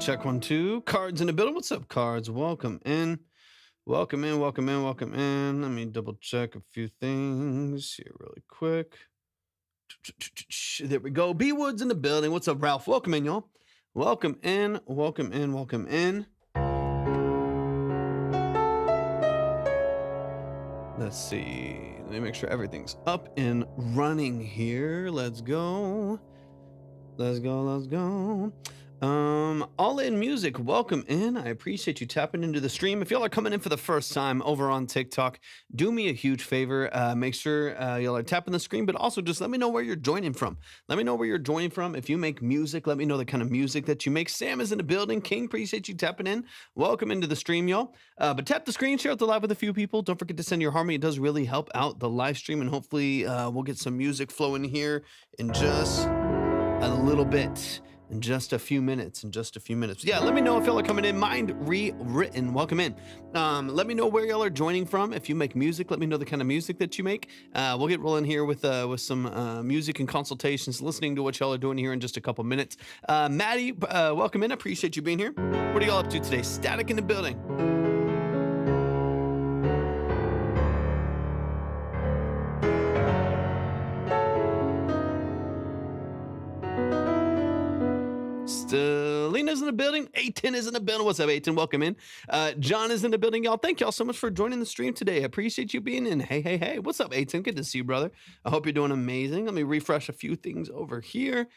check 1 2. Cards in the building. What's up, cards? Welcome in. Welcome in. Welcome in. Welcome in. Let me double check a few things here really quick. There we go. B Woods in the building. What's up, Ralph? Welcome in, y'all. Welcome in. Welcome in. Welcome in. Let's see. Let me make sure everything's up and running here. Let's go. Let's go. Let's go. All in music, welcome in. I appreciate you tapping into the stream. If y'all are coming in for the first time over on TikTok, do me a huge favor. Make sure y'all are tapping the screen, but also just let me know where you're joining from. Let me know where you're joining from. If you make music, let me know the kind of music that you make. Sam is in the building. King, appreciate you tapping in. Welcome into the stream, y'all. But tap the screen, share out the live with a few people. Don't forget to send your harmony. It does really help out the live stream, and hopefully we'll get some music flowing here in just a little bit. In just a few minutes. Yeah, let me know if y'all are coming in. Mind rewritten. Welcome in. Let me know where y'all are joining from. If you make music, let me know the kind of music that you make. We'll get rolling here with some music and consultations, listening to what y'all are doing here in just a couple minutes. Maddie, welcome in. I appreciate you being here. What are y'all up to today? Static in the building. Lena's in the building. A10 is in the building. What's up, A10? Welcome in. John is in the building, y'all. Thank y'all so much for joining the stream today. I appreciate you being in. Hey. What's up, A10? Good to see you, brother. I hope you're doing amazing. Let me refresh a few things over here.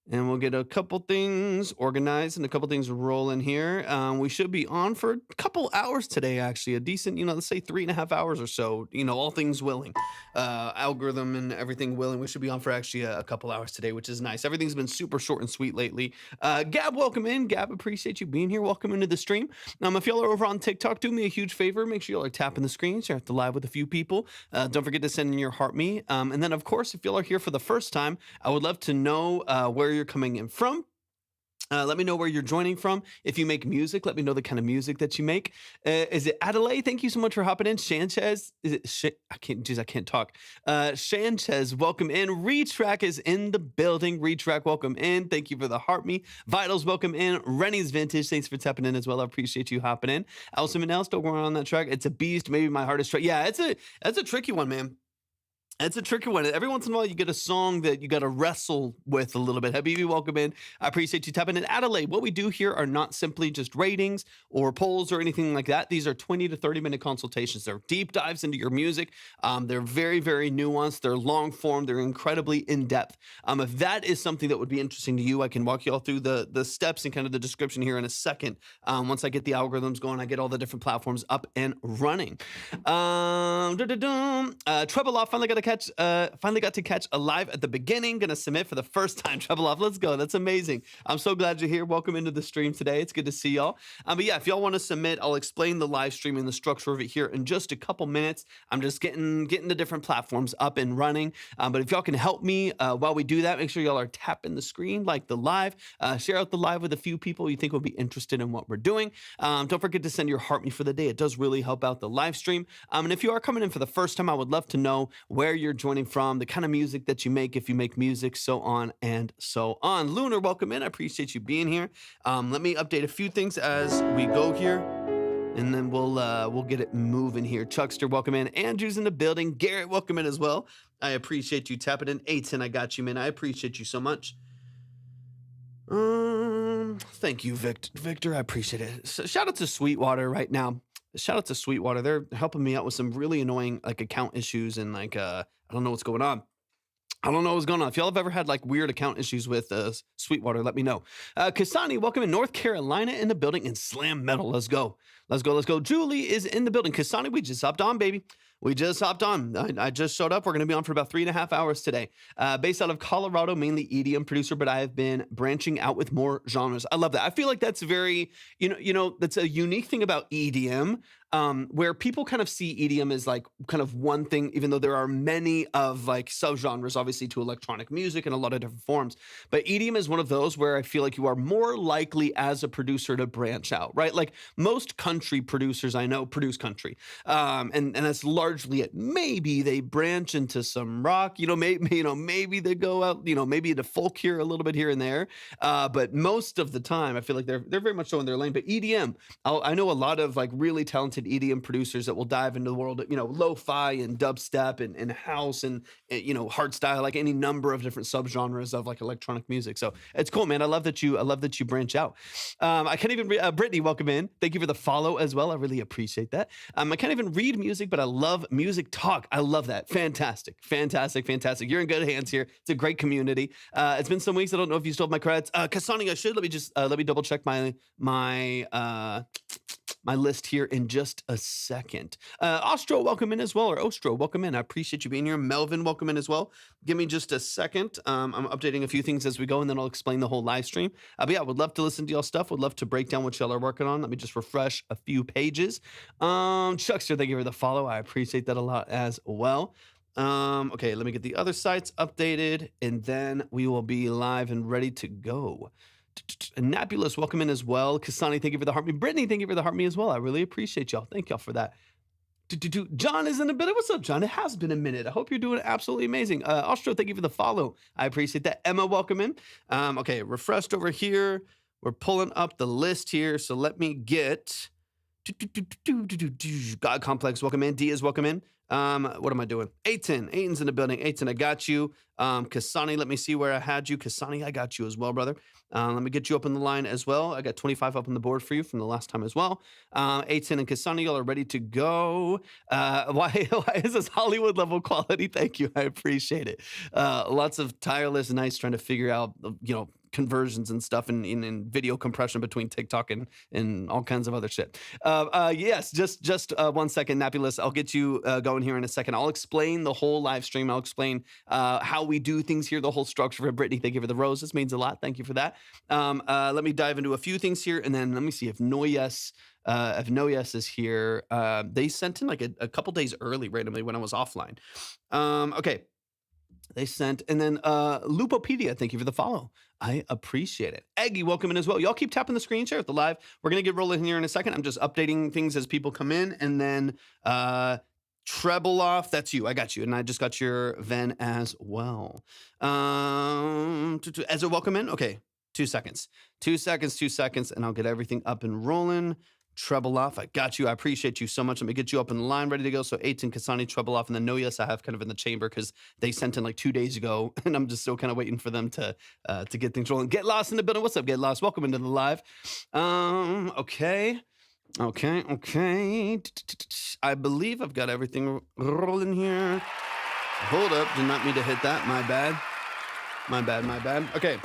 And we'll get a couple things organized and a couple things rolling here. We should be on for a couple hours today, actually. A decent, let's say 3.5 hours or so, all things willing. Algorithm and everything willing. We should be on for actually a couple hours today, which is nice. Everything's been super short and sweet lately. Gab, welcome in. Gab, appreciate you being here. Welcome into the stream. If y'all are over on TikTok, do me a huge favor. Make sure y'all are tapping the screen. Share the live with a few people. Don't forget to send in your heart me. And then, of course, if y'all are here for the first time, I would love to know where you're coming in from. Let me know where you're joining from. If you make music, let me know the kind of music that you make. Is it Adelaide? Thank you so much for hopping in. Sanchez, I can't talk. Sanchez, welcome in. Retrack is in the building. Retrack, welcome in. Thank you for the heart me. Vitals, welcome in. Rennie's Vintage, thanks for tapping in as well. I appreciate you hopping in. Elson Manel, still going on that track. It's a beast, maybe my hardest track. Yeah, that's a tricky one, man. It's a tricky one. Every once in a while, you get a song that you got to wrestle with a little bit. Habibi, welcome in. I appreciate you tapping in. Adelaide, what we do here are not simply just ratings or polls or anything like that. These are 20 to 30-minute consultations. They're deep dives into your music. They're very, very nuanced. They're long form. They're incredibly in-depth. If that is something that would be interesting to you, I can walk you all through the steps and kind of the description here in a second. Once I get the algorithms going, I get all the different platforms up and running. Trebloff finally got to catch a live at the beginning. Gonna submit for the first time. Trebloff, let's go. That's amazing. I'm so glad you're here. Welcome into the stream today. It's good to see y'all. But yeah, if y'all want to submit, I'll explain the live stream and the structure of it here in just a couple minutes. I'm just getting the different platforms up and running. But if y'all can help me while we do that, make sure y'all are tapping the screen, like the live, share out the live with a few people you think will be interested in what we're doing. Don't forget to send your heart me for the day. It does really help out the live stream. And if you are coming in for the first time, I would love to know where you're joining from, the kind of music that you make, if you make music, so on and so on. Lunar, welcome in. I appreciate you being here. Let me update a few things as we go here, and then we'll get it moving here. Chuckster, welcome in. Andrew's in the building. Garrett, welcome in as well. I appreciate you tapping in. 810, I got you, man. I appreciate you so much. Thank you, Victor. I appreciate it. So shout out to Sweetwater right now. Shout out to Sweetwater. They're helping me out with some really annoying account issues and I don't know what's going on. If y'all have ever had weird account issues with Sweetwater, let me know. Kasani, welcome in. North Carolina in the building and slam metal. Let's go. Julie is in the building. Kasani, we just hopped on, baby. We just hopped on. I just showed up. We're going to be on for about 3.5 hours today. Based out of Colorado, mainly EDM producer, but I have been branching out with more genres. I love that. I feel like that's very, that's a unique thing about EDM, where people kind of see EDM as kind of one thing, even though there are many of subgenres, obviously, to electronic music and a lot of different forms. But EDM is one of those where I feel like you are more likely as a producer to branch out, right? Most country producers I know produce country. And that's largely largely it. Maybe they branch into some rock, maybe they go out, maybe into folk here a little bit here and there. But most of the time, I feel like they're very much so in their lane. But EDM, I know a lot of like really talented EDM producers that will dive into the world of, lo-fi and dubstep and house and hardstyle, like any number of different subgenres of like electronic music. So it's cool, man. I love that you branch out. I can't even Brittany, welcome in. Thank you for the follow as well. I really appreciate that. I can't even read music, but I love music talk. I love that. Fantastic. You're in good hands here. It's a great community. It's been some weeks. I don't know if you still have my credits. Kasani, I should. Let me double check my list here in just a second. Ostro, welcome in as well, or Ostro, welcome in. I appreciate you being here. Melvin, welcome in as well. Give me just a second. I'm updating a few things as we go, and then I'll explain the whole live stream. But yeah, would love to listen to y'all stuff. Would love to break down what y'all are working on. Let me just refresh a few pages. Chuckster, thank you for the follow. I appreciate that a lot as well. Okay, let me get the other sites updated, and then we will be live and ready to go. Nebulous, welcome in as well. Kasani, thank you for the heart me. Brittany, thank you for the heart me as well. I really appreciate y'all. Thank y'all for that. John is in a bit. What's up, John? It has been a minute. I hope you're doing absolutely amazing. Ostro, thank you for the follow. I appreciate that. Emma, welcome in. Okay, refreshed over here. We're pulling up the list here. So let me get God Complex, welcome in. Diaz, welcome in. What am I doing? Aiton's in the building. Aiton, I got you. Kasani, let me see where I had you. Kasani, I got you as well, brother. Let me get you up on the line as well. I got 25 up on the board for you from the last time as well. Aiton and Kasani, y'all are ready to go. Why is this Hollywood level quality? Thank you. I appreciate it. Lots of tireless nights trying to figure out, conversions and stuff and video compression between TikTok and all kinds of other shit. Yes, just 1 second, Nebulous. I'll get you going here in a second. I'll explain the whole live stream. I'll explain how we do things here, the whole structure for Brittany. Thank you for the roses. Means a lot. Thank you for that. Let me dive into a few things here, and then let me see if Noyes is here. They sent in like a couple days early randomly when I was offline. Okay. They sent, and then Lupopedia, thank you for the follow. I appreciate it. Eggy, welcome in as well. Y'all keep tapping the screen share with the live. We're going to get rolling here in a second. I'm just updating things as people come in. And then Trebloff, that's you. I got you. And I just got your Ven as well. Ezra, welcome in. Okay, 2 seconds. 2 seconds, and I'll get everything up and rolling. Trebloff, I got you. I appreciate you so much. Let me get you up in the line, ready to go. So Aiton, Kasani, Trebloff, and then Noyes I have kind of in the chamber because they sent in like 2 days ago, and I'm just still kind of waiting for them to get things rolling. Get Lost in the building. What's up, Get Lost? Welcome into the live. Okay. I believe I've got everything rolling here. Hold up. Did not mean to hit that. My bad. Okay.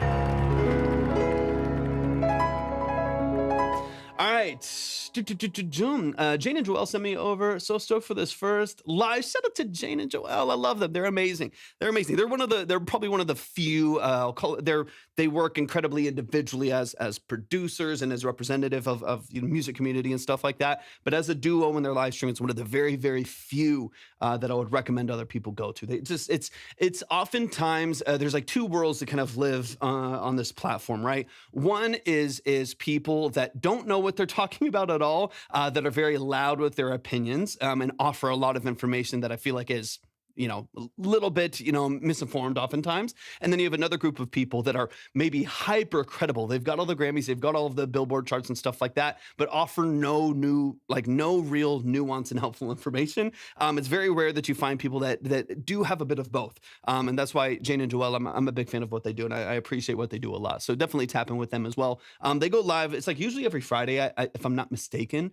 All right. Jane and Joel sent me over. So stoked for this first live. Shout out to Jane and Joel. I love them. They're amazing. They're probably one of the few. I'll call it. They work incredibly individually as producers and as representative of the music community and stuff like that. But as a duo in their live stream, it's one of the very, very few that I would recommend other people go to. It's oftentimes there's like two worlds that kind of live on this platform, right? One is people that don't know what they're talking about at all, that are very loud with their opinions and offer a lot of information that I feel like is a little bit, misinformed oftentimes. And then you have another group of people that are maybe hyper credible. They've got all the Grammys, they've got all of the Billboard charts and stuff like that, but offer no real nuance and helpful information. It's very rare that you find people that do have a bit of both. And that's why Jane and Joel, I'm a big fan of what they do, and I appreciate what they do a lot. So definitely tap in with them as well. They go live. It's like usually every Friday, if I'm not mistaken.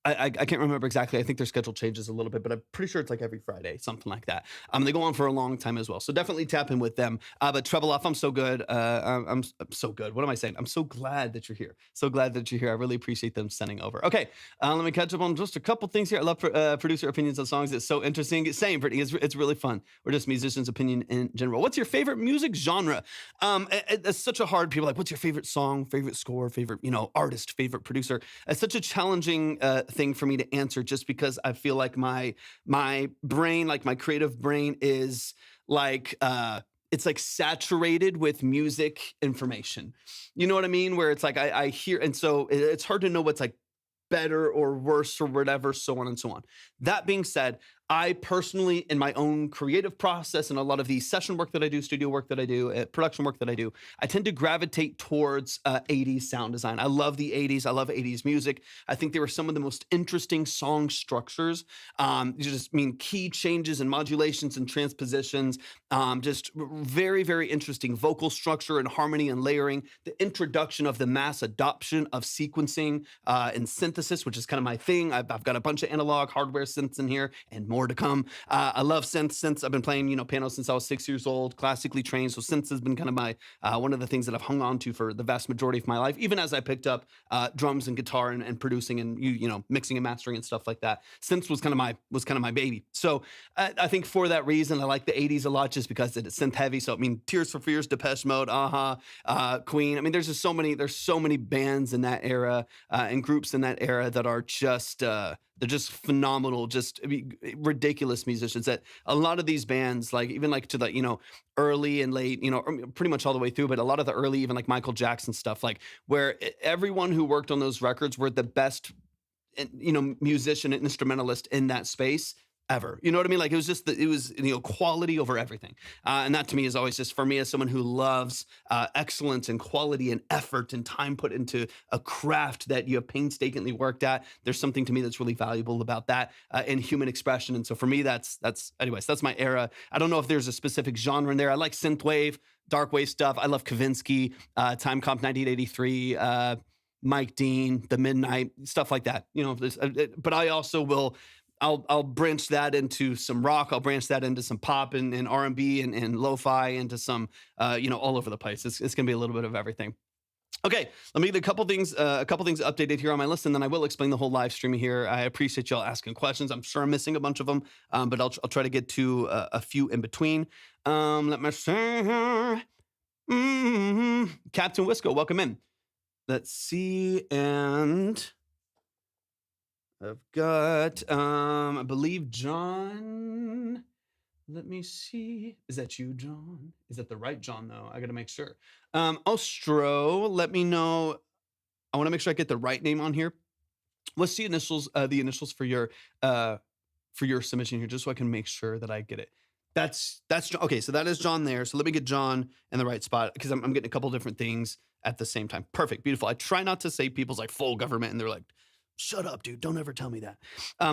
I can't remember exactly. I think their schedule changes a little bit, but I'm pretty sure it's like every Friday, something like that. They go on for a long time as well. So definitely tap in with them. But Trebloff, I'm so good. I'm so good. What am I saying? I'm so glad that you're here. So glad that you're here. I really appreciate them sending over. Okay, let me catch up on just a couple things here. I love producer opinions on songs. It's so interesting. Same, Brittany. It's really fun. Or just musicians' opinion in general. What's your favorite music genre? It's such a hard. People are like, what's your favorite song, favorite score, favorite artist, favorite producer? It's such a challenging thing for me to answer, just because I feel like my brain, like my creative brain, is like it's like saturated with music information. You know what I mean? Where it's like I hear, and so it's hard to know what's like better or worse or whatever, so on and so on. That being said, I personally, in my own creative process and a lot of the session work that I do, studio work that I do, production work that I do, I tend to gravitate towards 80s sound design. I love the 80s. I love 80s music. I think they were some of the most interesting song structures. Key changes and modulations and transpositions. Just very, very interesting vocal structure and harmony and layering. The introduction of the mass adoption of sequencing and synthesis, which is kind of my thing. I've got a bunch of analog hardware synths in here and more to come. I love synths. I've been playing, piano since I was 6 years old, classically trained. So synths has been kind of my one of the things that I've hung on to for the vast majority of my life, even as I picked up drums and guitar and producing and mixing and mastering and stuff like that. Synths was kind of my baby. So I think for that reason, I like the 80s a lot just because it's synth heavy. So Tears for Fears, Depeche Mode, Queen. There's so many bands in that era and groups in that era that are just they're just phenomenal, ridiculous musicians. That a lot of these bands, like even like to the early and late, pretty much all the way through, but a lot of the early, even like Michael Jackson stuff, like where everyone who worked on those records were the best, musician and instrumentalist in that space ever. You know what I mean? Like it was quality over everything. And that to me is always just, for me as someone who loves excellence and quality and effort and time put into a craft that you have painstakingly worked at, there's something to me that's really valuable about that in human expression. And so for me, that's my era. I don't know if there's a specific genre in there. I like synthwave, dark wave stuff. I love Kavinsky, Time Comp 1983, Mike Dean, The Midnight, stuff like that. But I also will, I'll branch that into some rock. I'll branch that into some pop and R&B and lo-fi, into some, all over the place. It's going to be a little bit of everything. Okay, let me get a couple things updated here on my list, and then I will explain the whole live stream here. I appreciate y'all asking questions. I'm sure I'm missing a bunch of them, but I'll try to get to a few in between. Let me see here. Captain Wisco, welcome in. Let's see, and I've got, I believe, John. Let me see. Is that you, John? Is that the right John, though? I got to make sure. Ostro, let me know. I want to make sure I get the right name on here. What's the initials for your submission here, just so I can make sure that I get it. That's John. Okay, so that is John there. So let me get John in the right spot, because I'm getting a couple different things at the same time. Perfect, beautiful. I try not to say people's like full government, and they're like, shut up, dude. Don't ever tell me that.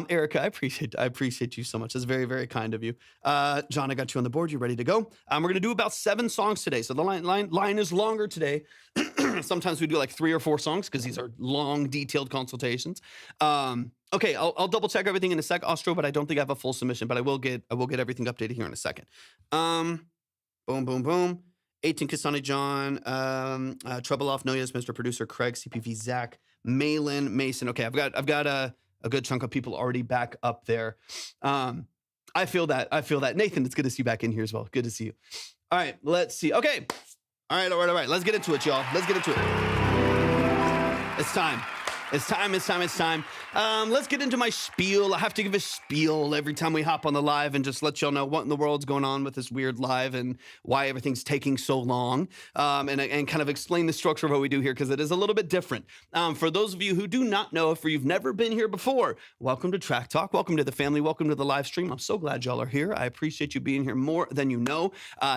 Erica, I appreciate you so much. That's very, very kind of you. John, I got you on the board. You ready to go? We're going to do about 7 songs today. So the line is longer today. Sometimes we do like 3 or 4 songs because these are long, detailed consultations. Okay, I'll double check everything in a sec, Ostro, but I don't think I have a full submission, but I will get everything updated here in a second. Boom, boom, boom. 18 Kasani John, Trebloff, Noyes, Mr. Producer, Craig, CPV, Zach, Malin, Mason. Okay, I've got a good chunk of people already back up there. I feel that. Nathan, it's good to see you back in here as well. Good to see you. All right, let's see. Okay. All right. Let's get into it, y'all. Let's get into it. It's time. Let's get into my spiel. I have to give a spiel every time we hop on the live and just let y'all know what in the world's going on with this weird live and why everything's taking so long, and kind of explain the structure of what we do here, because it is a little bit different. For those of you who do not know, if you've never been here before, welcome to Track Talk. Welcome to the family. Welcome to the live stream. I'm so glad y'all are here. I appreciate you being here more than you know.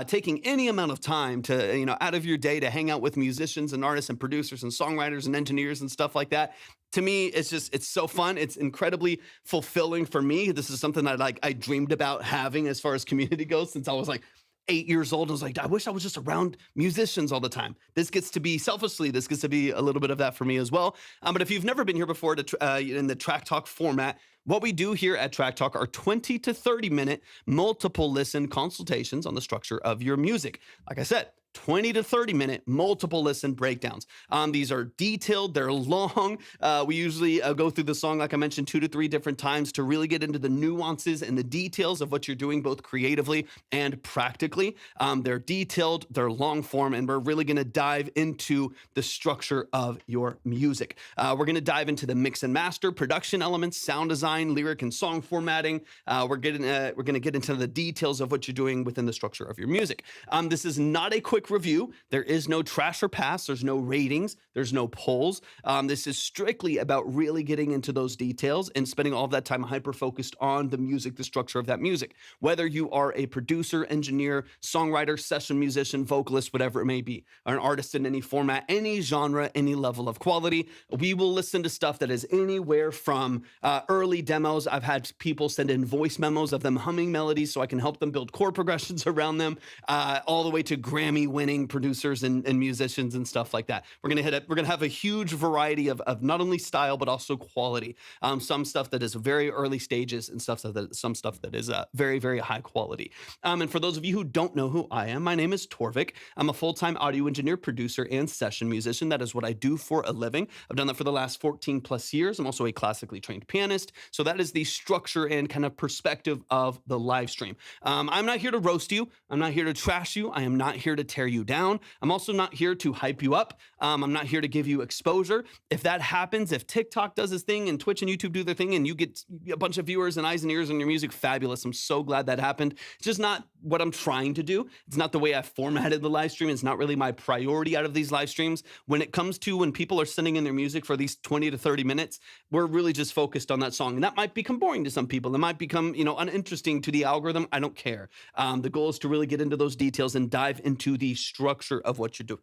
Taking any amount of time to, out of your day to hang out with musicians and artists and producers and songwriters and engineers and stuff like that. To me, it's so fun. It's incredibly fulfilling for me. This is something that I dreamed about having as far as community goes since I was like 8 years old. I was like, I wish I was just around musicians all the time. This gets to be a little bit of that for me as well. But if you've never been here before in the Track Talk format, what we do here at Track Talk are 20 to 30 minute multiple listen consultations on the structure of your music. Like I said, 20 to 30 minute multiple listen breakdowns. These are detailed, they're long. We usually go through the song, like I mentioned, 2 to 3 different times to really get into the nuances and the details of what you're doing, both creatively and practically. They're detailed, they're long form, and we're really gonna dive into the structure of your music. We're gonna dive into the mix and master, production elements, sound design, lyric and song formatting. We're gonna get into the details of what you're doing within the structure of your music. This is not a quick quick review. There is no trash or pass. There's no ratings. There's no polls. This is strictly about really getting into those details and spending all of that time hyper-focused on the music, the structure of that music. Whether you are a producer, engineer, songwriter, session musician, vocalist, whatever it may be, or an artist in any format, any genre, any level of quality, we will listen to stuff that is anywhere from early demos. I've had people send in voice memos of them humming melodies so I can help them build chord progressions around them, all the way to Grammy-winning producers and musicians and stuff like that. We're gonna have a huge variety of not only style but also quality. Some stuff that is very early stages and some stuff that is very, very high quality. And for those of you who don't know who I am, my name is Torvik. I'm a full-time audio engineer, producer, and session musician. That is what I do for a living. I've done that for the last 14 plus years. I'm also a classically trained pianist. So that is the structure and kind of perspective of the live stream. I'm not here to roast you. I'm not here to trash you. I am not here to tear you down. I'm also not here to hype you up. I'm not here to give you exposure. If that happens, if TikTok does his thing and Twitch and YouTube do their thing and you get a bunch of viewers and eyes and ears on your music, fabulous. I'm so glad that happened. It's just not what I'm trying to do. It's not the way I formatted the live stream. It's not really my priority out of these live streams. When it comes to when people are sending in their music for these 20 to 30 minutes, we're really just focused on that song. And that might become boring to some people. It might become, uninteresting to the algorithm. I don't care. The goal is to really get into those details and dive into the structure of what you're doing.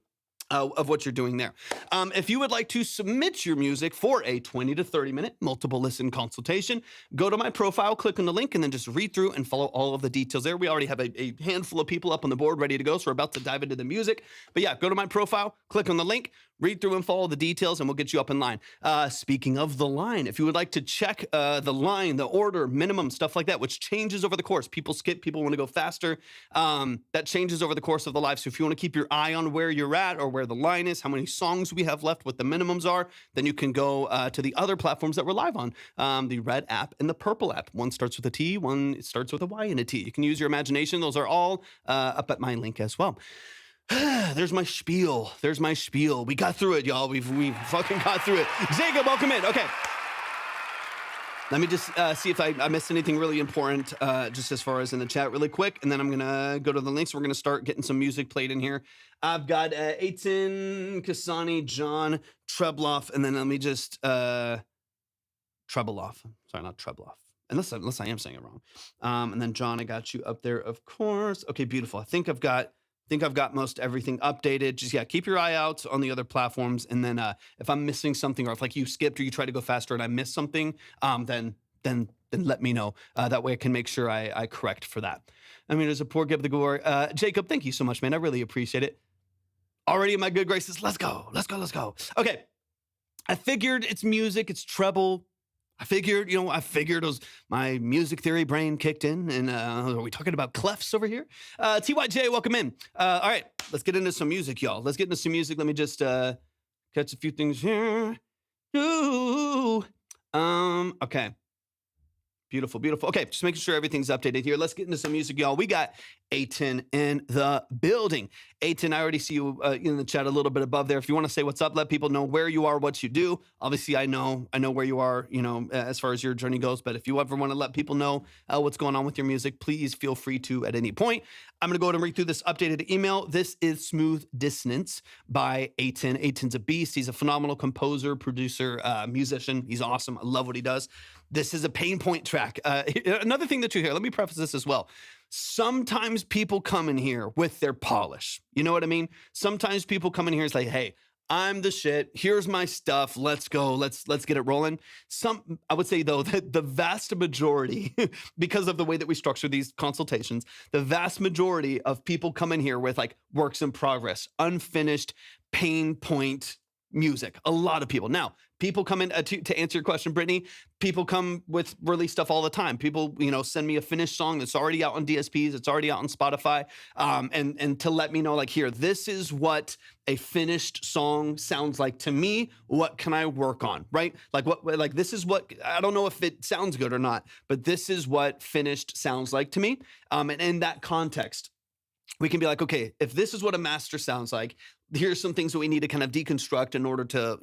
There. If you would like to submit your music for a 20 to 30 minute multiple listen consultation, go to my profile, click on the link, and then just read through and follow all of the details there. We already have a handful of people up on the board ready to go, so we're about to dive into the music. But yeah, go to my profile, click on the link, read through and follow the details, and we'll get you up in line. Speaking of the line, if you would like to check the line, the order, minimum, stuff like that, which changes over the course. People skip, people want to go faster. That changes over the course of the live. So if you want to keep your eye on where you're at or where the line is, how many songs we have left, what the minimums are, then you can go to the other platforms that we're live on, the red app and the purple app. One starts with a T, one starts with a Y and a T. You can use your imagination. Those are all up at my link as well. There's my spiel. We got through it, y'all. We've fucking got through it. Jacob, welcome in. Okay. Let me just see if I missed anything really important, just as far as in the chat really quick. And then I'm going to go to the links. We're going to start getting some music played in here. I've got Aiton, Kasani, John, Trebloff, and then let me just, Trebloff. Sorry, not Trebloff. Unless I am saying it wrong. And then John, I got you up there, of course. Okay, beautiful. I think I've got most everything updated. Just, keep your eye out on the other platforms. And then if I'm missing something, or if you skipped or you try to go faster and I missed something, then let me know. That way I can make sure I correct for that. I mean, there's a poor give the glory. Jacob, thank you so much, man. I really appreciate it. Already in my good graces. Let's go. Okay. I figured it's music. It's treble. I figured it was my music theory brain kicked in. And are we talking about clefs over here? TYJ, welcome in. All right, let's get into some music, y'all. Let's get into some music. Let me just catch a few things here. Ooh. Okay. Beautiful. Okay, just making sure everything's updated here. Let's get into some music, y'all. We got Aiton in the building. Aiton, I already see you in the chat a little bit above there. If you want to say what's up, let people know where you are, what you do. Obviously, I know where you are, as far as your journey goes. But if you ever want to let people know what's going on with your music, please feel free to at any point. I'm going to go ahead and read through this updated email. This is Smooth Dissonance by Aiton. Aiton's a beast. He's a phenomenal composer, producer, musician. He's awesome. I love what he does. This is a pain point track. Another thing that you hear, let me preface this as well. Sometimes people come in here with their polish. You know what I mean? Sometimes people come in here and say, hey, I'm the shit. Here's my stuff. Let's go. Let's get it rolling. I would say, though, that the vast majority, because of the way that we structure these consultations, the vast majority of people come in here with works in progress, unfinished, pain point music. A lot of people. Now, people come in to answer your question, Brittany. People come with release stuff all the time. People, send me a finished song that's already out on DSPs. It's already out on Spotify. And to let me know, here, this is what a finished song sounds like to me. What can I work on? Right? This is what, I don't know if it sounds good or not, but this is what finished sounds like to me. And in that context, we can be like, okay, if this is what a master sounds like, here's some things that we need to kind of deconstruct in order to,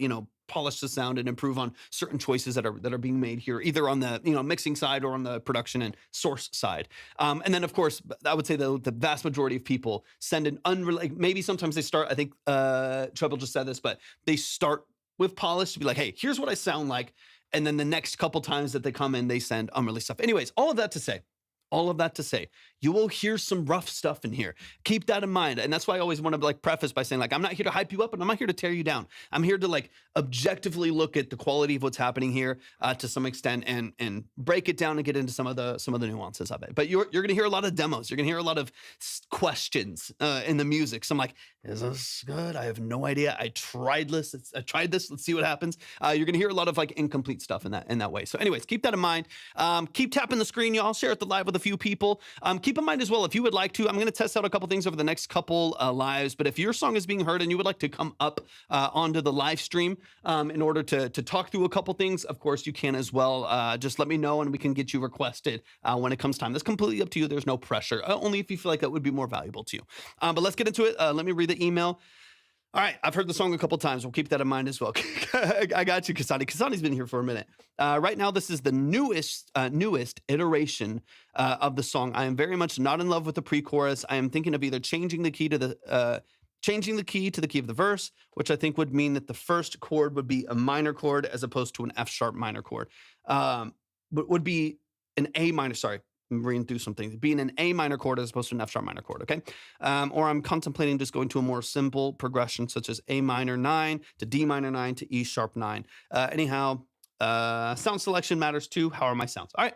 polish the sound and improve on certain choices that are being made here, either on the mixing side or on the production and source side. And then of course, I would say the vast majority of people send an unrelated. Maybe sometimes they start. I think Treble just said this, but they start with polish to be like, hey, here's what I sound like, and then the next couple times that they come in, they send unreleased stuff. Anyways, all of that to say, you will hear some rough stuff in here. Keep that in mind. And that's why I always want to like preface by saying, like, I'm not here to hype you up and I'm not here to tear you down. I'm here to like objectively look at the quality of what's happening here to some extent and break it down and get into some of the nuances of it. But you're going to hear a lot of demos. You're going to hear a lot of questions in the music. So I'm like, is this good? I have no idea. I tried this. Let's see what happens. You're going to hear a lot of like incomplete stuff in that way. So anyways, keep that in mind. Keep tapping the screen, y'all. Share it the live with a few people. Keep in mind as well, if you would like to, I'm going to test out a couple things over the next couple lives, but if your song is being heard and you would like to come up onto the live stream in order to talk through a couple things, of course you can as well. Just let me know and we can get you requested when it comes time. That's completely up to you. There's no pressure, only if you feel like that would be more valuable to you. But let's get into it. Let me read the email. All right, I've heard the song a couple times. We'll keep that in mind as well. I got you, Kasani. Kasani's been here for a minute. Right now, this is the newest iteration of the song. I am very much not in love with the pre-chorus. I am thinking of either changing the key to the key of the verse, which I think would mean that the first chord would be a minor chord as opposed to an F sharp minor chord. But would be an A minor. Sorry. I'm reading through some things, being an A minor chord as opposed to an F sharp minor chord, okay? Or I'm contemplating just going to a more simple progression such as A minor 9 to D minor 9 to E sharp 9. Anyhow, sound selection matters too. How are my sounds? All right,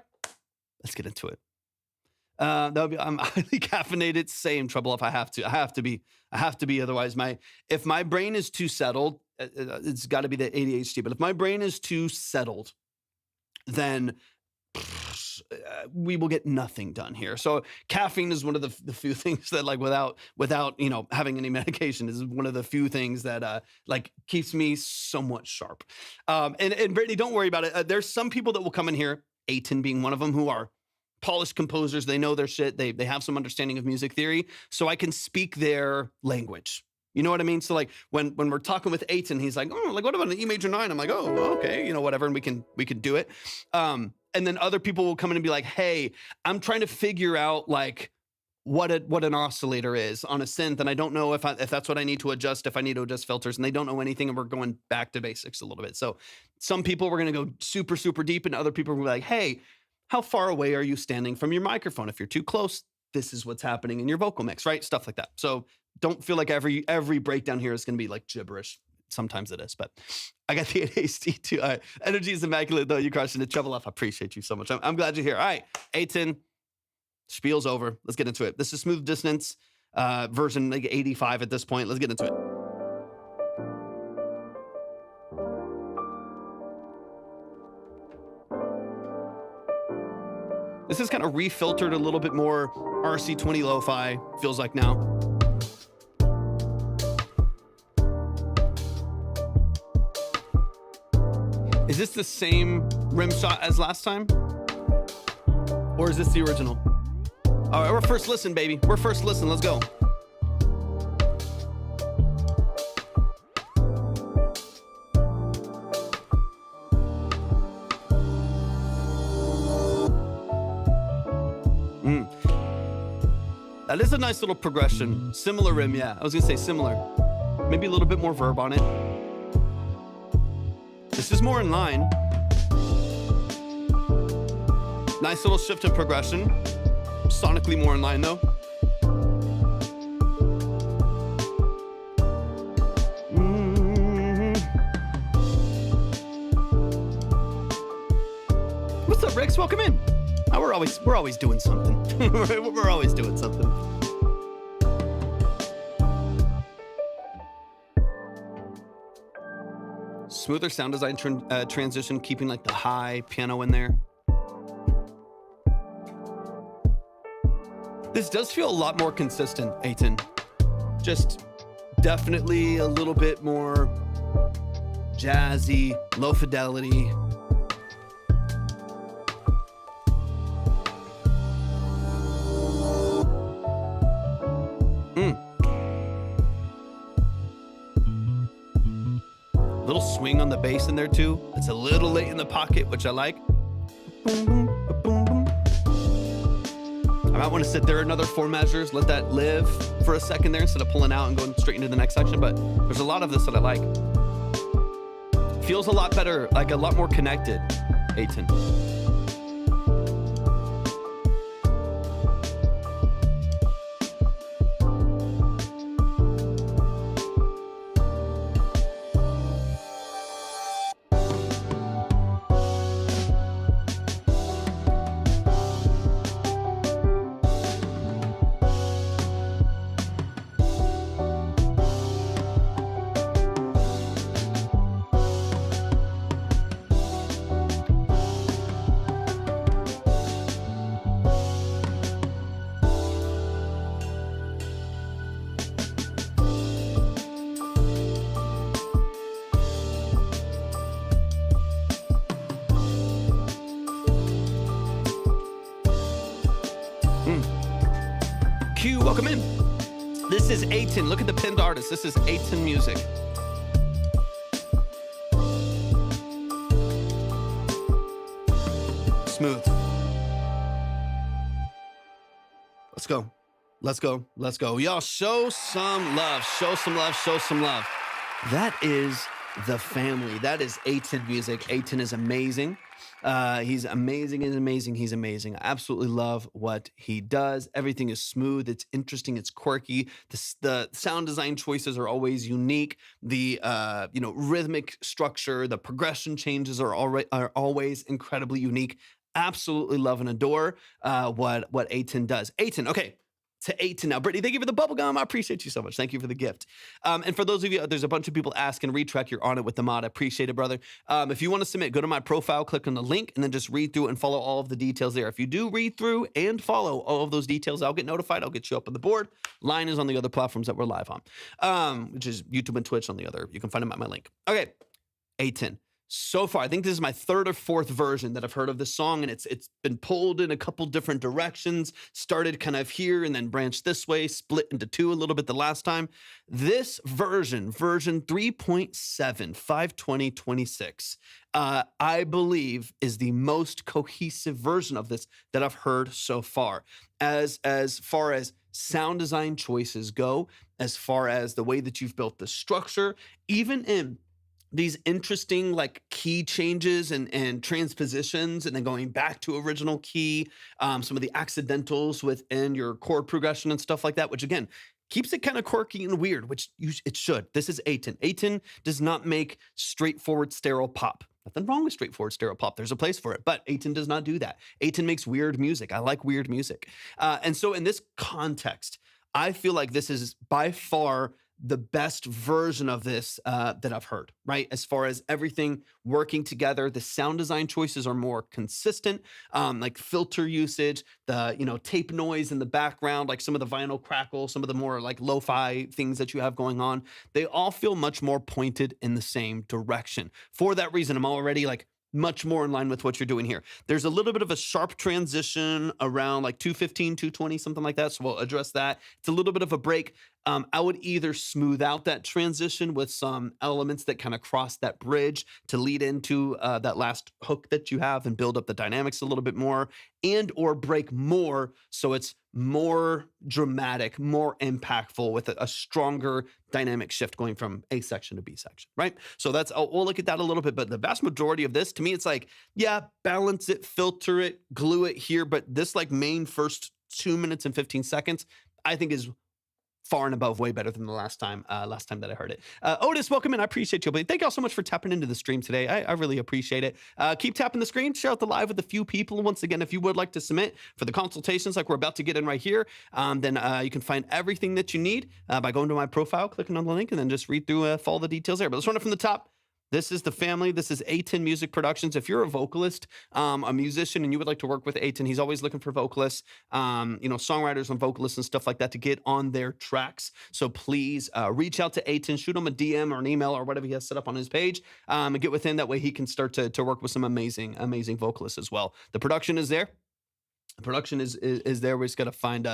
let's get into it. That would be, I'm highly caffeinated. Same trouble if I have to. I have to be. Otherwise, if my brain is too settled, it's got to be the ADHD. But if my brain is too settled, then we will get nothing done here. So caffeine is one of the few things that like without having any medication is one of the few things that like keeps me somewhat sharp. And Brittany, don't worry about it. There's some people that will come in here, Aiton being one of them, who are polished composers. They know their shit. They have some understanding of music theory. So I can speak their language. You know what I mean? So like when we're talking with Aiton, he's like, oh, like what about an E major 9? I'm like, oh, okay, whatever, and we can do it. And then other people will come in and be like, hey, I'm trying to figure out like what an oscillator is on a synth, and I don't know if that's what I need to adjust, if I need to adjust filters, and they don't know anything, and we're going back to basics a little bit. So some people we're going to go super, super deep, and other people will be like, hey, how far away are you standing from your microphone? If you're too close, this is what's happening in your vocal mix, right? Stuff like that. So don't feel like every breakdown here is going to be like gibberish. Sometimes it is, but I got the ADHD too. All right. Energy is immaculate, though. You crushing it. Trebloff, I appreciate you so much. I'm glad you're here. All right, Aiton, spiel's over. Let's get into it. This is Smooth Dissonance version like 85 at this point. Let's get into it. This is kind of refiltered a little bit more RC20 lo-fi, feels like now. Is this the same rim shot as last time? Or is this the original? All right, we're first listen, baby. We're first listen. Let's go. That is a nice little progression. Similar rim, yeah. I was gonna say similar. Maybe a little bit more verb on it. This is more in line. Nice little shift in progression. Sonically more in line though. What's up, Ricks? Welcome in. We're always doing something. We're always doing something. Smoother sound design transition, keeping like the high piano in there. This does feel a lot more consistent, Aiton. Just definitely a little bit more jazzy, low fidelity. Little swing on the bass in there too. It's a little late in the pocket, which I like. Boom, boom, boom, boom. I might want to sit there another 4 measures, let that live for a second there instead of pulling out and going straight into the next section. But there's a lot of this that I like. Feels a lot better, like a lot more connected, Aiton. Q, welcome in. This is Aiton. Look at the pinned artist. This is Aiton Music. Smooth. Let's go. Let's go. Let's go. Y'all show some love. Show some love. Show some love. That is the family. That is Aiton Music. Aiton is amazing. He's amazing. He's amazing. He's amazing. I absolutely love what he does. Everything is smooth. It's interesting. It's quirky. The sound design choices are always unique. The rhythmic structure, the progression changes are always incredibly unique. Absolutely love and adore what Aiton does. Aiton, okay. To Aiton now. Brittany, thank you for the bubble gum. I appreciate you so much. Thank you for the gift. And for those of you, there's a bunch of people asking, Retrack, you're on it with the mod. I appreciate it, brother. If you want to submit, go to my profile, click on the link, and then just read through and follow all of the details there. If you do read through and follow all of those details, I'll get notified. I'll get you up on the board. Line is on the other platforms that we're live on, which is YouTube and Twitch on the other. You can find them at my link. Okay, Aiton. So far, I think this is my 3rd or 4th version that I've heard of this song, and it's been pulled in a couple different directions, started kind of here and then branched this way, split into 2 a little bit the last time. This version 3.7, 52026, I believe is the most cohesive version of this that I've heard so far. As far as sound design choices go, as far as the way that you've built the structure, even in these interesting like key changes and transpositions and then going back to original key, some of the accidentals within your chord progression and stuff like that, which again, keeps it kind of quirky and weird, which it should. This is Aiton. Aiton does not make straightforward sterile pop. Nothing wrong with straightforward sterile pop. There's a place for it, but Aiton does not do that. Aiton makes weird music. I like weird music. And so in this context, I feel like this is by far the best version of this that I've heard, right? As far as everything working together, the sound design choices are more consistent, like filter usage, the tape noise in the background, like some of the vinyl crackle, some of the more like lo-fi things that you have going on. They all feel much more pointed in the same direction. For that reason, I'm already like much more in line with what you're doing here. There's a little bit of a sharp transition around like 215, 220, something like that. So we'll address that. It's a little bit of a break. I would either smooth out that transition with some elements that kind of cross that bridge to lead into that last hook that you have and build up the dynamics a little bit more, and or break more so it's more dramatic, more impactful with a stronger dynamic shift going from A section to B section, right? So we'll look at that a little bit, but the vast majority of this, to me, it's like, yeah, balance it, filter it, glue it here, but this like main first 2 minutes and 15 seconds, I think is far and above way better than the last time that I heard it. Otis, welcome in. I appreciate you. Thank y'all so much for tapping into the stream today. I really appreciate it. Keep tapping the screen, share out the live with a few people. Once again, if you would like to submit for the consultations like we're about to get in right here, then you can find everything that you need by going to my profile, clicking on the link, and then just read through follow the details there. But let's run it from the top. This is the family. This is Aiton Music Productions. If you're a vocalist, a musician, and you would like to work with Aiton, he's always looking for vocalists, songwriters and vocalists and stuff like that to get on their tracks. So please reach out to Aiton, shoot him a DM or an email or whatever he has set up on his page, and get with him. That way he can start to work with some amazing vocalists as well. The production is there. The production is there. We just got to find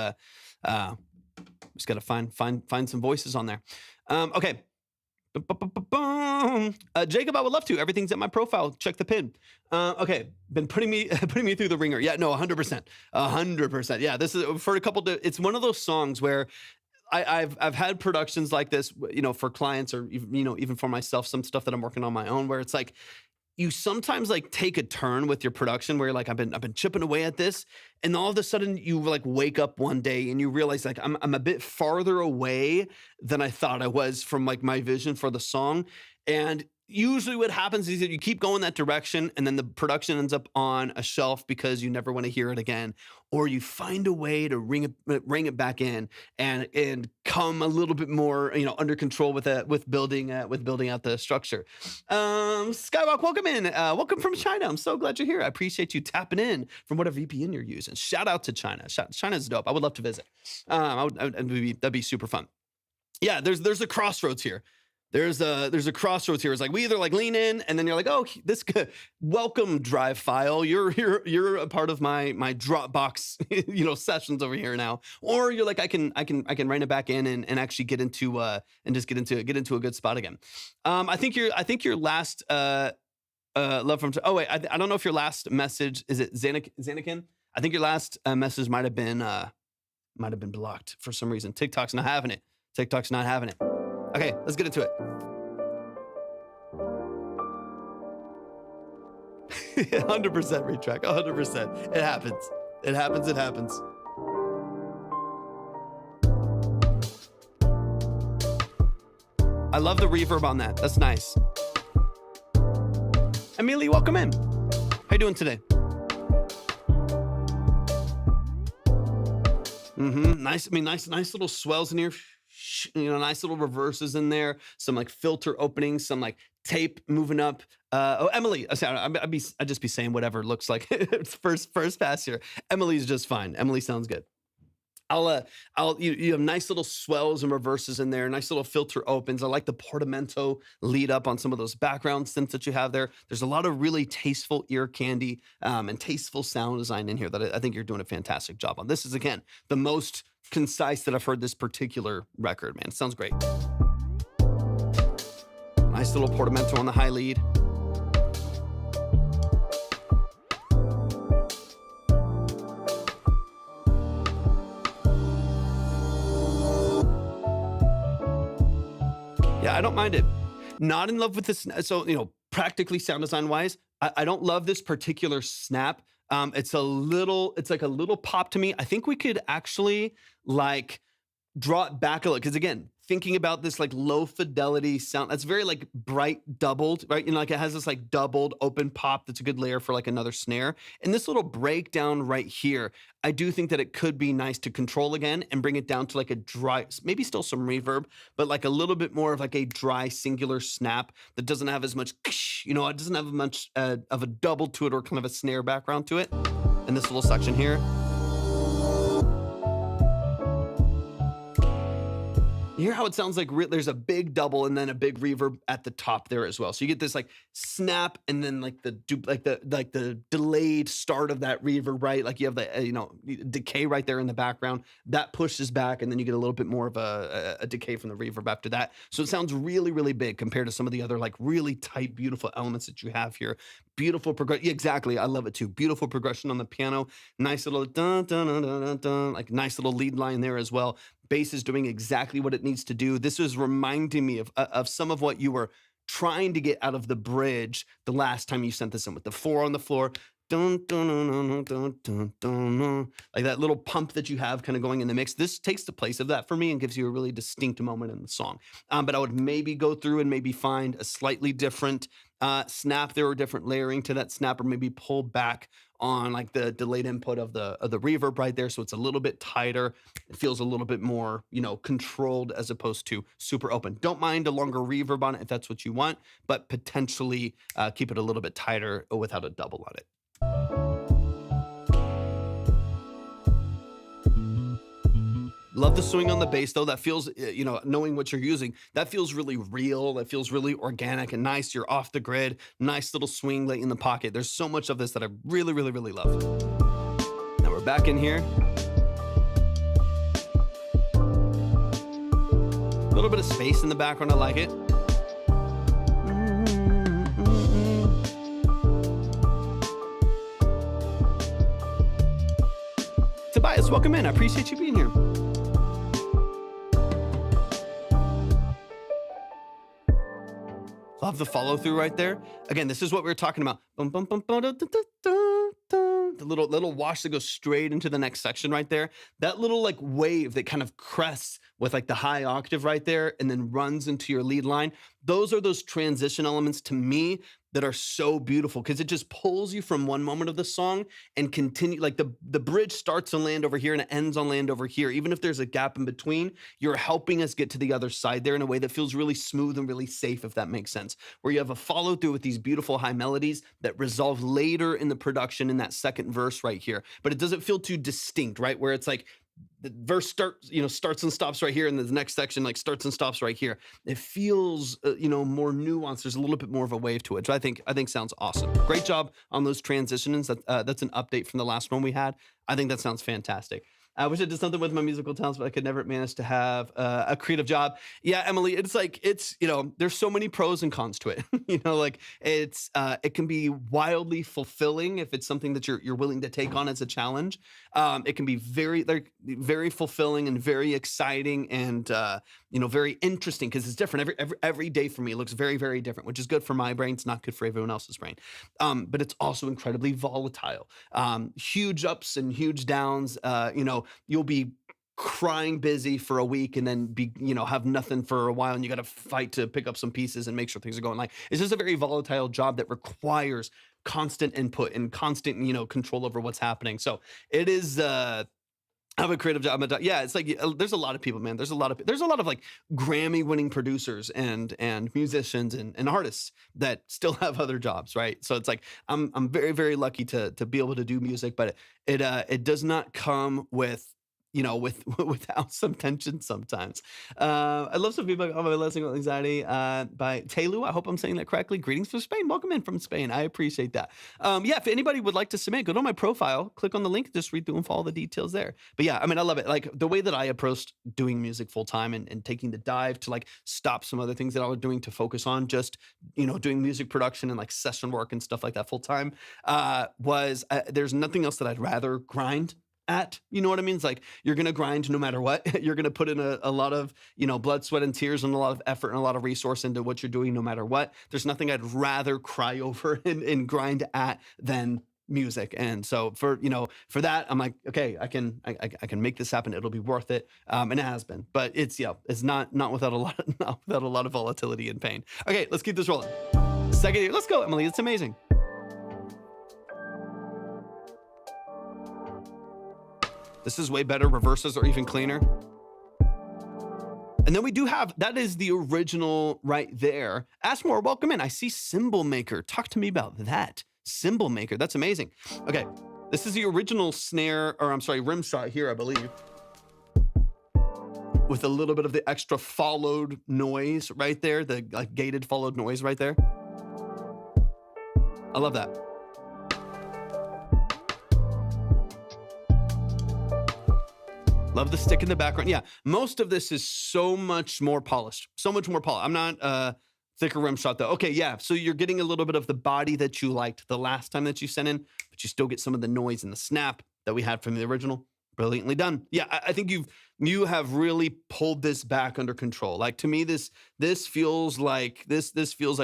find some voices on there. Okay. Jacob, I would love to. Everything's at my profile. Check the pin. Okay, been putting me putting me through the ringer. Yeah, no, 100%, 100%. Yeah, this is for a couple. It's one of those songs where I've had productions like this, for clients or even for myself, some stuff that I'm working on my own, where it's like you sometimes like take a turn with your production where you're like, I've been chipping away at this, and all of a sudden you like wake up one day and you realize like I'm a bit farther away than I thought I was from like my vision for the song. And usually what happens is that you keep going that direction and then the production ends up on a shelf because you never want to hear it again, or you find a way to ring it back in and come a little bit more under control with building out the structure. Skywalk, welcome in. Welcome from China. I'm so glad you're here. I appreciate you tapping in from whatever VPN you're using. Shout out to China. China's dope. I would love to visit. That'd be super fun. Yeah, there's a crossroads here. There's a crossroads here. It's like we either like lean in and then you're like, oh, this welcome drive file. You're a part of my Dropbox sessions over here now. Or you're like, I can rein it back in and actually get into a good spot again. I think your last love from I don't know if your last message is it Zanakin. I think your last message might have been blocked for some reason. TikTok's not having it. Okay, let's get into it. 100% retrack, 100%. It happens. I love the reverb on that. That's nice. Amelie, welcome in. How you doing today? Nice. I mean, nice little swells in here. Nice little reverses in there, some like filter openings, some like tape moving up. Emily, I'd just be saying whatever it looks like. It's first pass here. Emily's just fine. Emily sounds good. You have nice little swells and reverses in there, nice little filter opens. I like the portamento lead up on some of those background synths that you have there. There's a lot of really tasteful ear candy and tasteful sound design in here that I think you're doing a fantastic job on. This is, again, the most concise that I've heard this particular record, man. It sounds great. Nice little portamento on the high lead. Yeah, I don't mind it. Not in love with this. So, practically sound design wise, I don't love this particular snap. It's like a little pop to me. I think we could actually like draw it back a little. Cause again, thinking about this like low fidelity sound, that's very like bright doubled, right? Like it has this like doubled open pop. That's a good layer for like another snare. And this little breakdown right here, I do think that it could be nice to control again and bring it down to like a dry, maybe still some reverb, but like a little bit more of like a dry singular snap that doesn't have as much, it doesn't have much of a double to it or kind of a snare background to it. And this little section here. You hear how it sounds like there's a big double and then a big reverb at the top there as well. So you get this like snap and then like the delayed start of that reverb, right? Like you have the decay right there in the background that pushes back, and then you get a little bit more of a decay from the reverb after that. So it sounds really, really big compared to some of the other like really tight, beautiful elements that you have here. Beautiful progression. Yeah, exactly. I love it too. Beautiful progression on the piano. Nice little dun dun dun dun dun dun. Like nice little lead line there as well. Bass is doing exactly what it needs to do. This is reminding me of some of what you were trying to get out of the bridge the last time you sent this in with the 4 on the floor. Dun, dun, dun, dun, dun, dun, dun, dun. Like that little pump that you have kind of going in the mix. This takes the place of that for me and gives you a really distinct moment in the song. But I would maybe go through and maybe find a slightly different snap there or different layering to that snap, or maybe pull back on like the delayed input of the reverb right there, so it's a little bit tighter. It feels a little bit more controlled as opposed to super open. Don't mind a longer reverb on it if that's what you want, but potentially keep it a little bit tighter without a double on it. Love the swing on the bass though. That feels, knowing what you're using, that feels really real. That feels really organic and nice. You're off the grid. Nice little swing late in the pocket. There's so much of this that I really, really, really love. Now we're back in here. A little bit of space in the background. I like it. Elias, welcome in. I appreciate you being here. Love the follow through right there. Again, this is what we were talking about. Bum, bum, bum, bum, da, da, da, da, da. The little wash that goes straight into the next section right there. That little like wave that kind of crests with like the high octave right there and then runs into your lead line. Those are those transition elements to me that are so beautiful because it just pulls you from one moment of the song and continue. Like the bridge starts on land over here and it ends on land over here. Even if there's a gap in between, you're helping us get to the other side there in a way that feels really smooth and really safe, if that makes sense. Where you have a follow through with these beautiful high melodies that resolve later in the production in that second verse right here. But it doesn't feel too distinct, right? Where it's like, the verse starts and stops right here, and the next section like starts and stops right here. It feels more nuanced. There's a little bit more of a wave to it, which I think sounds awesome. Great job on those transitions. That's an update from the last one we had. I think that sounds fantastic. I wish I did something with my musical talents, but I could never manage to have a creative job. Yeah, Emily, it's there's so many pros and cons to it. It can be wildly fulfilling if it's something that you're willing to take on as a challenge. It can be very fulfilling and very exciting and very interesting because it's different every day for me. It looks very, very different, which is good for my brain. It's not good for everyone else's brain. But it's also incredibly volatile. Huge ups and huge downs. You'll be crying busy for a week and then have nothing for a while, and you got to fight to pick up some pieces and make sure things are going. Like, it's just a very volatile job that requires constant input and constant control over what's happening. So it is I have a creative job. Yeah, it's like there's a lot of people, man. There's a lot of like Grammy-winning producers and musicians and artists that still have other jobs, right? So it's like I'm very, very lucky to be able to do music, but it does not come with without some tension sometimes. I love some feedback on my lesson with anxiety by Telu. I hope I'm saying that correctly. Greetings from Spain. Welcome in from Spain. I appreciate that. If anybody would like to submit, go to my profile, click on the link, just read through and follow the details there. But yeah, I mean, I love it. Like the way that I approached doing music full time and taking the dive to like stop some other things that I was doing to focus on just, doing music production and like session work and stuff like that full time was there's nothing else that I'd rather grind at, you know what I mean? It's like, you're going to grind no matter what. You're going to put in a lot of, blood, sweat, and tears and a lot of effort and a lot of resource into what you're doing no matter what. There's nothing I'd rather cry over and grind at than music. And so for that, I'm like, okay, I can make this happen. It'll be worth it. And it has been, but it's not without a lot of volatility and pain. Okay, let's keep this rolling. Second year, let's go, Emily. It's amazing. This is way better. Reverses are even cleaner. And then we do have, that is the original right there. Ask more, welcome in. I see Cymbal Maker. Talk to me about that. Cymbal Maker, that's amazing. Okay, this is the original rim shot here, I believe. With a little bit of the extra followed noise right there, the like gated followed noise right there. I love that. Love the stick in the background. Yeah, most of this is so much more polished. I'm not thicker rim shot though. Okay, yeah, so you're getting a little bit of the body that you liked the last time that you sent in, but you still get some of the noise and the snap that we had from the original. Brilliantly done. Yeah, I think you have really pulled this back under control. Like, to me, this feels like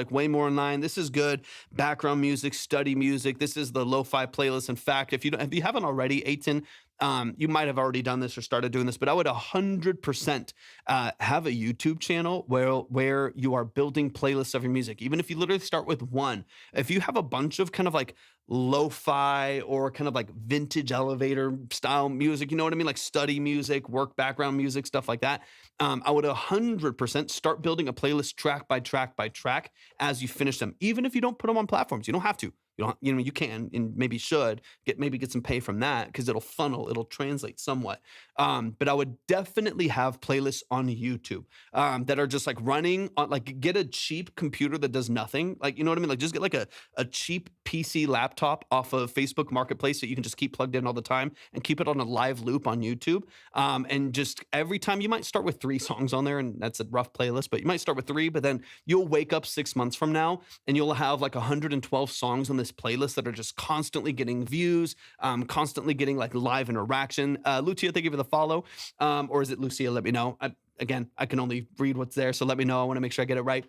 way more in line. This is good background music, study music. This is the lo-fi playlist. In fact, if you haven't already, Aiton, you might have already done this or started doing this, but I would 100% have a YouTube channel where you are building playlists of your music. Even if you literally start with one, if you have a bunch of kind of like lo-fi or kind of like vintage elevator style music, you know what I mean? Like study music, work background music, stuff like that. I would 100% start building a playlist track by track by track as you finish them. Even if you don't put them on platforms, you don't have to. You can and maybe should get some pay from that because it'll translate somewhat. But I would definitely have playlists on YouTube that are just like running on, like, get a cheap computer that does nothing. Like, you know what I mean? Like, just get like a cheap PC laptop off of Facebook Marketplace that you can just keep plugged in all the time and keep it on a live loop on YouTube. And just every time, you might start with 3 songs on there, and that's a rough playlist, but you might start with 3, but then you'll wake up 6 months from now and you'll have like 112 songs on the this playlist that are just constantly getting views, constantly getting like live interaction. Lucia, thank you for the follow. Or is it Lucia? Let me know. Again, I can only read what's there, so let me know. I want to make sure I get it right.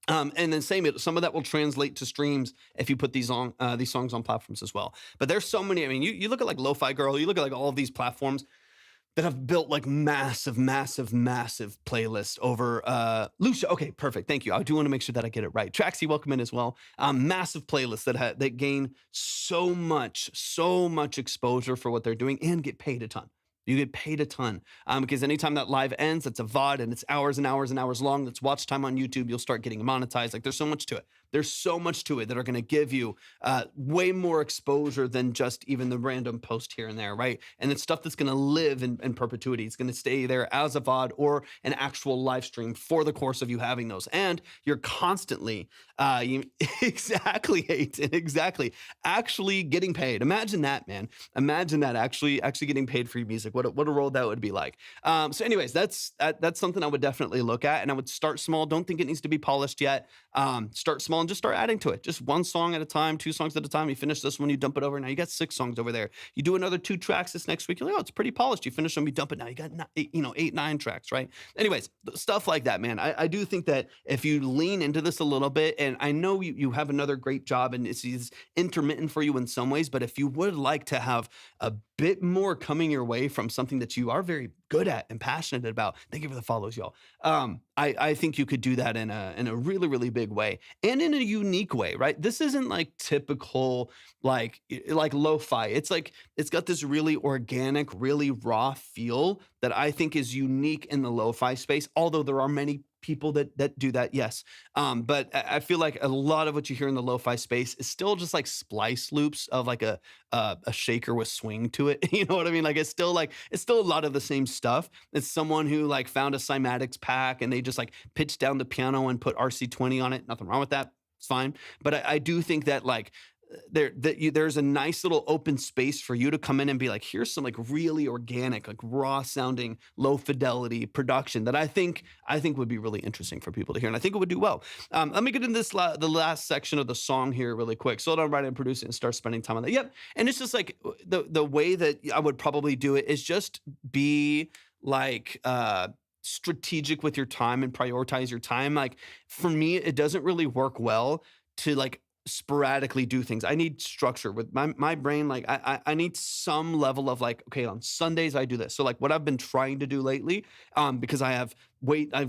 And then some of that will translate to streams if you put these songs on platforms as well. But there's so many. I mean, you look at like Lo-Fi Girl, you look at like all of these platforms that have built like massive playlists over Lucia. Okay, perfect. Thank you. I do want to make sure that I get it right. Traxy, welcome in as well. Massive playlists that gain so much exposure for what they're doing and get paid a ton. You get paid a ton because anytime that live ends, it's a VOD and it's hours and hours and hours long. That's watch time on YouTube. You'll start getting monetized. Like there's so much to it. There's so much to it that are going to give you way more exposure than just even the random post here and there, right? And it's stuff that's going to live in perpetuity. It's going to stay there as a VOD or an actual live stream for the course of you having those. And you're constantly, exactly, Hayden, exactly, actually getting paid. Imagine that, man. Imagine that actually getting paid for your music. What a role that would be like. So anyways, that's something I would definitely look at, and I would start small. Don't think it needs to be polished yet. Start small and just start adding to it. Just one song at a time, 2 songs at a time. You finish this one, you dump it over. Now you got 6 songs over there. You do another 2 tracks this next week. You're like, oh, it's pretty polished. You finish them, you dump it. Now you got 8, 9 tracks, right? Anyways, stuff like that, man. I do think that if you lean into this a little bit, and I know you have another great job and it's intermittent for you in some ways, but if you would like to have a bit more coming your way from something that you are very good at and passionate about, thank you for the follows, y'all. I think you could do that in a really, really big way and in a unique way, right? This isn't like typical like lo-fi. It's like it's got this really organic, really raw feel that I think is unique in the lo-fi space. Although there are many people that do that, yes. But I feel like a lot of what you hear in the lo-fi space is still just like splice loops of like a shaker with swing to it. You know what I mean? Like it's still a lot of the same stuff. It's someone who like found a cymatics pack and they just like pitched down the piano and put RC20 on it. Nothing wrong with that. It's fine. But I do think that like there's a nice little open space for you to come in and be like, here's some like really organic, like raw sounding, low fidelity production that I think would be really interesting for people to hear, and I think it would do well. Let me get into this the last section of the song here really quick. Slow down, write it, and produce it, and start spending time on that. Yep, and it's just like the way that I would probably do it is just be like strategic with your time and prioritize your time. Like for me, it doesn't really work well to like sporadically do things. I need structure with my brain. Like I need some level of like, okay, on Sundays I do this. So like what I've been trying to do lately, because I have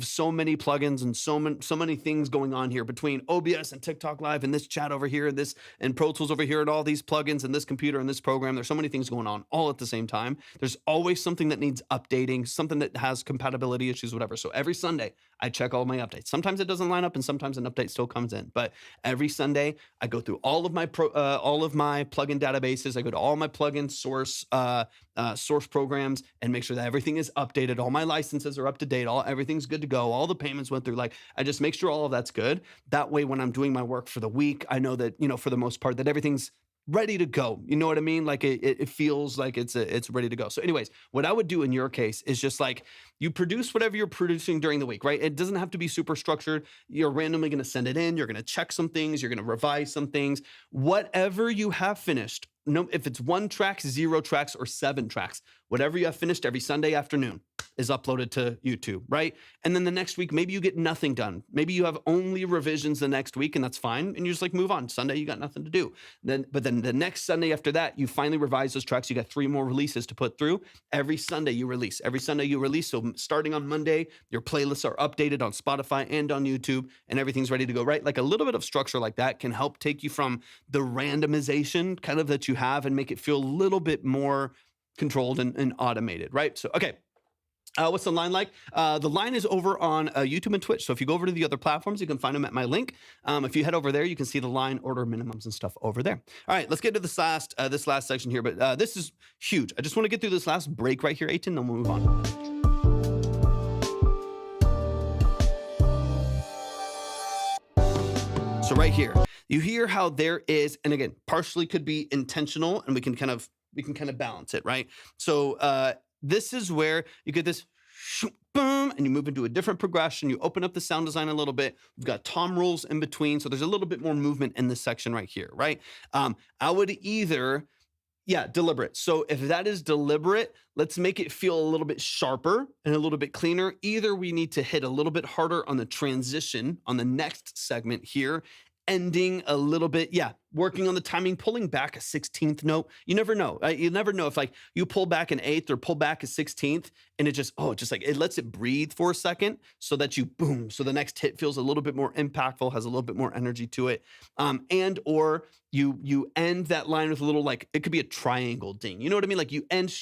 so many plugins and so many things going on here between OBS and TikTok Live and this chat over here and this and Pro Tools over here and all these plugins and this computer and this program. There's so many things going on all at the same time. There's always something that needs updating, something that has compatibility issues, whatever. So every Sunday I check all my updates. Sometimes it doesn't line up and sometimes an update still comes in, but every Sunday I go through all of my plugin databases. I go to all my plugin source programs and make sure that everything is updated. All my licenses are up to date. Everything's good to go. All the payments went through. Like I just make sure all of that's good. That way, when I'm doing my work for the week, I know that, for the most part, that everything's ready to go. You know what I mean? Like it feels like it's ready to go. So anyways, what I would do in your case is just like you produce whatever you're producing during the week, right? It doesn't have to be super structured. You're randomly going to send it in. You're going to check some things. You're going to revise some things. Whatever you have finished, if it's 1 track, 0 tracks, or 7 tracks, whatever you have finished every Sunday afternoon is uploaded to YouTube, right? And then the next week, maybe you get nothing done. Maybe you have only revisions the next week, and that's fine. And you just like move on. Sunday, you got nothing to do. But then the next Sunday after that, you finally revise those tracks. You got 3 more releases to put through. Every Sunday you release. So starting on Monday, your playlists are updated on Spotify and on YouTube, and everything's ready to go, right? Like a little bit of structure like that can help take you from the randomization kind of that you have and make it feel a little bit more controlled and automated, right? So, okay. What's the line like? The line is over on YouTube and Twitch. So if you go over to the other platforms, you can find them at my link. If you head over there, you can see the line order minimums and stuff over there. All right, let's get to this last section here. But this is huge. I just want to get through this last break right here, 18, then we'll move on. So right here, you hear how there is, and again, partially could be intentional, and we can kind of balance it, right? So this is where you get this boom, and you move into a different progression. You open up the sound design a little bit. We've got tom rolls in between. So there's a little bit more movement in this section right here, right? I would either, deliberate. So if that is deliberate, let's make it feel a little bit sharper and a little bit cleaner. Either we need to hit a little bit harder on the transition on the next segment here, ending a little bit, working on the timing, pulling back a 16th note. You never know. You never know if like you pull back an 8th or pull back a 16th and it lets it breathe for a second so that you boom. So the next hit feels a little bit more impactful, has a little bit more energy to it. Or you end that line with a little, like, it could be a triangle ding. You know what I mean? Like you end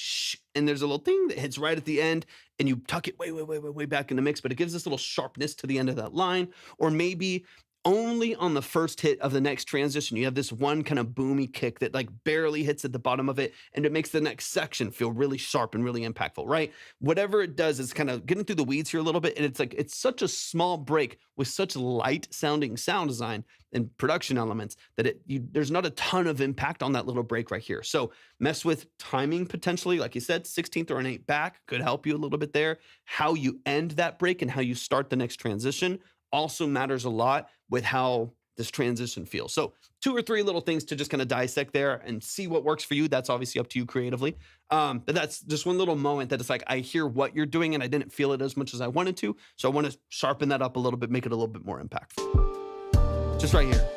and there's a little thing that hits right at the end and you tuck it way back in the mix, but it gives this little sharpness to the end of that line. Or maybe only on the first hit of the next transition, you have this one kind of boomy kick that like barely hits at the bottom of it, and it makes the next section feel really sharp and really impactful, right? Whatever it does is kind of getting through the weeds here a little bit, and it's such a small break with such light sounding sound design and production elements that there's not a ton of impact on that little break right here. So mess with timing potentially, like you said, 16th or an 8 back could help you a little bit there. How you end that break and how you start the next transition also matters a lot with how this transition feels. So 2 or 3 little things to just kind of dissect there and see what works for you. That's obviously up to you creatively. But that's just one little moment that it's like, I hear what you're doing and I didn't feel it as much as I wanted to. So I want to sharpen that up a little bit, make it a little bit more impactful. Just right here.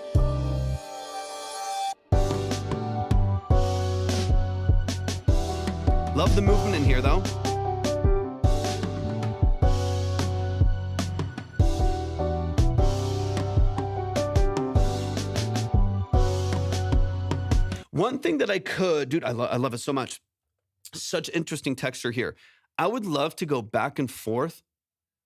Love the movement in here though. One thing that I could, dude, I love it so much. Such interesting texture here. I would love to go back and forth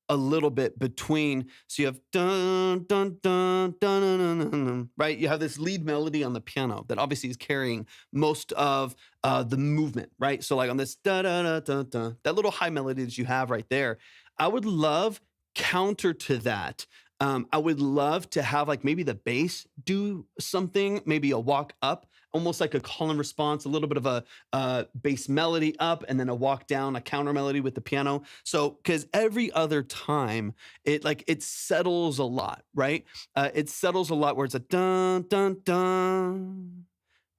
a little bit between, so you have dun, dun, dun, dun, dun, dun, dun, dun, right? You have this lead melody on the piano that obviously is carrying most of the movement, right? So like on this da, da, da, da, da, that little high melody that you have right there, I would love counter to that. I would love to have like maybe the bass do something, maybe a walk up, almost like a call and response, a little bit of a bass melody up and then a walk down, a counter melody with the piano. So, because every other time it settles a lot, right? It settles a lot where it's a dun, dun, dun,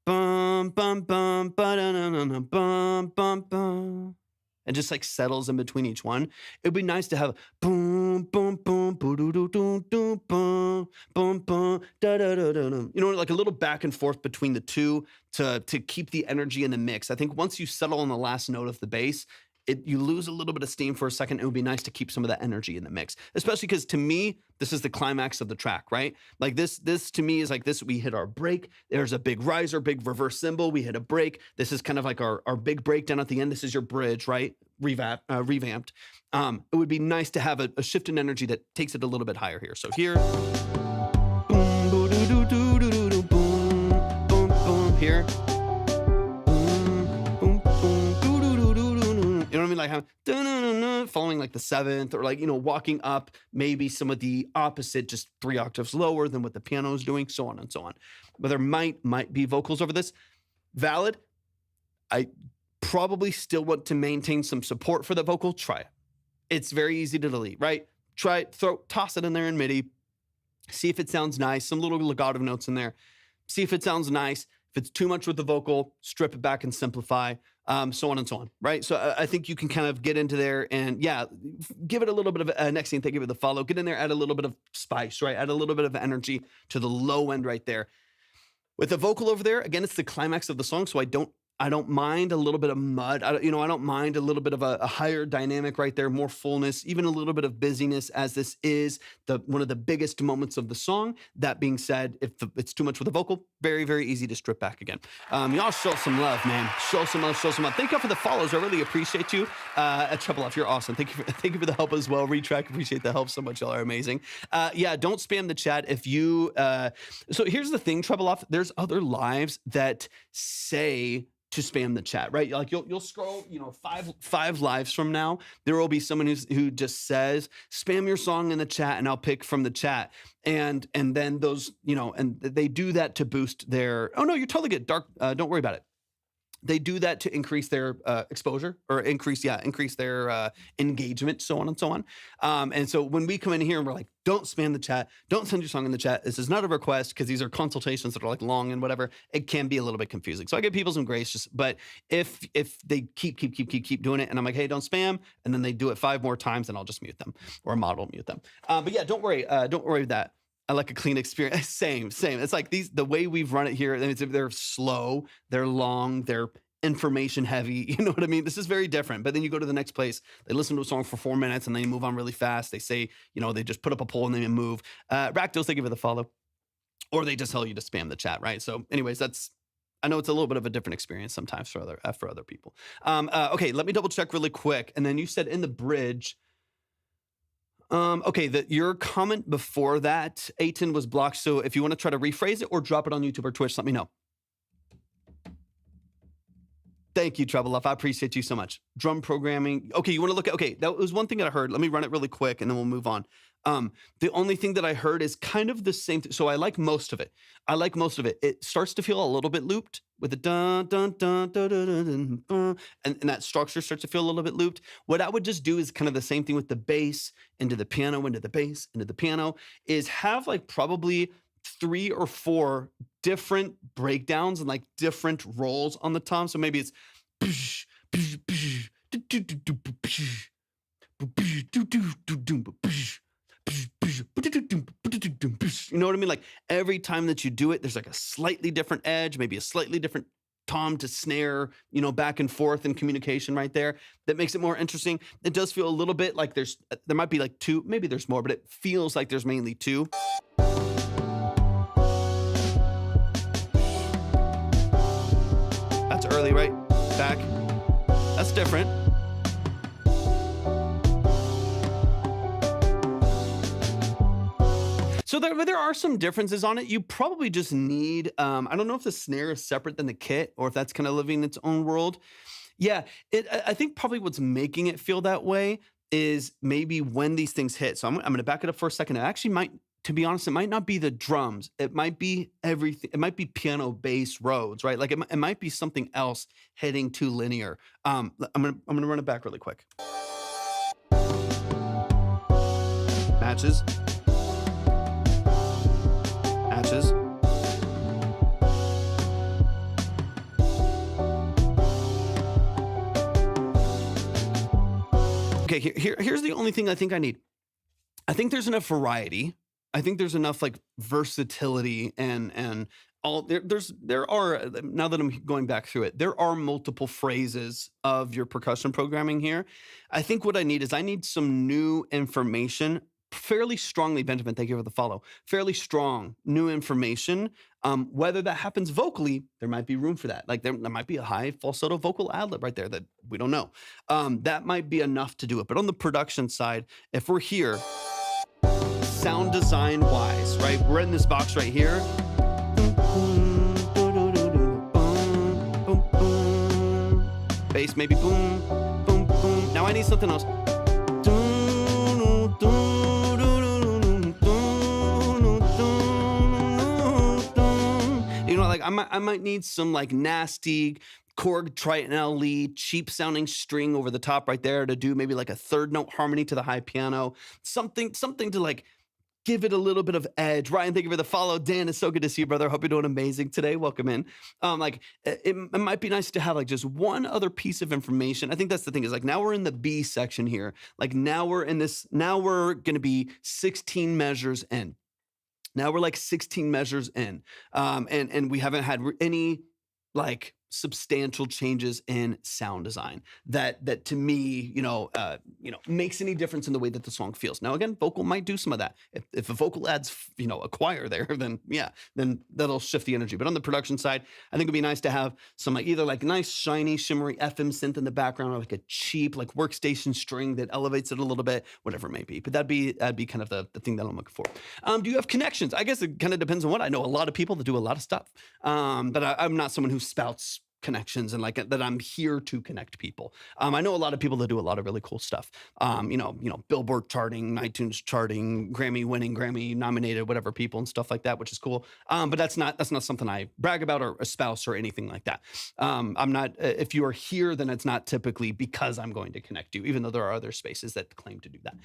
bum, bum, bum, ba-da-na-na-na, bum, bum, bum. And just like settles in between each one. It'd be nice to have boom, boom, boom, boo doo doo doo doo, boom, boom, boom, da da da da. You know, like a little back and forth between the two to keep the energy in the mix. I think once you settle on the last note of the bass, you lose a little bit of steam for a second. It would be nice to keep some of that energy in the mix, especially because to me, this is the climax of the track, right? Like this to me is like this, we hit our break. There's a big riser, big reverse cymbal. We hit a break. This is kind of like our big breakdown at the end. This is your bridge, right? Revamped. It would be nice to have a shift in energy that takes it a little bit higher here. So here, boom, boo, doo, doo, doo, doo, doo, doo, boom, boom, boom, here. You know what I mean? Like how following like the 7th or like, walking up maybe some of the opposite, just 3 octaves lower than what the piano is doing, so on and so on. But there might be vocals over this. Valid. I probably still want to maintain some support for the vocal. Try it. It's very easy to delete, right? Try it, toss it in there in MIDI. See if it sounds nice. Some little legato notes in there. See if it sounds nice. If it's too much with the vocal, strip it back and simplify, so on and so on, right? So I think you can kind of get into there and give it a little bit of next thing, give it the follow, get in there, add a little bit of spice, right? Add a little bit of energy to the low end right there. With the vocal over there, again, it's the climax of the song, so I don't mind a little bit of mud. I don't mind a little bit of a higher dynamic right there, more fullness, even a little bit of busyness, as this is one of the biggest moments of the song. That being said, if it's too much with the vocal, very, very easy to strip back again. Y'all show some love, man. Show some love. Thank you for the follows. I really appreciate you. At Trebloff, you're awesome. Thank you for the help as well. Retrack, appreciate the help so much. Y'all are amazing. Don't spam the chat if you. So here's the thing, Trebloff. There's other lives that say to spam the chat, right? Like you'll scroll, five lives from now, there will be someone who just says, spam your song in the chat and I'll pick from the chat. And then those, and they do that to boost their, oh no, you're totally good. Dark, don't worry about it. they do that to increase their exposure or increase their engagement, so on and so on. And so when we come in here and we're like, don't spam the chat, don't send your song in the chat. This is not a request because these are consultations that are like long and whatever. It can be a little bit confusing. So I give people some grace, but if they keep doing it, and I'm like, hey, don't spam, and then they do it 5 more times, then I'll just mute them or model mute them. But yeah, don't worry with that. I like a clean experience. Same. It's like the way we've run it here. They're slow, they're long, they're information heavy. You know what I mean? This is very different. But then you go to the next place, they listen to a song for 4 minutes and they move on really fast. They say, they just put up a poll and they move. Ractos, they give it the follow, or they just tell you to spam the chat, right? So anyways, I know it's a little bit of a different experience sometimes for other people. Okay, let me double check really quick. And then you said in the bridge, okay, your comment before that, Aiton, was blocked. So if you want to try to rephrase it or drop it on YouTube or Twitch, let me know. Thank you, Trebloff. I appreciate you so much. Drum programming. Okay, you want to look at, okay, that was one thing that I heard. Let me run it really quick and then we'll move on. The only thing that I heard is kind of the same thing. So I like most of it. It starts to feel a little bit looped with the dun, dun, dun, dun, dun, dun, dun, and that structure starts to feel a little bit looped. What I would just do is kind of the same thing with the bass, into the piano, into the bass, into the piano, is have like probably 3 or 4 different breakdowns and like different rolls on the tom. So maybe it's you know what I mean? Like every time that you do it, there's like a slightly different edge, maybe a slightly different tom to snare, back and forth in communication right there. That makes it more interesting. It does feel a little bit like there might be like 2, maybe there's more, but it feels like there's mainly 2. That's early, right? Back. That's different. So there are some differences on it. You probably just need, I don't know if the snare is separate than the kit or if that's kind of living its own world. Yeah, I think probably what's making it feel that way is maybe when these things hit. So I'm going to back it up for a second. It actually might, to be honest, it might not be the drums. It might be everything. It might be piano, bass, Rhodes, right? Like it might be something else hitting too linear. I'm gonna run it back really quick. Matches. Okay, here's the only thing I think I need. I think there's enough variety. I think there's enough like versatility and all there are, now that I'm going back through it, there are multiple phrases of your percussion programming here. I think what I need is some new information, fairly strongly, Benjamin, thank you for the follow, fairly strong new information. Whether that happens vocally, there might be room for that. Like there might be a high falsetto vocal ad-lib right there that we don't know. That might be enough to do it. But on the production side, if we're here, sound design wise, right? We're in this box right here. Bass maybe boom, boom, boom. Now I need something else. Like I might need some like nasty Korg Triton lead, cheap sounding string over the top right there to do maybe like a 3rd note harmony to the high piano, something to like give it a little bit of edge. Ryan, thank you for the follow. Dan, it's so good to see you, brother. Hope you're doing amazing today. Welcome in. Like it might be nice to have like just one other piece of information. I think that's the thing is like now we're in the B section here. Like now we're going to be 16 measures in. Now we're like 16 measures in, and we haven't had any like substantial changes in sound design that to me, makes any difference in the way that the song feels. Now, again, vocal might do some of that. If a vocal adds, a choir there, then that'll shift the energy. But on the production side, I think it'd be nice to have some like either like nice, shiny, shimmery FM synth in the background or like a cheap like workstation string that elevates it a little bit, whatever it may be. But that'd be kind of the thing that I'm looking for. Do you have connections? I guess it kind of depends on what. I know a lot of people that do a lot of stuff, but I'm not someone who spouts connections and like that I'm here to connect people. I know a lot of people that do a lot of really cool stuff. Billboard charting, iTunes charting, Grammy winning, Grammy nominated, whatever people and stuff like that, which is cool. But that's not something I brag about or espouse or anything like that. I'm not. If you are here, then it's not typically because I'm going to connect you, even though there are other spaces that claim to do that.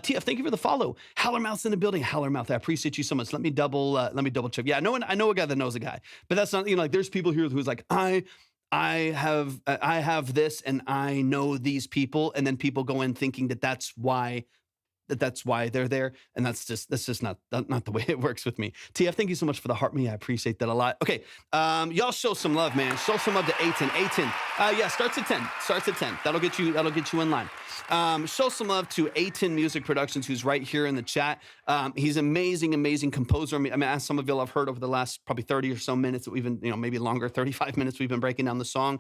TF, thank you for the follow. Howlermouth's in the building. Howlermouth, I appreciate you so much. Let me double check. Yeah, I know a guy that knows a guy, but that's not, like there's people here who's like, I have this and I know these people, and then people go in thinking that's why they're there, and that's just not the way it works with me. TF, thank you so much for the heart me. I appreciate that a lot. Okay, y'all show some love, man. Show some love to Aiton. Yeah, starts at 10. That'll get you in line. Show some love to Aiton Music Productions, who's right here in the chat. He's amazing composer. I mean, as some of y'all have heard over the last probably 30 or so minutes that we've been, maybe longer, 35 minutes we've been breaking down the song.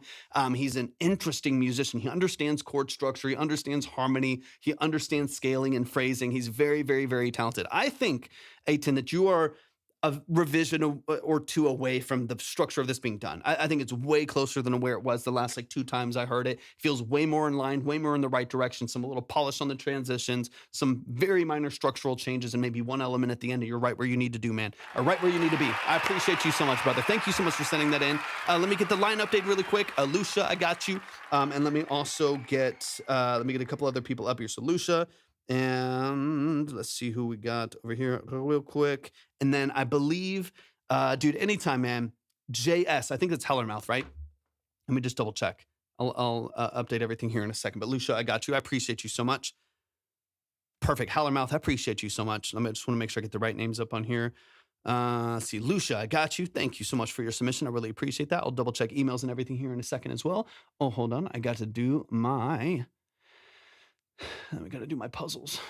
He's an interesting musician. He understands chord structure. He understands harmony. He understands scaling and phrasing. He's very, very, very talented. I think, Aiton, that you are a revision or two away from the structure of this being done. I think it's way closer than where it was the last 2 times I heard it. Feels way more in line, way more in the right direction. Some a little polish on the transitions, some very minor structural changes, and maybe one element at the end. You're right where you need to do, man. Or right where you need to be. I appreciate you so much, brother. Thank you so much for sending that in. Let me get the line update really quick. Lucia, I got you. And let me also get a couple other people up here. So Lucia. And let's see who we got over here real quick. And then I believe, dude, anytime, man, JS, I think that's Hellermouth, right? Let me just double check. I'll update everything here in a second. But Lucia, I got you. I appreciate you so much. Perfect. Hellermouth, I appreciate you so much. I just want to make sure I get the right names up on here. Let's see. Lucia, I got you. Thank you so much for your submission. I really appreciate that. I'll double check emails and everything here in a second as well. Oh, hold on. I got to do my... I got to do my puzzles.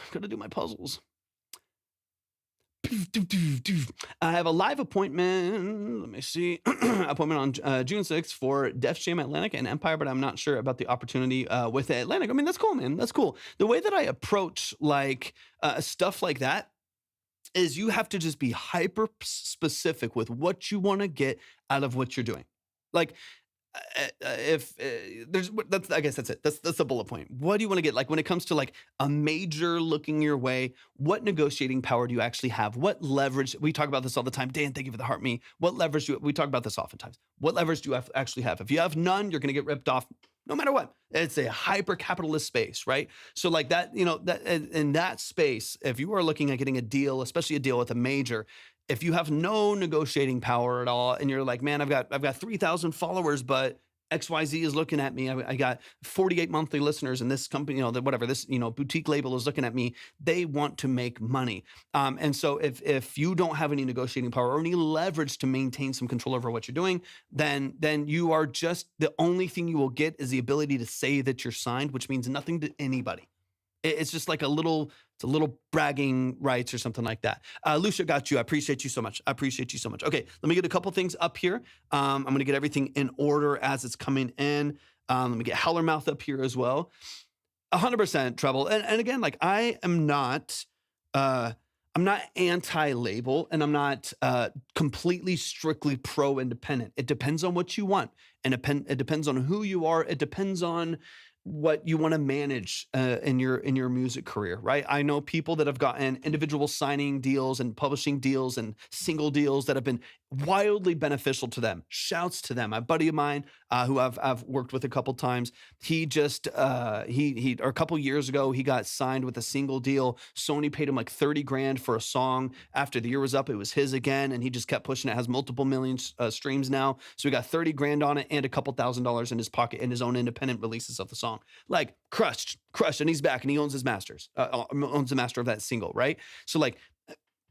I have a live appointment. Let me see. Appointment on June 6th for Def Jam Atlantic and Empire, but I'm not sure about the opportunity with Atlantic. I mean, that's cool, man. That's cool. The way that I approach like stuff like that is you have to just be hyper specific with what you want to get out of what you're doing. Like, if I guess that's it. That's the bullet point. What do you want to get? Like when it comes to like a major looking your way, what negotiating power do you actually have? What leverage? We talk about this all the time. Dan, thank you for the heart me. What leverage do we talk about this oftentimes? What leverage do you actually have? If you have none, you're going to get ripped off no matter what. It's a hyper capitalist space, right? So like that, that in that space, if you are looking at getting a deal, especially a deal with a major, if you have no negotiating power at all, and you're like, man, I've got 3,000 followers, but XYZ is looking at me. I got 48 monthly listeners, and this company, this boutique label is looking at me. They want to make money, and so if you don't have any negotiating power or any leverage to maintain some control over what you're doing, then you are just the only thing you will get is the ability to say that you're signed, which means nothing to anybody. It's just like a little bragging rights or something like that. Lucia, got you. I appreciate you so much. Okay, let me get a couple things up here. I'm going to get everything in order as it's coming in. Let me get Hellermouth up here as well. 100% Treble. And again, like I'm not anti-label, and I'm not completely strictly pro-independent. It depends on what you want, and it depends on who you are. It depends on what you want to manage in your music career, right? I know people that have gotten individual signing deals and publishing deals and single deals that have been wildly beneficial to them. Shouts to them. A buddy of mine who I've worked with a couple times, he just a couple years ago, he got signed with a single deal. Sony paid him like 30 grand for a song. After the year was up, it was his again, and he just kept pushing it. Has multiple million streams now. So he got 30 grand on it and a couple $1,000s in his pocket in his own independent releases of the song. Like crushed, and he's back, and he owns his masters, owns the master of that single, right? So like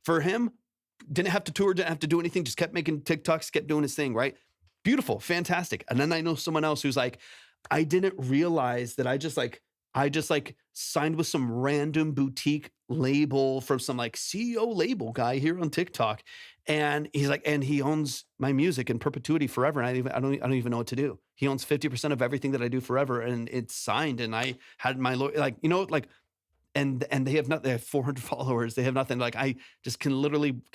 for him, didn't have to tour, didn't have to do anything, just kept making TikToks, kept doing his thing, right? Beautiful, fantastic. And then I know someone else who's like, I didn't realize that I just signed with some random boutique label from some like CEO label guy here on TikTok. And he's like, and he owns my music in perpetuity forever. And I don't even know what to do. He owns 50% of everything that I do forever, and it's signed. And I had my and they have not, they have 400 followers. They have nothing. Like I just can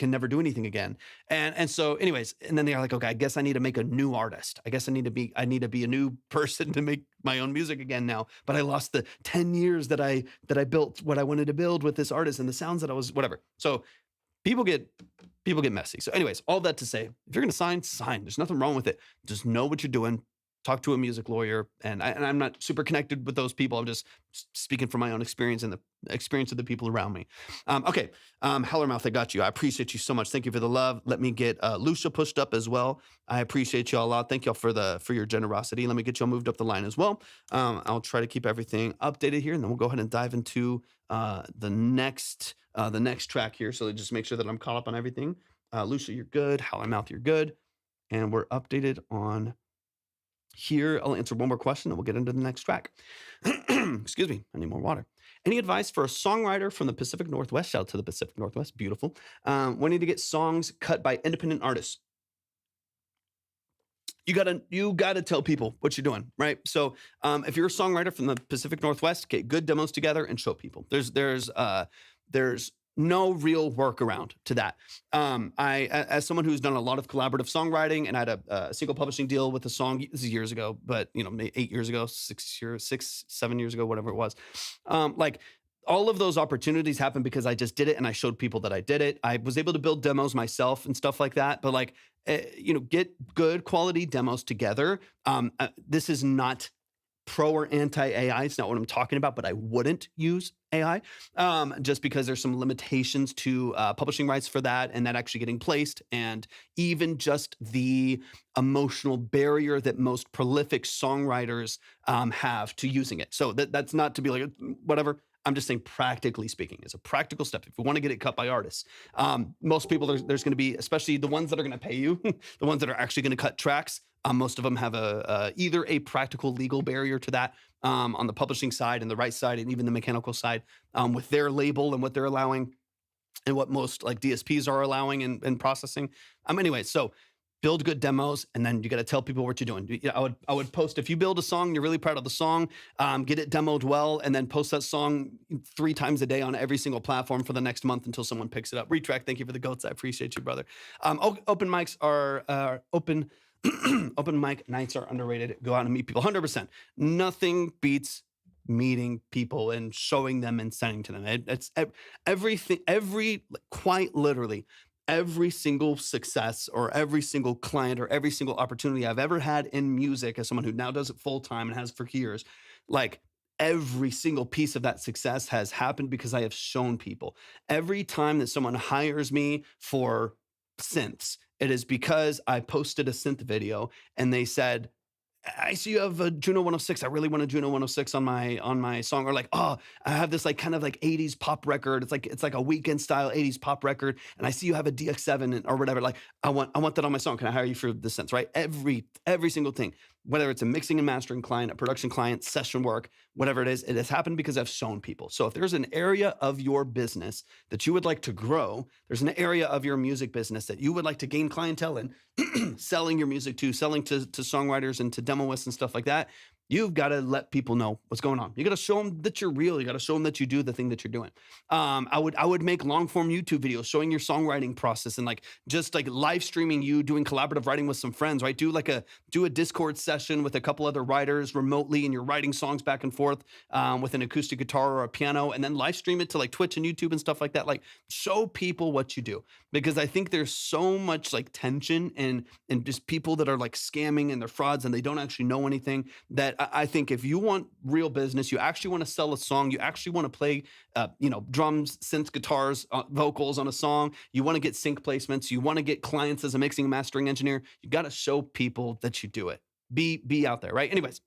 never do anything again. And so anyways, and then they're like, okay, I guess I need to make a new artist. I guess I need to be a new person to make my own music again now. But I lost the 10 years that I built what I wanted to build with this artist and the sounds that I was, whatever. So people get messy. So anyways, all that to say, if you're going to sign. There's nothing wrong with it. Just know what you're doing. Talk to a music lawyer. And I'm not super connected with those people. I'm just speaking from my own experience and the experience of the people around me. Okay. Hellermouth, I got you. I appreciate you so much. Thank you for the love. Let me get Lucia pushed up as well. I appreciate y'all a lot. Thank y'all for your generosity. Let me get y'all moved up the line as well. I'll try to keep everything updated here, and then we'll go ahead and dive into the next track here. So just make sure that I'm caught up on everything. Lucia, you're good. Hellermouth, you're good. And we're updated on here. I'll answer one more question and we'll get into the next track. Excuse me. I need more water. Any advice for a songwriter from the Pacific Northwest? Shout out to the Pacific Northwest. Beautiful. Wanting to get songs cut by independent artists. You gotta tell people what you're doing, right? So if you're a songwriter from the Pacific Northwest, get good demos together and show people. There's no real workaround to that. I, as someone who's done a lot of collaborative songwriting, and I had a single publishing deal with a song, this is years ago, but 8 years ago, 7 years ago, whatever it was. Like all of those opportunities happened because I just did it and I showed people that I did it. I was able to build demos myself and stuff like that. But like, get good quality demos together. This is not pro or anti-AI. It's not what I'm talking about, but I wouldn't use AI just because there's some limitations to publishing rights for that and that actually getting placed, and even just the emotional barrier that most prolific songwriters have to using it. So that's not to be like, whatever. I'm just saying, practically speaking, it's a practical step. If you want to get it cut by artists, most people, there's going to be, especially the ones that are going to pay you, the ones that are actually going to cut tracks, most of them have either a practical legal barrier to that on the publishing side and the right side and even the mechanical side with their label and what they're allowing and what most like DSPs are allowing and processing. Anyway, so build good demos, and then you got to tell people what you're doing. I would post, if you build a song, you're really proud of the song, get it demoed well, and then post that song 3 times a day on every single platform for the next month until someone picks it up. Retrack, thank you for the goats. I appreciate you, brother. Open mics are open. Open mic nights are underrated. Go out and meet people. 100%. Nothing beats meeting people and showing them and sending to them. It's everything. Quite literally, every single success or every single client or every single opportunity I've ever had in music as someone who now does it full time and has for years, like every single piece of that success has happened because I have shown people. Every time that someone hires me for synths, it is because I posted a synth video and they said, I see you have a Juno 106. I really want a Juno 106 on my song. Or like, oh, I have this like kind of like 80s pop record. It's like a weekend style 80s pop record. And I see you have a DX7 or whatever. Like, I want that on my song. Can I hire you for the synths? Right? Every single thing, whether it's a mixing and mastering client, a production client, session work, whatever it is, it has happened because I've shown people. So if there's an area of your business that you would like to grow, there's an area of your music business that you would like to gain clientele in, selling your music to, selling to songwriters and to demoists and stuff like that, you've got to let people know what's going on. You got to show them that you're real. You got to show them that you do the thing that you're doing. I would make long form YouTube videos showing your songwriting process and like just like live streaming you doing collaborative writing with some friends, right? Do a Discord session with a couple other writers remotely, and you're writing songs back and forth with an acoustic guitar or a piano, and then live stream it to like Twitch and YouTube and stuff like that. Like, show people what you do, because I think there's so much like tension and just people that are like scamming and they're frauds and they don't actually know anything, that I think if you want real business, you actually want to sell a song, you actually want to play, drums, synths, guitars, vocals on a song, you want to get sync placements, you want to get clients as a mixing and mastering engineer, you got to show people that you do it. Be out there, right? Anyways,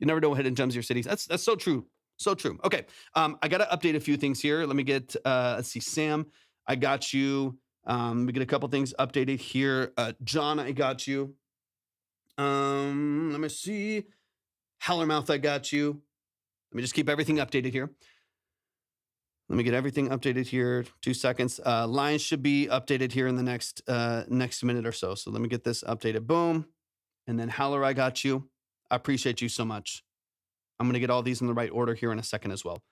you never know what hidden gems your cities. That's so true. So true. Okay. I got to update a few things here. Let me get, let's see, Sam, I got you. Let me get a couple things updated here. John, I got you. Let me see. Hellermouth, I got you. Let me just keep everything updated here. Let me get everything updated here. 2 seconds. Lines should be updated here in the next minute or so. So let me get this updated. Boom. And then Haller, I got you. I appreciate you so much. I'm going to get all these in the right order here in a second as well.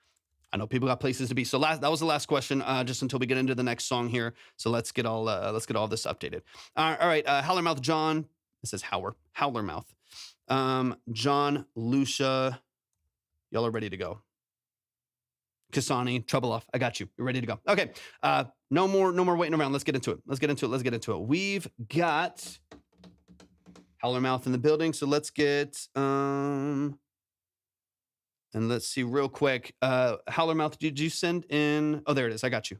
I know people got places to be. So that was the last question, just until we get into the next song here. So let's get all this updated. All right, Howlermouth John. This says Howlermouth. John, Lucia, y'all are ready to go. Kasani, Trebloff, I got you. You're ready to go. Okay. No more waiting around. Let's get into it. We've got Howlermouth in the building. So let's get and let's see real quick. Howlermouth, did you send in? Oh, there it is. I got you.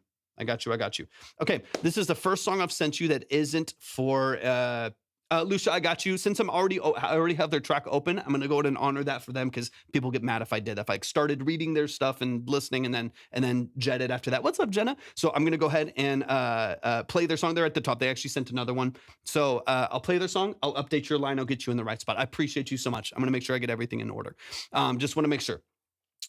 Okay. This is the first song I've sent you that isn't for Lucia, I got you. Since I already have their track open, I'm gonna go ahead and honor that for them because people get mad if I did. If I started reading their stuff and listening and then jetted after that. What's up, Jenna? So I'm gonna go ahead and play their song. They're at the top. They actually sent another one. So I'll play their song. I'll update your line. I'll get you in the right spot. I appreciate you so much. I'm gonna make sure I get everything in order. Just want to make sure.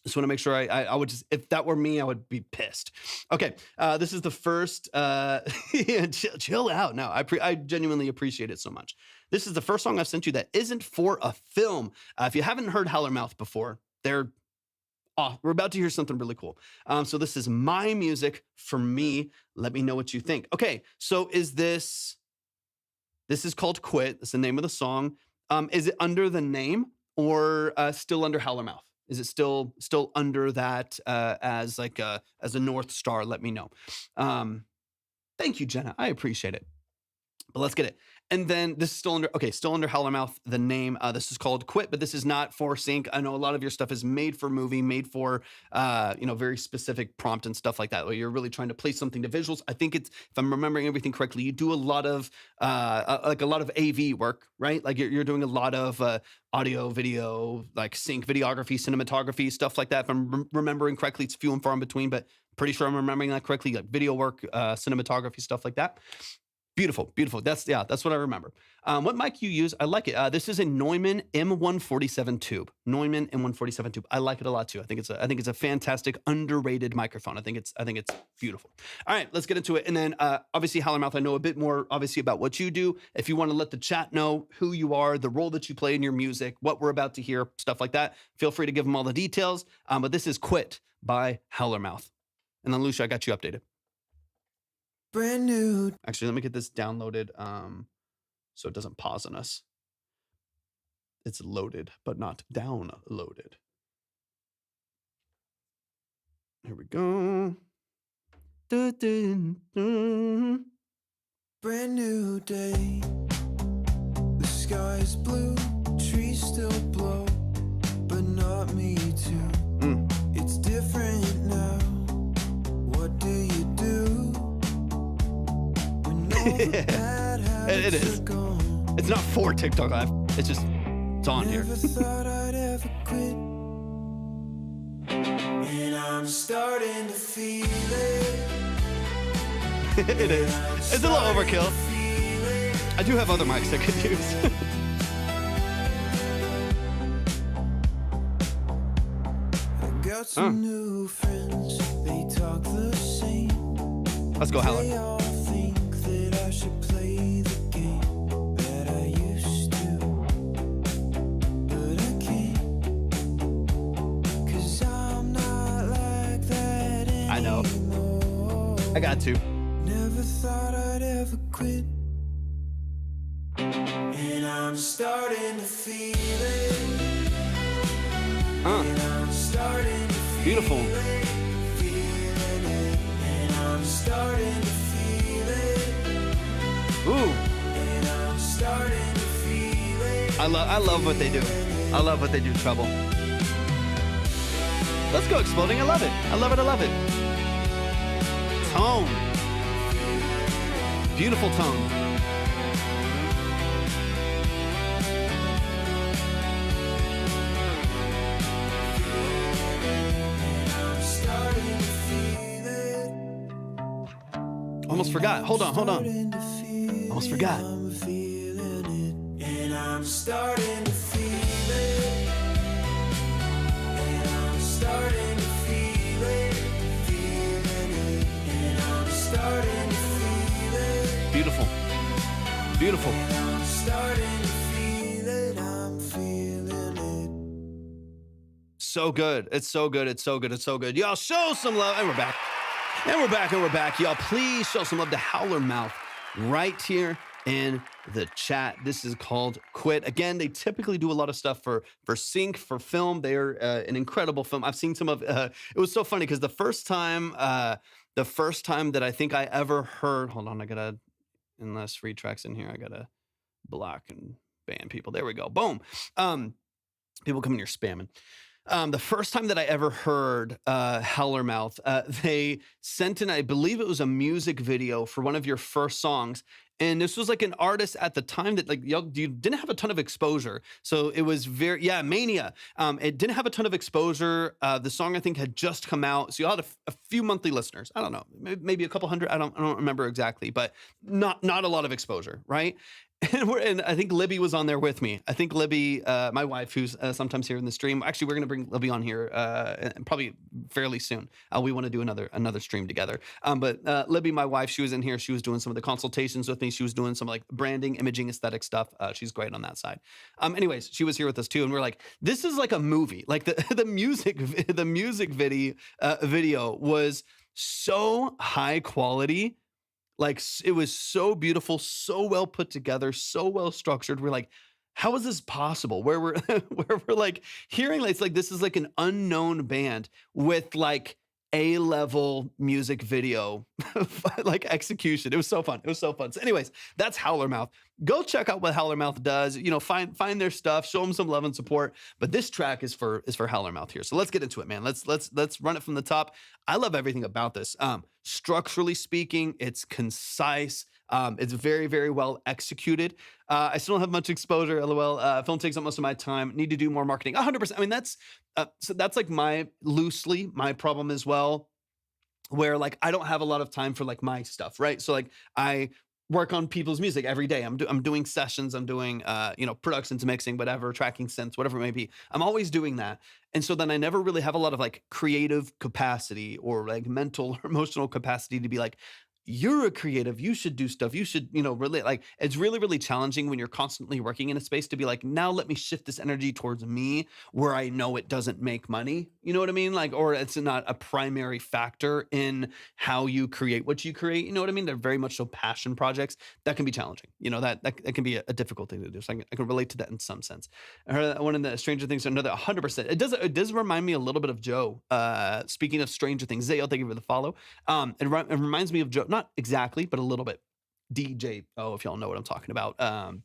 I would just, if that were me, I would be pissed. Okay, this is the first, chill out. No, I genuinely appreciate it so much. This is the first song I've sent you that isn't for a film. If you haven't heard Howlermouth before, we're about to hear something really cool. So this is my music for me. Let me know what you think. Okay, so this is called Quit. That's the name of the song. Is it under the name or still under Howlermouth? Is it still under that as a North Star? Let me know. Thank you, Jenna. I appreciate it. But let's get it. And then this is still under Howlermouth, the name. This is called Quit, but this is not for sync. I know a lot of your stuff is made for movie, made for very specific prompt and stuff like that, where you're really trying to play something to visuals. I think if I'm remembering everything correctly, you do a lot of AV work, right? Like you're doing a lot of audio, video, like sync, videography, cinematography, stuff like that. If I'm remembering correctly, it's few and far in between, but pretty sure I'm remembering that correctly, like video work, cinematography, stuff like that. Beautiful. That's what I remember. What mic you use? I like it. This is a Neumann M147 tube. Neumann M147 tube. I like it a lot too. I think it's a fantastic, underrated microphone. I think it's beautiful. All right, let's get into it. And then obviously Howlermouth, I know a bit more obviously about what you do. If you want to let the chat know who you are, the role that you play in your music, what we're about to hear, stuff like that, feel free to give them all the details. But this is Quit by Howlermouth. And then Lucia, I got you updated. Brand new. Actually, let me get this downloaded so it doesn't pause on us. It's loaded, but not downloaded. Here we go. Brand new day. The sky's blue, trees still blow, but not me too. It's different now. What do you do? It is. It's not for TikTok Live. It's on here. Never thought I'd ever quit. And I'm starting to feel it. It is. It's a little overkill. I do have other mics I could use. I got some new friends. They talk the same. Let's go, Howler. They all think that I should play the game that I used to, but I can't, 'cause I'm not like that anymore. I know. I got to. Never thought I'd ever quit. And I'm starting to feel it. And I'm starting to feel Beautiful. it. Feeling it. And I'm starting to feel it. Ooh. And I'm starting to feel it. I love what they do. I love what they do, Trouble. Let's go exploding. I love it. I love it. Tone. Beautiful tone. I'm starting to feel it. Almost forgot. Hold on. Starting to feel Almost it. forgot. I'm feeling it. And I'm starting to feel it. And I'm starting to feel it. Feeling it. And I'm starting to feel it. Beautiful. Beautiful. And I'm starting to feel it. I'm feeling it. so good. It's so good. It's so good. It's so good. Y'all show some love. And we're back. And we're back. And we're back. Y'all, please show some love to Howler Mouth right here in the chat. This is called Quit. Again, they typically do a lot of stuff for sync, for film. They are an incredible film. I've seen some of it was so funny because the first time that I think I ever heard, hold on, I gotta, unless free tracks in here, I gotta block and ban people. There we go. Boom. People come in here spamming. The first time that I ever heard Howler Mouth, they sent in, I believe it was a music video for one of your first songs. And this was like an artist at the time that like you didn't have a ton of exposure. So it was Mania. It didn't have a ton of exposure. The song I think had just come out. So you had a few monthly listeners. I don't know, maybe a couple hundred. I don't remember exactly, but not a lot of exposure, right? And I think Libby was on there with me. I think Libby, my wife, who's sometimes here in the stream. Actually, we're going to bring Libby on here probably fairly soon. We want to do another stream together. But Libby, my wife, she was in here. She was doing some of the consultations with me. She was doing some like branding, imaging, aesthetic stuff. She's great on that side. Anyways, she was here with us too, and we're like, this is like a movie. Like the music video was so high quality. Like it was so beautiful, so well put together, so well structured. We're like, how is this possible? Where we're like hearing like, it's like this is like an unknown band with like A-level music video like execution. It was so fun. It was so fun. So anyways, that's Howler Mouth. Go check out what Howler Mouth does. You know, find their stuff, show them some love and support. But this track is for Howler Mouth here. So let's get into it, man. Let's run it from the top. I love everything about this. Structurally speaking, it's concise. It's very, very well executed. I still don't have much exposure. LOL. Film takes up most of my time. Need to do more marketing. 100%. I mean, that's like my problem as well, where like I don't have a lot of time for like my stuff, right? So like I work on people's music every day. I'm doing sessions. I'm doing productions, mixing, whatever, tracking synths, whatever it may be. I'm always doing that. And so then I never really have a lot of like creative capacity or like mental or emotional capacity to be like, you're a creative, you should do stuff, you should, really like, it's really, really challenging when you're constantly working in a space to be like, now let me shift this energy towards me where I know it doesn't make money. You know what I mean? Like, or it's not a primary factor in how you create what you create. You know what I mean? They're very much so passion projects. That can be challenging. That can be a difficult thing to do. So I can relate to that in some sense. I heard one of the Stranger Things, another 100%. It does remind me a little bit of Joe. Speaking of Stranger Things, Zayo, thank you for the follow. It reminds me of Joe. Not exactly, but a little bit. DJ, if y'all know what I'm talking about.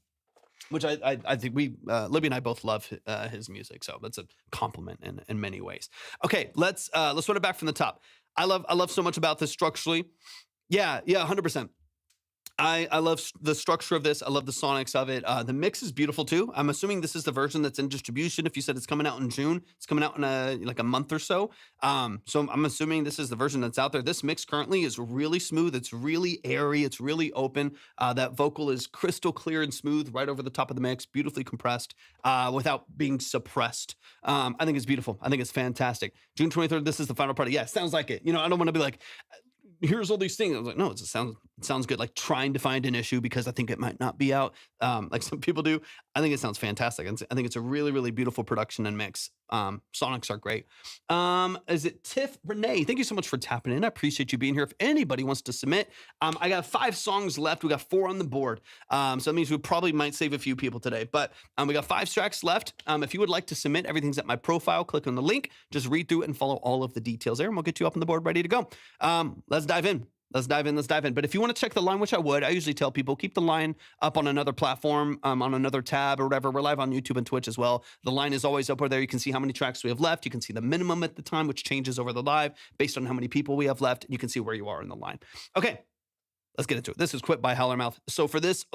Which I think Libby and I both love his music, so that's a compliment in many ways. Okay, let's run it back from the top. I love so much about this structurally. Yeah, 100%. I love the structure of this. I love the sonics of it. The mix is beautiful too. I'm assuming this is the version that's in distribution. If you said it's coming out in June, it's coming out in a month or so. So I'm assuming this is the version that's out there. This mix currently is really smooth. It's really airy. It's really open. That vocal is crystal clear and smooth right over the top of the mix, beautifully compressed without being suppressed. I think it's beautiful. I think it's fantastic. June 23rd, this is the final party. Yeah, sounds like it. I don't want to be like, here's all these things. I was like, no, it sounds good. Like trying to find an issue because I think it might not be out, like some people do. I think it sounds fantastic. I think it's a really, really beautiful production and mix. Sonics are great. Is it Tiff Renee? Thank you so much for tapping in. I appreciate you being here. If anybody wants to submit, I got 5 songs left. We got 4 on the board. So that means we probably might save a few people today, but we got 5 tracks left. If you would like to submit, everything's at my profile. Click on the link, just read through it and follow all of the details there, and we'll get you up on the board ready to go. Let's dive in. Let's dive in. But if you want to check the line, which I would, I usually tell people, keep the line up on another platform, on another tab or whatever. We're live on YouTube and Twitch as well. The line is always up there. You can see how many tracks we have left. You can see the minimum at the time, which changes over the live based on how many people we have left. You can see where you are in the line. Okay, let's get into it. This is Quit by Howler Mouth. So for this,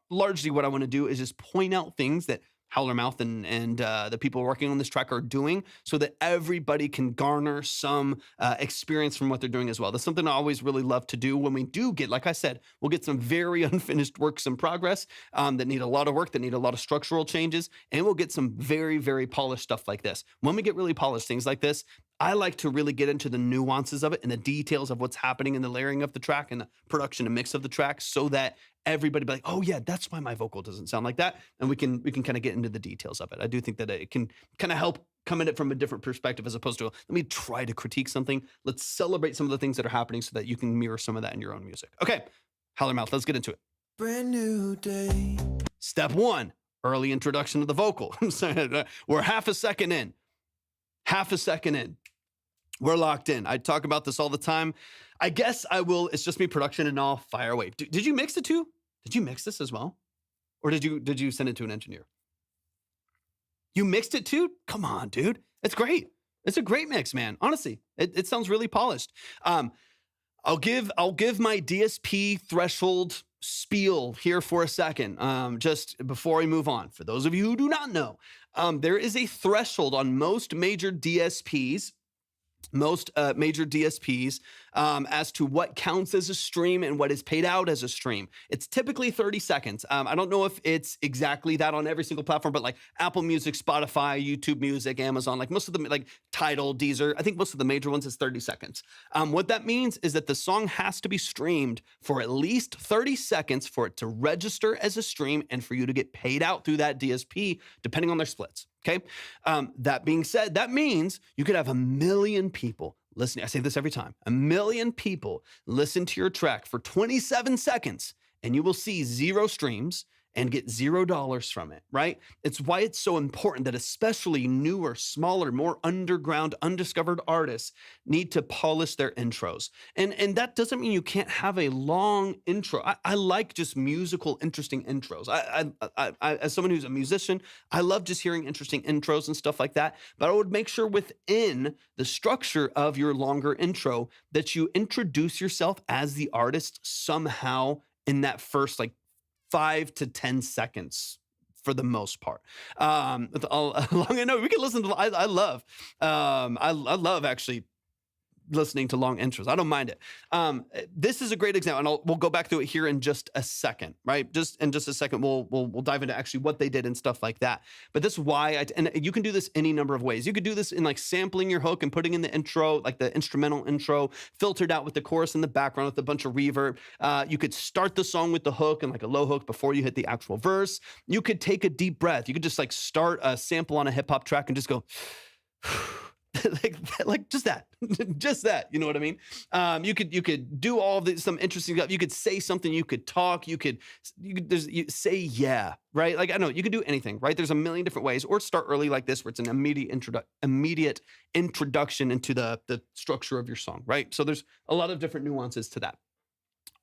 largely what I want to do is just point out things that Howler Mouth and the people working on this track are doing so that everybody can garner some experience from what they're doing as well. That's something I always really love to do when we do get, like I said, we'll get some very unfinished works in progress that need a lot of work, that need a lot of structural changes, and we'll get some very, very polished stuff like this. When we get really polished things like this, I like to really get into the nuances of it and the details of what's happening in the layering of the track and the production and mix of the track so that everybody be like, oh yeah, that's why my vocal doesn't sound like that. And we can kind of get into the details of it. I do think that it can kind of help come at it from a different perspective as opposed to, let me try to critique something. Let's celebrate some of the things that are happening so that you can mirror some of that in your own music. Okay, Howlermouth, let's get into it. Brand new day. Step 1, early introduction to the vocal. We're half a second in. We're locked in. I talk about this all the time. I guess I will. It's just me production and all. Fire away. Did you mix it too? Did you mix this as well? Or did you send it to an engineer? You mixed it too? Come on, dude. It's great. It's a great mix, man. Honestly, it sounds really polished. I'll give my DSP threshold spiel here for a second, just before I move on. For those of you who do not know, there is a threshold on most major DSPs as to what counts as a stream and what is paid out as a stream. It's typically 30 seconds. I don't know if it's exactly that on every single platform, but like Apple Music, Spotify, YouTube Music, Amazon, like most of them, like Tidal, Deezer, I think most of the major ones is 30 seconds. What that means is that the song has to be streamed for at least 30 seconds for it to register as a stream and for you to get paid out through that DSP, depending on their splits. Okay. That being said, that means you could have 1 million people listening. I say this every time. 1 million people listen to your track for 27 seconds and you will see 0 streams and get $0 from it, right? It's why it's so important that especially newer, smaller, more underground, undiscovered artists need to polish their intros. And that doesn't mean you can't have a long intro. I like just musical, interesting intros. I as someone who's a musician, I love just hearing interesting intros and stuff like that. But I would make sure within the structure of your longer intro that you introduce yourself as the artist somehow in that first like 5 to 10 seconds for the most part. Long enough, we can listen to, I love actually listening to long intros. I don't mind it. This is a great example, and we'll go back to it here in just a second, right? Just in just a second, we'll dive into actually what they did and stuff like that. But this is why, and you can do this any number of ways. You could do this in like sampling your hook and putting in the intro, like the instrumental intro, filtered out with the chorus in the background with a bunch of reverb. You could start the song with the hook and like a low hook before you hit the actual verse. You could take a deep breath. You could just like start a sample on a hip hop track and just go, like just that, you know what I mean? You could do all of this, some interesting stuff. You could say something, you could talk, you say, yeah, right? Like, I know you could do anything, right? There's a million different ways, or start early like this, where it's an immediate introduction into the structure of your song, right? So there's a lot of different nuances to that.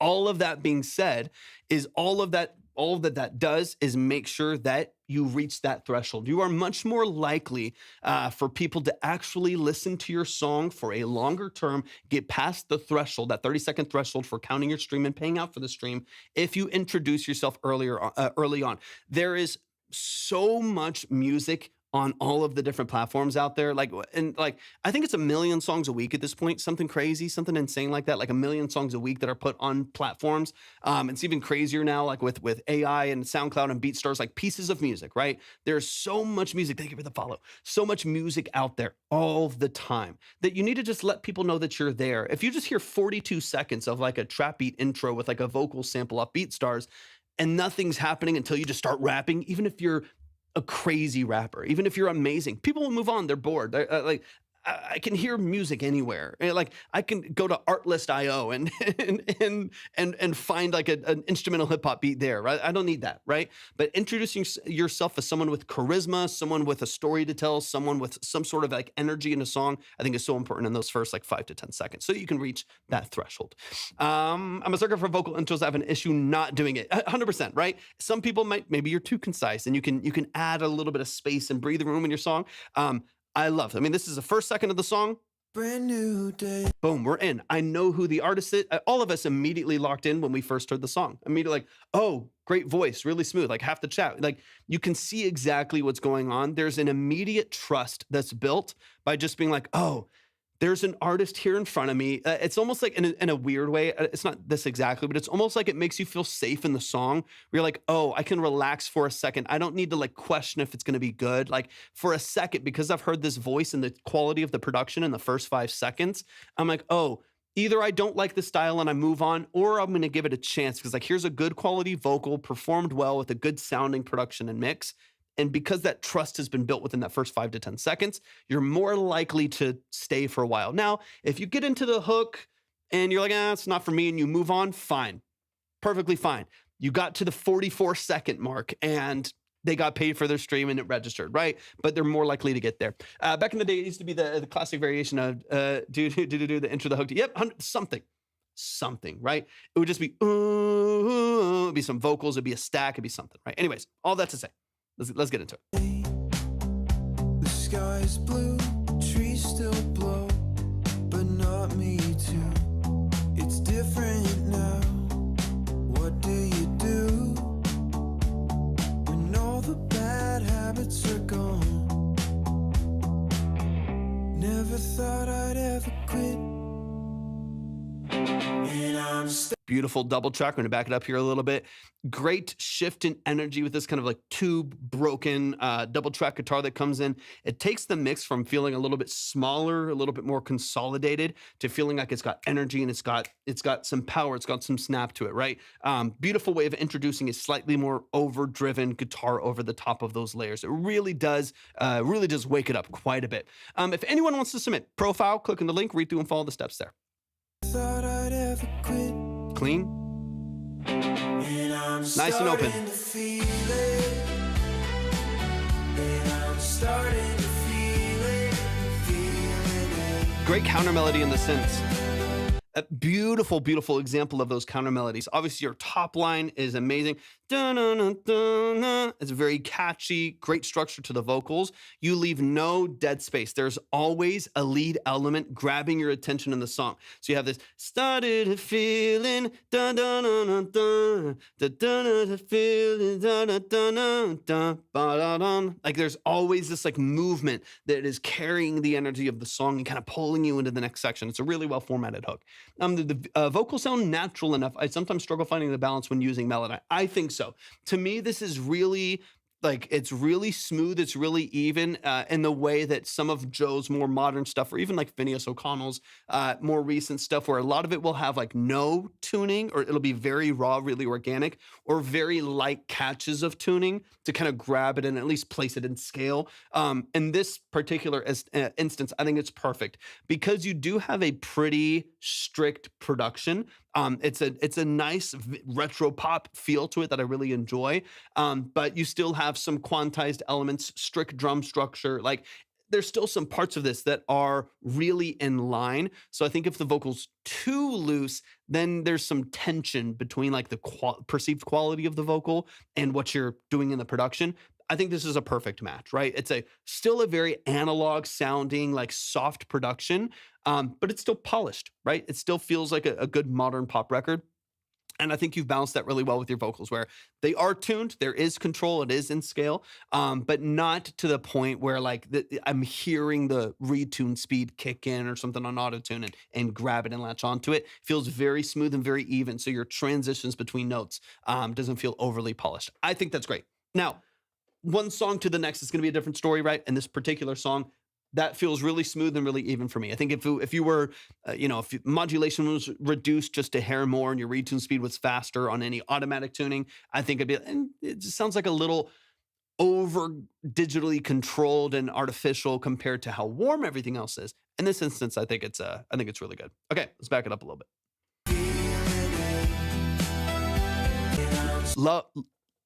All of that being said, is all that does is make sure that you reach that threshold. You are much more likely for people to actually listen to your song for a longer term, get past the threshold, that 30-second threshold for counting your stream and paying out for the stream, if you introduce yourself early on. There is so much music on all of the different platforms out there. I think it's 1 million songs a week at this point, something crazy, something insane like that, like 1 million songs a week that are put on platforms. It's even crazier now, like with AI and SoundCloud and BeatStars, like pieces of music, right? There's so much music, thank you for the follow, so much music out there all the time that you need to just let people know that you're there. If you just hear 42 seconds of like a trap beat intro with like a vocal sample off BeatStars and nothing's happening until you just start rapping, even if you're a crazy rapper, even if you're amazing, people will move on. They're bored. I can hear music anywhere. Like I can go to Artlist.io and find like an instrumental hip hop beat there, right? I don't need that, right? But introducing yourself as someone with charisma, someone with a story to tell, someone with some sort of like energy in a song, I think is so important in those first like 5 to 10 seconds, so you can reach that threshold. I'm a sucker for vocal intros. I have an issue not doing it 100%, right? Some people maybe you're too concise and you can add a little bit of space and breathe room in your song. I love it. I mean, this is the first second of the song. Brand new day. Boom, we're in. I know who the artist is. All of us immediately locked in when we first heard the song. Immediately like, oh, great voice, really smooth, like half the chat. Like you can see exactly what's going on. There's an immediate trust that's built by just being like, oh, there's an artist here in front of me. It's almost like in a weird way, it's not this exactly, but it's almost like it makes you feel safe in the song. Where you're like, oh, I can relax for a second. I don't need to like question if it's going to be good. Like for a second, because I've heard this voice and the quality of the production in the first 5 seconds, I'm like, oh, either I don't like the style and I move on, or I'm going to give it a chance because like here's a good quality vocal performed well with a good sounding production and mix. And because that trust has been built within that first 5 to 10 seconds, you're more likely to stay for a while. Now, if you get into the hook and you're like, it's not for me, and you move on, fine. Perfectly fine. You got to the 44-second mark and they got paid for their stream and it registered, right? But they're more likely to get there. Back in the day, it used to be the classic variation of do the intro, the hook. Yep, something, right? It would just be, it'd be some vocals, it'd be a stack, it'd be something, right? Anyways, all that to say, let's get into it. The sky is blue, trees still blow, but not me too. It's different now. What do you do when all the bad habits are gone? Never thought I'd ever quit. And I'm Beautiful double track. I'm going to back it up here a little bit. Great shift in energy with this kind of like tube broken double track guitar that comes in. It takes the mix from feeling a little bit smaller, a little bit more consolidated, to feeling like it's got energy and it's got some power. It's got some snap to it, right? Beautiful way of introducing a slightly more overdriven guitar over the top of those layers. It really does wake it up quite a bit. If anyone wants to submit profile, click on the link, read through and follow the steps there. thought I'd ever quit. Clean. And I'm Nice and open. starting to feel it. And I'm starting to feel it, feeling it. Great counter melody in the synths. A beautiful, beautiful example of those counter melodies. Obviously, your top line is amazing. It's very catchy, great structure to the vocals. You leave no dead space. There's always a lead element grabbing your attention in the song. So you have this started feeling, feeling, like there's always this like movement that is carrying the energy of the song and kind of pulling you into the next section. It's a really well formatted hook. The vocals sound natural enough. I sometimes struggle finding the balance when using melody. I think so. To me, this is really like, it's really smooth. It's really even in the way that some of Joe's more modern stuff, or even like Phineas O'Connell's more recent stuff, where a lot of it will have like no tuning, or it'll be very raw, really organic, or very light catches of tuning to kind of grab it and at least place it in scale. In this particular instance, I think it's perfect because you do have a pretty strict production. It's a nice retro pop feel to it that I really enjoy. But you still have some quantized elements, strict drum structure. Like there's still some parts of this that are really in line. So I think if the vocal's too loose, then there's some tension between like the perceived quality of the vocal and what you're doing in the production. I think this is a perfect match, right? It's still a very analog sounding, like soft production, but it's still polished, right? It still feels like a good modern pop record. And I think you've balanced that really well with your vocals, where they are tuned, there is control, it is in scale, but not to the point where like I'm hearing the retune speed kick in or something on auto-tune and grab it and latch onto it. Feels very smooth and very even, so your transitions between notes doesn't feel overly polished. I think that's great. Now, one song to the next is going to be a different story, right? And this particular song, that feels really smooth and really even for me. I think if you were, if modulation was reduced just a hair more and your retune speed was faster on any automatic tuning, I think and it just sounds like a little over digitally controlled and artificial compared to how warm everything else is. In this instance, I think it's really good. Okay, let's back it up a little bit.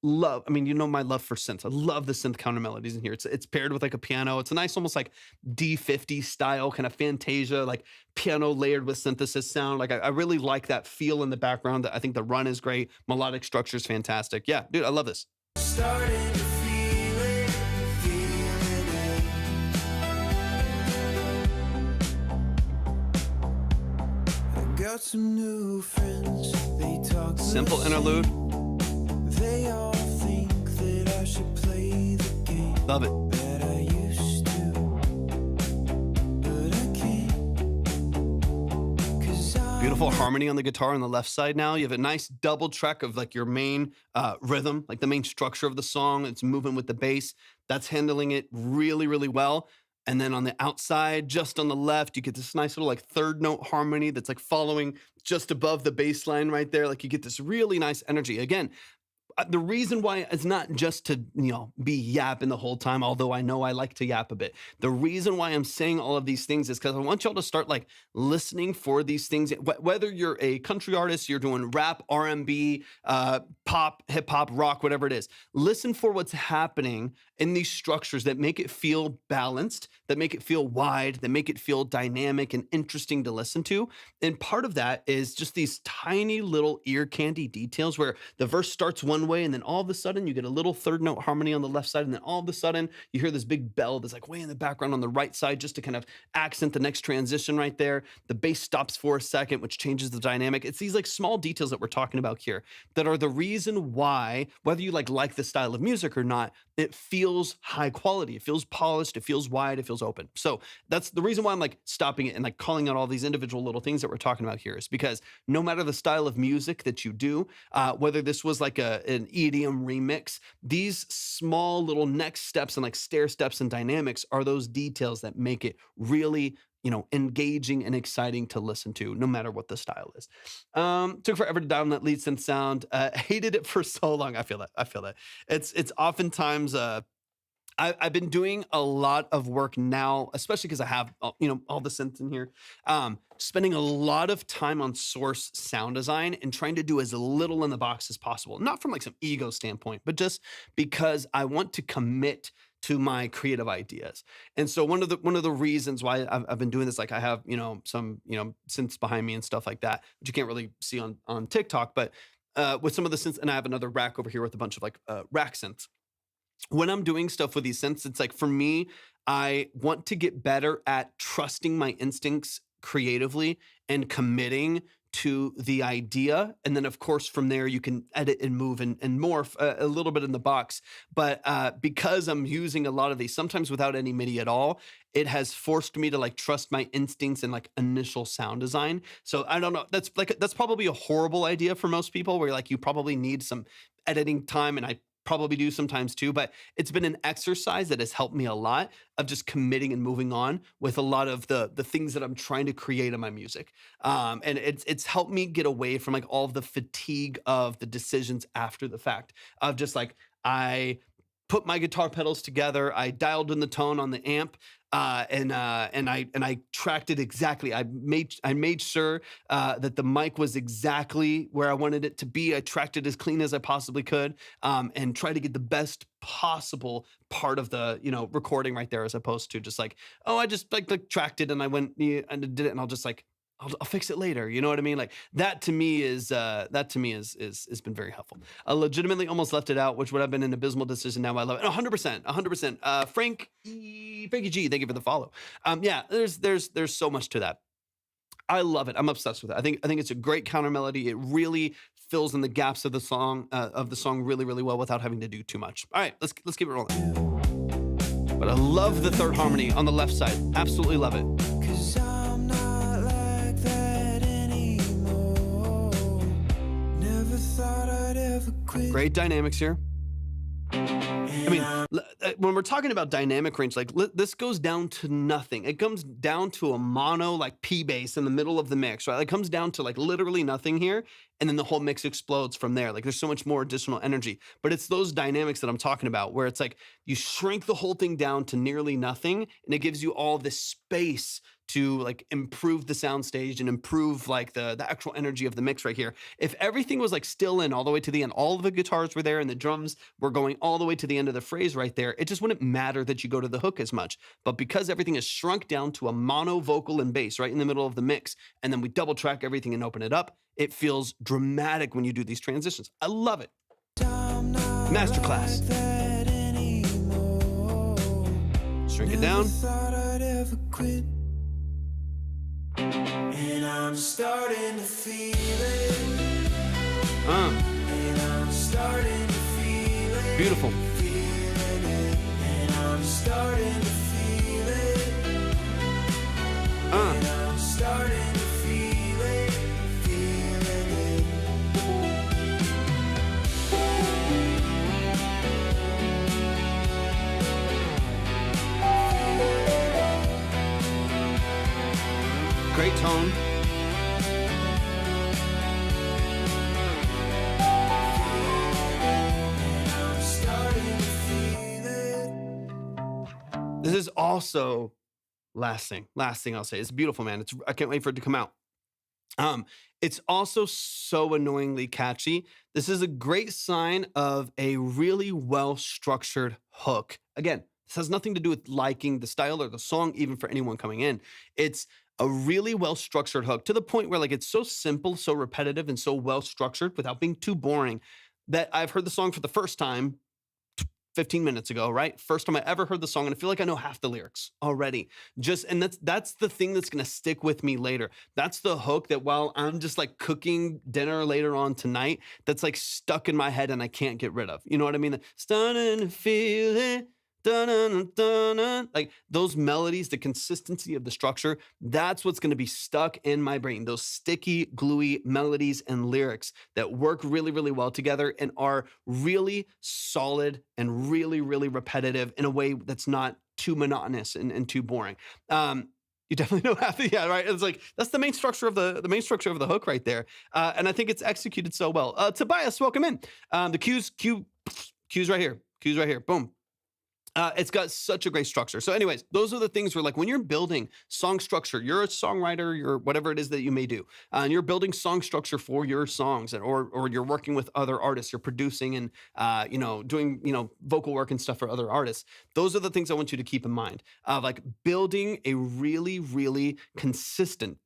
Love, I mean, you know my love for synths. I love the synth counter melodies in here. It's paired with like a piano. It's a nice, almost like D50 style kind of Fantasia, like piano layered with synthesis sound. Like I really like that feel in the background. I think the run is great. Melodic structure is fantastic. Yeah, dude, I love this. Starting to feel it, feeling it. I got some new friends. They talk Simple the interlude. same. They all think that I should play the game Love it. that I used to, but I can't. 'Cause Beautiful harmony on the guitar on the left side now. You have a nice double track of like your main rhythm, like the main structure of the song. It's moving with the bass. That's handling it really, really well. And then on the outside, just on the left, you get this nice little like third note harmony that's like following just above the bass line right there. Like you get this really nice energy. Again, the reason why it's not just to, be yapping the whole time, although I know I like to yap a bit. The reason why I'm saying all of these things is because I want y'all to start like listening for these things. Whether you're a country artist, you're doing rap, R&B, pop, hip hop, rock, whatever it is, listen for what's happening in these structures that make it feel balanced, that make it feel wide, that make it feel dynamic and interesting to listen to. And part of that is just these tiny little ear candy details where the verse starts one way and then all of a sudden you get a little third note harmony on the left side, and then all of a sudden you hear this big bell that's like way in the background on the right side just to kind of accent the next transition right there. The bass stops for a second, which changes the dynamic. It's these like small details that we're talking about here that are the reason why, whether you like the style of music or not, it feels high quality. It feels polished. It feels wide. It feels open. So that's the reason why I'm like stopping it and like calling out all these individual little things that we're talking about here, is because no matter the style of music that you do, whether this was like an EDM remix, these small little next steps and like stair steps and dynamics are those details that make it really, engaging and exciting to listen to, no matter what the style is. Took forever to download that lead synth sound. Hated it for so long. I feel that. It's oftentimes, I've been doing a lot of work now, especially because I have, all the synths in here, spending a lot of time on source sound design and trying to do as little in the box as possible. Not from like some ego standpoint, but just because I want to commit to my creative ideas. And so one of the reasons why I've been doing this, like I have, some, synths behind me and stuff like that, which you can't really see on TikTok, but with some of the synths, and I have another rack over here with a bunch of like rack synths. When I'm doing stuff with these synths, it's like, for me, I want to get better at trusting my instincts creatively and committing to the idea. And then of course, from there, you can edit and move and morph a little bit in the box. But because I'm using a lot of these, sometimes without any MIDI at all, it has forced me to like trust my instincts and like initial sound design. So I don't know, that's probably a horrible idea for most people, where like you probably need some editing time, and I probably do sometimes too, but it's been an exercise that has helped me a lot of just committing and moving on with a lot of the things that I'm trying to create in my music. And it's helped me get away from like all of the fatigue of the decisions after the fact, of just like, I put my guitar pedals together, I dialed in the tone on the amp, and I tracked it exactly. I made sure that the mic was exactly where I wanted it to be. I tracked it as clean as I possibly could, and try to get the best possible part of the recording right there, as opposed to just like, oh, I just like tracked it and I went and did it, and I'll just like, I'll fix it later. You know what I mean? Like that to me is been very helpful. I legitimately almost left it out, which would have been an abysmal decision. Now I love it. 100%. Frankie G, thank you for the follow. Yeah, there's so much to that. I love it. I'm obsessed with it. I think it's a great counter melody. It really fills in the gaps of the song really, really well without having to do too much. All right, let's keep it rolling. But I love the third harmony on the left side. Absolutely love it. Great dynamics here. I mean, when we're talking about dynamic range, like this goes down to nothing. It comes down to a mono like P bass in the middle of the mix, right? It comes down to like literally nothing here. And then the whole mix explodes from there. Like there's so much more additional energy, but it's those dynamics that I'm talking about, where it's like you shrink the whole thing down to nearly nothing, and it gives you all this space to like improve the sound stage and improve like the actual energy of the mix right here. If everything was like still in all the way to the end, all of the guitars were there and the drums were going all the way to the end of the phrase right there, it just wouldn't matter that you go to the hook as much. But because everything is shrunk down to a mono vocal and bass right in the middle of the mix, and then we double track everything and open it up, it feels dramatic when you do these transitions. I love it. Masterclass. Shrink it down. And I'm starting to feel it. And I'm starting to feel it. Beautiful. Feeling it. And I'm starting to feel it. And I'm starting to feel it. Feeling it. Great tone. This is also last thing I'll say. It's beautiful, man. I can't wait for it to come out. It's also so annoyingly catchy. This is a great sign of a really well-structured hook. Again, this has nothing to do with liking the style or the song, even for anyone coming in. It's a really well-structured hook to the point where like it's so simple, so repetitive, and so well-structured without being too boring that I've heard the song for the first time 15 minutes ago, right? First time I ever heard the song, and I feel like I know half the lyrics already. And that's the thing that's gonna stick with me later. That's the hook that while I'm just like cooking dinner later on tonight, that's like stuck in my head and I can't get rid of. You know what I mean? Starting to feel it. Dun-dun-dun-dun. Like those melodies, the consistency of the structure, that's what's going to be stuck in my brain. Those sticky, gluey melodies and lyrics that work really, really well together and are really solid and really, really repetitive in a way that's not too monotonous and too boring. You definitely know half the, yeah, right. It's like, that's the main structure of the main structure of the hook right there. And I think it's executed so well. Tobias, welcome in. The cues right here. Cues right here. Boom. It's got such a great structure. So anyways, those are the things where like when you're building song structure, you're a songwriter, you're whatever it is that you may do, and you're building song structure for your songs or you're working with other artists, you're producing and, doing, vocal work and stuff for other artists. Those are the things I want you to keep in mind. Like building a really, really consistent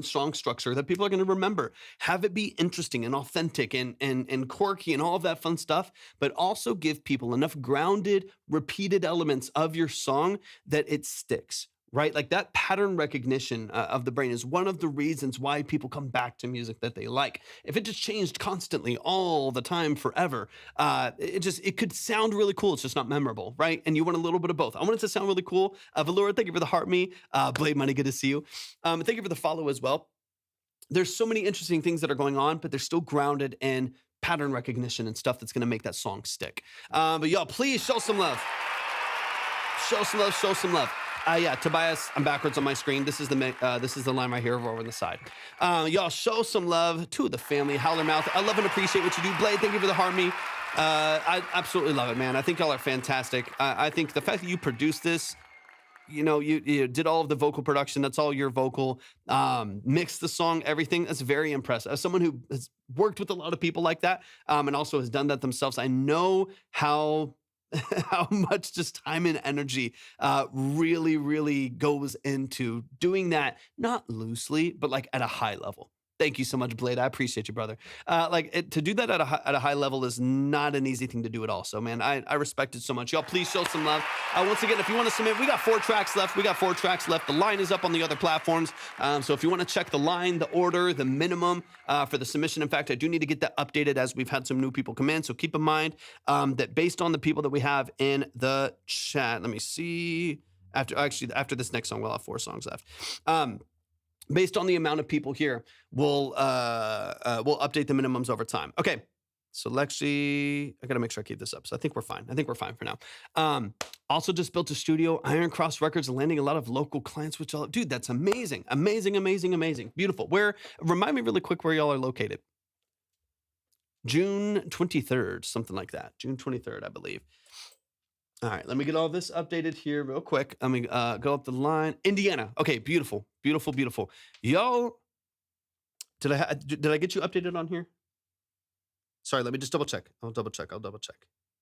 song structure that people are going to remember. Have it be interesting and authentic and quirky and all of that fun stuff, but also give people enough grounded, repeated elements of your song that it sticks, right? Like that pattern recognition of the brain is one of the reasons why people come back to music that they like. If it just changed constantly all the time forever, it could sound really cool. It's just not memorable, right? And you want a little bit of both. I want it to sound really cool. Valora, thank you for the heart me. Blade Money, good to see you. Thank you for the follow as well. There's so many interesting things that are going on, but they're still grounded in pattern recognition and stuff that's going to make that song stick. But y'all, please show some love. Show some love, show some love. Yeah, Tobias, I'm backwards on my screen. This is the line right here over on the side. Y'all show some love to the family, Howler Mouth. I love and appreciate what you do. Blade, thank you for the harmony. I absolutely love it, man. I think y'all are fantastic. I think the fact that you produced this, you did all of the vocal production, that's all your vocal, mixed the song, everything, that's very impressive. As someone who has worked with a lot of people like that, and also has done that themselves, I know how much just time and energy really, really goes into doing that, not loosely, but like at a high level. Thank you so much, Blade. I appreciate you, brother. To do that at a high level is not an easy thing to do at all. So, man, I respect it so much. Y'all, please show some love. Once again, if you want to submit, we got 4 tracks left. The line is up on the other platforms. So if you want to check the line, the order, the minimum for the submission. In fact, I do need to get that updated as we've had some new people come in. So keep in mind that based on the people that we have in the chat, let me see. After this next song, we'll have 4 songs left. Based on the amount of people here, we'll update the minimums over time. Okay, so Lexi, I gotta make sure I keep this up. So I think we're fine. For now. Also just built a studio, Iron Cross Records, landing a lot of local clients, dude, that's amazing. Beautiful. Remind me really quick where y'all are located. June 23rd, something like that. June 23rd, I believe. All right, let me get all this updated here real quick. Let me go up the line. Indiana. Okay, beautiful. Y'all, did I get you updated on here? Sorry, let me just double check. I'll double check.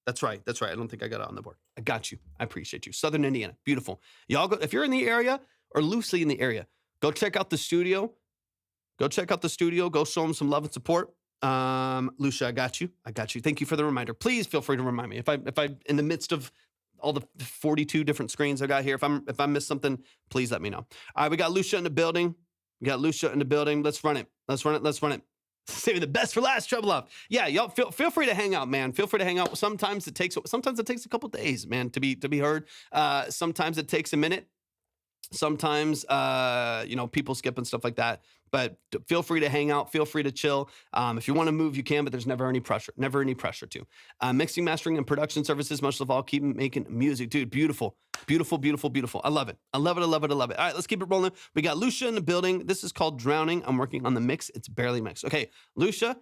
That's right. I don't think I got it on the board. I got you. I appreciate you. Southern Indiana. Beautiful. Y'all go, if you're in the area or loosely in the area, go check out the studio. Go show them some love and support. Lucia, I got you. Thank you for the reminder. Please feel free to remind me if I in the midst of all the 42 different screens I got here, if I missed something, please let me know. All right, we got Lucia in the building. Let's run it. Saving the best for last, Trebloff. Yeah, y'all feel free to hang out, man. Feel free to hang out. Sometimes it takes a couple days, man, to be heard. Sometimes it takes a minute. Sometimes, people skip and stuff like that. But feel free to hang out. Feel free to chill. If you want to move, you can, but there's never any pressure to. Mixing, mastering, and production services, most of all, keep making music. Dude, beautiful. I love it. All right, let's keep it rolling. We got Lucia in the building. This is called Drowning. I'm working on the mix. It's barely mixed. Okay, Lucia,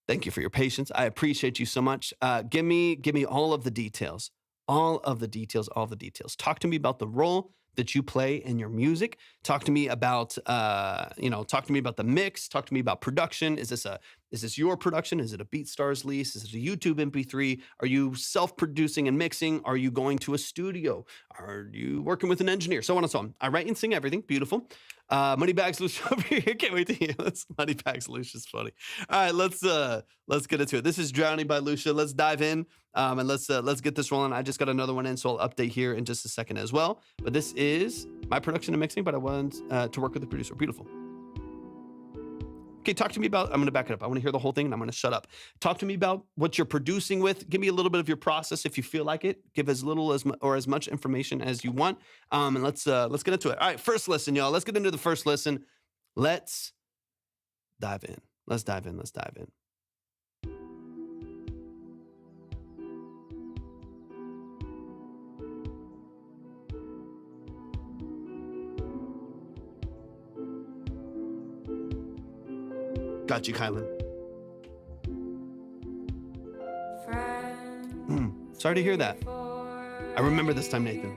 thank you for your patience. I appreciate you so much. Give me all of the details. all of the details, all the details. Talk to me about the role that you play in your music. Talk to me about, talk to me about the mix. Talk to me about production. Is this your production? Is it a BeatStars lease? Is it a YouTube MP3? Are you self-producing and mixing? Are you going to a studio? Are you working with an engineer? So on and so on. I write and sing everything. Beautiful. Moneybags Lucia over here. Can't wait to hear this. Moneybags Lucia's funny. All right, let's get into it. This is Drowning by Lucia. Let's dive in and let's get this rolling. I just got another one in, so I'll update here in just a second as well. But this is my production and mixing, but I want to work with the producer. Beautiful. Okay, talk to me about, I'm going to back it up. I want to hear the whole thing and I'm going to shut up. Talk to me about what you're producing with. Give me a little bit of your process if you feel like it. Give as little or as much information as you want. And let's get into it. All right, first listen, y'all. Let's get into the first listen. Let's dive in. Let's dive in. Got you, Kylan. Sorry to hear that. I remember this time, Nathan.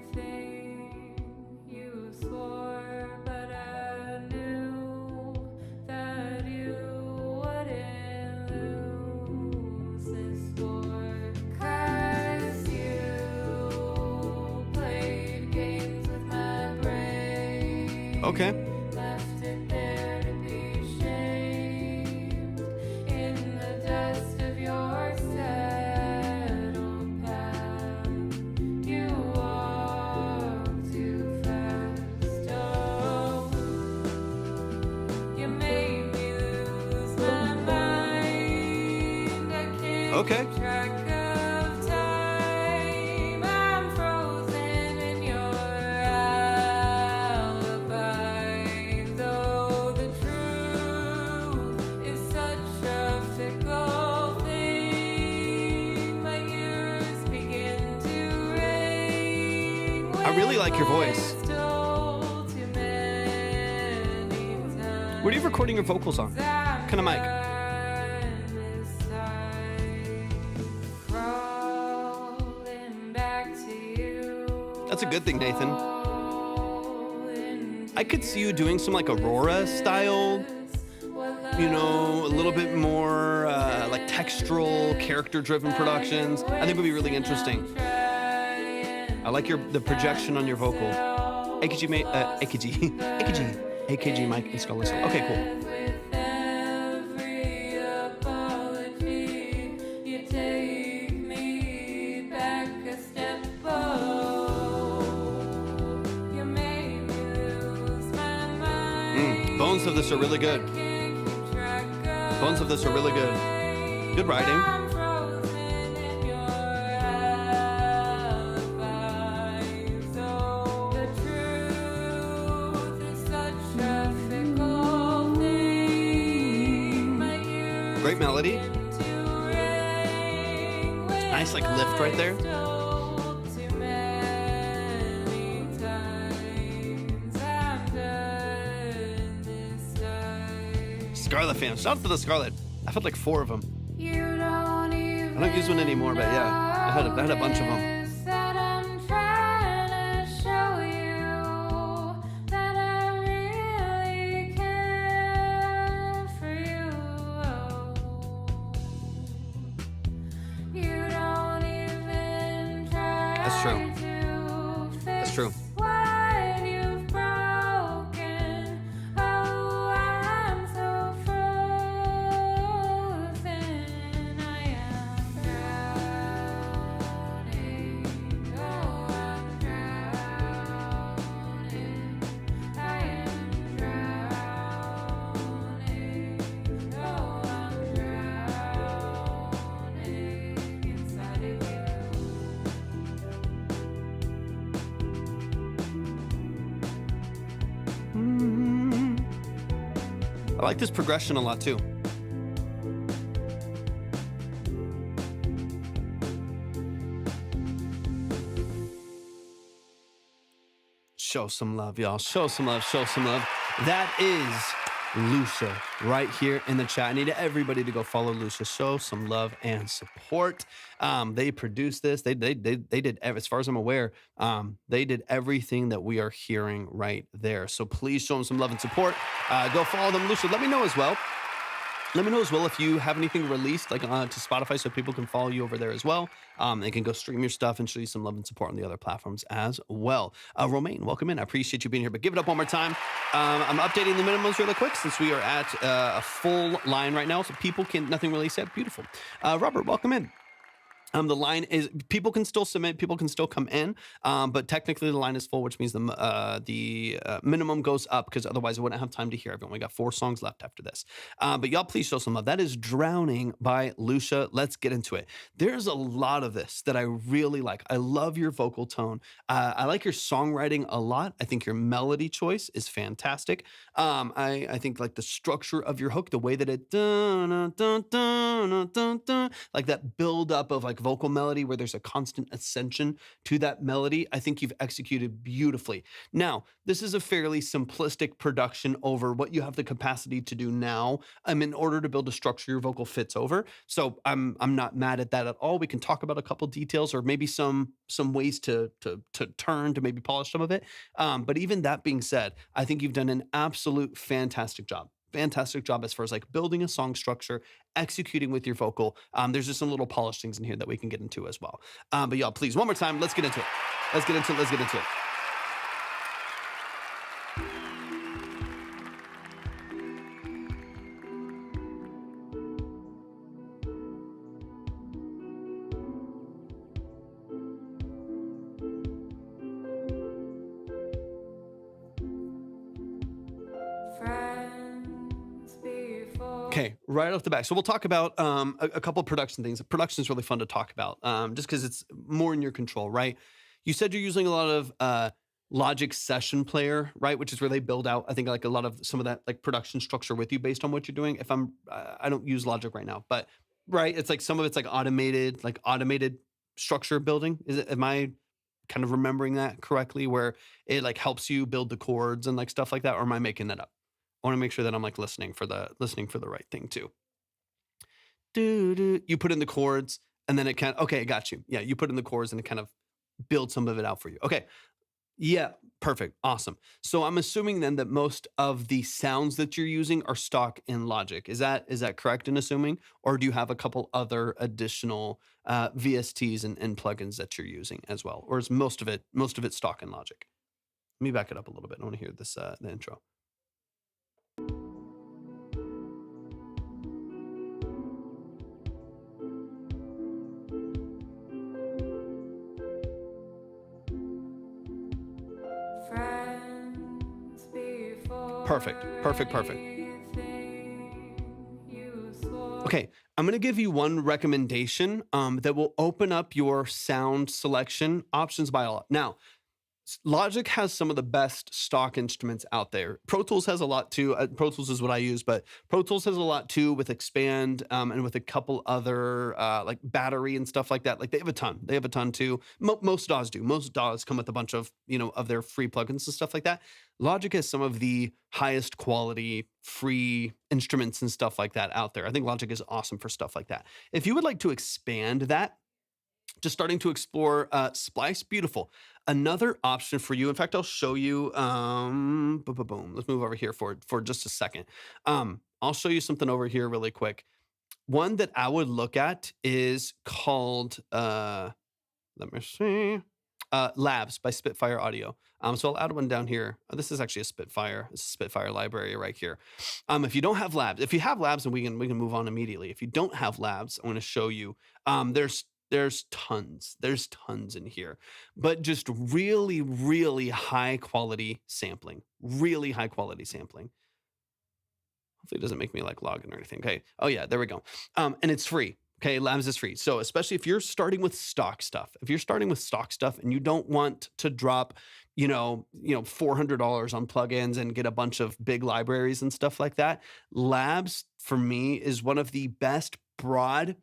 Okay. Okay. I really like your voice. What are you recording your vocals on? What kind of mic? That's a good thing, Nathan. I could see you doing some like Aurora style, a little bit more like textural, character-driven productions. I think it would be really interesting. I like the projection on your vocal. AKG mic and skull whistle. Okay, cool. Bones of this are really good. Good writing. Great melody. Nice like lift right there. Scarlet fan. Shout out to the Scarlet. I've had like 4 of them. I don't use one anymore, but yeah, I had a bunch of them. That's true. That's true. I like this progression a lot too. Show some love, y'all. Show some love. That is Lucia right here in the chat. I need everybody to go follow Lucia, show some love and support. They produced this. They did, as far as I'm aware, they did everything that we are hearing right there. So please show them some love and support. Go follow them, Lucia. Let me know as well. Let me know as well if you have anything released like to Spotify so people can follow you over there as well. They can go stream your stuff and show you some love and support on the other platforms as well. Romaine, welcome in. I appreciate you being here, but give it up one more time. I'm updating the minimums really quick since we are at a full line right now, so people can, nothing really said. Beautiful. Robert, welcome in. The line is, people can still submit, people can still come in, but technically the line is full, which means the minimum goes up because otherwise I wouldn't have time to hear everyone. We got 4 songs left after this. But y'all please show some love. That is Drowning by Lucia. Let's get into it. There's a lot of this that I really like. I love your vocal tone. I like your songwriting a lot. I think your melody choice is fantastic. I think like the structure of your hook, the way that it like that build up of like vocal melody where there's a constant ascension to that melody, I think you've executed beautifully. Now, this is a fairly simplistic production over what you have the capacity to do now. In order to build a structure your vocal fits over. So I'm not mad at that at all. We can talk about a couple details or maybe some ways to turn to maybe polish some of it. But even that being said, I think you've done an absolute fantastic job. Fantastic job as far as like building a song structure, executing with your vocal. There's just some little polished things in here that we can get into as well. But y'all, please, one more time, let's get into it. Let's get into it. Let's get into it. Okay, right off the back. So we'll talk about a couple of production things. Production is really fun to talk about just because it's more in your control, right? You said you're using a lot of Logic Session Player, right? Which is where they build out, I think, like a lot of some of that like production structure with you based on what you're doing. If I don't use Logic right now, but right, it's like some of it's like automated structure building. Am I kind of remembering that correctly? Where it like helps you build the chords and like stuff like that, or am I making that up? I want to make sure that I'm like listening for the right thing too. You put in the chords and then it kind of, okay, got you. Yeah, you put in the chords and it kind of builds some of it out for you. Okay. Yeah, perfect. Awesome. So I'm assuming then that most of the sounds that you're using are stock in Logic. Is that correct in assuming? Or do you have a couple other additional VSTs and plugins that you're using as well? Or is most of it stock in Logic? Let me back it up a little bit. I want to hear this, the intro. Perfect. Okay, I'm going to give you one recommendation that will open up your sound selection options by a lot. Now, Logic has some of the best stock instruments out there. Pro Tools has a lot too. Pro Tools is what I use, but Pro Tools has a lot too with Expand and with a couple other like Battery and stuff like that. Like they have a ton. They have a ton too. Most DAWs do. Most DAWs come with a bunch of, of their free plugins and stuff like that. Logic has some of the highest quality free instruments and stuff like that out there. I think Logic is awesome for stuff like that. If you would like to expand that, just starting to explore Splice, beautiful. Another option for you, in fact, I'll show you, boom. Let's move over here for just a second. I'll show you something over here really quick. One that I would look at is called, let me see, Labs by Spitfire Audio. So I'll add one down here. This is actually a Spitfire. It's a Spitfire library right here. If you don't have Labs, if you have Labs, then we can move on immediately. If you don't have Labs, I'm going to show you. There's tons in here, but just really, really high quality sampling. Really high quality sampling. Hopefully it doesn't make me like login or anything. Okay. Oh yeah, there we go. And it's free. Okay, Labs is free. So especially if you're starting with stock stuff, and you don't want to drop, $400 on plugins and get a bunch of big libraries and stuff like that, Labs for me is one of the best broad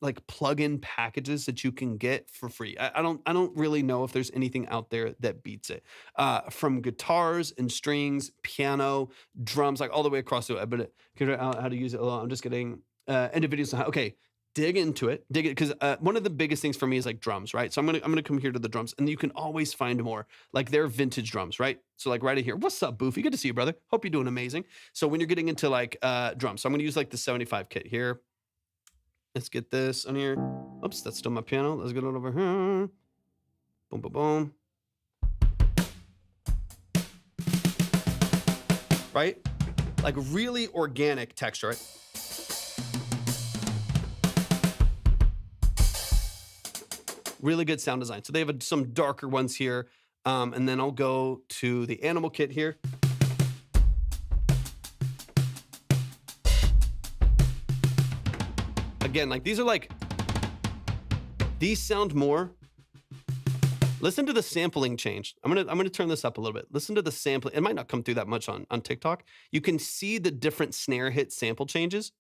like plugin packages that you can get for free. I don't really know if there's anything out there that beats it. From guitars and strings, piano, drums, like all the way across the way. But figure out how to use it. I'm just getting into videos. Okay, dig into it, because one of the biggest things for me is like drums, right? So I'm gonna come here to the drums, and you can always find more. Like they're vintage drums, right? So like right here, what's up, Boofy? Good to see you, brother. Hope you're doing amazing. So when you're getting into like drums, so I'm gonna use like the 75 kit here. Let's get this on here. Oops, that's still my piano. Let's get it over here. Boom, boom, boom. Right? Like really organic texture, right? Really good sound design. So they have some darker ones here. And then I'll go to the animal kit here. Again, like these sound more. Listen to the sampling change. I'm gonna turn this up a little bit. Listen to the sampling. It might not come through that much on TikTok. You can see the different snare hit sample changes.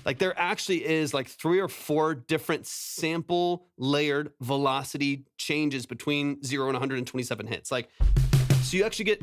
Like there actually is like 3 or 4 different sample layered velocity changes between 0 and 127 hits. Like, so you actually get,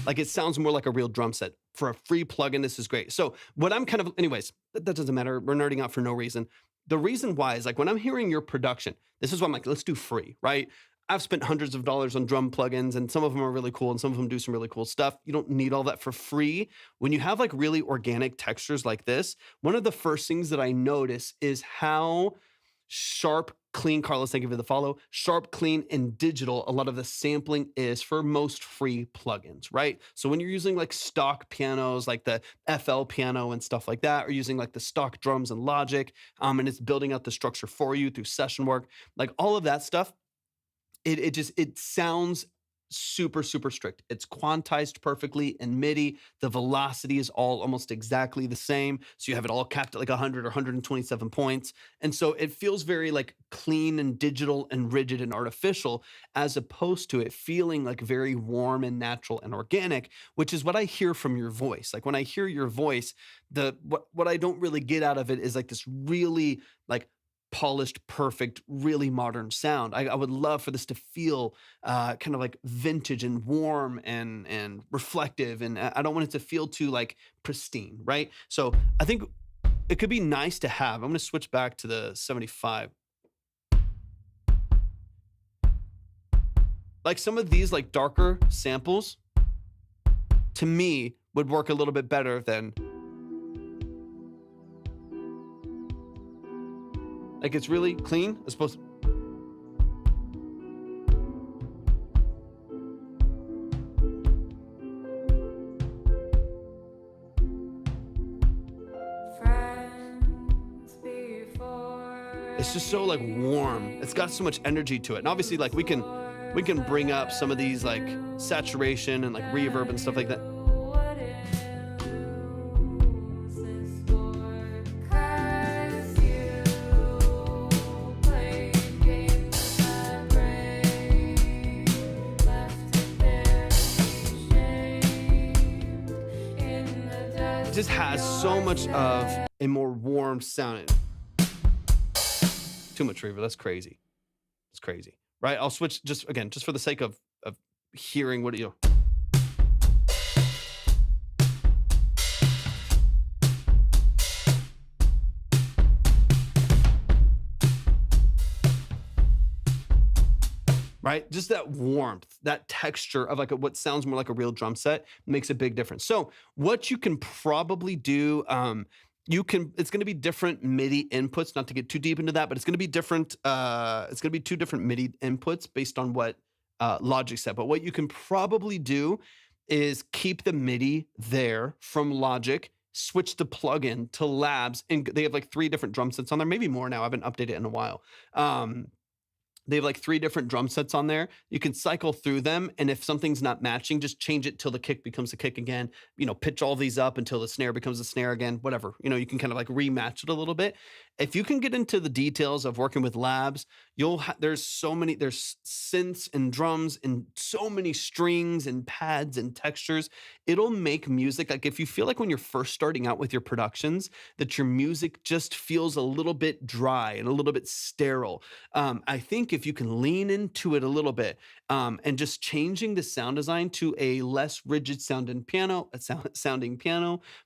like it sounds more like a real drum set. For a free plugin, this is great. So what I'm kind of, anyways, that doesn't matter. We're nerding out for no reason. The reason why is like when I'm hearing your production, this is why I'm like, let's do free, right? I've spent hundreds of dollars on drum plugins, and some of them are really cool and some of them do some really cool stuff. You don't need all that for free. When you have like really organic textures like this, one of the first things that I notice is how sharp, clean, Carlos, thank you for the follow, sharp, clean, and digital a lot of the sampling is for most free plugins, right? So when you're using like stock pianos, like the FL piano and stuff like that, or using like the stock drums and Logic, and it's building out the structure for you through session work, like all of that stuff, it sounds super, super strict. It's quantized perfectly in MIDI. The velocity is all almost exactly the same. So you have it all capped at like 100 or 127 points. And so it feels very like clean and digital and rigid and artificial, as opposed to it feeling like very warm and natural and organic, which is what I hear from your voice. Like when I hear your voice, what I don't really get out of it is like this really like polished, perfect, really modern sound. I would love for this to feel kind of like vintage and warm and reflective, and I don't want it to feel too like pristine, right? So I think it could be nice to have. I'm going to switch back to the 75. Like some of these like darker samples, to me, would work a little bit better than, like it's really clean as opposed to, it's just so like warm. It's got so much energy to it. And obviously like we can bring up some of these like saturation and like reverb and stuff like that. Just has so much of a more warm sound. Too much reverb. That's crazy. It's crazy, right? I'll switch just for the sake of hearing what you. Right? Just that warmth, that texture of like what sounds more like a real drum set makes a big difference. So what you can probably do, it's going to be different MIDI inputs, not to get too deep into that, but it's going to be different. It's going to be 2 different MIDI inputs based on what Logic said. But what you can probably do is keep the MIDI there from Logic, switch the plugin to Labs, and they have like 3 different drum sets on there, maybe more now. I haven't updated it in a while. They have like 3 different drum sets on there. You can cycle through them, and if something's not matching, just change it till the kick becomes a kick again. You know, pitch all these up until the snare becomes a snare again, whatever. You know, you can kind of like rematch it a little bit. If you can get into the details of working with labs, there's synths and drums and so many strings and pads and textures. It'll make music, like if you feel like when you're first starting out with your productions that your music just feels a little bit dry and a little bit sterile. I think if you can lean into it a little bit, and just changing the sound design to a less rigid sounding piano,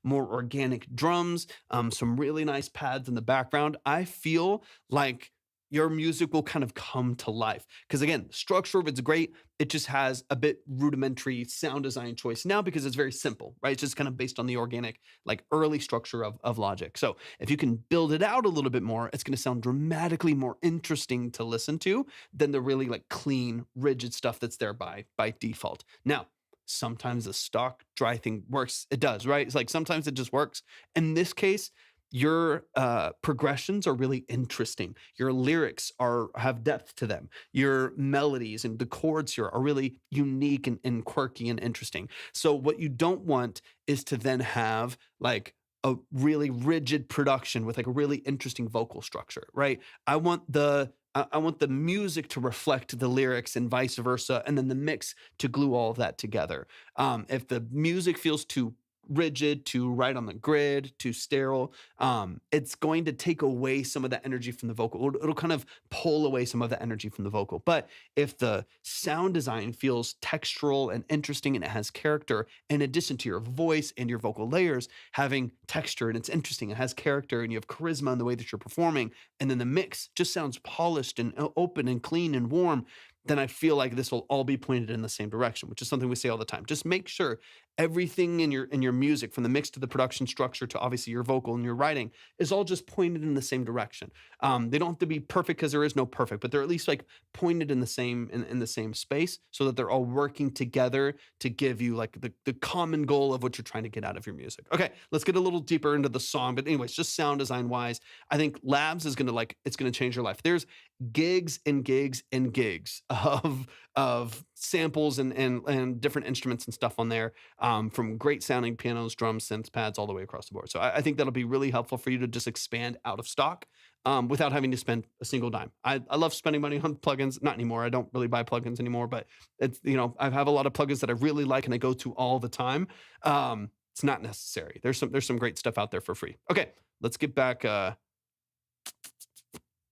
more organic drums, some really nice pads in the background, I feel like your music will kind of come to life. Because again, structure of it's great. It just has a bit rudimentary sound design choice now because it's very simple, right? It's just kind of based on the organic, like early structure of Logic. So if you can build it out a little bit more, it's going to sound dramatically more interesting to listen to than the really like clean, rigid stuff that's there by default. Now, sometimes the stock dry thing works. It does, right? It's like sometimes it just works. In this case, your progressions are really interesting. Your lyrics have depth to them. Your melodies and the chords here are really unique and quirky and interesting. So what you don't want is to then have like a really rigid production with like a really interesting vocal structure, right? I want the music to reflect the lyrics and vice versa, and then the mix to glue all of that together. If the music feels too rigid, too right on the grid, too sterile, it's going to take away some of the energy from the vocal. It'll kind of pull away some of the energy from the vocal. But if the sound design feels textural and interesting and it has character, in addition to your voice and your vocal layers having texture and it's interesting, it has character and you have charisma in the way that you're performing, and then the mix just sounds polished and open and clean and warm, then I feel like this will all be pointed in the same direction, which is something we say all the time. Just make sure everything in your music, from the mix to the production structure to obviously your vocal and your writing, is all just pointed in the same direction. They don't have to be perfect because there is no perfect, but they're at least like pointed in the same space so that they're all working together to give you like the common goal of what you're trying to get out of your music. Okay, let's get a little deeper into the song. But anyways, just sound design wise, I think Labs is it's gonna change your life. There's gigs and gigs and gigs of samples and different instruments and stuff on there, from great sounding pianos, drums, synths, pads, all the way across the board. So I think that'll be really helpful for you to just expand out of stock, without having to spend a single dime. I love spending money on plugins. Not anymore. I don't really buy plugins anymore, but it's, I have a lot of plugins that I really like and I go to all the time. It's not necessary. There's some great stuff out there for free. Okay, let's get back.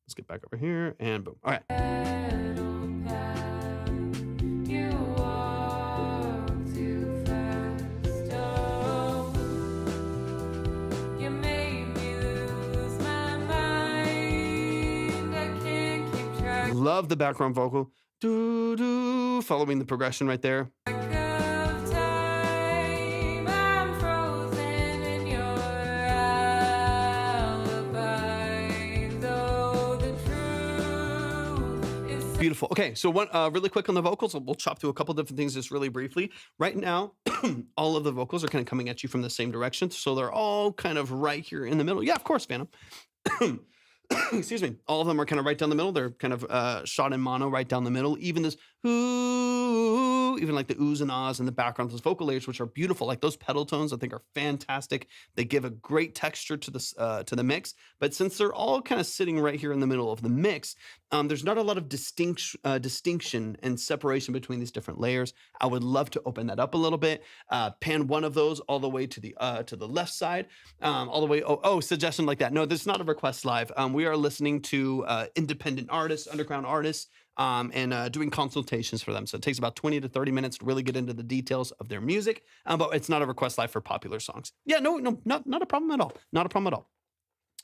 Let's get back over here and boom. All right. Love the background vocal. Doo doo, following the progression right there. Beautiful. Okay, so one really quick on the vocals. We'll chop through a couple different things just really briefly. Right now, all of the vocals are kind of coming at you from the same direction, so they're all kind of right here in the middle. Yeah, of course, Phantom. Excuse me. All of them are kind of right down the middle. They're kind of shot in mono right down the middle. Even this ooh, even like the oohs and ahs in the background, those vocal layers, which are beautiful. Like those pedal tones, I think are fantastic. They give a great texture to the mix. But since they're all kind of sitting right here in the middle of the mix, there's not a lot of distinction and separation between these different layers. I would love to open that up a little bit. Pan one of those all the way to the left side, all the way. Oh, suggestion like that. No, this is not a request live. We are listening to independent artists, underground artists, and doing consultations for them. So it takes about 20 to 30 minutes to really get into the details of their music, but it's not a request live for popular songs. Yeah, no, not a problem at all. Not a problem at all.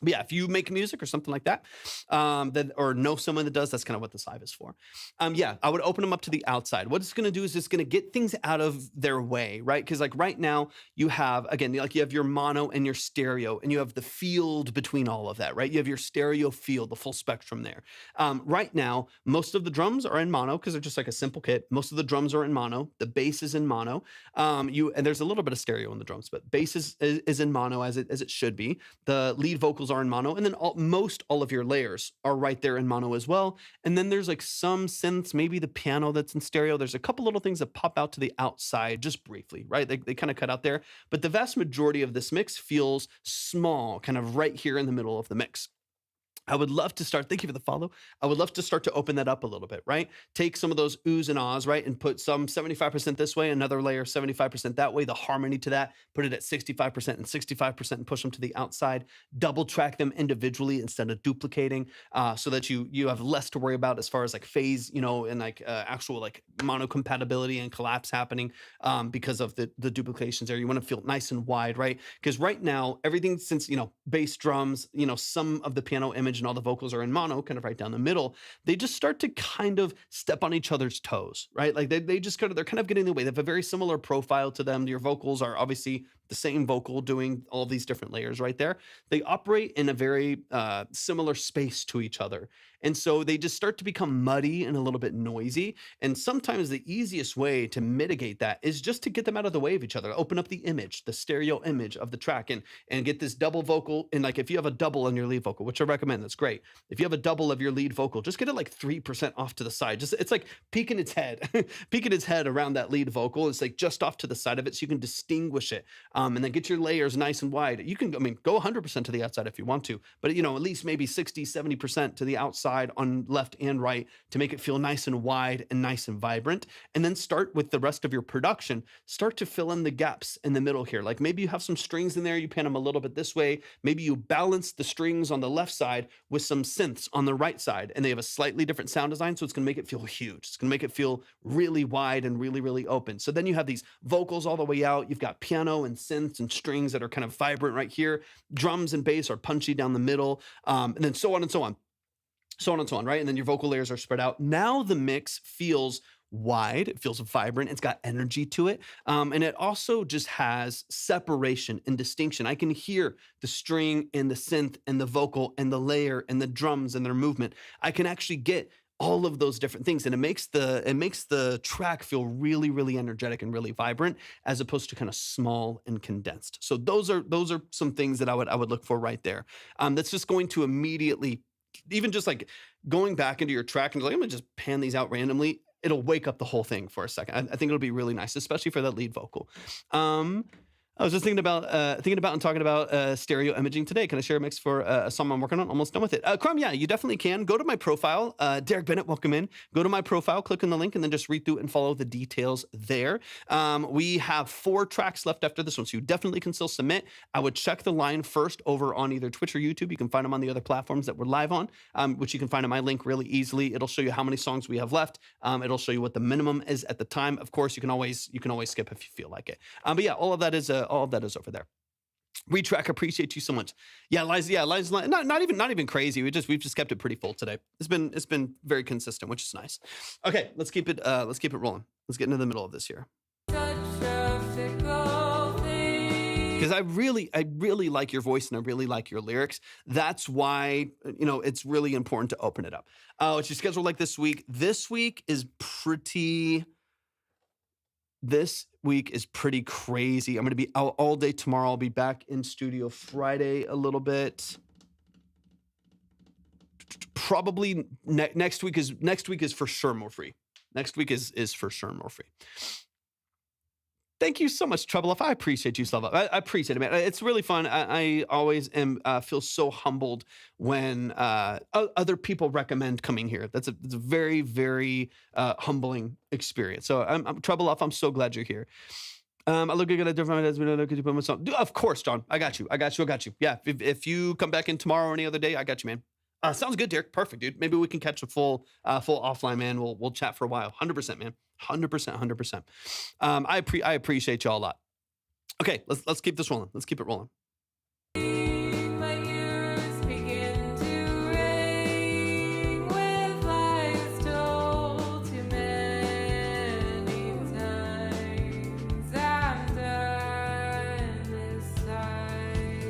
But yeah, if you make music or something like that, or know someone that does, that's kind of what this live is for. Yeah, I would open them up to the outside. What it's going to do is it's going to get things out of their way, right? Because like right now you have, again, like you have your mono and your stereo, and you have the field between all of that, right? You have your stereo field, the full spectrum there. Right now, most of the drums are in mono because they're just like a simple kit. Most of the drums are in mono. The bass is in mono. And there's a little bit of stereo in the drums, but bass is in mono as it should be. The lead vocals are in mono, and then most all of your layers are right there in mono as well. And then there's like some synths, maybe the piano that's in stereo. There's a couple little things that pop out to the outside just briefly, right? They kind of cut out there, but the vast majority of this mix feels small, kind of right here in the middle of the mix. I would love to start, thank you for the follow. I would love to start to open that up a little bit, right? Take some of those oohs and ahs, right? And put some 75% this way, another layer 75% that way, the harmony to that, put it at 65% and 65% and push them to the outside. Double track them individually instead of duplicating, so that you have less to worry about as far as like phase, and like actual like mono compatibility and collapse happening because of the duplications there. You want to feel nice and wide, right? Because right now, everything since, bass drums, some of the piano image and all the vocals are in mono, kind of right down the middle, they just start to kind of step on each other's toes, right? Like they just they're kind of getting in the way. They have a very similar profile to them. Your vocals are obviously the same vocal doing all these different layers right there. They operate in a very similar space to each other. And so they just start to become muddy and a little bit noisy. And sometimes the easiest way to mitigate that is just to get them out of the way of each other. Open up the image, the stereo image of the track, and get this double vocal. And like if you have a double on your lead vocal, which I recommend, that's great. If you have a double of your lead vocal, just get it like 3% off to the side. Just it's like peeking its head, peeking its head around that lead vocal. It's like just off to the side of it so you can distinguish it. And then get your layers nice and wide. You can, go 100% to the outside if you want to, but at least maybe 60, 70% to the outside on left and right to make it feel nice and wide and nice and vibrant. And then start with the rest of your production. Start to fill in the gaps in the middle here. Like maybe you have some strings in there, you pan them a little bit this way. Maybe you balance the strings on the left side with some synths on the right side, and they have a slightly different sound design. So it's going to make it feel huge. It's going to make it feel really wide and really, really open. So then you have these vocals all the way out. You've got piano and synths and strings that are kind of vibrant right here. Drums and bass are punchy down the middle. And then so on and so on. So on and so on, right? And then your vocal layers are spread out. Now the mix feels wide, it feels vibrant, it's got energy to it. And it also just has separation and distinction. I can hear the string and the synth and the vocal and the layer and the drums and their movement. I can actually get all of those different things, and it makes the track feel really, really energetic and really vibrant, as opposed to kind of small and condensed. So those are some things that I would look for right there. That's just going to immediately, even just like going back into your track and like, I'm gonna just pan these out randomly, it'll wake up the whole thing for a second. I think it'll be really nice, especially for that lead vocal. I was just thinking about and talking about stereo imaging today. Can I share a mix for a song I'm working on? Almost done with it. Crumb, yeah, you definitely can. Go to my profile. Derek Bennett, welcome in. Go to my profile, click on the link, and then just read through it and follow the details there. We have 4 tracks left after this one, so you definitely can still submit. I would check the line first over on either Twitch or YouTube. You can find them on the other platforms that we're live on, which you can find on my link really easily. It'll show you how many songs we have left. It'll show you what the minimum is at the time. Of course, you can always skip if you feel like it. But yeah, all of that is over there. Retrack, appreciate you so much. Yeah, Liza's not even crazy. We've just kept it pretty full today. It's been very consistent, which is nice. Okay, let's keep it rolling. Let's get into the middle of this here. Because I really like your voice and I really like your lyrics. That's why, it's really important to open it up. What's your schedule like this week? This week is pretty crazy. I'm going to be out all day tomorrow. I'll be back in studio Friday a little bit. Probably next week is for sure more free. Next week is for sure more free. Thank you so much, Trebloff. I appreciate you, Slava. I appreciate it, man. It's really fun. I always feel so humbled when other people recommend coming here. It's a very, very humbling experience. So I'm Trebloff. I'm so glad you're here. I look good at a different as we know. Could you put my song? Of course, John. I got you. Yeah. If you come back in tomorrow or any other day, I got you, man. Sounds good, Derek. Perfect, dude. Maybe we can catch a full offline, man. We'll chat for a while. 100%, man. 100%. I appreciate y'all a lot. Okay, let's keep this rolling. Let's keep it rolling.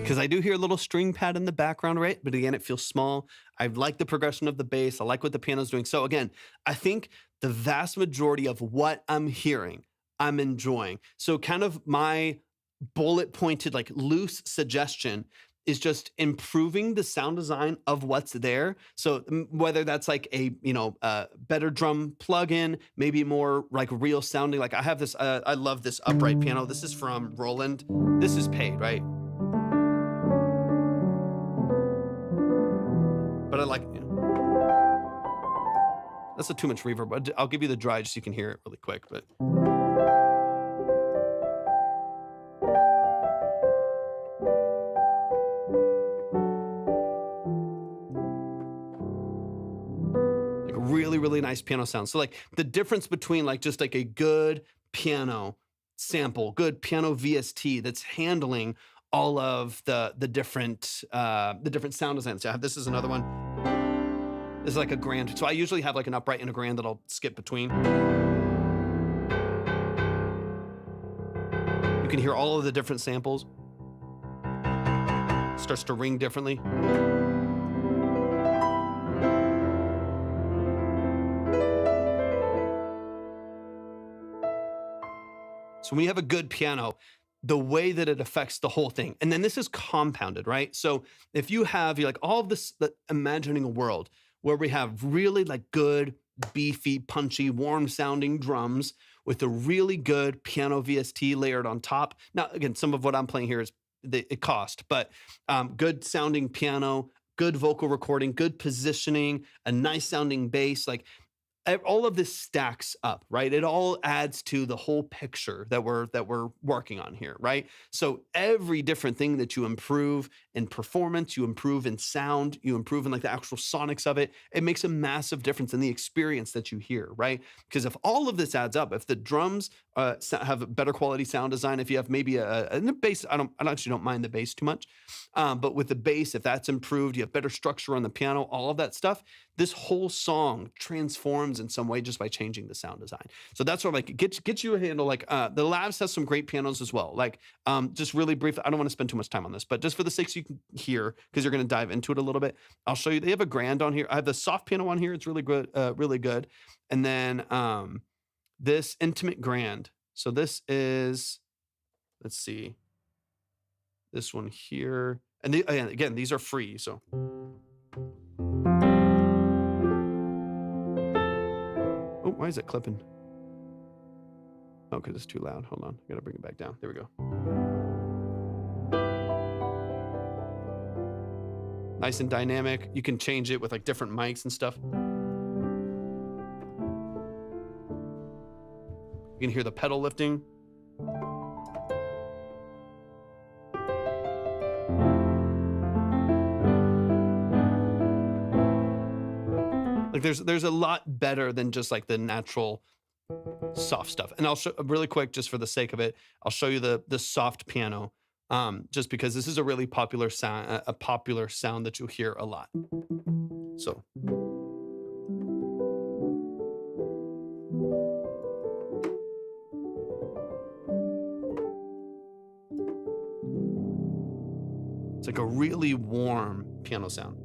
Because I do hear a little string pad in the background, right? But again, it feels small. I like the progression of the bass. I like what the piano's doing. So again, I think the vast majority of what I'm hearing, I'm enjoying. So kind of my bullet pointed, like loose suggestion is just improving the sound design of what's there. So whether that's like a better drum plugin, maybe more like real sounding. Like I have this, I love this upright piano. This is from Roland. This is paid, right? But I like, that's a too much reverb, but I'll give you the dry just so you can hear it really quick, but. Really, really nice piano sound. So like the difference between like just like a good piano sample, good piano VST that's handling all of the different sound designs. So this is another one. This is like a grand. So I usually have like an upright and a grand that I'll skip between. You can hear all of the different samples. Starts to ring differently. So when you have a good piano, the way that it affects the whole thing, and then this is compounded, right? So if you're like all of this, imagining a world where we have really like good, beefy, punchy, warm sounding drums with a really good piano VST layered on top. Now, again, some of what I'm playing here is it cost, but good sounding piano, good vocal recording, good positioning, a nice sounding bass, like all of this stacks up, right? It all adds to the whole picture that we're working on here, right? So every different thing that you improve in performance, you improve in sound, you improve in like the actual sonics of it, it makes a massive difference in the experience that you hear, right? Because if all of this adds up, if the drums have a better quality sound design, if you have maybe and the bass, I actually don't mind the bass too much, but with the bass, if that's improved, you have better structure on the piano, all of that stuff, this whole song transforms in some way just by changing the sound design. So that's what I'm like, get you a handle. Like the Labs has some great pianos as well. Like just really brief, I don't want to spend too much time on this, but just for the sake so you can hear, because you're going to dive into it a little bit, I'll show you. They have a grand on here. I have the soft piano on here. It's really good, really good. And then this intimate grand. So this is, let's see, this one here. And again, these are free. So. Oh, why is it clipping? Oh, because it's too loud. Hold on. I got to bring it back down. There we go. Nice and dynamic. You can change it with like different mics and stuff. You can hear the pedal lifting. Like there's a lot better than just like the natural soft stuff. And I'll show really quick, just for the sake of it, I'll show you the soft piano, just because this is a really popular sound, a popular sound that you'll hear a lot. So. It's like a really warm piano sound.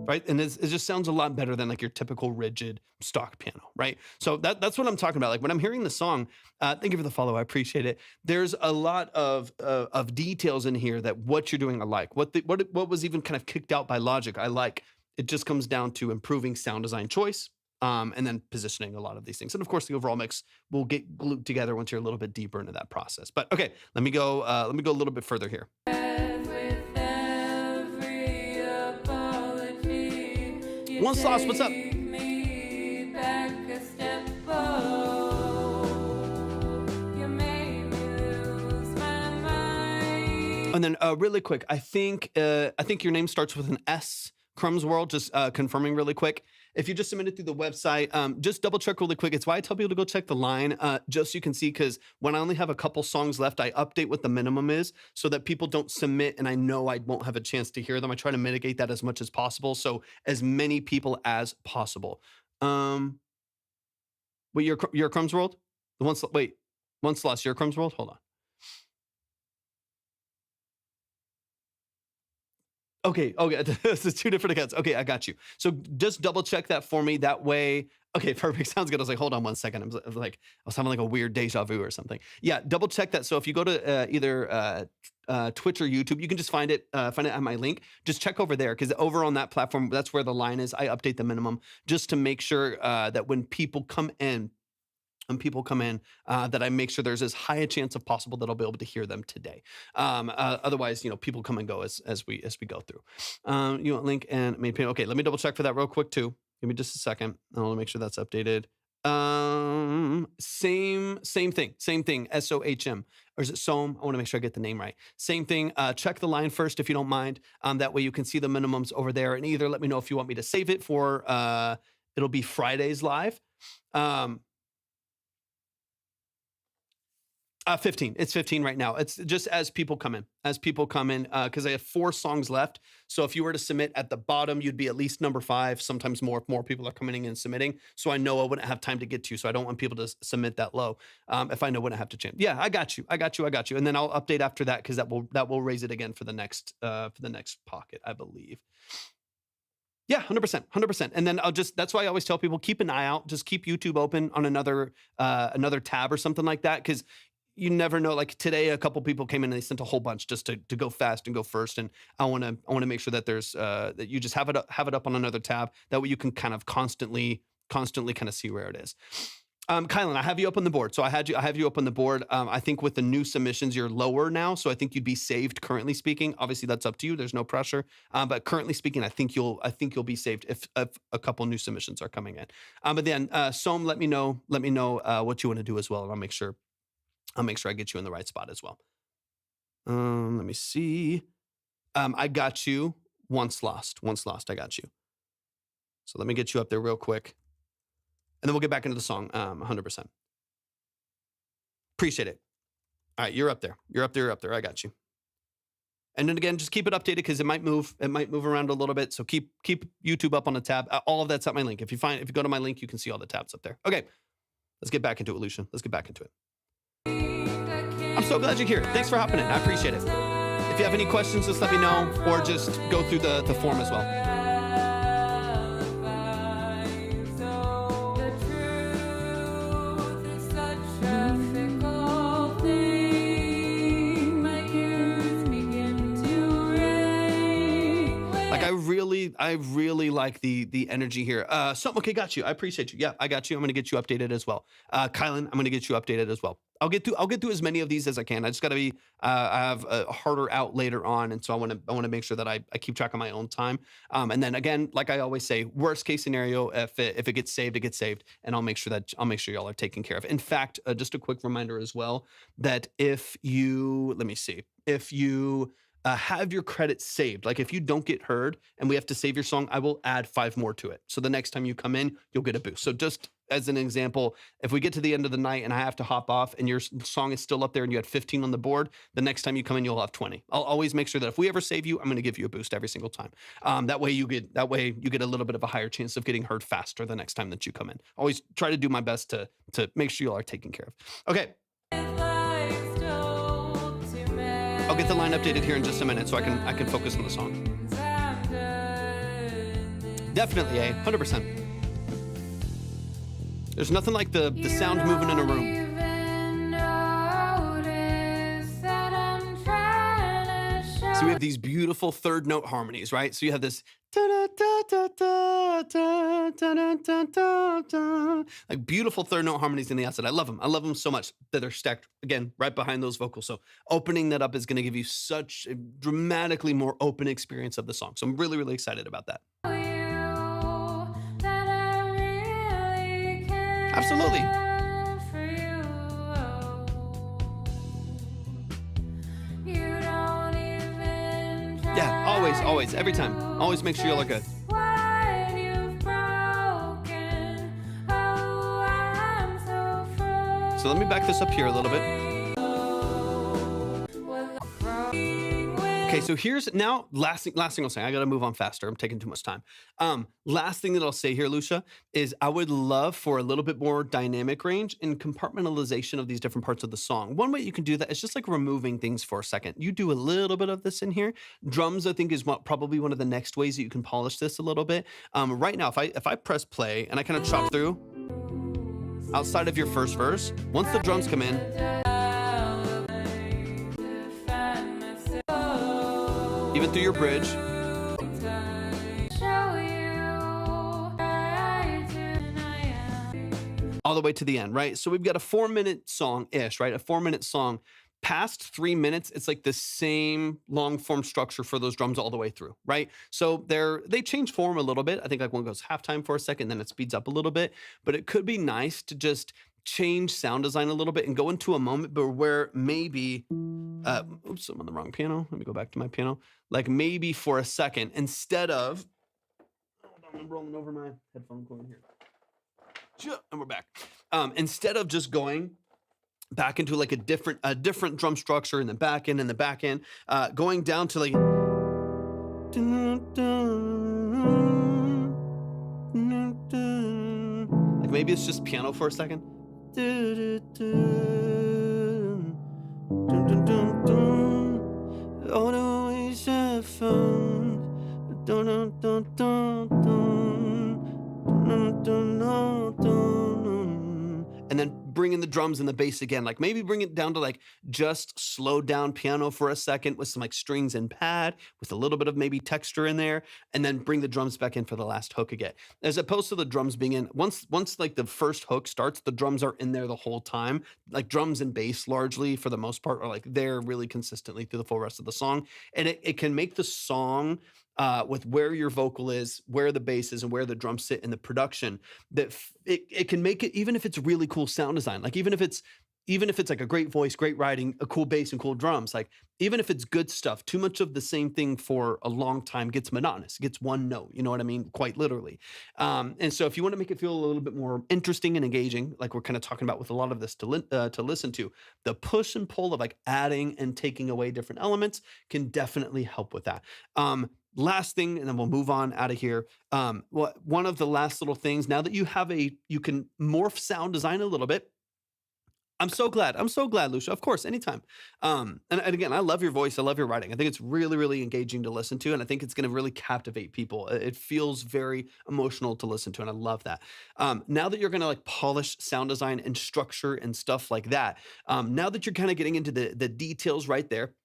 Right? And it just sounds a lot better than like your typical rigid stock piano, right? So that's what I'm talking about. Like when I'm hearing the song, thank you for the follow, I appreciate it. There's a lot of details in here that what you're doing I like. What was even kind of kicked out by Logic I like. It just comes down to improving sound design choice, and then positioning a lot of these things. And of course, the overall mix will get glued together once you're a little bit deeper into that process. But okay, let me go a little bit further here. One Sauce, what's up? And then really quick, I think your name starts with an S. Crumbs World, just confirming really quick. If you just submit it through the website, just double check really quick. It's why I tell people to go check the line, just so you can see, because when I only have a couple songs left, I update what the minimum is so that people don't submit and I know I won't have a chance to hear them. I try to mitigate that as much as possible, so as many people as possible. Wait, you're Crumbs World? One Sloss, you're Crumbs World? Hold on. Okay, this is two different accounts. Okay, I got you. So just double check that for me. That way, okay, perfect. Sounds good. I was like, hold on 1 second. I was having like a weird deja vu or something. Yeah, double check that. So if you go to either Twitch or YouTube, you can just find it at my link. Just check over there, because over on that platform, that's where the line is. I update the minimum just to make sure that when people come in people come in, that I make sure there's as high a chance of possible that I'll be able to hear them today. Otherwise, people come and go as we go through. You want link and made payment. Okay, let me double check for that real quick too. Give me just a second. I want to make sure that's updated. Same thing. SOHM, or is it SOM? I want to make sure I get the name right. Same thing. Check the line first if you don't mind. That way you can see the minimums over there, and either let me know if you want me to save it for it'll be Friday's live. 15. It's 15 right now. It's just as people come in, because I have 4 songs left. So if you were to submit at the bottom, you'd be at least number 5, sometimes more if more people are coming in and submitting. So I know I wouldn't have time to get to you. So I don't want people to submit that low if I know when I have to change. Yeah, I got you. And then I'll update after that, because that will raise it again for the next pocket, I believe. Yeah, 100%. And then that's why I always tell people, keep an eye out. Just keep YouTube open on another tab or something like that, because you never know. Like today, a couple people came in and they sent a whole bunch just to go fast and go first. And I want to make sure that there's that you just have it up on another tab. That way you can kind of constantly kind of see where it is. Kylan, I have you up on the board. So I have you up on the board. I think with the new submissions, you're lower now. So I think you'd be saved currently speaking. Obviously that's up to you. There's no pressure. But currently speaking, I think you'll be saved if a couple new submissions are coming in. But then, Som, let me know what you want to do as well. And I'll make sure I get you in the right spot as well. Let me see. I got you. Once lost. I got you. So let me get you up there real quick. And then we'll get back into the song 100%. Appreciate it. All right, you're up there. You're up there. I got you. And then again, just keep it updated because it might move. It might move around a little bit. So keep YouTube up on the tab. All of that's at my link. If you go to my link, you can see all the tabs up there. Okay, let's get back into it, Lucia. Let's get back into it. I'm so glad you're here. Thanks for hopping in. I appreciate it. If you have any questions, just let me know, or just go through the form as well. I really like the energy here. Okay, got you. I appreciate you. Yeah, I got you. I'm going to get you updated as well. Kylan, I'm going to get you updated as well. I'll get through as many of these as I can. I just got to be. I have a harder out later on, and so I want to make sure that I keep track of my own time. And then again, like I always say, worst case scenario, if it gets saved, it gets saved, and I'll make sure y'all are taken care of. In fact, just a quick reminder as well that if you have your credits saved. Like if you don't get heard and we have to save your song, I will add 5 more to it. So the next time you come in, you'll get a boost. So just as an example, if we get to the end of the night and I have to hop off and your song is still up there and you had 15 on the board, the next time you come in, you'll have 20. I'll always make sure that if we ever save you, I'm going to give you a boost every single time. That way you get a little bit of a higher chance of getting heard faster the next time that you come in. Always try to do my best to make sure you all are taken care of. Okay. I'll get the line updated here in just a minute so I can focus on the song. Definitely, 100%. There's nothing like the sound moving in a room. So we have these beautiful third note harmonies, right? So you have this like beautiful third note harmonies in the outset. I love them so much that they're stacked again right behind those vocals. So opening that up is going to give you such a dramatically more open experience of the song. So I'm really, really excited about that. Absolutely. Yeah, always, every time. Always make sure you look good. So let me back this up here a little bit. Okay, so here's now last thing I'll say. I got to move on faster. I'm taking too much time. Last thing that I'll say here, Lucia, is I would love for a little bit more dynamic range and compartmentalization of these different parts of the song. One way you can do that is just like removing things for a second. You do a little bit of this in here. Drums, I think, is probably one of the next ways that you can polish this a little bit. Right now, if I press play and I kind of chop through outside of your first verse, once the drums come in, even through your bridge, all the way to the end, right? So we've got a 4-minute song-ish, right? A 4-minute song. Past 3 minutes, it's like the same long form structure for those drums all the way through, right? So they change form a little bit. I think like one goes halftime for a second, then it speeds up a little bit. But it could be nice to just change sound design a little bit and go into a moment but where maybe oops, I'm on the wrong piano. Let me go back to my piano. Like maybe for a second, instead of hold on, I'm rolling over my headphone cord here. And we're back. Instead of just going back into like a different drum structure in the back end going down to like maybe it's just piano for a second. All the ways I found. And then bring in the drums and the bass again. Like maybe bring it down to like just slow down piano for a second with some like strings and pad with a little bit of maybe texture in there, and then bring the drums back in for the last hook again. As opposed to the drums being in once like the first hook starts, the drums are in there the whole time. Like drums and bass largely for the most part are like there really consistently through the full rest of the song. And it can make the song with where your vocal is, where the bass is, and where the drums sit in the production, that it can make it, even if it's really cool sound design, like even if it's like a great voice, great writing, a cool bass and cool drums, like even if it's good stuff, too much of the same thing for a long time gets monotonous, gets one note, you know what I mean? Quite literally. And so if you want to make it feel a little bit more interesting and engaging, like we're kind of talking about with a lot of this to listen to, the push and pull of like adding and taking away different elements can definitely help with that. Last thing, and then we'll move on out of here. One of the last little things, now that you can morph sound design a little bit. I'm so glad, Lucia. Of course, anytime. And again, I love your voice. I love your writing. I think it's really, really engaging to listen to, and I think it's going to really captivate people. It feels very emotional to listen to, and I love that. Now that you're going to like polish sound design and structure and stuff like that, now that you're kind of getting into the details right there.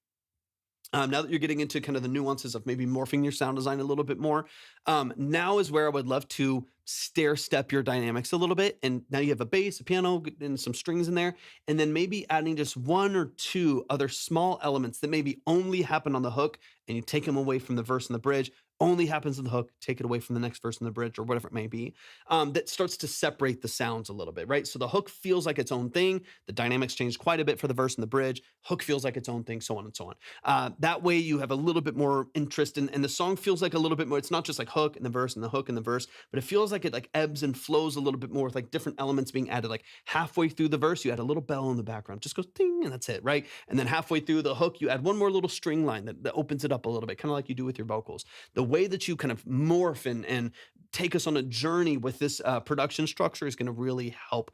Now that you're getting into kind of the nuances of maybe morphing your sound design a little bit more, now is where I would love to stair step your dynamics a little bit. And now you have a bass, a piano, and some strings in there, and then maybe adding just one or two other small elements that maybe only happen on the hook, and you take them away from the verse and the bridge. Only happens in the hook, take it away from the next verse in the bridge or whatever it may be, that starts to separate the sounds a little bit, right? So the hook feels like its own thing. The dynamics change quite a bit for the verse and the bridge. Hook feels like its own thing, so on and so on. That way you have a little bit more interest and the song feels like a little bit more, it's not just like hook and the verse and the hook and the verse, but it feels like it like ebbs and flows a little bit more with like different elements being added. Like halfway through the verse, you add a little bell in the background, just goes ding, and that's it, right? And then halfway through the hook, you add one more little string line that opens it up a little bit, kind of like you do with your vocals. The way that you kind of morph and take us on a journey with this production structure is going to really help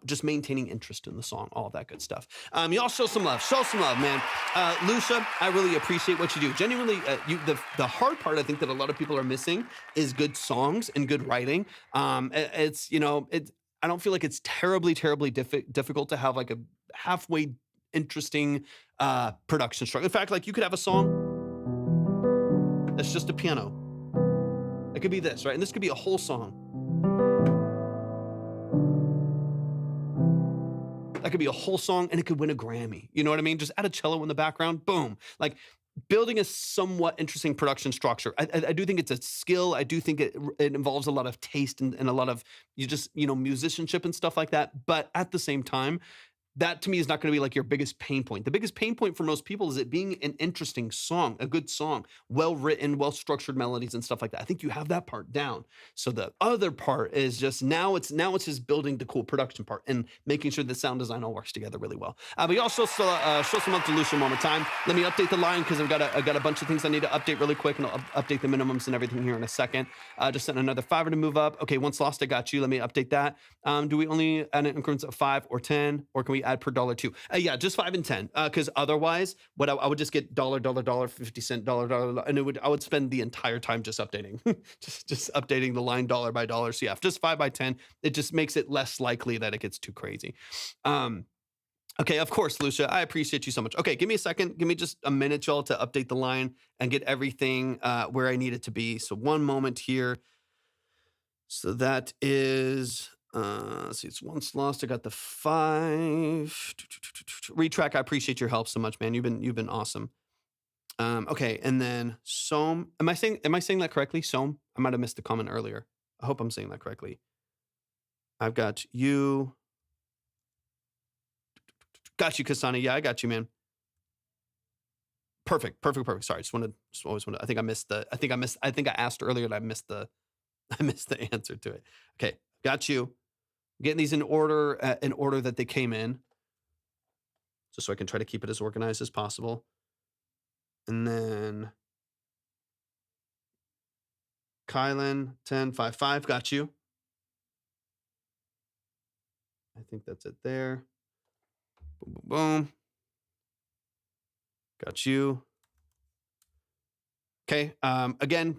just maintaining interest in the song, all of that good stuff. Y'all show some love, man. Lucia, I really appreciate what you do. Genuinely, the hard part I think that a lot of people are missing is good songs and good writing. I don't feel like it's terribly difficult to have like a halfway interesting production structure. In fact, like you could have a song that's just a piano. It could be this, right? And this could be a whole song. That could be a whole song and it could win a Grammy. You know what I mean? Just add a cello in the background, boom. Like building a somewhat interesting production structure. I do think it's a skill. I do think it involves a lot of taste and a lot of musicianship and stuff like that. But at the same time, that to me is not going to be like your biggest pain point. The biggest pain point for most people is it being an interesting song, a good song, well written, well structured melodies and stuff like that. I think you have that part down. So the other part is just now it's just building the cool production part and making sure the sound design all works together really well. But you also show some up to Lucia one more time. Let me update the line because I've got a bunch of things I need to update really quick, and I'll update the minimums and everything here in a second. Just sent another $5 to move up. Okay, once lost, I got you. Let me update that. Do we only add in increments of 5 or 10, or can we add per dollar too? Yeah, just 5 and 10. Because otherwise, what I would just get dollar, 50 cent, dollar, and I would spend the entire time just updating, just updating the line dollar by dollar. So yeah, just 5 by 10, it just makes it less likely that it gets too crazy. Okay, of course, Lucia, I appreciate you so much. Okay, give me a second. Give me just a minute, y'all, to update the line and get everything where I need it to be. So one moment here. So that is Let's see, it's once lost. I got the 5. Retrack. I appreciate your help so much, man. You've been awesome. Okay, and then Som. Am I saying that correctly? Som. I might have missed the comment earlier. I hope I'm saying that correctly. I've got you. Got you, Kasani. Yeah, I got you, man. Perfect. Sorry, always wanted. I think I asked earlier and I missed the I missed the answer to it. Okay, got you. Getting these in order that they came in, just so I can try to keep it as organized as possible. And then Kylan 1055, got you. I think that's it there. Boom, boom, boom. Got you. Okay. Again,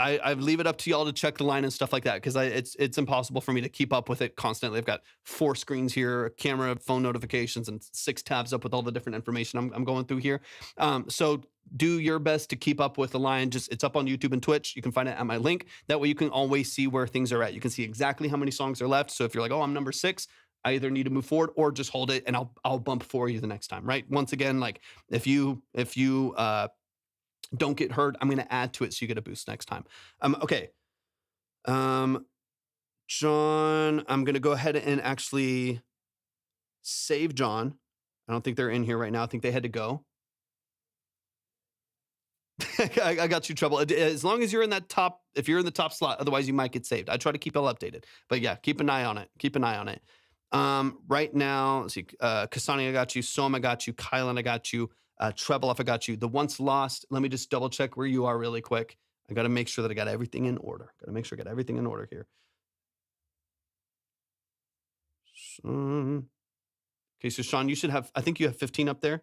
I leave it up to y'all to check the line and stuff like that because it's impossible for me to keep up with it constantly. I've got 4 screens here, a camera, phone notifications, and 6 tabs up with all the different information I'm going through here. So do your best to keep up with the line. Just it's up on YouTube and Twitch. You can find it at my link. That way you can always see where things are at. You can see exactly how many songs are left. So if you're like, oh, I'm number 6, I either need to move forward or just hold it and I'll bump for you the next time, right? Once again, like if you don't get hurt, I'm going to add to it so you get a boost next time. Okay. John, I'm going to go ahead and actually save John. I don't think they're in here right now. I think they had to go. I got you trouble. As long as you're in that top, if you're in the top slot, otherwise you might get saved. I try to keep it all updated, but yeah, keep an eye on it. Right now, let's see, Kasani, I got you. Som, I got you. Kylan, I got you. Trebloff, I got you. The once lost, let me just double check where you are really quick. I got to make sure that I got everything in order. Here. Okay, so Sean, you should have, I think you have 15 up there.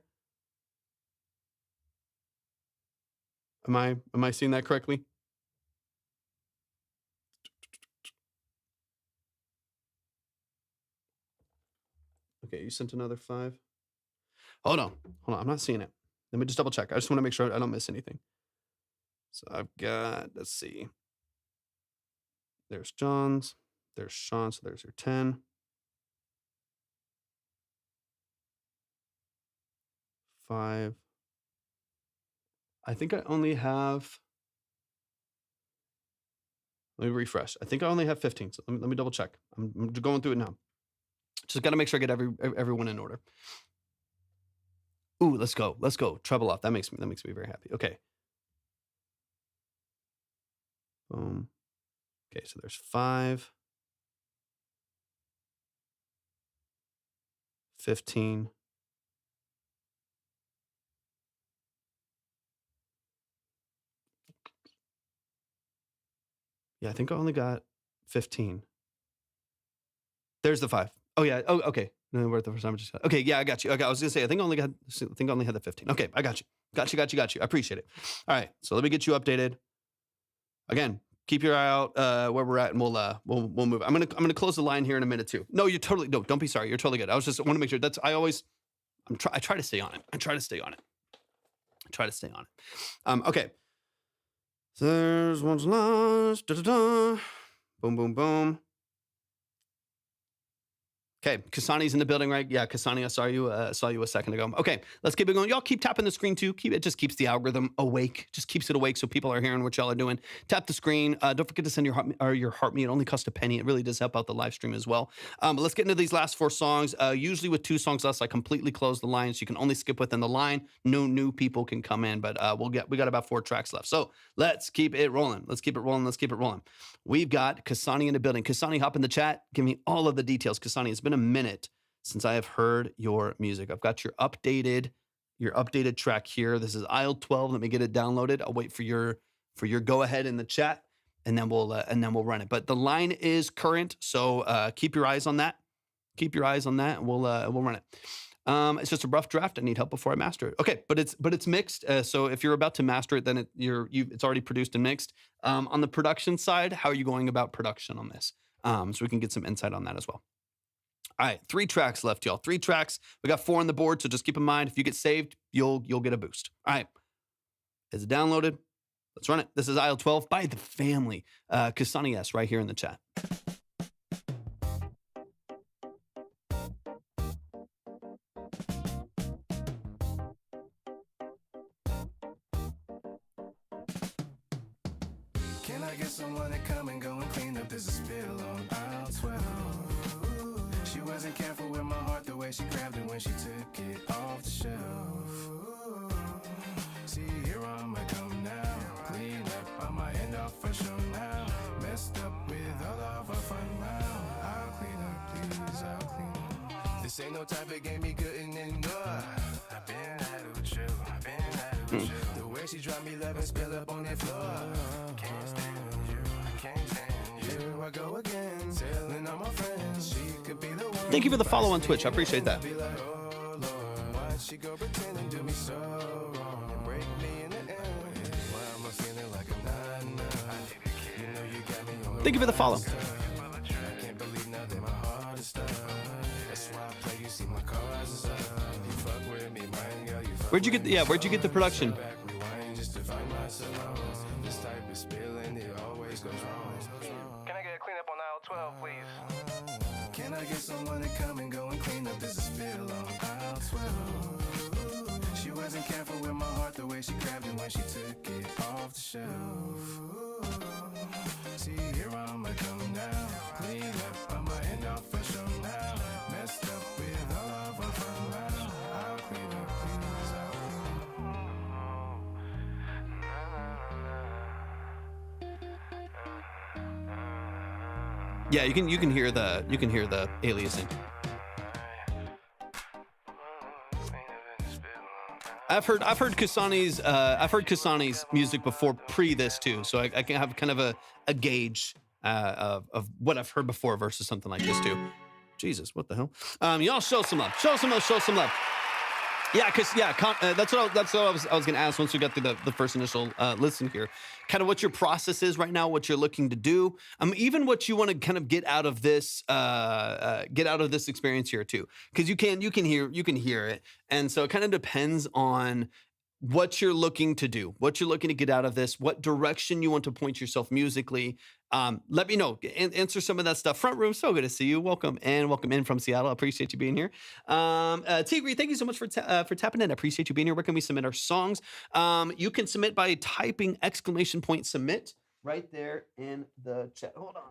Am I seeing that correctly? Okay, you sent another 5. Hold on. I'm not seeing it. Let me just double check. I just want to make sure I don't miss anything. So I've got, let's see. There's John's. There's Sean. So there's your 10. 5. I think I only have, let me refresh. I think I only have 15. So let me double check. I'm going through it now. Just got to make sure I get everyone in order. Ooh, let's go. Treble off. That makes me very happy. Okay. Boom. Okay, so there's 5. 15. Yeah, I think I only got 15. There's the 5. Oh yeah. Oh, okay. No, we're at the first time. Okay, yeah, I got you. Okay, I was gonna say I think I only had the 15. Okay, I got you. Got you. I appreciate it. All right, so let me get you updated. Again, keep your eye out where we're at, and we'll move. I'm gonna close the line here in a minute too. No, don't be sorry. You're totally good. I want to make sure I try to stay on it. Okay. So there's one's lost. Da-da-da. Boom, boom, boom. Okay, Kasani's in the building, right? Yeah, Kasani, I saw you a second ago. Okay, let's keep it going. Y'all keep tapping the screen too. It just keeps the algorithm awake. Just keeps it awake so people are hearing what y'all are doing. Tap the screen. Don't forget to send your heart me. It only costs a penny. It really does help out the live stream as well. But let's get into these last 4 songs. Usually with 2 songs less, I completely close the line, so you can only skip within the line. No new people can come in, but we got about 4 tracks left. So let's keep it rolling. We've got Kasani in the building. Kasani, hop in the chat. Give me all of the details. Kasani, it's been a minute since I have heard your music. I've got your updated track here. This is aisle 12. Let me get it downloaded. I'll wait for your go ahead in the chat, and then we'll run it. But the line is current, so keep your eyes on that. And we'll run it. It's just a rough draft. I need help before I master it. Okay, but it's mixed. So if you're about to master it, then it's already produced and mixed. On the production side, how are you going about production on this? So we can get some insight on that as well. All right, 3 tracks left, y'all. 3 tracks. We got 4 on the board, so just keep in mind, if you get saved, you'll get a boost. All right, is it downloaded? Let's run it. This is aisle 12 by the family. Kasani Es right here in the chat. Can I get someone to come and go and clean up? There's a spill on aisle 12. She wasn't careful with my heart, the way she grabbed it when she took it off the shelf. See, here I'ma come now. Clean up, I'ma end off for sure now. Messed up with all of our fun now. I'll clean up, please, I'll clean up. This ain't no type of game you couldn't endure. I've been at it with you, I've been at it with you. The way she dropped me love and spill up on that floor. Can't stand you, can't stand you. Here I go again, telling all my friends she could be the one. Thank you for the follow on Twitch. I appreciate that. Be like, oh Lord, why'd she go pretend and do me so wrong and break me in the end? Why am I feeling like I'm not enough? You know you got me on the Thank you for the follow. I can't believe now that my heart is stuck. That's why I play, you see my cards is up. You fuck with me, man, girl, you fuck Where'd you get? with me. Where'd you get the production? Back, rewind just to find myself. This type of spilling, it always goes wrong. Can I get a cleanup on aisle 12, please? Can I get someone to come and go and clean up? There's a spill on aisle 12. She wasn't careful with my heart, the way she grabbed it when she took it off the shelf. See, here I'ma come now. Clean up, I'ma end off for sure now. Messed up with all of our fun now. I'll clean up, please, I'll clean up. Yeah, you can hear the aliasing. I've heard Kasani's music before pre this too, so I can have kind of a gauge of what I've heard before versus something like this too. Jesus, what the hell? Y'all show some love. Show some love. Yeah, that's what I was going to ask once we got through the first initial listen here. Kind of what your process is right now, what you're looking to do, even what you want to kind of get out of this experience here too, because you can hear it, and so it kind of depends on what you're looking to do, what you're looking to get out of this, what direction you want to point yourself musically. Let me know. Answer some of that stuff. Front room, so good to see you. Welcome in from Seattle. I appreciate you being here. Tigri, thank you so much for tapping in. I appreciate you being here. Where can we submit our songs? You can submit by typing !submit right there in the chat. Hold on.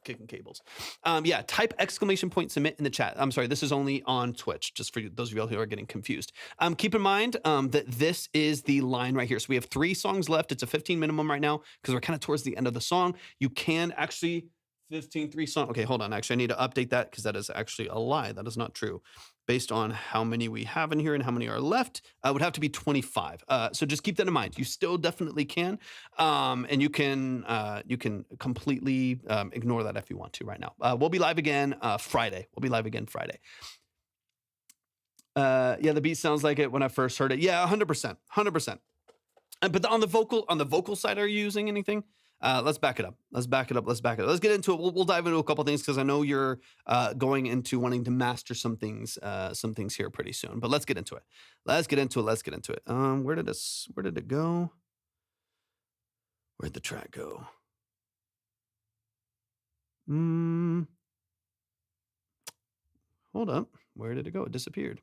Kicking cables. Type !submit in the chat. I'm sorry, this is only on Twitch, just for those of you who are getting confused. Keep in mind that this is the line right here. So we have 3 songs left. It's a 15 minimum right now because we're kind of towards the end of the song. You can actually 3 songs. Okay, hold on. Actually, I need to update that because that is actually a lie. That is not true. Based on how many we have in here and how many are left, would have to be 25. So just keep that in mind. You still definitely can, and you can completely ignore that if you want to right now. We'll be live again Friday. The beat sounds like it when I first heard it. Yeah, 100%. But on the vocal side, are you using anything? Let's back it up. Let's get into it. We'll dive into a couple things because I know you're going into wanting to master some things here pretty soon. But let's get into it. Where did it go? Where'd the track go? Hold up. Where did it go? It disappeared.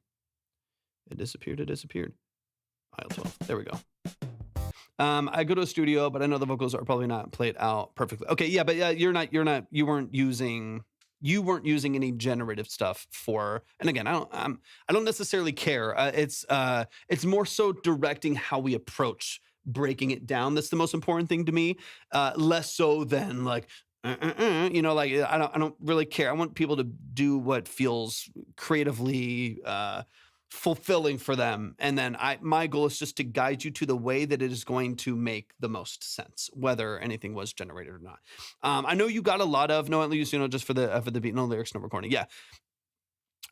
Aisle 12. There we go. I go to a studio, but I know the vocals are probably not played out perfectly. Okay, yeah, but yeah, you weren't using any generative stuff for. And again, I don't necessarily care. It's more so directing how we approach breaking it down. That's the most important thing to me. Less so than like. I don't really care. I want people to do what feels creatively fulfilling for them, and then my goal is just to guide you to the way that it is going to make the most sense, whether anything was generated or not. I know you got a lot of no, at least just for the beat, no lyrics, no recording. Yeah.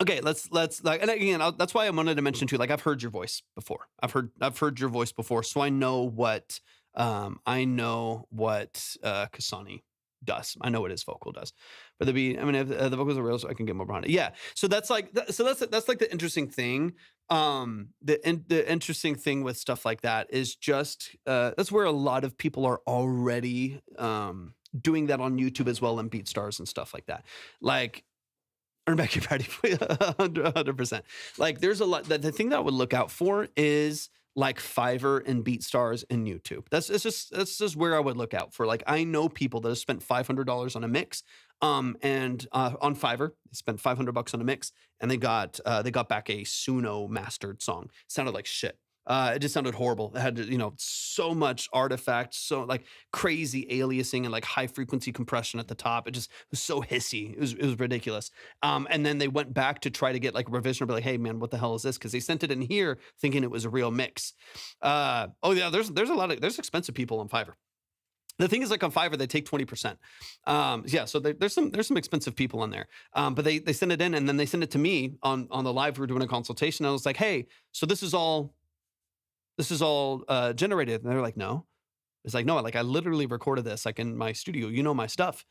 Okay, let's and again, that's why I wanted to mention too. Like I've heard your voice before. I've heard your voice before, so I know what Kasani does. I know what his vocal does. But the beat, if the vocals are real, so I can get more behind it. Yeah. So that's like the interesting thing. The interesting thing with stuff like that is just that's where a lot of people are already doing that on YouTube as well, and BeatStars and stuff like that. Like earn back your party 100%. Like there's a lot. The thing that I would look out for is like Fiverr and BeatStars and YouTube. That's just where I would look out for. Like, I know people that have spent $500 on a mix, and on Fiverr, they spent $500 on a mix, and they got back a Suno mastered song. Sounded like shit. It just sounded horrible. It had, so much artifact, so like crazy aliasing and like high frequency compression at the top. It was so hissy. It was ridiculous. And then they went back to try to get like a revision, or be like, hey man, what the hell is this? Because they sent it in here thinking it was a real mix. Oh yeah, there's expensive people on Fiverr. The thing is, like on Fiverr, they take 20%. Yeah, so there's some expensive people on there. But they send it in, and then they send it to me on the live. We were doing a consultation. I was like, hey, so this is all generated. And they're like, no. It's like, no, like I literally recorded this like in my studio, my stuff.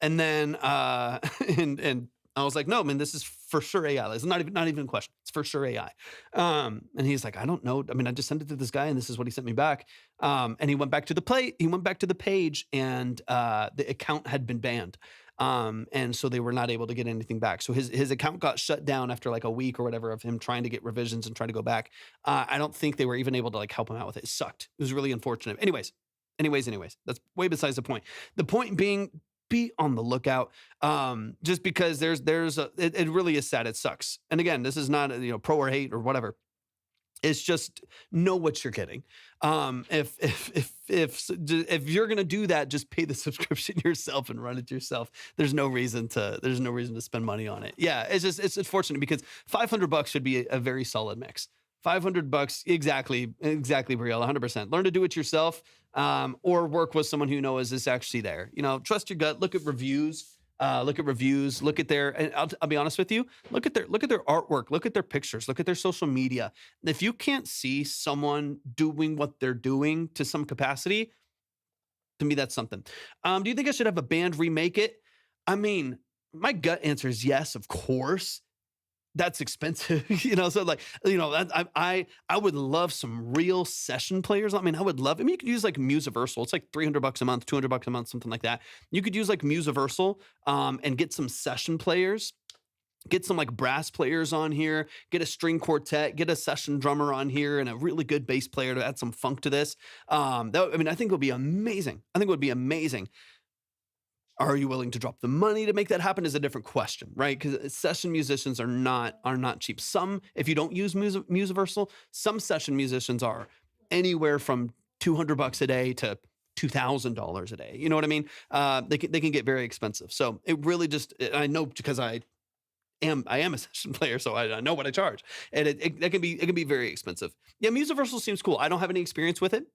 And then, and I was like, no, man, this is for sure AI. It's not even a question. It's for sure AI. And he's like, I don't know. I mean, I just sent it to this guy and this is what he sent me back. And he went back to the page and, the account had been banned. And so they were not able to get anything back. So his account got shut down after like a week or whatever of him trying to get revisions and trying to go back. I don't think they were even able to like help him out with it. It sucked. It was really unfortunate. Anyways, that's way besides the point. The point being, be on the lookout. Just because it really is sad. It sucks. And again, this is not, pro or hate or whatever. It's just know what you're getting. If you're gonna do that, just pay the subscription yourself and run it yourself. There's no reason to spend money on it. Yeah, it's unfortunate because $500 should be a very solid mix. $500, exactly, real, 100%. Learn to do it yourself, or work with someone who knows is actually there. Trust your gut. Look at reviews. Look at their, and I'll be honest with you, look at their artwork, look at their pictures, look at their social media. If you can't see someone doing what they're doing to some capacity, to me, that's something. Do you think I should have a band remake it? I mean, my gut answer is yes, of course. That's expensive, so like, I would love some real session players. You could use like Musiversal. It's like $300 a month, $200 a month, something like that. You could use like Musiversal, and get some session players, get some like brass players on here, get a string quartet, get a session drummer on here and a really good bass player to add some funk to this. I think it would be amazing. Are you willing to drop the money to make that happen is a different question, right? Because session musicians are not cheap. Some, if you don't use Musiversal, some session musicians are anywhere from $200 a day to $2,000 a day. You know what I mean? They can get very expensive. So it really I know because I am a session player, so I know what I charge, and it can be very expensive. Yeah, Musiversal seems cool. I don't have any experience with it.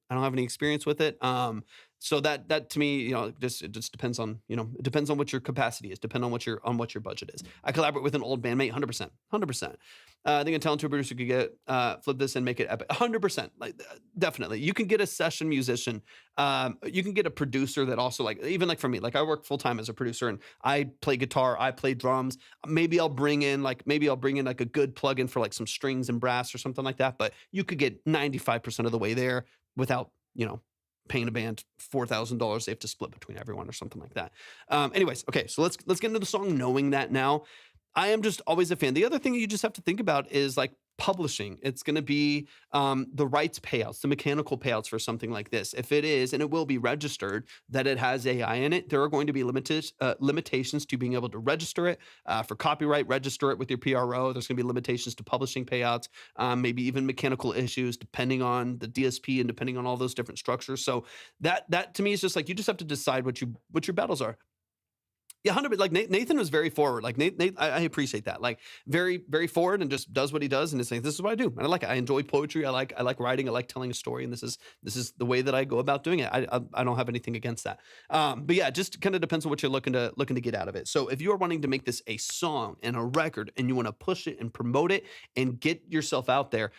So that to me, it just depends on, it depends on what your capacity is, depend on what your budget is. I collaborate with an old bandmate, 100%. I think a talented producer could get, flip this and make it epic. 100%. Like, definitely. You can get a session musician. You can get a producer that also, like, even like for me, like I work full time as a producer and I play guitar, I play drums. Maybe I'll bring in like a good plug-in for like some strings and brass or something like that. But you could get 95% of the way there without, paying a band $4,000 they have to split between everyone or something like that. Anyways, okay, so let's get into the song knowing that now. I am just always a fan. The other thing you just have to think about is like publishing. It's going to be the rights payouts, the mechanical payouts for something like this. If it is, and it will be registered, that it has AI in it, there are going to be limitations to being able to register it for copyright, register it with your PRO. There's going to be limitations to publishing payouts, maybe even mechanical issues depending on the DSP and depending on all those different structures. So that to me is just like, you just have to decide what your battles are. Yeah, 100%. Like Nathan was very forward. Like Nate, I appreciate that. Like very, very forward and just does what he does. And it's like, this is what I do. And I like it. I enjoy poetry. I like writing. I like telling a story. And this is the way that I go about doing it. I don't have anything against that. But yeah, it just kind of depends on what you're looking to get out of it. So if you are wanting to make this a song and a record and you want to push it and promote it and get yourself out there,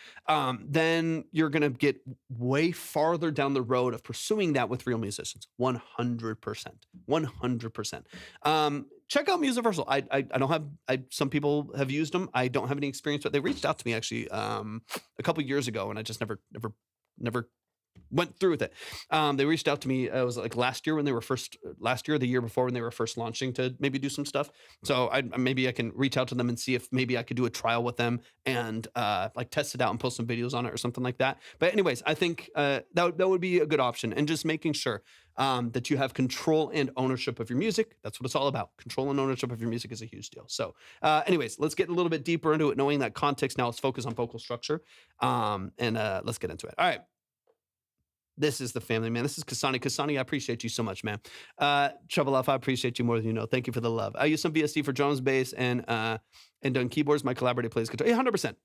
then you're going to get way farther down the road of pursuing that with real musicians. 100%. Check out Musiversal. I don't have, some people have used them. I don't have any experience, but they reached out to me actually, a couple years ago and I just never went through with it. They reached out to me. It was like last year, the year before when they were first launching, to maybe do some stuff. So maybe I can reach out to them and see if maybe I could do a trial with them and like test it out and post some videos on it or something like that. But anyways, I think that would be a good option, and just making sure that you have control and ownership of your music. That's what it's all about. Control and ownership of your music is a huge deal. So anyways, let's get a little bit deeper into it, knowing that context. Now let's focus on vocal structure, and let's get into it. All right. This is the family, man. This is Kasani. Kasani, I appreciate you so much, man. Trebloff, I appreciate you more than you know. Thank you for the love. I use some VST for drums, bass, and done keyboards. My collaborator plays guitar. 100%.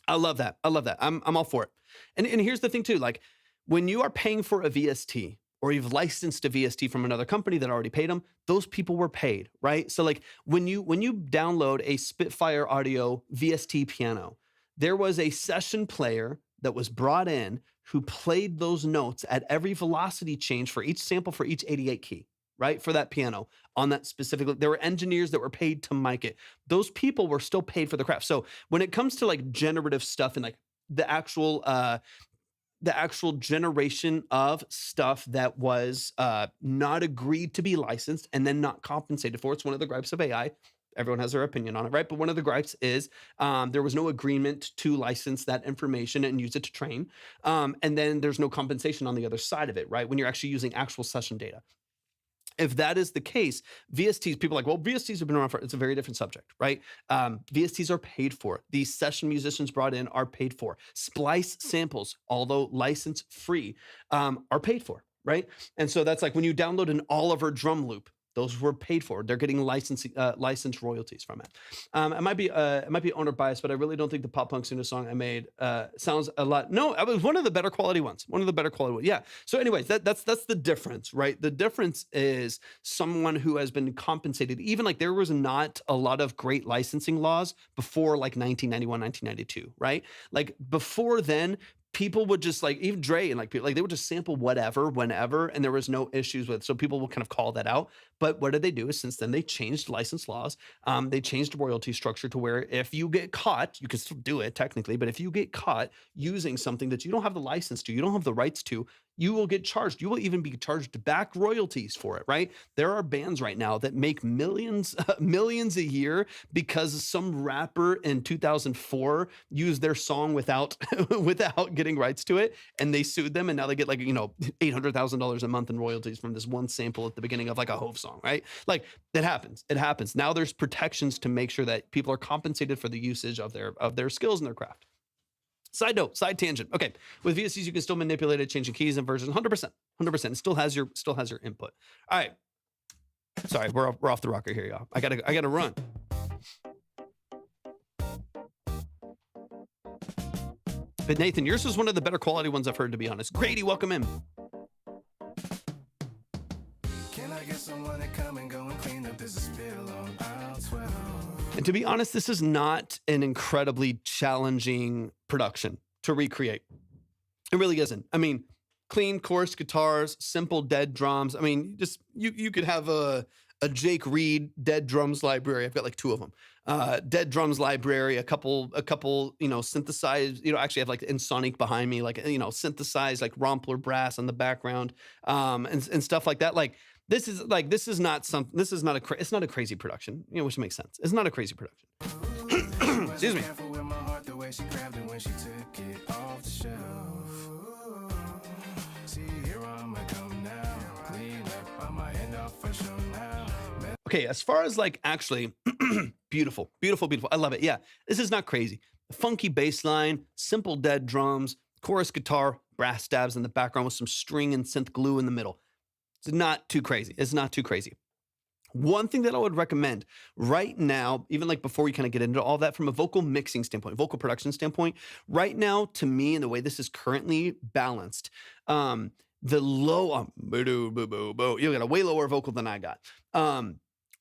I love that. I'm all for it. And here's the thing too, like when you are paying for a VST, or you've licensed a VST from another company that already paid them, those people were paid, right? So like when you download a Spitfire Audio VST piano, there was a session player that was brought in who played those notes at every velocity change for each sample for each 88 key, right? For that piano on that specifically. There were engineers that were paid to mic it. Those people were still paid for the craft. So when it comes to like generative stuff and like the actual generation of stuff that was not agreed to be licensed and then not compensated for, it's one of the gripes of AI. Everyone has their opinion on it, right? But one of the gripes is there was no agreement to license that information and use it to train. And then there's no compensation on the other side of it, right? When you're actually using actual session data. If that is the case, VSTs, people are like, well, VSTs have been around for, it's a very different subject, right? VSTs are paid for. These session musicians brought in are paid for. Splice samples, although license free, are paid for, right? And so that's like when you download an Oliver drum loop, those were paid for. They're getting license royalties from it. It might be owner bias, but I really don't think the pop punk Suna song I made sounds a lot. No, it was one of the better quality ones. Yeah. So anyways, that's the difference, right? The difference is someone who has been compensated. Even like there was not a lot of great licensing laws before like 1991, 1992, right? Like before then, people would just like, even Dre and like people, like they would just sample whatever, whenever, and there was no issues with it. So people will kind of call that out. But what did they do is since then they changed license laws. They changed royalty structure to where if you get caught, you can still do it technically, but if you get caught using something that you don't have the license to, you don't have the rights to, you will get charged. You will even be charged back royalties for it, right? There are bands right now that make millions a year because some rapper in 2004 used their song without getting rights to it, and they sued them, and now they get like, $800,000 a month in royalties from this one sample at the beginning of like a Hove song, right? Like it happens. Now there's protections to make sure that people are compensated for the usage of their skills and their craft. Side note, side tangent. Okay, with VSTs you can still manipulate it, changing keys and versions. 100%. It still has your input. All right. Sorry, we're off the rocker here, y'all. I gotta run. But Nathan, yours was one of the better quality ones I've heard, to be honest. Grady, welcome in. Can I get someone to come and go and clean up this spill on aisle 12? And to be honest, this is not an incredibly challenging production to recreate. It really isn't. I mean, clean chorus guitars, simple dead drums. I mean, just you could have a Jake Reed dead drums library. I've got like 2 of them. Dead drums library, a couple, synthesized, actually I have like Insonic behind me, like, synthesized like Rompler brass on the background, and stuff like that. Like, it's not a crazy production, which makes sense. It's not a crazy production. Excuse me. Okay, as far as like actually beautiful. I love it. Yeah, this is not crazy. Funky bass line, simple dead drums, chorus guitar, brass stabs in the background with some string and synth glue in the middle. It's not too crazy. One thing that I would recommend right now, even like before we kind of get into all that from a vocal mixing standpoint, vocal production standpoint, right now, to me, and the way this is currently balanced, the low, you got a way lower vocal than I got.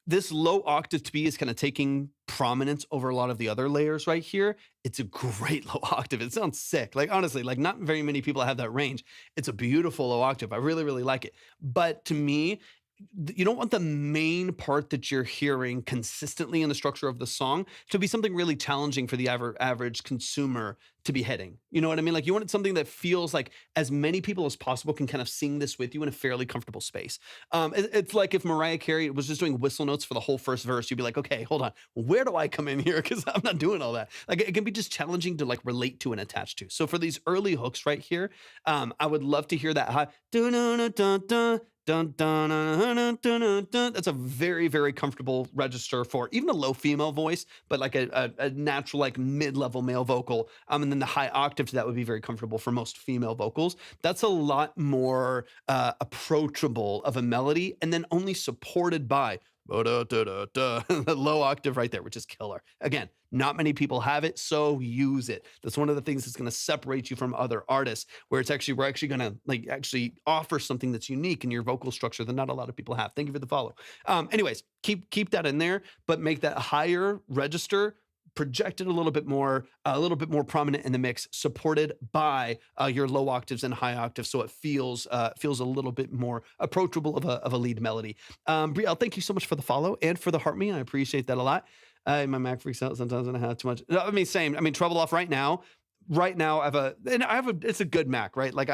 This low octave to me is kind of taking prominence over a lot of the other layers right here. It's a great low octave. It sounds sick. Like, honestly, like not very many people have that range. It's a beautiful low octave. I really, really like it. But to me, you don't want the main part that you're hearing consistently in the structure of the song to be something really challenging for the average consumer to be hitting. You know what I mean? Like you wanted something that feels like as many people as possible can kind of sing this with you in a fairly comfortable space. It's like if Mariah Carey was just doing whistle notes for the whole first verse, you'd be like, okay, hold on, where do I come in here? Because I'm not doing all that. Like it can be just challenging to like relate to and attach to. So for these early hooks right here, I would love to hear that high. Dun, dun, dun, dun, dun, dun, dun, dun, dun, dun. That's a very, very comfortable register for even a low female voice, but like a natural, like mid-level male vocal. And then the high octave to that would be very comfortable for most female vocals. That's a lot more approachable of a melody, and then only supported by the low octave right there, which is killer. Again, not many people have it, so use it. That's one of the things that's going to separate you from other artists, where we're actually going to like actually offer something that's unique in your vocal structure that not a lot of people have. Thank you for the follow. Anyways, keep that in there, but make that higher register projected a little bit more prominent in the mix, supported by your low octaves and high octaves, so it feels a little bit more approachable of a lead melody. Brielle, thank you so much for the follow and for the heart me. I appreciate that a lot. My Mac freaks out sometimes when I have too much. No, I mean, same. I mean, Trebloff right now. It's a good Mac, right? Like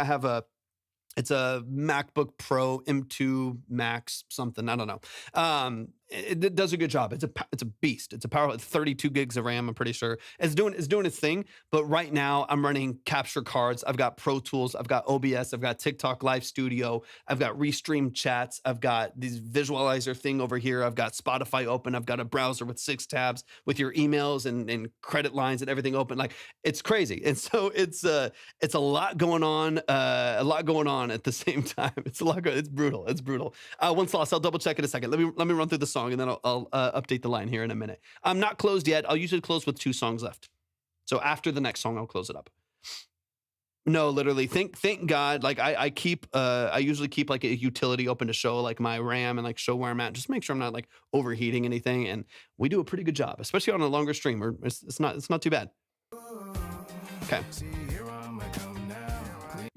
it's a MacBook Pro M2 Max something. I don't know. It does a good job. It's a beast. It's a powerful 32 gigs of RAM. I'm pretty sure it's doing its thing. But right now I'm running capture cards. I've got Pro Tools. I've got OBS. I've got TikTok Live Studio. I've got Restream chats. I've got this visualizer thing over here. I've got Spotify open. I've got a browser with 6 tabs with your emails and credit lines and everything open. Like it's crazy. And so it's a lot going on. A lot going on at the same time. It's a lot. It's brutal. It's brutal. One Sloss. I'll double check in a second. Let me run through the song, and then I'll update the line here in a minute. I'm not closed yet. I'll usually close with 2 songs left. So after the next song, I'll close it up. No, literally. Thank God. Like I usually keep like a utility open to show like my RAM and like show where I'm at. Just make sure I'm not like overheating anything. And we do a pretty good job, especially on a longer stream. It's not too bad. Okay.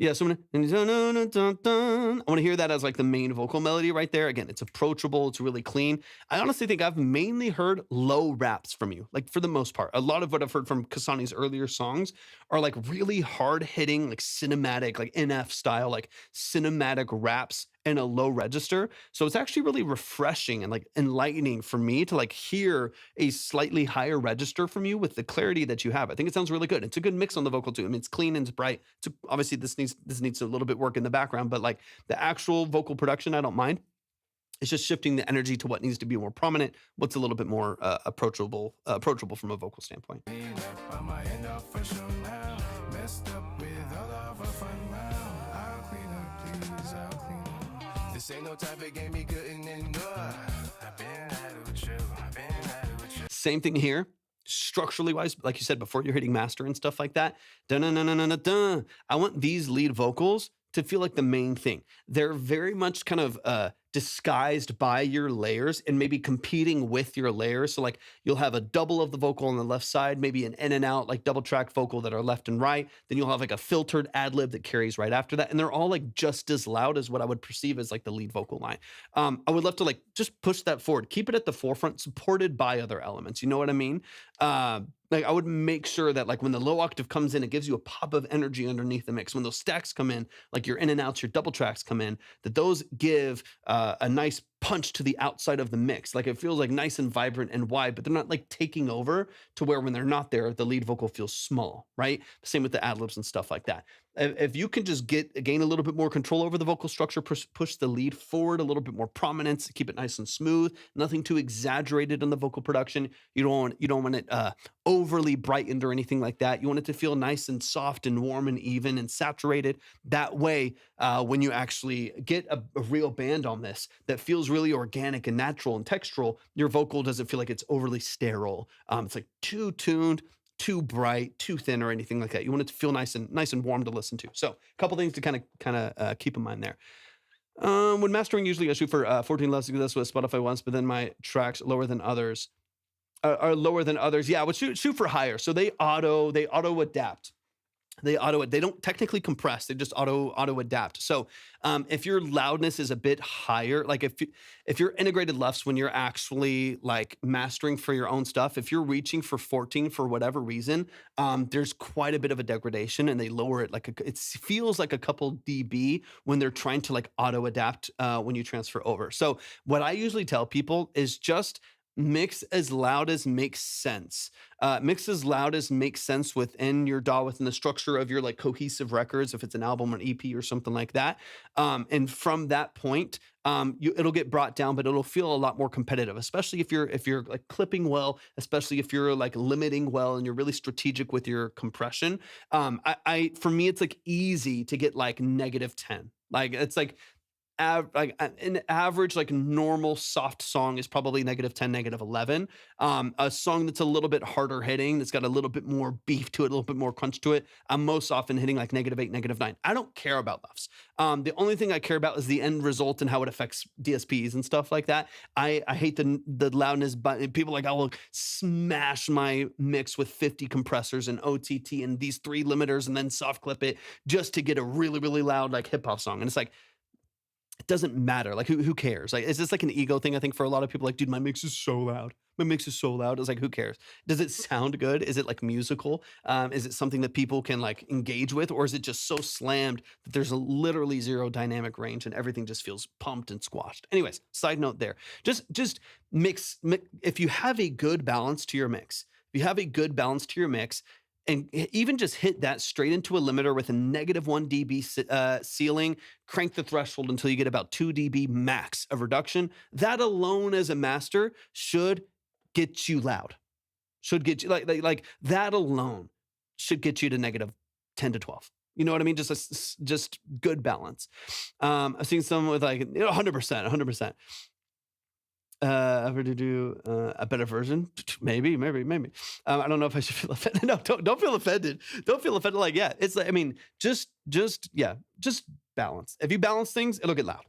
Yeah, so I want to hear that as like the main vocal melody right there. Again, it's approachable. It's really clean. I honestly think I've mainly heard low raps from you, like for the most part. A lot of what I've heard from Kasani's earlier songs are like really hard hitting, like cinematic, like NF style, like cinematic raps in a low register. So it's actually really refreshing and like enlightening for me to like hear a slightly higher register from you with the clarity that you have. I think it sounds really good. It's a good mix on the vocal too. I mean, it's clean and it's bright. Obviously this needs a little bit work in the background, but like the actual vocal production, I don't mind. It's just shifting the energy to what needs to be more prominent, what's a little bit more approachable from a vocal standpoint. This ain't no time for game, me good and endure. I've been at it with you. Same thing here. Structurally wise, like you said before, you're hitting master and stuff like that. Dun, dun, dun, dun, dun, dun. I want these lead vocals to feel like the main thing. They're very much kind of disguised by your layers and maybe competing with your layers. So like you'll have a double of the vocal on the left side, maybe an in and out like double track vocal that are left and right. Then you'll have like a filtered ad lib that carries right after that. And they're all like just as loud as what I would perceive as like the lead vocal line. I would love to like just push that forward, keep it at the forefront, supported by other elements. You know what I mean? Like I would make sure that like when the low octave comes in, it gives you a pop of energy underneath the mix. When those stacks come in, like your in and outs, your double tracks come in, that those give a nice punch to the outside of the mix. Like it feels like nice and vibrant and wide, but they're not like taking over to where when they're not there, the lead vocal feels small, right? Same with the ad libs and stuff like that. If you can just gain a little bit more control over the vocal structure, push the lead forward a little bit more prominence, keep it nice and smooth, nothing too exaggerated in the vocal production. You don't want it overly brightened or anything like that. You want it to feel nice and soft and warm and even and saturated. That way, when you actually get a real band on this that feels really organic and natural and textural, your vocal doesn't feel like it's overly sterile. It's like too tuned, too bright, too thin, or anything like that. You want it to feel nice and warm to listen to. So a couple things to kind of keep in mind there. When mastering, usually I shoot for 14 levels. That's what Spotify wants, but then my tracks lower than others are lower than others. Yeah, I would shoot for higher. So they auto adapt. They don't technically compress, they just auto adapt. So if your loudness is a bit higher, like if your integrated lefts, when you're actually like mastering for your own stuff, if you're reaching for 14 for whatever reason, there's quite a bit of a degradation, and they lower it like it feels like a couple dB when they're trying to like auto adapt when you transfer over. So what I usually tell people is just mix as loud as makes sense. Mix as loud as makes sense within your DAW, within the structure of your like cohesive records, if it's an album or an EP or something like that. And from that point, it'll get brought down, but it'll feel a lot more competitive, especially if you're like clipping well, especially if you're like limiting well and you're really strategic with your compression. For me, it's like easy to get like -10. Like it's like an average like normal soft song is probably -10, -11. A song that's a little bit harder hitting, that's got a little bit more beef to it, a little bit more crunch to it, I'm most often hitting like -8, -9. I don't care about lefts. The only thing I care about is the end result and how it affects DSPs and stuff like that. I hate the loudness, but people like, I will smash my mix with 50 compressors and OTT and these 3 limiters and then soft clip it just to get a really, really loud like hip hop song. And it's like, it doesn't matter. Like, who cares? Like, is this like an ego thing? I think for a lot of people, like, dude, my mix is so loud. My mix is so loud. It's like, who cares? Does it sound good? Is it like musical? Is it something that people can like engage with? Or is it just so slammed that there's literally zero dynamic range and everything just feels pumped and squashed? Anyways, side note there. Just mix. If you have a good balance to your mix, and even just hit that straight into a limiter with a -1 dB ceiling, crank the threshold until you get about 2 dB max of reduction. That alone as a master should get you loud. Should get you like that alone should get you to -10 to 12. You know what I mean? Just good balance. I've seen some with like 100%. Ever to do a better version? Maybe. I don't know if I should feel offended. No, don't feel offended. Don't feel offended. Like, yeah, it's like, I mean, just balance. If you balance things, it'll get loud.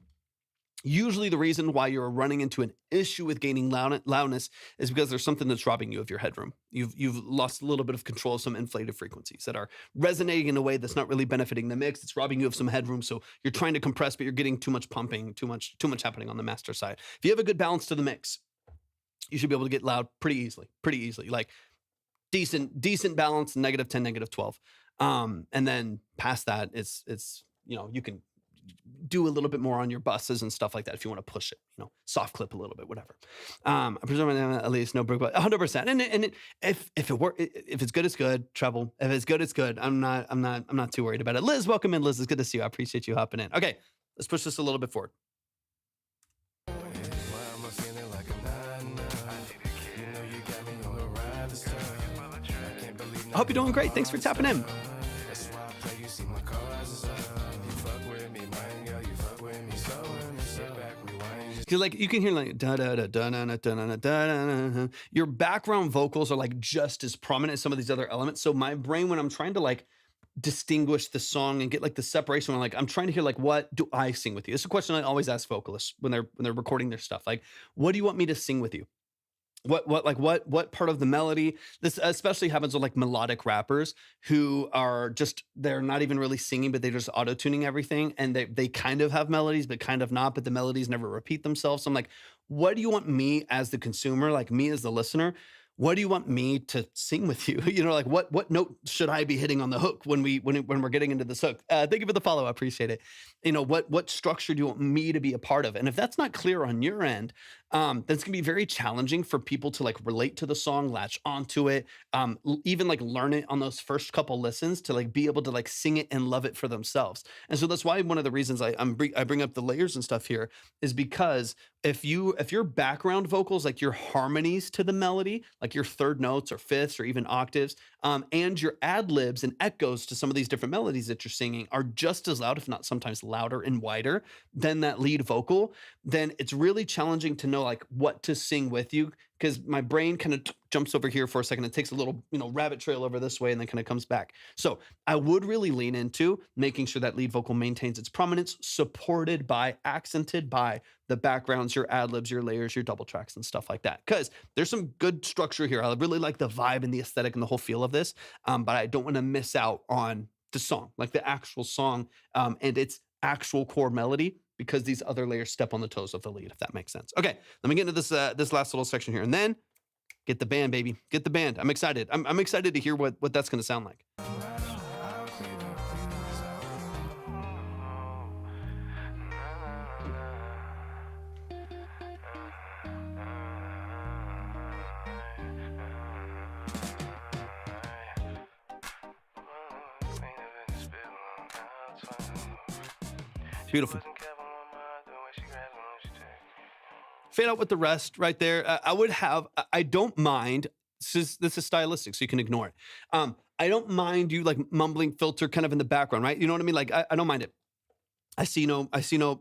Usually the reason why you're running into an issue with gaining loudness is because there's something that's robbing you of your headroom. You've lost a little bit of control of some inflated frequencies that are resonating in a way that's not really benefiting the mix. It's robbing you of some headroom. So you're trying to compress, but you're getting too much pumping, too much happening on the master side. If you have a good balance to the mix, you should be able to get loud pretty easily. Like decent balance, -10, -12. And then past that, it's you can do a little bit more on your buses and stuff like that if you want to push it, soft clip a little bit, whatever. I presume at least no brick, but 100%. And if it's good, it's good. Treble. If it's good, it's good. I'm not too worried about it. Liz, welcome in. Liz, it's good to see you. I appreciate you hopping in. Okay, let's push this a little bit forward. I hope you're doing great. Thanks for tapping in. Like you can hear like da da da da da da da da da. Your background vocals are like just as prominent as some of these other elements. So my brain, when I'm trying to like distinguish the song and get like the separation, when like I'm trying to hear like, what do I sing with you? It's a question I always ask vocalists when they're recording their stuff. Like, what do you want me to sing with you? What part of the melody? This especially happens with like melodic rappers who are they're not even really singing, but they're just auto-tuning everything. And they kind of have melodies, but kind of not, but the melodies never repeat themselves. So I'm like, what do you want me as the consumer, like me as the listener? What do you want me to sing with you? Like what note should I be hitting on the hook when we're getting into this hook? Thank you for the follow. I appreciate it. What structure do you want me to be a part of? And if that's not clear on your end, then it's gonna be very challenging for people to like relate to the song, latch onto it, even like learn it on those first couple listens to like be able to like sing it and love it for themselves. And so that's why one of the reasons I bring up the layers and stuff here is because if your background vocals, like your harmonies to the melody, like your third notes or fifths or even octaves, and your ad libs and echoes to some of these different melodies that you're singing are just as loud, if not sometimes louder and wider than that lead vocal, then it's really challenging to know like what to sing with you. Because my brain kind of jumps over here for a second. It takes a little, rabbit trail over this way and then kind of comes back. So I would really lean into making sure that lead vocal maintains its prominence, supported by, accented by the backgrounds, your ad-libs, your layers, your double tracks and stuff like that. Because there's some good structure here. I really like the vibe and the aesthetic and the whole feel of this, but I don't want to miss out on the song, like the actual song, and its actual core melody, because these other layers step on the toes of the lead, if that makes sense. Okay, let me get into this last little section here, and then get the band, baby. Get the band. I'm excited. I'm excited to hear what that's going to sound like. Beautiful. Fade out with the rest right there. I don't mind. This is stylistic, so you can ignore it. I don't mind you like mumbling filter kind of in the background, right? You know what I mean? Like I don't mind it. I see no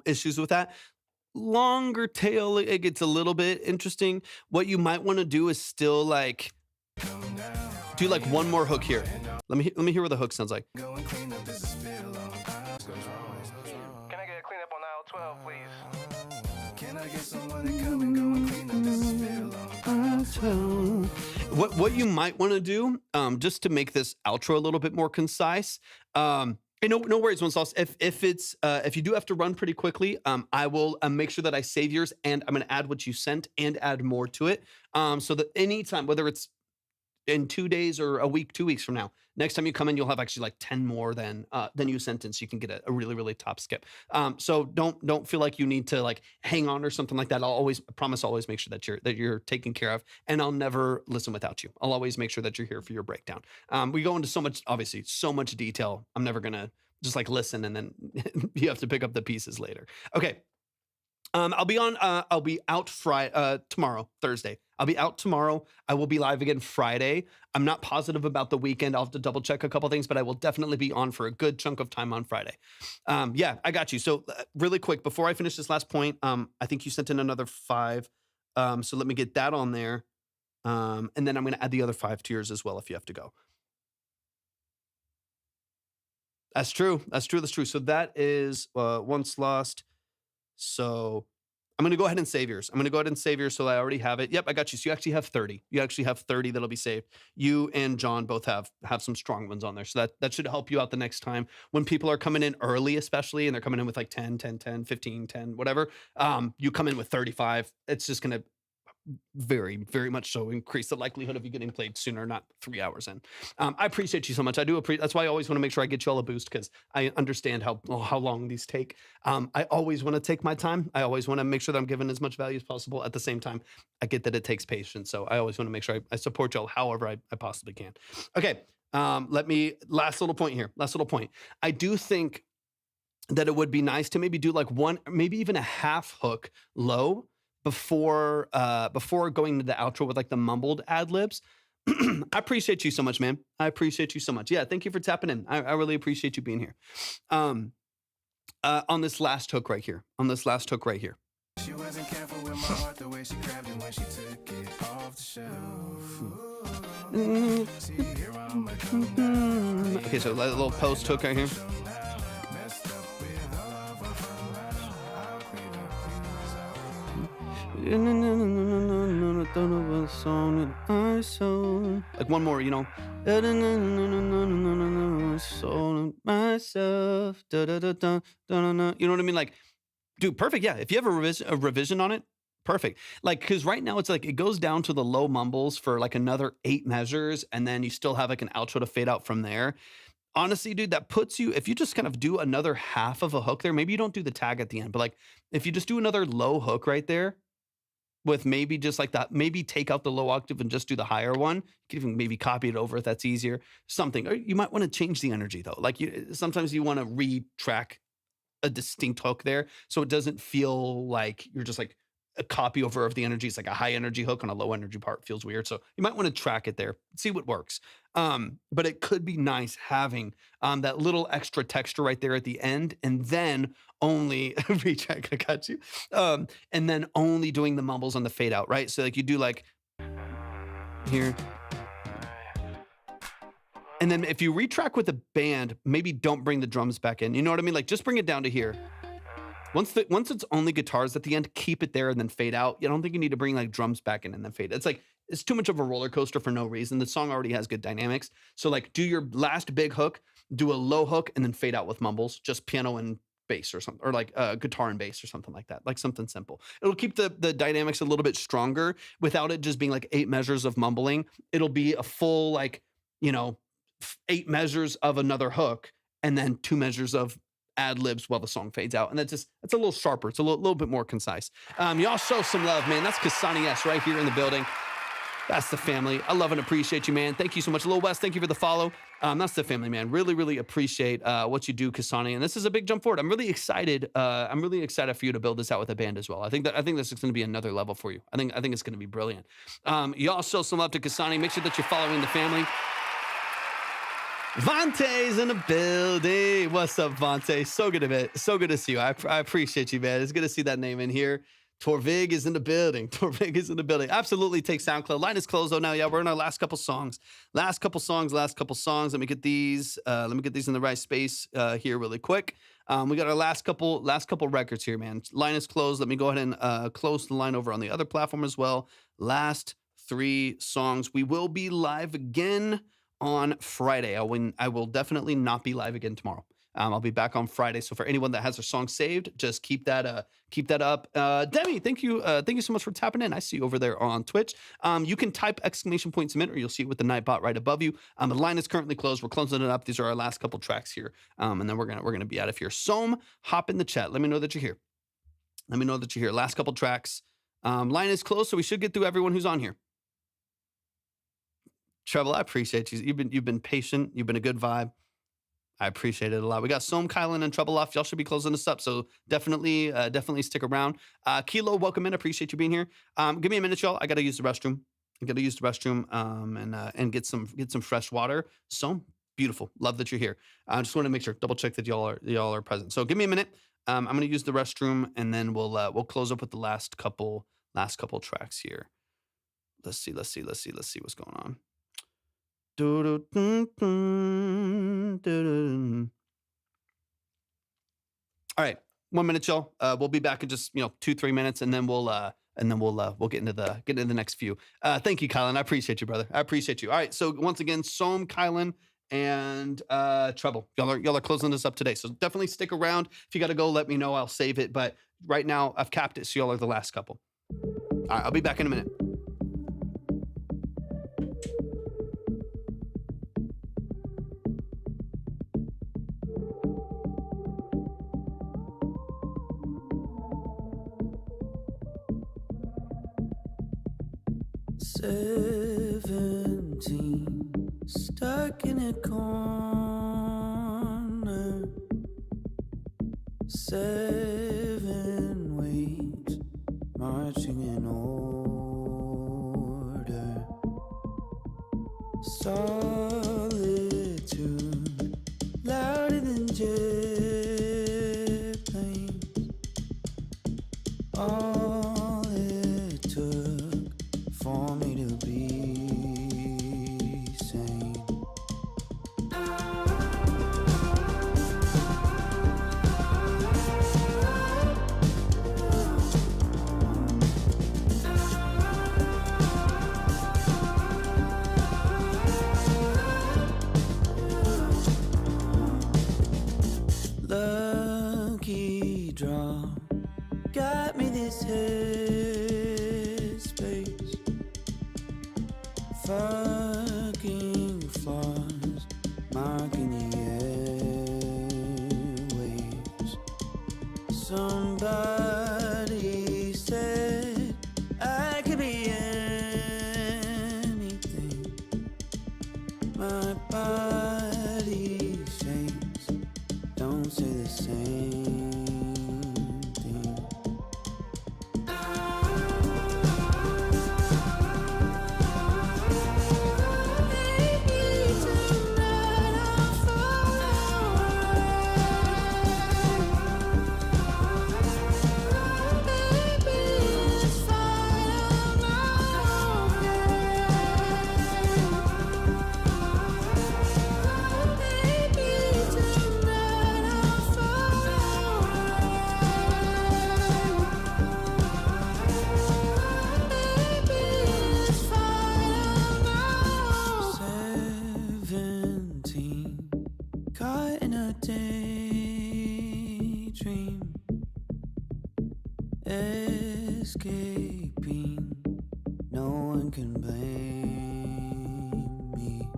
issues with that. Longer tail, it gets a little bit interesting. What you might want to do is still like do like one more hook here. Let me hear what the hook sounds like. Can I get a cleanup on aisle 12, please? Can I get someone to come and go and clean up this spill on What you might want to do, just to make this outro a little bit more concise, and no worries, one sauce. If you do have to run pretty quickly, I will make sure that I save yours, and I'm going to add what you sent and add more to it, so that anytime, whether it's in 2 days or a week, 2 weeks from now, next time you come in, you'll have actually like 10 more than you sent in, so you can get a really, really top skip. So don't feel like you need to like hang on or something like that. I promise I'll always make sure that you're taken care of, and I'll never listen without you. I'll always make sure that you're here for your breakdown. We go into so much detail. I'm never gonna just like listen and then you have to pick up the pieces later. Okay. I'll be out tomorrow, Thursday. I'll be out tomorrow. I will be live again Friday. I'm not positive about the weekend. I'll have to double check a couple things, but I will definitely be on for a good chunk of time on Friday. Yeah, I got you. So really quick, before I finish this last point, I think you sent in another 5. So let me get that on there. And then I'm going to add the other 5 to yours as well if you have to go. That's true. So that is Once Lost. So I'm going to go ahead and save yours. So I already have it. Yep, I got you. So you actually have 30. You actually have 30 that'll be saved. You and John both have some strong ones on there. So that should help you out the next time. When people are coming in early, especially, and they're coming in with like 10, 15, 10, whatever, you come in with 35. It's just going to very, very much so increase the likelihood of you getting played sooner, not 3 hours in. I appreciate you so much. I do appreciate. That's why I always want to make sure I get you all a boost, because I understand how long these take. I always want to take my time. I always want to make sure that I'm giving as much value as possible. At the same time, I get that it takes patience, so I always want to make sure I support y'all however I possibly can. Okay, last little point. I do think that it would be nice to maybe do like one, maybe even a half hook low before going to the outro with like the mumbled ad libs. I appreciate you so much, man. I appreciate you so much. Yeah, thank you for tapping in. I really appreciate you being here. On this last hook right here. She wasn't careful with my heart, the way she grabbed it when she took it off the shelf. See, here I'm coming down. Okay, so a little post hook right here. Messed up with all of her fun. I'll clean up Like one more, you know. Myself. You know what I mean? Like, dude, perfect. Yeah, if you have a revision on it, perfect. Like, because right now it's like it goes down to the low mumbles for like another 8 measures, and then you still have like an outro to fade out from there. Honestly, dude, that puts you, if you just kind of do another half of a hook there, maybe you don't do the tag at the end, but like if you just do another low hook right there with maybe just like that, maybe take out the low octave and just do the higher one. You can even maybe copy it over if that's easier. Something. Or you might want to change the energy though. Like sometimes you want to retrack a distinct hook there so it doesn't feel like you're just like a copy over of the energy. It's like a high energy hook on a low energy part. Feels weird. So you might want to track it there, see what works. But it could be nice having that little extra texture right there at the end, and then only recheck. I got you. And then only doing the mumbles on the fade out, right? So like you do like here. And then if you retrack with the band, maybe don't bring the drums back in. You know what I mean? Like just bring it down to here. Once it's only guitars at the end, keep it there and then fade out. You don't think you need to bring like drums back in and then fade. It's too much of a roller coaster for no reason. The song already has good dynamics. So like do your last big hook do a low hook and then fade out with mumbles, just piano and bass or something, or like guitar and bass or something like that, like something simple. It'll keep the dynamics a little bit stronger without it just being like 8 measures of mumbling. It'll be a full, like, 8 measures of another hook and then 2 measures of ad libs while the song fades out. And it's a little sharper. It's a little bit more concise. Y'all show some love, man. That's Kasani Es right here in the building. That's the family. I love and appreciate you, man. Thank you so much. Lil West, thank you for the follow. That's the family, man. Really, really appreciate what you do, Kasani. And this is a big jump forward. I'm really excited. I'm really excited for you to build this out with a band as well. I think this is going to be another level for you. I think it's going to be brilliant. Y'all show some love to Kasani. Make sure that you're following the family. Vontae's in the building. What's up, Vontae? So good to see you. I appreciate you, man. It's good to see that name in here. Torvik is in the building. Absolutely take SoundCloud. Line is closed though now. Yeah, we're in our last couple songs. Last couple songs. Let me get these. In the right space here really quick. We got our last couple records here, man. Line is closed. Let me go ahead and close the line over on the other platform as well. Last 3 songs. We will be live again on Friday. I will definitely not be live again tomorrow. I'll be back on Friday. So for anyone that has their song saved, just keep that up. Demi, thank you so much for tapping in. I see you over there on Twitch. You can type !submit, or you'll see it with the Nightbot right above you. The line is currently closed. We're closing it up. These are our last couple tracks here, and then we're gonna be out of here. Som, hop in the chat. Let me know that you're here. Last couple tracks. Line is closed, so we should get through everyone who's on here. Treble, I appreciate you. You've been patient. You've been a good vibe. I appreciate it a lot. We got Som, Kylan, and Trebloff. Y'all should be closing this up, so definitely stick around. Kilo, welcome in. Appreciate you being here. Give me a minute, y'all. I gotta use the restroom. And get some fresh water. Som, beautiful. Love that you're here. I just want to make sure, double check that y'all are present. So give me a minute. I'm gonna use the restroom, and then we'll close up with the last couple tracks here. Let's see what's going on. All right, 1 minute, y'all. We'll be back in just 2-3 minutes, and then we'll get into the next few. Thank you, Kylan. I appreciate you, brother. I appreciate you. All right, so once again, Som, Kylan, and Treble. Y'all are closing this up today, so definitely stick around. If you got to go, let me know. I'll save it. But right now, I've capped it, so y'all are the last couple. All right, I'll be back in a minute. Stuck in a corner, 7 weeks marching in order, solitude louder than jet planes. All it took for me to be sane. Lucky draw got me this headspace. Fucking flaws marking the airwaves. Somebody said I could be anything. My body shakes, don't say the same thing. one can blame me.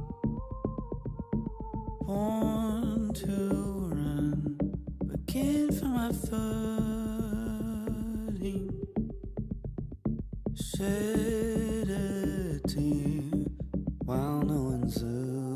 Born to run, but can't find my footing. Shed a tear while no one's looking.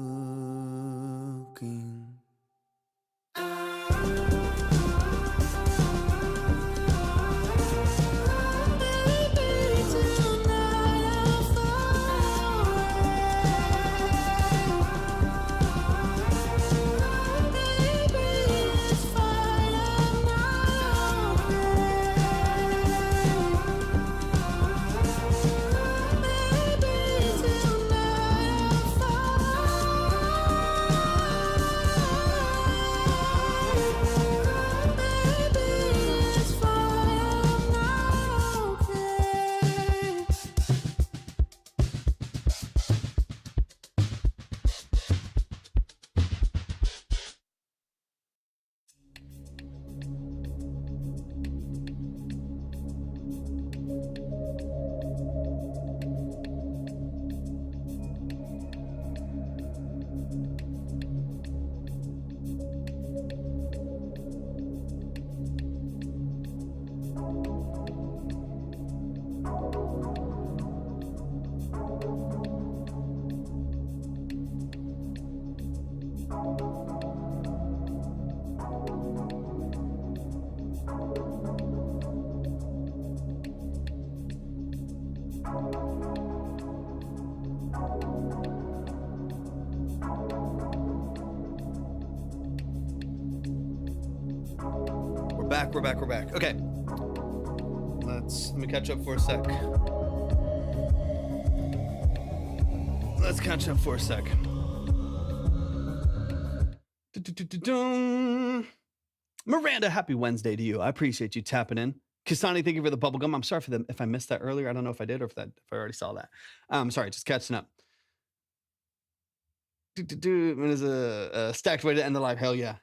We're back. Okay. Let me catch up for a sec. Let's catch up for a sec. Miranda, happy Wednesday to you. I appreciate you tapping in. Kasani, thank you for the bubblegum. I'm sorry if I missed that earlier. I don't know if I did or if I already saw that. Sorry, just catching up. It is a stacked way to end the live. Hell yeah.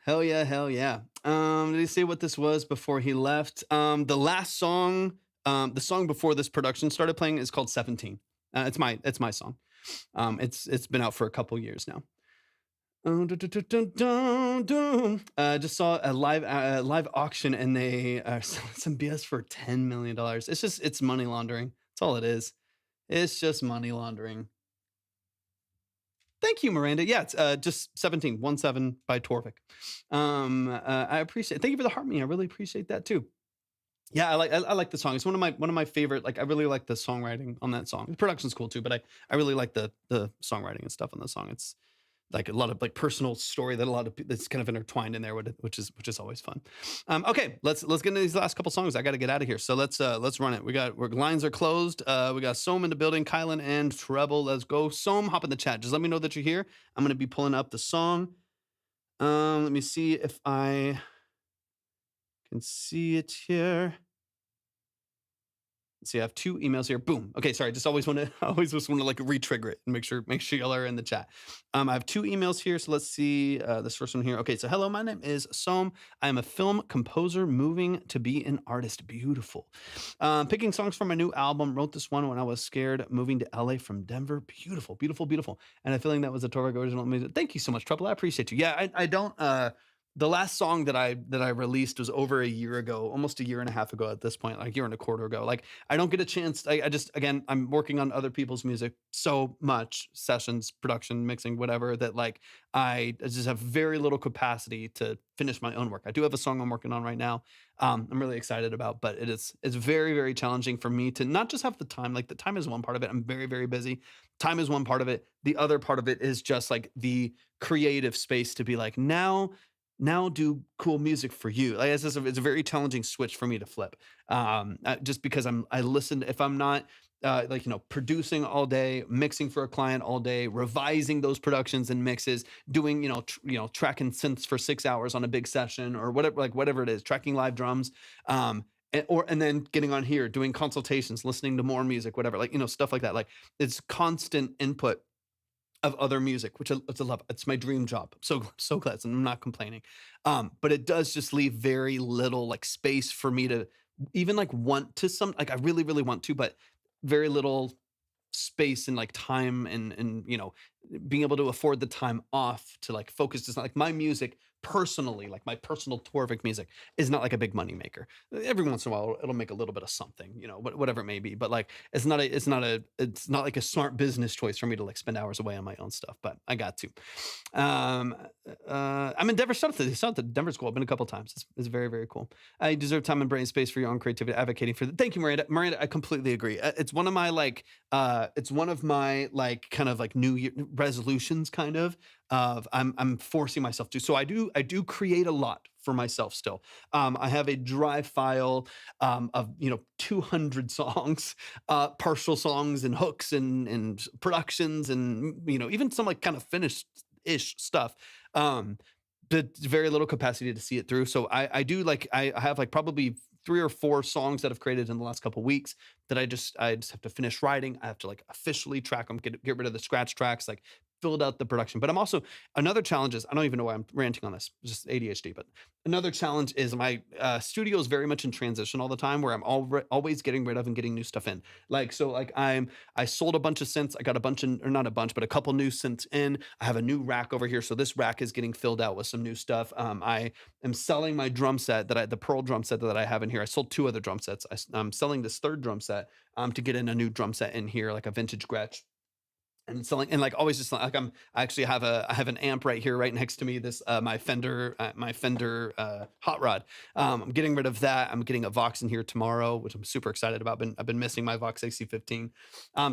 Did he say what this was before he left? The last song, the song before this production started playing is called 17. It's my song. It's been out for a couple years now. Just saw a live auction and they selling some BS for $10 million. It's money laundering. That's all it is. It's just money laundering. Thank you, Miranda. Yeah, it's just 17 by Torvik. I appreciate it. Thank you for the heart me. I really appreciate that too. Yeah, I like the song. It's one of my favorite. Like, I really like the songwriting on that song. The production's cool too, but I really like the songwriting and stuff on the song. It's like a lot of like personal story that that's kind of intertwined in there, which is always fun. Okay, let's get into these last couple songs. I got to get out of here, so let's run it. Lines are closed. We got Soam in the building, Kylan and Treble. Let's go. Soam, hop in the chat. Just let me know that you're here. I'm gonna be pulling up the song. Let me see if I can see it here. See, I have 2 emails here. Boom. Okay, sorry. Just always want to like re-trigger it and make sure y'all are in the chat. I have 2 emails here, so let's see this first one here. Okay, so hello, my name is Soam. I am a film composer moving to be an artist. Beautiful. Picking songs for my new album. Wrote this one when I was scared moving to LA from Denver. Beautiful. And I feeling that was a Torvik original music. Thank you so much, Trouble. I appreciate you. Yeah, I don't. The last song that I released was over a year ago, almost a year and a half ago at this point, like a year and a quarter ago. Like, I don't get a chance. I just, again, I'm working on other people's music so much, sessions, production, mixing, whatever, that like I just have very little capacity to finish my own work. I do have a song I'm working on right now. I'm really excited about, but it's very, very challenging for me to not just have the time. Like, the time is one part of it. I'm very, very busy. Time is one part of it. The other part of it is just like the creative space to be like, now do cool music for you. Like, it's a very challenging switch for me to flip. Just because I listen, if I'm not producing all day, mixing for a client all day, revising those productions and mixes, doing, tracking synths for 6 hours on a big session or whatever it is, tracking live drums, and then getting on here, doing consultations, listening to more music, whatever, stuff like that. Like, it's constant input of other music, which I love. It's my dream job. So glad. And I'm not complaining. But it does just leave very little like space for me to even like want to I really, really want to, but very little space and like time and being able to afford the time off to like focus. It's not like my music personally, like my personal Torvik music is not like a big money maker. Every once in a while it'll make a little bit of something, whatever it may be, but like it's not like a smart business choice for me to like spend hours away on my own stuff, but I got to. I'm in Denver. Shout out to Denver School. I've been a couple times. It's very, very cool. I deserve time and brain space for your own creativity, advocating for thank you, Miranda. I completely agree. It's one of my kind of like New Year resolutions, kind of I'm forcing myself to. So I do create a lot for myself still. I have a drive file of 200 songs, partial songs and hooks and productions and even some like kind of finished ish stuff. But very little capacity to see it through. So I have like probably 3 or 4 songs that I've created in the last couple of weeks that I just have to finish writing. I have to like officially track them, get rid of the scratch tracks, like filled out the production. But I'm also, another challenge is, I don't even know why I'm ranting on this, just ADHD, but another challenge is my studio is very much in transition all the time, where I'm always getting rid of and getting new stuff in. Like, so like I sold a bunch of synths. I got a couple new synths in. I have a new rack over here. So this rack is getting filled out with some new stuff. I am selling my drum set the Pearl drum set that I have in here. I sold 2 other drum sets. I'm selling this 3rd drum set to get in a new drum set in here, like a vintage Gretsch. And selling, and like always, just like I actually have an amp right here, right next to me. This my Fender Hot Rod. I'm getting rid of that. I'm getting a Vox in here tomorrow, which I'm super excited about. I've been missing my Vox AC15.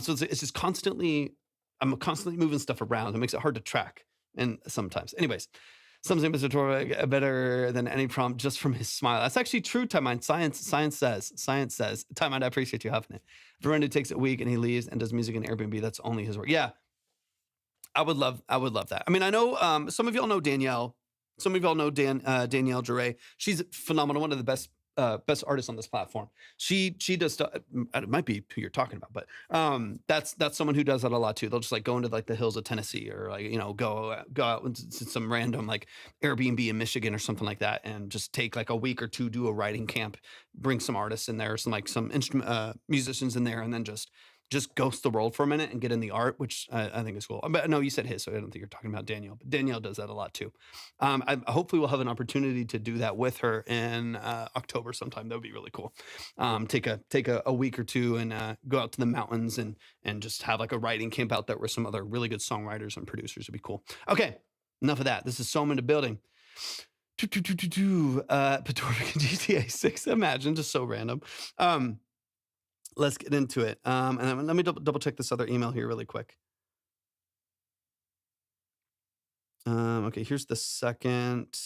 So it's just I'm constantly moving stuff around. It makes it hard to track, and sometimes, anyways. Something Mr. Torvik better than any prompt just from his smile. That's actually true, Time-Mind. Science says. Time-Mind, I appreciate you having it. If a friend takes a week and he leaves and does music in Airbnb, that's only his work. Yeah, I would love that. I mean, I know some of y'all know Danielle. Some of y'all know Danielle Duray. She's phenomenal, one of the best artists on this platform. She does stuff. It might be who you're talking about, but that's someone who does that a lot too. They'll just like go into like the hills of Tennessee, or like go out into some random like Airbnb in Michigan or something like that, and just take like a week or 2, do a writing camp, bring some artists in there, some instrument musicians in there, and then just ghost the world for a minute and get in the art, which I think is cool. But no, you said his, so I don't think you're talking about Danielle. But Danielle does that a lot too. Hopefully we'll have an opportunity to do that with her in October sometime. That would be really cool. Take a week or 2 and go out to the mountains and just have like a writing camp out there with some other really good songwriters and producers. Would be cool. Okay, enough of that. This is Soam in the building. Torvik and GTA 6. Imagine, just so random. Let's get into it. And then let me double check this other email here really quick. Okay, here's the second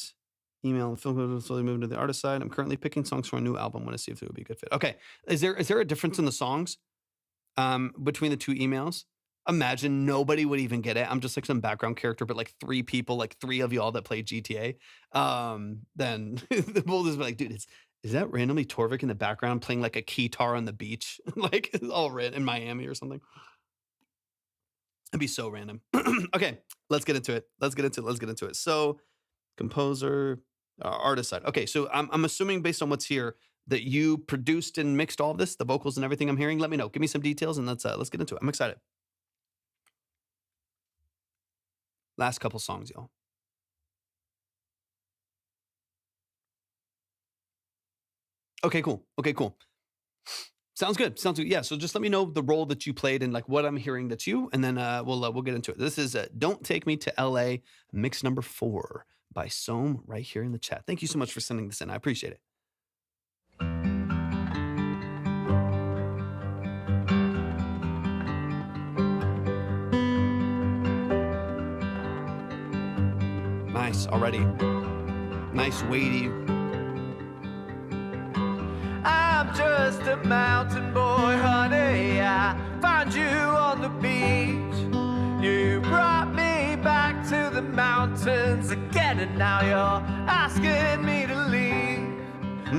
email. Film slowly moving to the artist side. I'm currently picking songs for a new album. Want to see if it would be a good fit. Okay, is there a difference in the songs between the 2 emails? Imagine nobody would even get it. I'm just like some background character, but like 3 people, like 3 of y'all that play GTA. Then we'll just be like, dude, is that randomly Torvik in the background playing like a guitar on the beach? Like it's all red in Miami or something. It'd be so random. Okay, let's get into it. So composer, artist side. Okay, so I'm assuming based on what's here that you produced and mixed all of this, the vocals and everything I'm hearing. Let me know. Give me some details and let's get into it. I'm excited. Last couple songs, y'all. Okay, cool. Sounds good. Yeah. So just let me know the role that you played and like what I'm hearing that's you, and then we'll get into it. This is "Don't Take Me to LA" mix number 4 by Soam right here in the chat. Thank you so much for sending this in. I appreciate it. Nice already. Nice weighty. I'm just a mountain boy, honey. I found you on the beach. You brought me back to the mountains again, and now you're asking me to leave.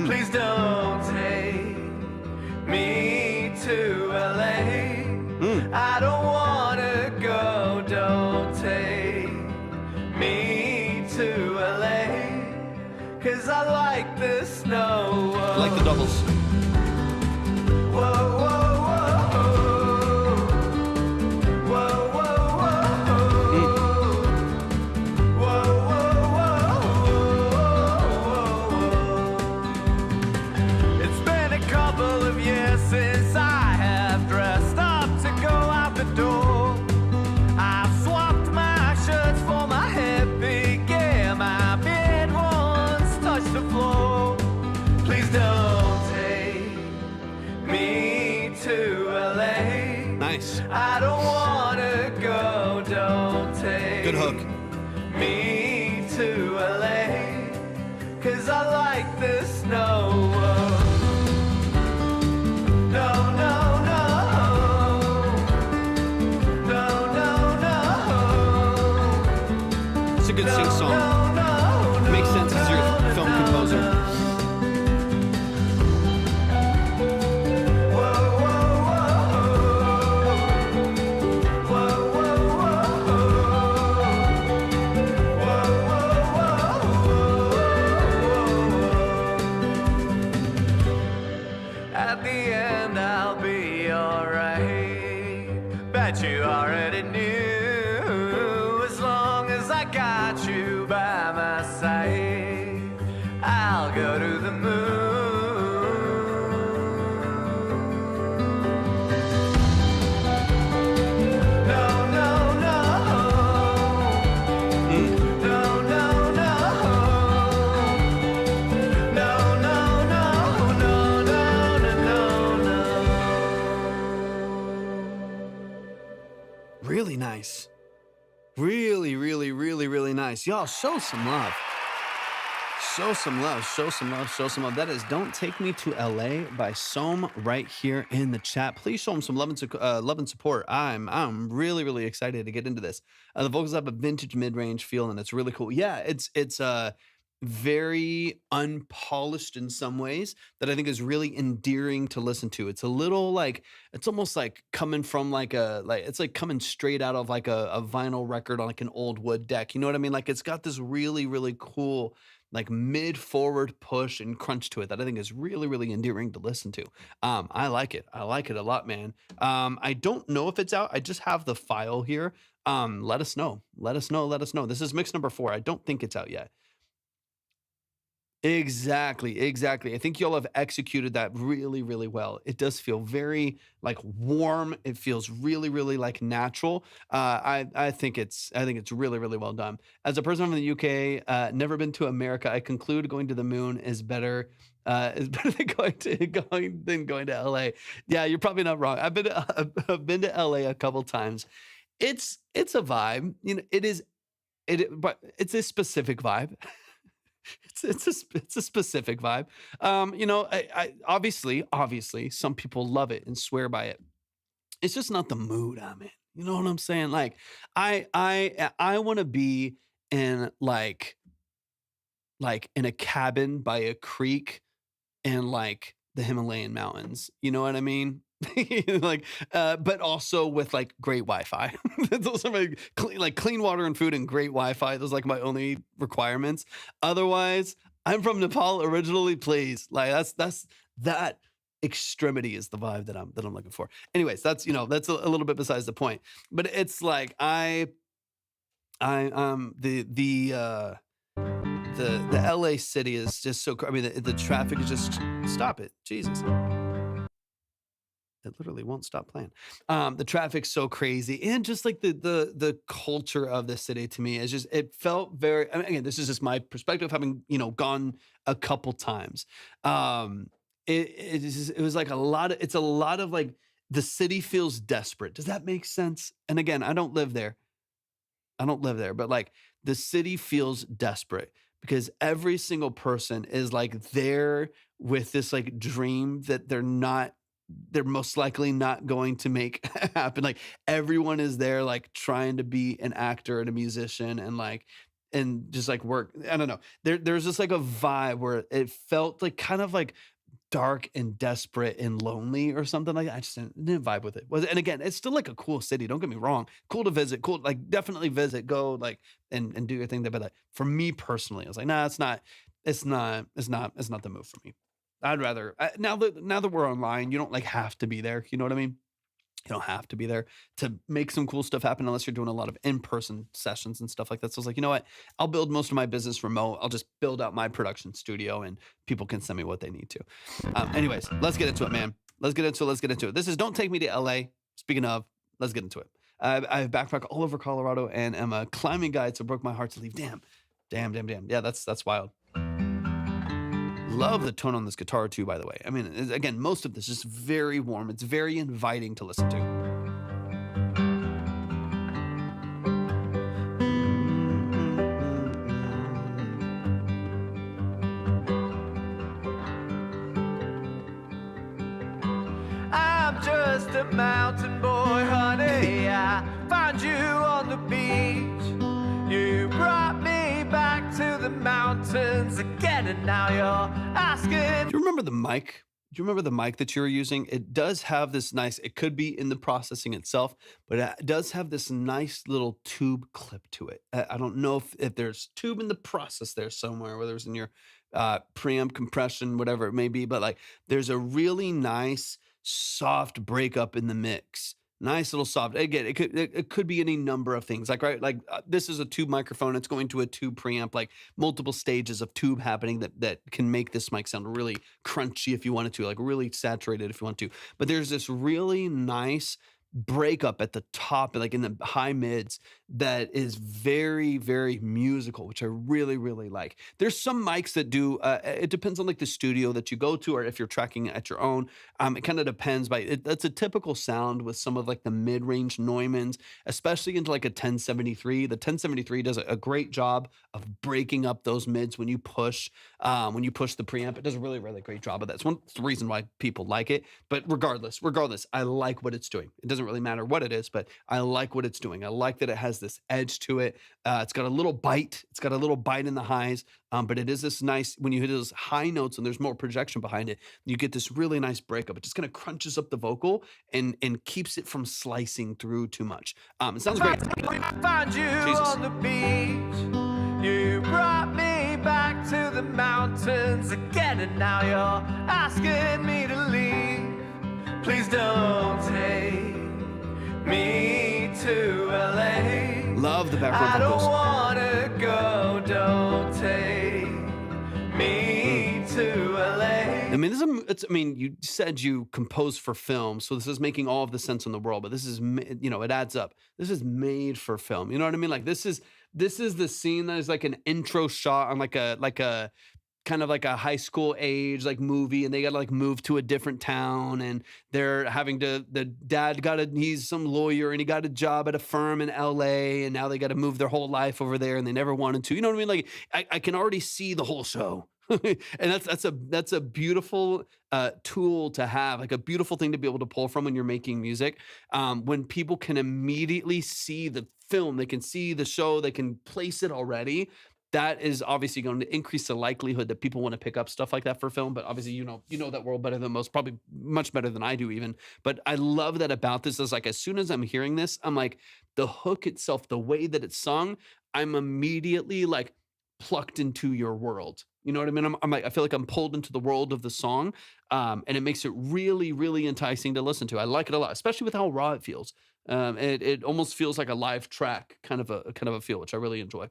Please don't take me to LA. I don't wanna go. Don't take me to LA. 'Cause I like the snow. I like the doubles. Whoa, whoa, whoa. I don't wanna go, don't take Good hook. me to LA, 'cause I like the snow. No, no, no. No, no, no. It's a good sing song. Makes sense as you're a film composer. At the end, I'll be alright. Bet you already knew. As long as I got you by my side, I'll go to the moon. No, no, no. No, no, no. No, no, no, no, no, no, no. Really nice. Really, really, really, really nice. Y'all, show some love. Show some love. Show some love. Show some love. That is Don't Take Me to LA by Som right here in the chat. Please show him some love and support. I'm really, really excited to get into this. The vocals have a vintage mid-range feel, and it's really cool. Yeah, it's very unpolished in some ways that I think is really endearing to listen to. It's a little like, it's almost like coming from it's like coming straight out of like a vinyl record on like an old wood deck. You know what I mean? Like it's got this really, really cool like mid-forward push and crunch to it that I think is really, really endearing to listen to. I like it. I like it a lot, man. I don't know if it's out. I just have the file here. Let us know. Let us know. Let us know. This is mix number 4. I don't think it's out yet. Exactly, exactly. I think y'all have executed that really, really well. It does feel very like warm. It feels really, really like natural. I think it's really, really well done. As a person from the UK, never been to America, I conclude going to the moon is better. Is better than going to LA. Yeah, you're probably not wrong. I've been to LA a couple times. It's a vibe. You know, but it's a specific vibe. It's a specific vibe. You know, I obviously some people love it and swear by it. It's just not the mood I'm in. You know what I'm saying? Like I want to be in like in a cabin by a creek in like the Himalayan mountains. You know what I mean? Like, but also with like great Wi-Fi. Those are my clean water and food and great Wi-Fi. Those are like my only requirements. Otherwise, I'm from Nepal originally. Please, like that extremity is the vibe that I'm looking for. Anyways, that's a little bit besides the point. But it's like the LA city is just so. I mean, the traffic is just stop it, Jesus. It literally won't stop playing. The traffic's so crazy, and just like the culture of the city to me is just it felt very. I mean, again, this is just my perspective, having gone a couple times. It was like a lot of like the city feels desperate. Does that make sense? And again, I don't live there, but like the city feels desperate because every single person is like there with this like dream that they're most likely not going to make happen. Like everyone is there, like trying to be an actor and a musician and just like work. I don't know. There's just like a vibe where it felt like kind of like dark and desperate and lonely or something like that. I just didn't vibe with it. And again, it's still like a cool city. Don't get me wrong. Cool to visit. Cool. Like definitely visit, go like, and do your thing there. But like for me personally, I was like, nah, it's not the move for me. I'd rather now that we're online, you don't like have to be there. You know what I mean? You don't have to be there to make some cool stuff happen unless you're doing a lot of in-person sessions and stuff like that. So I was like, you know what? I'll build most of my business remote. I'll just build out my production studio and people can send me what they need to. Anyways, let's get into it, man. Let's get into it. This is Don't Take Me to LA. Speaking of, let's get into it. I have backpacked all over Colorado and am a climbing guide, so it broke my heart to leave. Damn. Yeah, that's wild. Love the tone on this guitar too, by the way. I mean, again, most of this is very warm. It's very inviting to listen to. a mountain boy, honey. I found you on the beach. You brought me back to the mountains again, and now you're asking. Do you remember the mic? Do you remember the mic that you were using? It does have this nice, it could be in the processing itself, but it does have this nice little tube clip to it. I don't know if there's tube in the process there somewhere, whether it's in your preamp compression, whatever it may be, but like there's a really nice soft breakup in the mix. Nice little soft. Again, it could be any number of things. Like this is a tube microphone. It's going to a tube preamp. Like multiple stages of tube happening that can make this mic sound really crunchy if you wanted to, like really saturated if you want to. But there's this really nice breakup at the top, like in the high mids, that is very, very musical, which I really, really like. There's some mics that do, it depends on like the studio that you go to, or if you're tracking at your own. It kind of depends, that's a typical sound with some of like the mid-range Neumanns, especially into like a 1073. The 1073 does a great job of breaking up those mids when you push the preamp. It does a really, really great job of that. It's the reason why people like it. But regardless, I like what it's doing. It doesn't really matter what it is, but I like what it's doing. I like that it has this edge to it. It's got a little bite. It's got a little bite in the highs, but it is this nice, when you hit those high notes and there's more projection behind it, you get this really nice breakup. It just kind of crunches up the vocal and keeps it from slicing through too much. It sounds great. I found you on the beach. You brought me back to the mountains again, and now you're asking me to leave. Please don't take me to LA. Love the background vocals. I don't wanna go, don't take me to LA. I mean, you said you composed for film, so this is making all of the sense in the world, but this is, it adds up. This is made for film. You know what I mean? Like this is the scene that is like an intro shot on like a kind of like a high school age like movie, and they gotta like move to a different town, and they're having to, the dad he's some lawyer and he got a job at a firm in LA, and now they got to move their whole life over there, and they never wanted to. You know what I mean? Like I can already see the whole show. And that's a beautiful tool to have, like a beautiful thing to be able to pull from when you're making music. When people can immediately see the film, they can see the show, they can place it already. That is obviously going to increase the likelihood that people want to pick up stuff like that for film. But obviously, you know that world better than most, probably much better than I do even. But I love that about this is like, as soon as I'm hearing this, I'm like, the hook itself, the way that it's sung, I'm immediately like plucked into your world. You know what I mean? I'm like, I feel like I'm pulled into the world of the song, and it makes it really, really enticing to listen to. I like it a lot, especially with how raw it feels. It almost feels like a live track kind of a feel, which I really enjoy.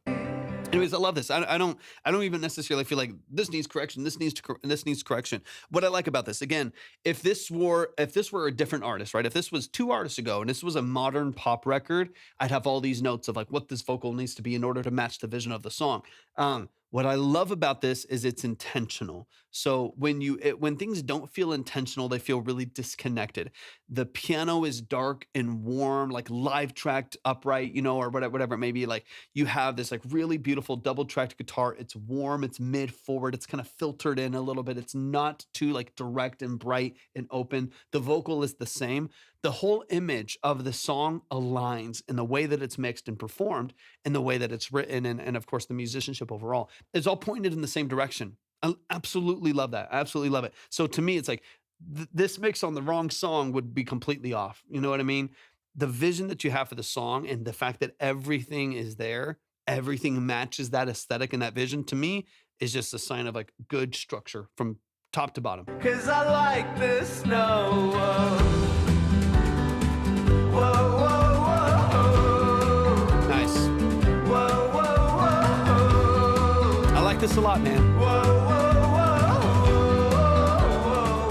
Anyways, I love this. I don't even necessarily feel like this needs correction. This needs correction. What I like about this, again, if this were a different artist, right? If this was 2 artists ago and this was a modern pop record, I'd have all these notes of like what this vocal needs to be in order to match the vision of the song. What I love about this is it's intentional. So when things don't feel intentional, they feel really disconnected. The piano is dark and warm, like live tracked upright, or whatever it may be. Like you have this like really beautiful double tracked guitar. It's warm, it's mid forward, it's kind of filtered in a little bit. It's not too like direct and bright and open. The vocal is the same. The whole image of the song aligns in the way that it's mixed and performed, in the way that it's written, and of course the musicianship overall. It's all pointed in the same direction. I absolutely love that. I absolutely love it. So to me, it's like this mix on the wrong song would be completely off. You know what I mean? The vision that you have for the song and the fact that everything is there, everything matches that aesthetic and that vision, to me is just a sign of like good structure from top to bottom. 'Cause I like the snow. Whoa, whoa, whoa. Nice. Whoa, whoa, whoa. I like this a lot, man. Whoa, whoa, whoa.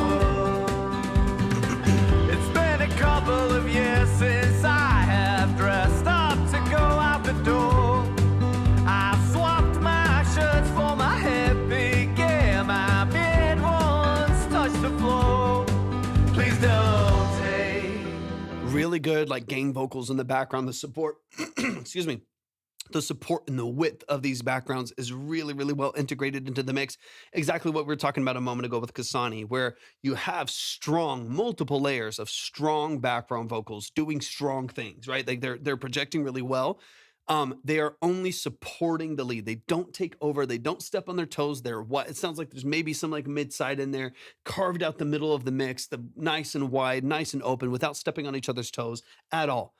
It's been a couple of years since I have dressed up to go out the door. I've swapped my shirts for my headband gear. My beard once touched the floor. Please don't take. Really good, like gang vocals in the background, the support, excuse me, the support and the width of these backgrounds is really, really well integrated into the mix. Exactly what we were talking about a moment ago with Kasani, where you have strong, multiple layers of strong background vocals doing strong things, right? Like they're projecting really well. They are only supporting the lead. They don't take over. They don't step on their toes. They're what it sounds like. There's maybe some like mid side in there, carved out the middle of the mix, the nice and wide, nice and open, without stepping on each other's toes at all.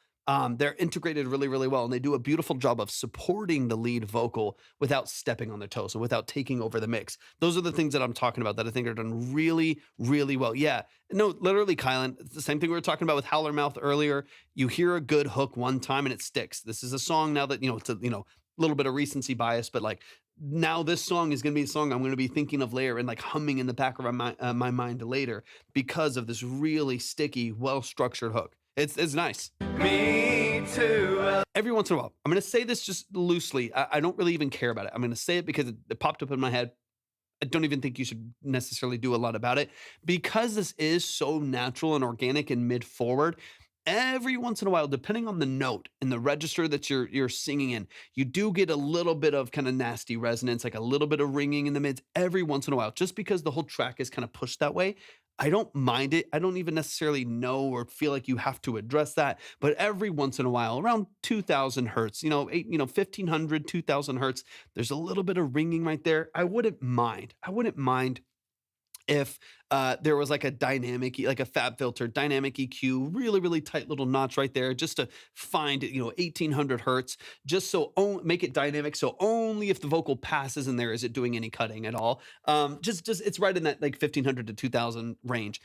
They're integrated really, really well, and they do a beautiful job of supporting the lead vocal without stepping on their toes and without taking over the mix. Those are the things that I'm talking about that I think are done really, really well. Yeah, no, literally, Kylan, it's the same thing we were talking about with Howler Mouth earlier. You hear a good hook one time and it sticks. This is a song now that, it's a, little bit of recency bias, but like now this song is going to be a song I'm going to be thinking of later and like humming in the back of my mind later because of this really sticky, well-structured hook. It's nice. Me too. Every once in a while, I'm going to say this just loosely. I don't really even care about it. I'm going to say it because it popped up in my head. I don't even think you should necessarily do a lot about it because this is so natural and organic and mid-forward. Every once in a while, depending on the note and the register that you're singing in, you do get a little bit of kind of nasty resonance, like a little bit of ringing in the mids every once in a while, just because the whole track is kind of pushed that way. I don't mind it. I don't even necessarily know or feel like you have to address that. But every once in a while, around 2000 hertz, 1500, 2000 hertz, there's a little bit of ringing right there. I wouldn't mind. If there was like a dynamic, like a fab filter, dynamic EQ, really, really tight little notch right there, just to find, 1800 hertz, just so make it dynamic. So only if the vocal passes in there is it doing any cutting at all. Just it's right in that like 1500 to 2000 range.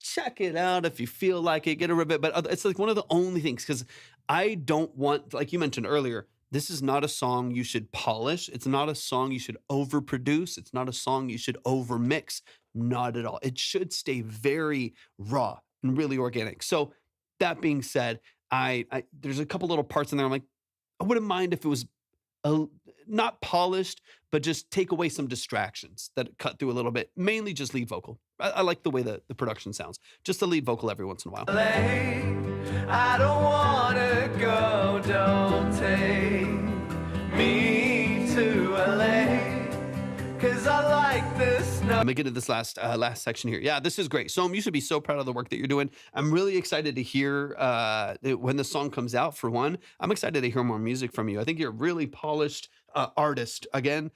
Check it out if you feel like it, get a ribbit, but it's like one of the only things, because I don't want, like you mentioned earlier, this is not a song you should polish. It's not a song you should overproduce. It's not a song you should overmix. Not at all. It should stay very raw and really organic. So that being said, I there's a couple little parts in there. I'm like, I wouldn't mind if it was not polished, but just take away some distractions that cut through a little bit. Mainly just lead vocal. I like the way the production sounds. Just the lead vocal every once in a while. I don't wanna go, don't take me to LA, 'cause I like this. Let me get into this last section here. Yeah, this is great. So you should be so proud of the work that you're doing. I'm really excited to hear when the song comes out. For one, I'm excited to hear more music from you. I think you're a really polished artist. Again,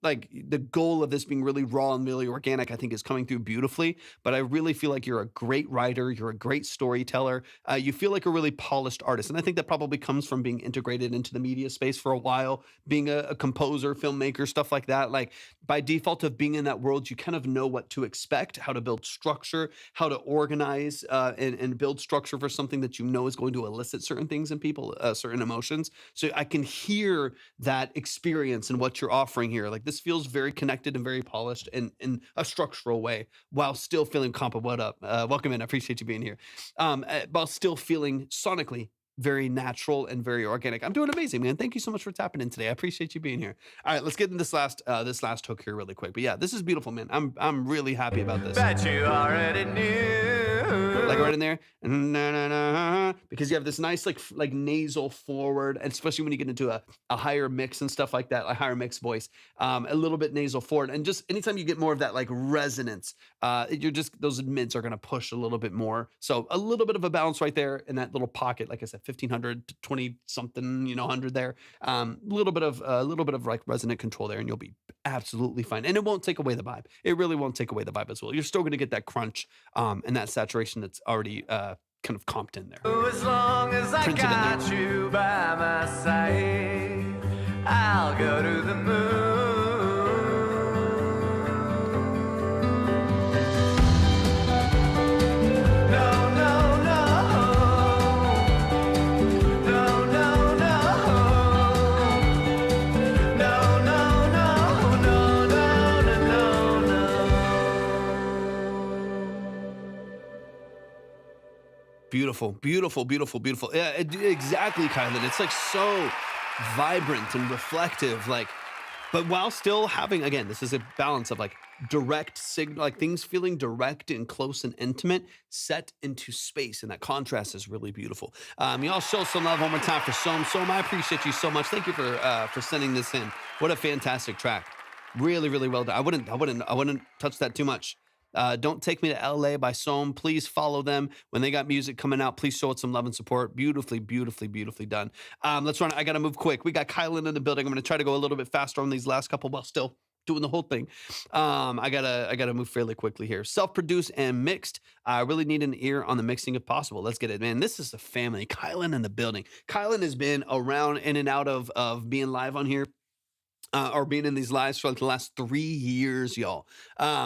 like the goal of this being really raw and really organic, I think is coming through beautifully, but I really feel like you're a great writer. You're a great storyteller. You feel like a really polished artist. And I think that probably comes from being integrated into the media space for a while, being a composer, filmmaker, stuff like that. Like by default of being in that world, you kind of know what to expect, how to build structure, how to organize and build structure for something that you know is going to elicit certain things in people, certain emotions. So I can hear that experience and what you're offering here. Like this feels very connected and very polished in a structural way, while still feeling what up? Welcome in. I appreciate you being here. While still feeling sonically very natural and very organic. I'm doing amazing, man. Thank you so much for tapping in today. I appreciate you being here. All right, let's get in this last hook here really quick. But yeah, this is beautiful, man. I'm really happy about this. Bet you already knew. Like right in there, because you have this nice like nasal forward, and especially when you get into a higher mix and stuff like that, a higher mix voice, a little bit nasal forward, and just anytime you get more of that like resonance, those mids are gonna push a little bit more. So a little bit of a balance right there in that little pocket, like I said, 1500 to 20 something, 100 there, a little bit of like resonant control there, and you'll be absolutely fine. And it won't take away the vibe. It really won't take away the vibe as well. You're still gonna get that crunch and that saturation that's already kind of comped in there. As long as I got you by my side, I'll go to the moon. No, no, no. No, no, no. No, no, no, no, no, no, no. Beautiful, beautiful, beautiful, beautiful. Yeah, exactly, Kylan. It's like so vibrant and reflective, like, but while still having, again, this is a balance of like direct signal, like things feeling direct and close and intimate, set into space, and that contrast is really beautiful. Y'all show some love one more time for Som. I appreciate you so much. Thank you for sending this in. What a fantastic track. Really, really well done. I wouldn't touch that too much. Don't Take Me to LA by Som. Please follow them. When they got music coming out, please show it some love and support. Beautifully, beautifully, beautifully done. Let's run. I got to move quick. We got Kylan in the building. I'm going to try to go a little bit faster on these last couple while still doing the whole thing. I gotta move fairly quickly here. Self-produced and mixed. I really need an ear on the mixing if possible. Let's get it, man. This is the family. Kylan in the building. Kylan has been around in and out of being live on here. Or being in these lives for like the last 3 years, y'all.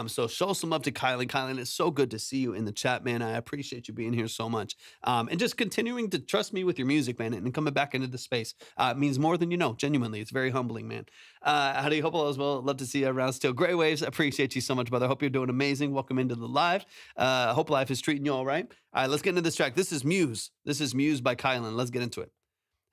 So show some love to Kylan. Kylan, it's so good to see you in the chat, man. I appreciate you being here so much. And just continuing to trust me with your music, man, and coming back into the space. It means more than you know, genuinely. It's very humbling, man. How do you hope all as well? Love to see you around still. Gray Waves, appreciate you so much, brother. Hope you're doing amazing. Welcome into the live. Hope life is treating you all right. All right, let's get into this track. This is Muse. This is Muse by Kylan. Let's get into it.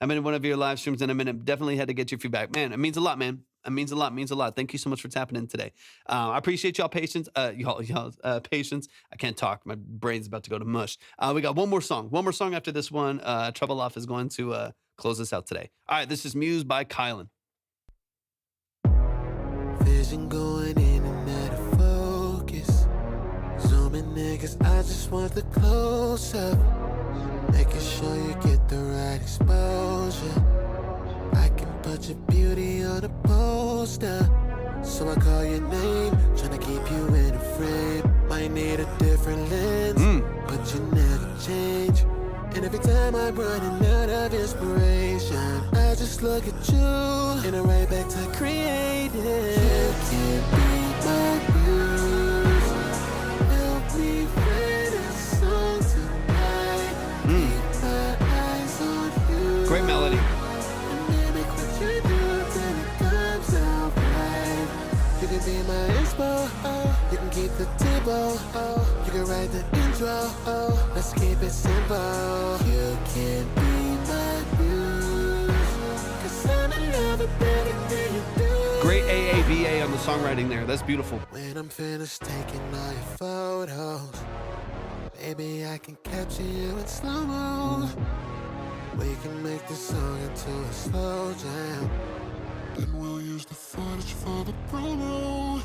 I'm in one of your live streams in a minute. Definitely had to get your feedback. Man, it means a lot, man. It means a lot, means a lot. Thank you so much for tapping in today. I appreciate y'all patience. Y'all patience. I can't talk. My brain's about to go to mush. We got one more song. One more song after this one. Trebloff is going to close us out today. All right, this is Muse by Kylan. Vision going in and out of focus. Zooming niggas, I just want the close up. Making sure you get the right exposure. I can put your beauty on a poster. So I call your name, tryna keep you in a frame. Might need a different lens, but you never change. And every time I'm running out of inspiration, I just look at you and I'm right back to creating. You can be my muse. Help me write a song tonight. Keep my eyes on you. Great melody. And mimic what you do till it comes out right. You can be my inspo, you can keep the tempo, you can write the intro, let's keep it simple. You can be my muse, 'cause I'm in love with everything you do. Great AAVA on the songwriting there. That's beautiful. When I'm finished taking all your photos, maybe I can capture you in slow-mo. We can make this song into a slow jam. Then we'll use the footage for the promo.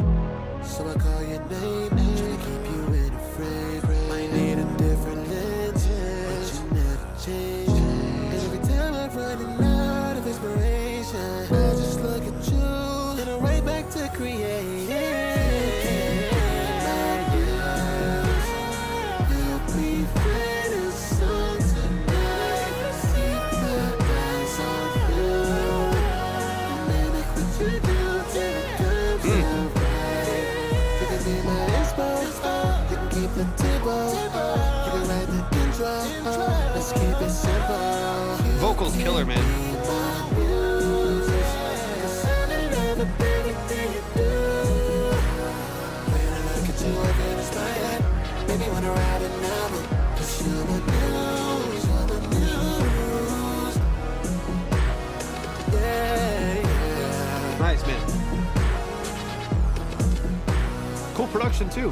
So I call your name, tryna keep you in a frame. Might need a different lens, but you never change. And every time I'm running out of inspiration, I just look at you and I'm right back to create. Help me write a song tonight. Keep my eyes on you. You do till it comes out right. You can be my inspo, you can keep the tempo, you can write the intro, let's keep it simple. Vocals killer, man. Be my muse, 'cause I'm in love with everything you do. When I look at you, I feel it's like that. Maybe wanna write a novel, 'cause you're my muse, you're my muse. Yeah. Nice, man. Cool production, too.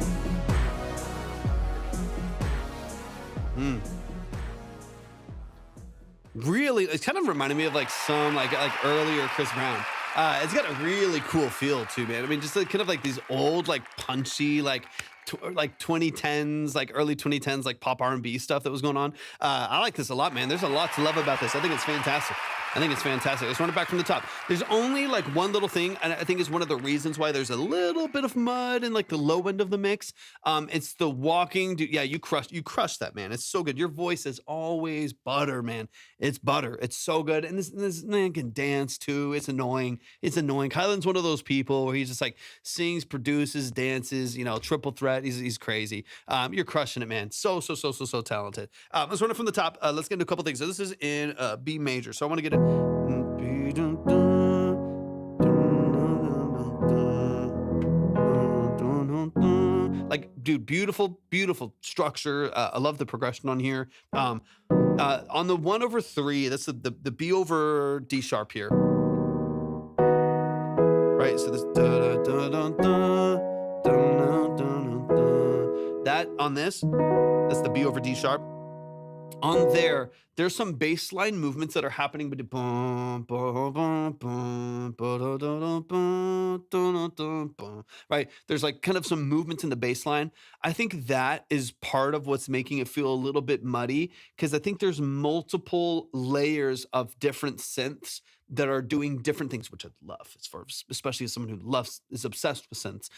Really, it's kind of reminding me of like some like earlier Chris Brown. It's got a really cool feel too, man. I mean, just like, kind of like these old, like punchy, like 2010s, like early 2010s, like pop R&B stuff that was going on. I like this a lot, man. There's a lot to love about this. I think it's fantastic. Let's run it back from the top. There's only like one little thing, and I think is one of the reasons why there's a little bit of mud in like the low end of the mix. It's the walking. Yeah, you crushed that, man. It's so good. Your voice is always butter, man. It's butter. It's so good. And this man can dance too. It's annoying. Kylan's one of those people where he's just like sings, produces, dances, triple threat. He's crazy. You're crushing it, man. So talented. Let's run it from the top. Let's get into a couple things. So this is in B major. So I want to get it. Like, dude, beautiful structure. I love the progression on here. On the 1/3, that's the B over D sharp here. Right, so this da da da da da. on this, that's the B over D sharp. On there's some bass line movements that are happening, but right? There's like kind of some movements in the bass line. I think that is part of what's making it feel a little bit muddy, because I think there's multiple layers of different synths that are doing different things, which I love, especially as someone who is obsessed with synths.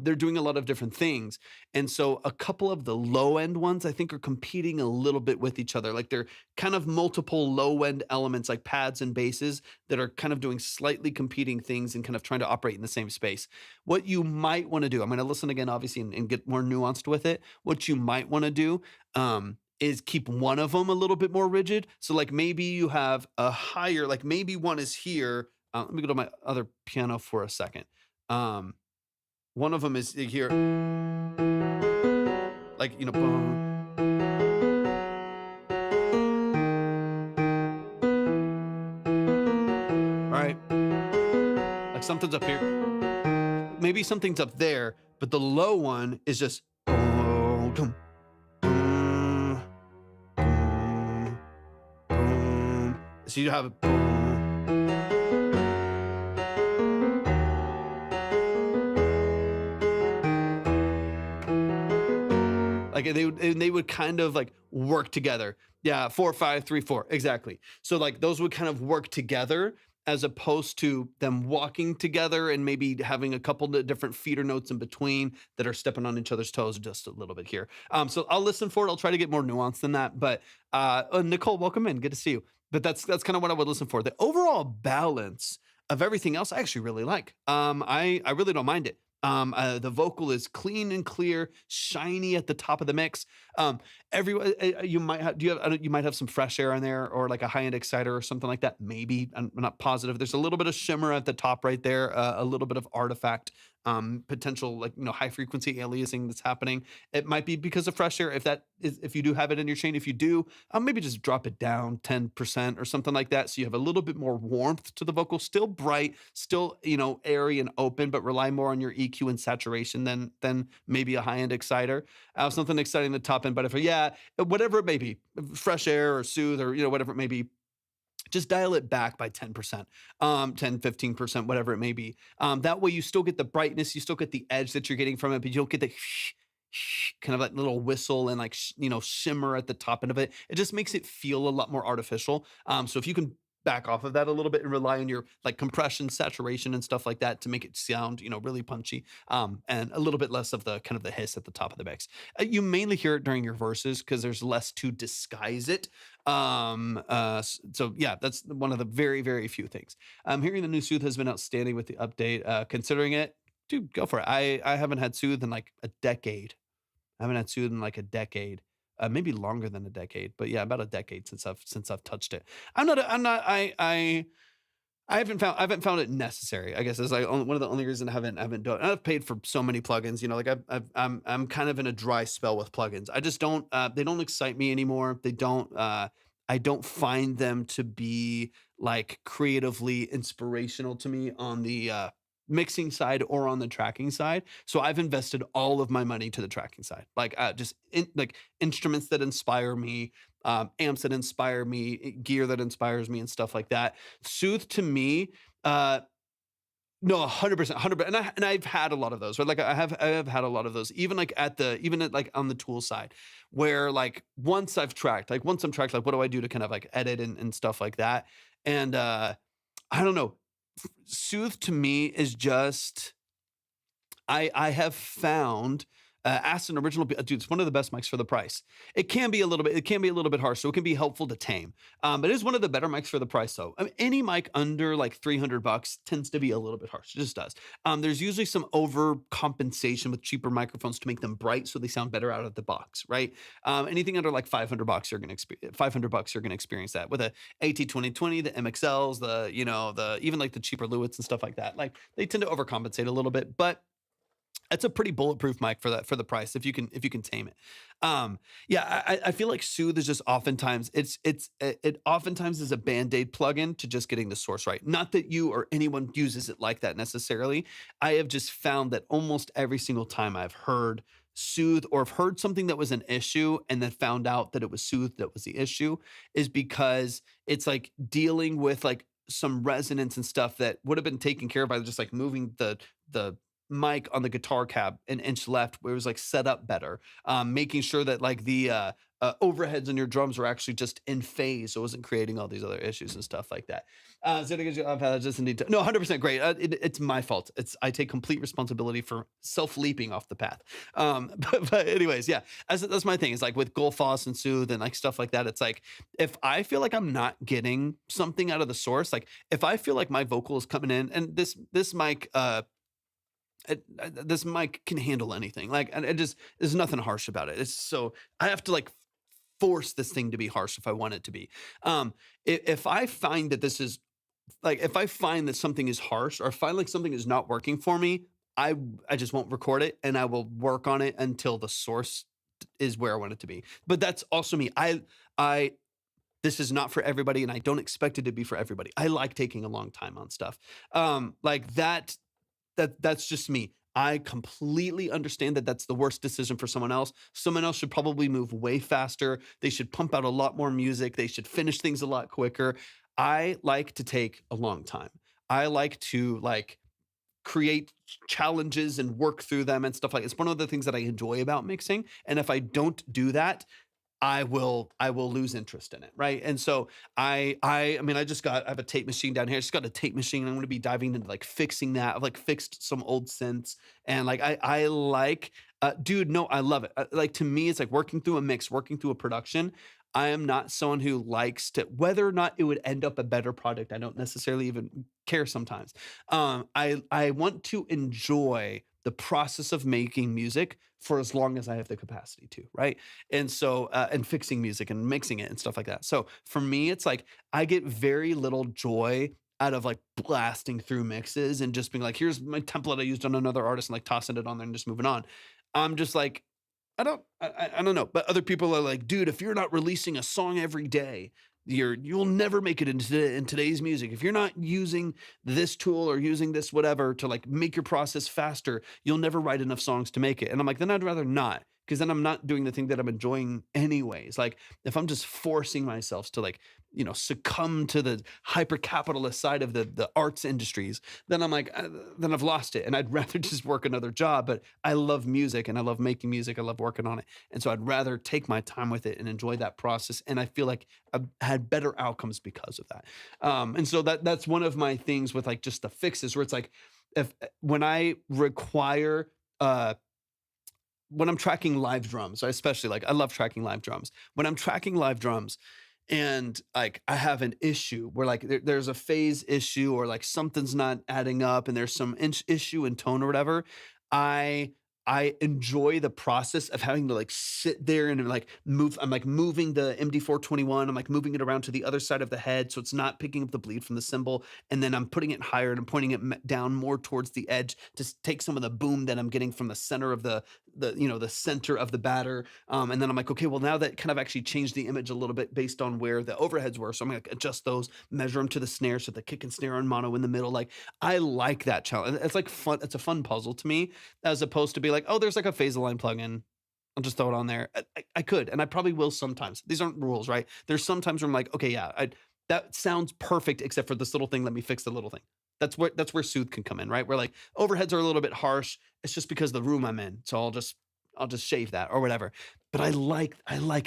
They're doing a lot of different things. And so a couple of the low end ones, I think, are competing a little bit with each other. Like they're kind of multiple low end elements like pads and basses that are kind of doing slightly competing things and kind of trying to operate in the same space. What you might want to do, I'm going to listen again, obviously, and get more nuanced with it. What you might want to do, is keep one of them a little bit more rigid. So like maybe you have a higher, like maybe one is here. Let me go to my other piano for a second. One of them is here, like, right? Like something's up here. Maybe something's up there, but the low one is just, so you have like they would kind of like work together. Yeah, 4, 5, 3, 4, exactly. So like those would kind of work together, as opposed to them walking together and maybe having a couple of different feeder notes in between that are stepping on each other's toes just a little bit here. So I'll listen for it. I'll try to get more nuance than that. But Nicole, welcome in. Good to see you. But that's kind of what I would listen for. The overall balance of everything else, I actually really like. I really don't mind it. The vocal is clean and clear, shiny at the top of the mix. You might have some fresh air in there, or like a high end exciter or something like that. Maybe, I'm not positive. There's a little bit of shimmer at the top right there, a little bit of artifact, potential, like, high frequency aliasing that's happening. It might be because of fresh air. If you do have it in your chain, if you do, maybe just drop it down 10% or something like that, so you have a little bit more warmth to the vocal. Still bright, still airy and open, but rely more on your EQ and saturation than maybe a high end exciter. Something exciting at the top end, but whatever it may be, fresh air or soothe or whatever it may be, just dial it back by 10%, 10, 15%, whatever it may be. That way you still get the brightness, you still get the edge that you're getting from it, but you don't get the kind of like little whistle and like, shimmer at the top end of it. It just makes it feel a lot more artificial. So if you can back off of that a little bit and rely on your like compression, saturation and stuff like that to make it sound, really punchy, and a little bit less of the kind of the hiss at the top of the mix. You mainly hear it during your verses because there's less to disguise it. So yeah, that's one of the very, very few things. I'm hearing the new Soothe has been outstanding with the update. Considering it, dude, go for it. I haven't had Soothe in like a decade. Maybe longer than a decade, but yeah, about a decade since I've touched it. I haven't found it necessary, I guess, is like one of the only reasons I haven't done it. I've paid for so many plugins, like I'm kind of in a dry spell with plugins. I just don't, they don't excite me anymore. They don't, I don't find them to be like creatively inspirational to me on the, mixing side or on the tracking side. So I've invested all of my money to the tracking side, like like instruments that inspire me, amps that inspire me, gear that inspires me, and stuff like that. Soothe to me, no, 100%, 100%. And I've had a lot of those, right? Like I have had a lot of those, even like like on the tool side, where like once I'm tracked, like what do I do to kind of like edit and stuff like that? And I don't know. Soothe to me is just, I have found, asked an original, dude, it's one of the best mics for the price. It can be a little bit harsh, so it can be helpful to tame. But it is one of the better mics for the price, though. I mean, any mic under like $300 tends to be a little bit harsh. It just does. There's usually some overcompensation with cheaper microphones to make them bright, so they sound better out of the box, right? Anything under like $500, you're gonna experience that with a AT2020, the MXLs, the even like the cheaper Lewitts and stuff like that. Like they tend to overcompensate a little bit, but it's a pretty bulletproof mic for the price if you can tame it. I feel like Soothe is just oftentimes it oftentimes is a Band-Aid plugin to just getting the source right. Not that you or anyone uses it like that necessarily. I have just found that almost every single time I've heard soothe or have heard something that was an issue and then found out that it was soothed that was the issue is because it's like dealing with like some resonance and stuff that would have been taken care of by just like moving the mic on the guitar cab an inch left where it was like set up better, making sure that like the overheads on your drums were actually just in phase, so it wasn't creating all these other issues and stuff like that. So I just need to, no, 100% great. It's my fault. I take complete responsibility for self-leaping off the path. But anyways, yeah, that's my thing. It's like with Gullfoss and Soothe and like stuff like that. It's like if I feel like I'm not getting something out of the source, like if I feel like my vocal is coming in, and this mic, this mic can handle anything. Like, and it just there's nothing harsh about it. It's so I have to like force this thing to be harsh if I want it to be. If I find that this is like if I find that something is harsh or I find like something is not working for me, I just won't record it and I will work on it until the source is where I want it to be. But that's also me. I this is not for everybody, and I don't expect it to be for everybody. I like taking a long time on stuff. Like that's just me. I completely understand that that's the worst decision for someone else. Someone else should probably move way faster. They should pump out a lot more music. They should finish things a lot quicker. I like to take a long time. I like to like create challenges and work through them and stuff like it's one of the things that I enjoy about mixing. And if I don't do that, I will lose interest in it, right? And so I mean, I have a tape machine down here. I just got a tape machine. I'm going to be diving into like fixing that. I've like fixed some old synths, and like I like, dude, no, I love it. Like to me, it's like working through a mix, working through a production. I am not someone who likes to whether or not it would end up a better product. I don't necessarily even care sometimes. I want to enjoy the process of making music for as long as I have the capacity to, right? And so, and fixing music and mixing it and stuff like that. So for me, it's like I get very little joy out of like blasting through mixes and just being like, here's my template I used on another artist and like tossing it on there and just moving on. I'm just like, I don't know. But other people are like, dude, if you're not releasing a song every day, you'll never make it in today's music. If you're not using this tool or using this whatever to like make your process faster, you'll never write enough songs to make it. And I'm like, then I'd rather not, because then I'm not doing the thing that I'm enjoying anyways. Like if I'm just forcing myself to like, succumb to the hyper capitalist side of the arts industries, then I'm like, then I've lost it. And I'd rather just work another job. But I love music and I love making music. I love working on it. And so I'd rather take my time with it and enjoy that process. And I feel like I've had better outcomes because of that. And so that's one of my things with like just the fixes where it's like, when I require, when I'm tracking live drums, especially like I love tracking live drums. When I'm tracking live drums and like I have an issue where like there's a phase issue or like something's not adding up and there's some issue in tone or whatever, I enjoy the process of having to like sit there and like move. I'm like moving the MD421. I'm like moving it around to the other side of the head so it's not picking up the bleed from the cymbal. And then I'm putting it higher and I'm pointing it down more towards the edge to take some of the boom that I'm getting from the center of the center of the batter. And then I'm like, okay, well now that kind of actually changed the image a little bit based on where the overheads were. So I'm going to adjust those, measure them to the snare so the kick and snare on mono in the middle. Like I like that challenge. It's like fun. It's a fun puzzle to me as opposed to be like, oh, there's like a phase line plugin. I'll just throw it on there. I could, and I probably will sometimes. These aren't rules, right? There's sometimes where I'm like, okay, yeah, that sounds perfect, except for this little thing. Let me fix the little thing. That's where Soothe can come in, right? Where like overheads are a little bit harsh. It's just because of the room I'm in. So I'll just shave that or whatever. But I like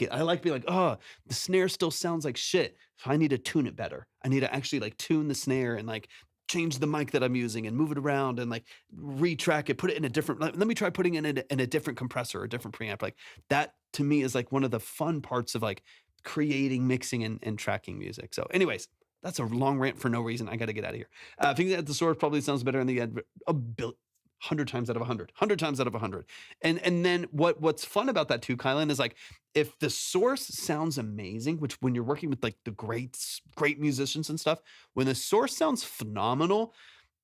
it. I like being like, oh, the snare still sounds like shit. So I need to tune it better. I need to actually like tune the snare and like change the mic that I'm using and move it around and like retrack it, put it in a different, let me try putting it in a different compressor or a different preamp. Like that to me is like one of the fun parts of like creating, mixing and tracking music. So anyways, that's a long rant for no reason. I got to get out of here. I think that the source probably sounds better in the end, 100 times out of 100, 100 times out of 100. And then what's fun about that too, Kylan, is like, if the source sounds amazing, which when you're working with like the great musicians and stuff, when the source sounds phenomenal,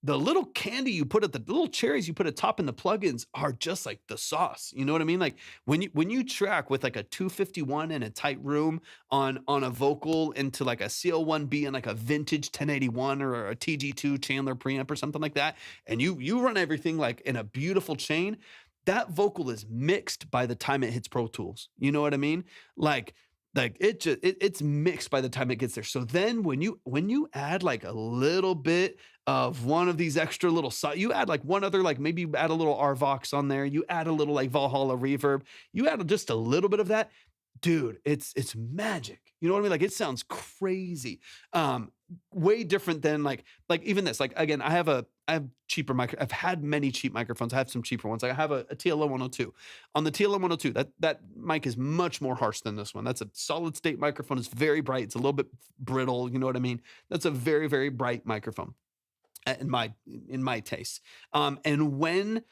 the little candy you put at the little cherries you put atop in the plugins are just like the sauce. You know what I mean? Like when you track with like a 251 in a tight room on a vocal into like a CL1B and like a vintage 1081 or a TG2 Chandler preamp or something like that, and you run everything like in a beautiful chain, that vocal is mixed by the time it hits Pro Tools. You know what I mean? Like it's mixed by the time it gets there. So then when you add like a little bit of one of these extra little, you add like one other, like maybe you add a little RVox on there, you add a little like Valhalla reverb, you add just a little bit of that, dude, it's magic. You know what I mean? Like it sounds crazy. Way different than like even this. Like again, I have cheaper I've had many cheap microphones. I have some cheaper ones. I have a TLO 102. On the TLO 102, that mic is much more harsh than this one. That's a solid state microphone. It's very bright. It's a little bit brittle. You know what I mean? That's a very, very bright microphone in my taste. And when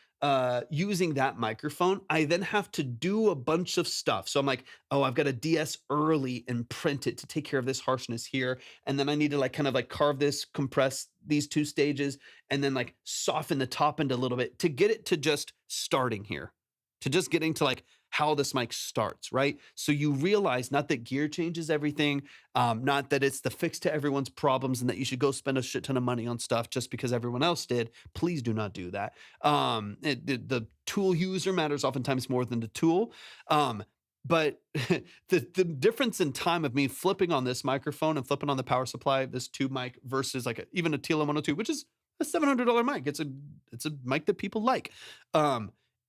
using that microphone, I then have to do a bunch of stuff. So I'm like, oh, I've got to DS early and print it to take care of this harshness here. And then I need to like kind of like carve this, compress these two stages, and then like soften the top end a little bit to get it to just starting here, to just getting to like how this mic starts, right? So you realize not that gear changes everything, not that it's the fix to everyone's problems and that you should go spend a shit ton of money on stuff just because everyone else did. Please do not do that. The tool user matters oftentimes more than the tool. But the difference in time of me flipping on this microphone and flipping on the power supply, this tube mic versus like even a TLM 102, which is a $700 mic. It's a mic that people like.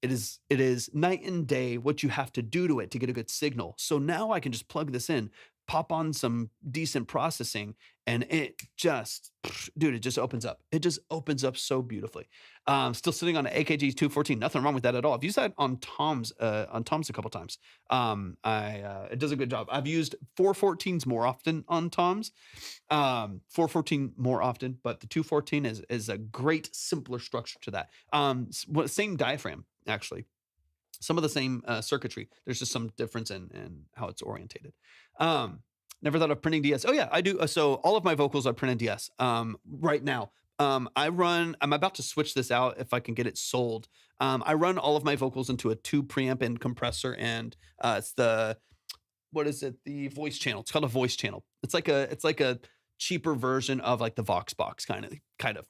It is night and day what you have to do to it to get a good signal. So now I can just plug this in, pop on some decent processing, and it just opens up. It just opens up so beautifully. Still sitting on an AKG 214. Nothing wrong with that at all. I've used that on Tom's a couple times. It does a good job. I've used 414s more often on Tom's. 414 more often, but the 214 is a great simpler structure to that. Same diaphragm. Actually, some of the same circuitry. There's just some difference in how it's orientated. Never thought of printing DS. Oh yeah, I do. So all of my vocals are printed DS. Right now, I'm about to switch this out if I can get it sold. I run all of my vocals into a 2 preamp and compressor, and it's the voice channel. It's called a voice channel. It's like a cheaper version of like the Vox box kind of.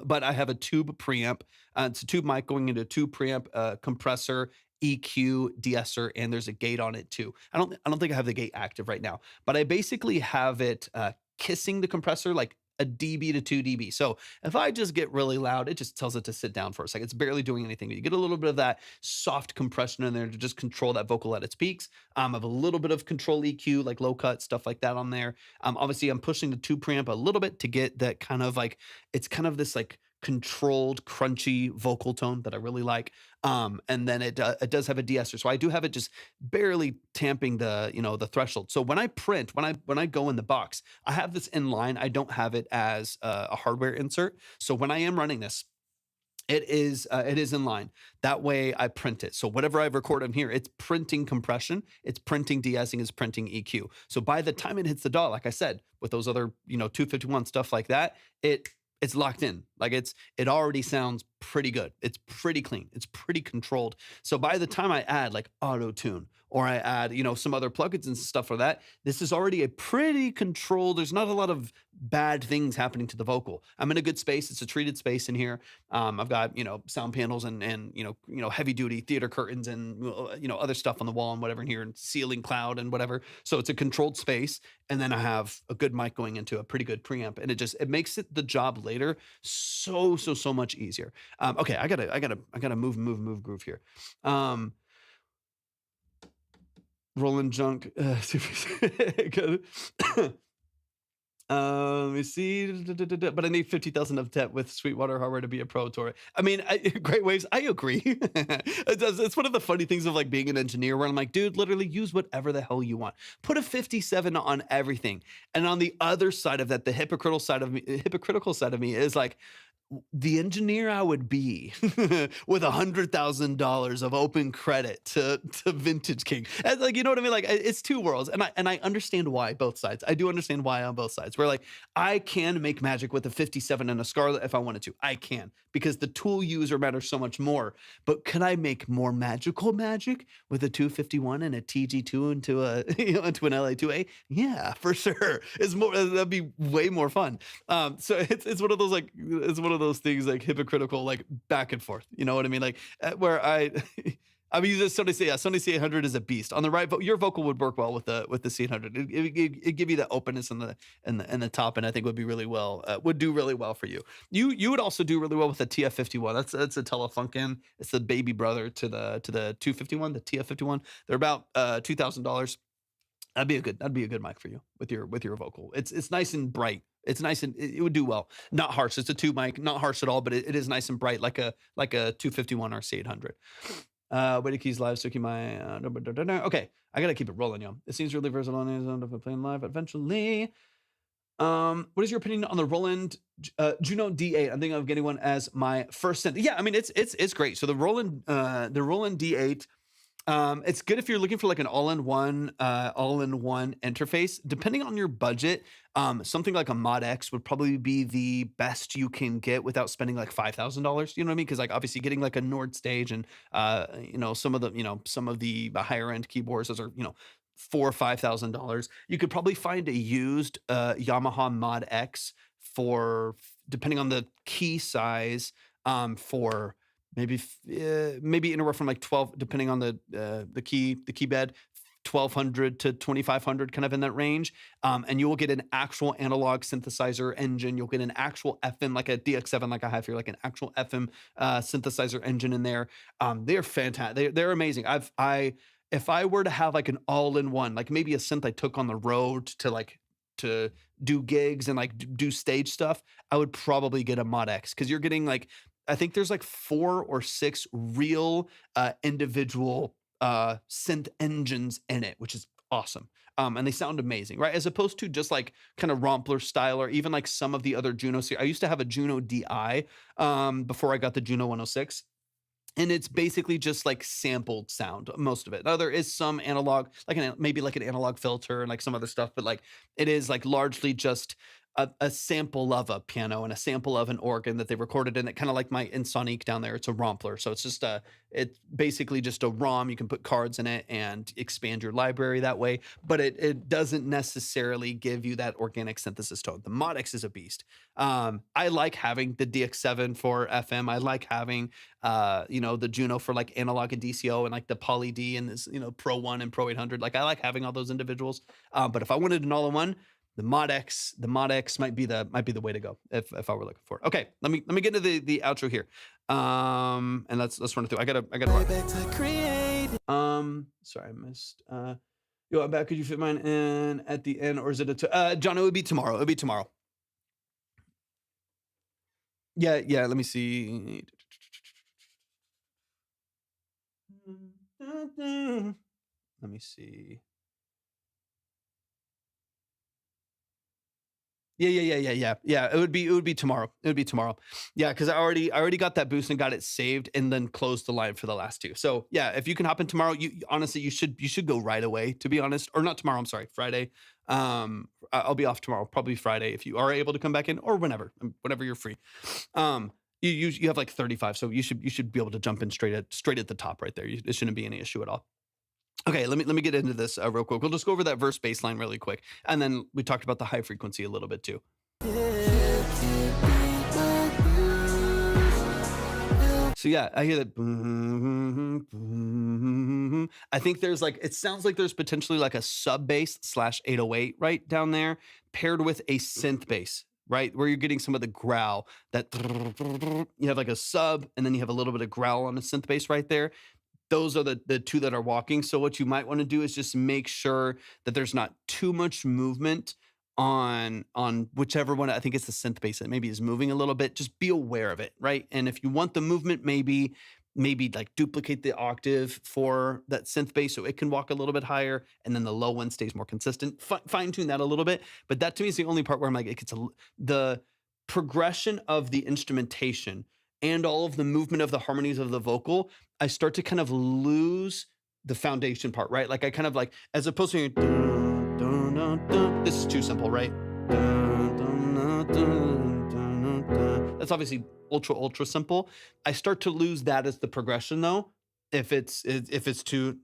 But I have a tube preamp. It's a tube mic going into a tube preamp, compressor, EQ, de-esser, and there's a gate on it too. I don't think I have the gate active right now, but I basically have it kissing the compressor like a dB to 2 dB. So if I just get really loud, it just tells it to sit down for a second. It's barely doing anything. You get a little bit of that soft compression in there to just control that vocal at its peaks. I have a little bit of control EQ, like low cut, stuff like that on there. Obviously, I'm pushing the tube preamp a little bit to get that kind of like, it's kind of this like controlled, crunchy vocal tone that I really like. And then it does have a de-esser. So I do have it just barely tamping the threshold. So when I print, when I go in the box, I have this in line. I don't have it as a hardware insert. So when I am running this, it is in line. That way I print it. So whatever I record on here, it's printing compression, it's printing de-essing, it's printing EQ. So by the time it hits the DAW, like I said, with those other, 251 stuff like that, it's locked in. Like it already sounds pretty good. It's pretty clean. It's pretty controlled. So by the time I add like auto tune or I add, some other plugins and stuff for that, this is already a pretty controlled. There's not a lot of bad things happening to the vocal. I'm in a good space. It's a treated space in here. I've got, sound panels and heavy duty theater curtains and, other stuff on the wall and whatever in here and ceiling cloud and whatever. So it's a controlled space. And then I have a good mic going into a pretty good preamp, and it makes the job later so much easier. Okay, I gotta move groove here. Rolling junk. Let me see. But I need 50,000 of debt with Sweetwater hardware to be a pro tour. I mean, Great Waves, I agree. It's one of the funny things of like being an engineer where I'm like, dude, literally use whatever the hell you want. Put a 57 on everything. And on the other side of that, the hypocritical side of me is like, the engineer I would be with $100,000 of open credit to Vintage King. And like, you know what I mean? Like it's two worlds. And I understand why both sides. I do understand why on both sides. Where like, I can make magic with a 57 and a Scarlett if I wanted to. I can, because the tool user matters so much more. But could I make more magical magic with a 251 and a TG2 into into an LA2A? Yeah, for sure. That'd be way more fun. So it's one of those like, it's one of those things like hypocritical, like back and forth. You know what I mean? Like where I mean, the Sony C800 is a beast. On the right, your vocal would work well with the C800. It give you the openness and the top, and I think would do really well for you. You would also do really well with the TF51. That's a Telefunken. It's the baby brother to the 251, the TF51. They're about $2,000. That'd be a good mic for you with your vocal. It's nice and bright. It's nice and it would do well. Not harsh. It's a tube mic, not harsh at all, but it is nice and bright, like a 251 or C800. Way to keys live, so keep my okay. I gotta keep it rolling, yo. It seems really versatile on playing live eventually. What is your opinion on the Roland Juno D8? I'm thinking of getting one as my first synth. Yeah, I mean it's great. So the Roland D8. It's good if you're looking for like an all-in-one interface. Depending on your budget, something like a Mod X would probably be the best you can get without spending like $5,000. You know what I mean? Because like obviously getting like a Nord stage and some of the higher end keyboards, those are $4,000 or $5,000. You could probably find a used Yamaha Mod X for, depending on the key size, for maybe anywhere from like 12, depending on the key bed, 1,200 to 2,500, kind of in that range. And you will get an actual analog synthesizer engine. You'll get an actual FM, like a DX7, like I have here, like an actual FM synthesizer engine in there. They're fantastic. They're amazing. If I were to have like an all-in-one, like maybe a synth I took on the road to do gigs and like do stage stuff, I would probably get a Mod X, because you're getting like, I think there's like 4 or 6 real individual synth engines in it, which is awesome. And they sound amazing, right? As opposed to just like kind of Rompler style, or even like some of the other Juno series. I used to have a Juno DI before I got the Juno 106. And it's basically just like sampled sound, most of it. Now there is some analog, maybe like an analog filter and like some other stuff, but like it is like largely just a sample of a piano and a sample of an organ that they recorded in it, kind of like my Insonique down there. It's a Rompler. So it's just it's basically just a ROM. You can put cards in it and expand your library that way, but it doesn't necessarily give you that organic synthesis tone. The Mod X is a beast. I like having the DX7 for FM. I like having, the Juno for like analog and DCO, and like the Poly D and this, Pro 1 and Pro 800. Like I like having all those individuals. But if I wanted an all-in-one, the Mod X might be the way to go if I were looking for it. Okay, let me get into the outro here. And let's run it through. I gotta run. Back to create. Sorry, I missed. Yo, I'm back. Could you fit mine in at the end, or is it John? It would be tomorrow. It'll be tomorrow. Yeah. Let me see. Let me see. Yeah. It would be tomorrow. Yeah, because I already got that boost and got it saved, and then closed the line for the last 2. So yeah, if you can hop in tomorrow, you should go right away, to be honest. Or not tomorrow, I'm sorry, Friday. I'll be off tomorrow, probably Friday, if you are able to come back in, or whenever you're free. You have like 35, so you should be able to jump in straight at the top right there. It shouldn't be any issue at all. Okay, let me get into this real quick. We'll just go over that verse bass line really quick, and then we talked about the high frequency a little bit too. So yeah, I hear that. I think there's it sounds like there's potentially like a sub bass /808 right down there, paired with a synth bass, right? Where you're getting some of the growl, that you have like a sub, and then you have a little bit of growl on the synth bass right there. Those are the 2 that are walking. So what you might want to do is just make sure that there's not too much movement on whichever one. I think it's the synth bass that maybe is moving a little bit. Just be aware of it, right? And if you want the movement, maybe like duplicate the octave for that synth bass so it can walk a little bit higher, and then the low one stays more consistent. Fine tune that a little bit. But that to me is the only part where I'm like, the progression of the instrumentation and all of the movement of the harmonies of the vocal, I start to kind of lose the foundation part, right? Like I kind of like, as opposed to this is too simple, right? That's obviously ultra simple. I start to lose that as the progression though, if it's too.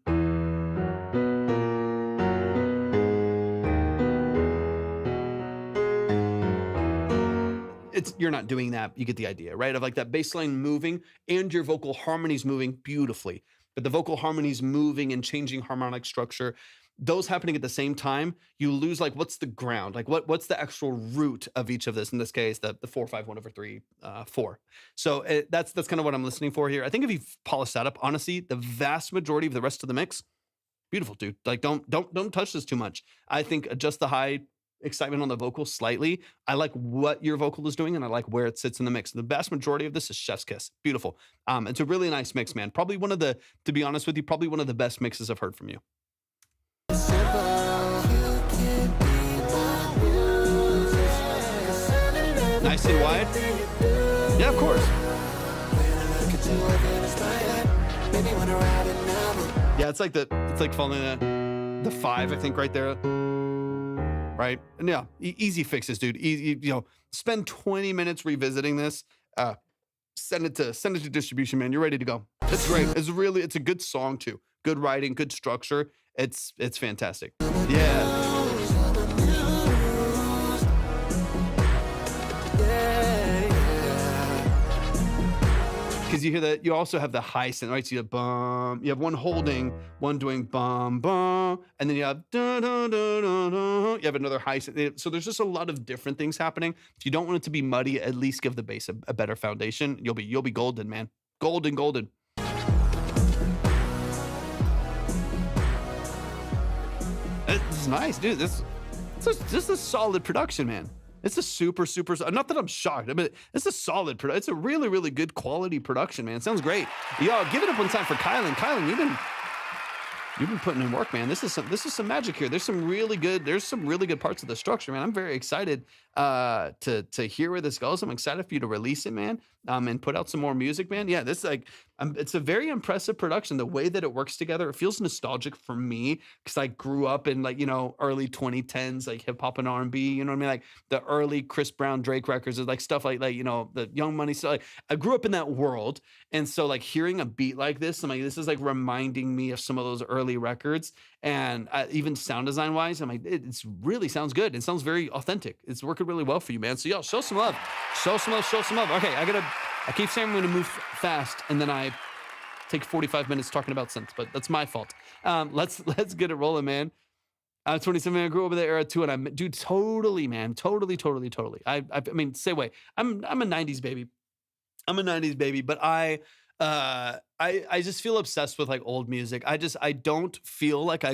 you're not doing that. You get the idea, right? Of like that bass line moving and your vocal harmonies moving beautifully. But the vocal harmonies moving and changing harmonic structure, those happening at the same time, you lose like what's the ground, like what's the actual root of each of this. In this case, the 4/5 1/3 4. So that's kind of what I'm listening for here. I think if you polish that up, honestly, the vast majority of the rest of the mix, beautiful, dude. Like don't touch this too much. I think adjust the high excitement on the vocal slightly. I like what your vocal is doing, and I like where it sits in the mix. The vast majority of this is chef's kiss. Beautiful. It's a really nice mix, man. Probably one of the, to be honest with you, probably one of the best mixes I've heard from you. Nice and wide. Yeah, of course. Yeah, it's like following the 5, I think, right there. Right? And yeah, easy fixes, dude. Easy, spend 20 minutes revisiting this. Send it to distribution, man. You're ready to go. It's great. It's a good song too. Good writing, good structure. It's fantastic. Yeah. Because you hear that, you also have the high synth, right? So you have bum, you have one holding, one doing bum bum, and then you have da da da da da. You have another high synth. So there's just a lot of different things happening. If you don't want it to be muddy, at least give the bass a better foundation. You'll be golden, man. Golden. This is nice, dude. This is a solid production, man. It's a super, not that I'm shocked, but it's a solid production. It's a really, really good quality production, man. It sounds great. Yo, give it up one time for Kylan. Kylan, you've been putting in work, man. This is some magic here. There's some really good parts of the structure, man. I'm very excited to hear where this goes. I'm excited for you to release it, man. And put out some more music, man. Yeah, this it's a very impressive production. The way that it works together, it feels nostalgic for me because I grew up in early 2010s, like hip hop and R&B. You know what I mean? Like the early Chris Brown, Drake records, like stuff like the Young Money stuff. Like, I grew up in that world, and so like hearing a beat like this, I'm like, this is like reminding me of some of those early records. And even sound design wise, I'm like, it really sounds good. It sounds very authentic. It's working really well for you, man. So yo, show some love. Okay, I keep saying I'm gonna move fast, and then I take 45 minutes talking about synths, but that's my fault. Let's get it rolling, man. I'm 27. I grew up in the era too, and dude, totally, man, totally. I mean, say what? I'm a 90s baby. But I just feel obsessed with like old music. I don't feel like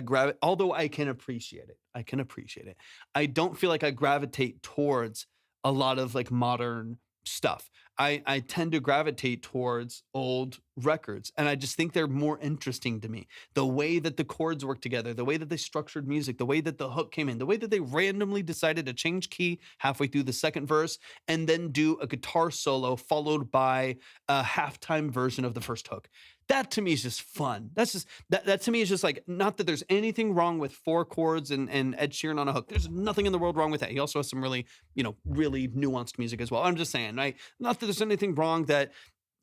although I can appreciate it. I don't feel like I gravitate towards a lot of like modern stuff. I tend to gravitate towards old records, and I just think they're more interesting to me. The way that the chords work together, the way that they structured music, the way that the hook came in, the way that they randomly decided to change key halfway through the second verse and then do a guitar solo followed by a halftime version of the first hook. That to me is just fun. That's just that to me is just like, not that there's anything wrong with 4 chords and Ed Sheeran on a hook. There's nothing in the world wrong with that. He also has some really, really nuanced music as well. I'm just saying, right? Not that there's anything wrong that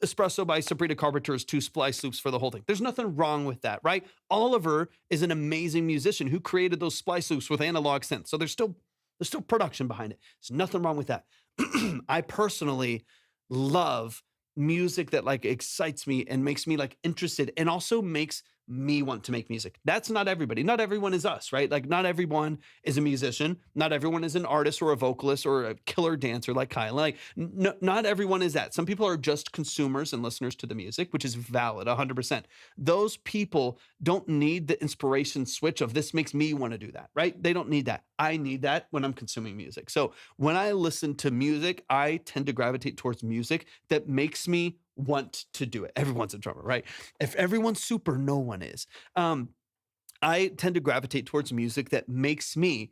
Espresso by Sabrina Carpenter's 2 splice loops for the whole thing. There's nothing wrong with that, right? Oliver is an amazing musician who created those splice loops with analog synth. So there's still production behind it. There's nothing wrong with that. I personally love music that like excites me and makes me like interested and also makes me want to make music. That's not everybody. Not everyone is us, right? Like not everyone is a musician. Not everyone is an artist or a vocalist or a killer dancer like Kyle. Like not everyone is that. Some people are just consumers and listeners to the music, which is valid 100%. Those people don't need the inspiration switch of this makes me want to do that, right? They don't need that. I need that when I'm consuming music. So when I listen to music, I tend to gravitate towards music that makes me want to do it. Everyone's a drummer, right? If everyone's super, no one is. I tend to gravitate towards music that makes me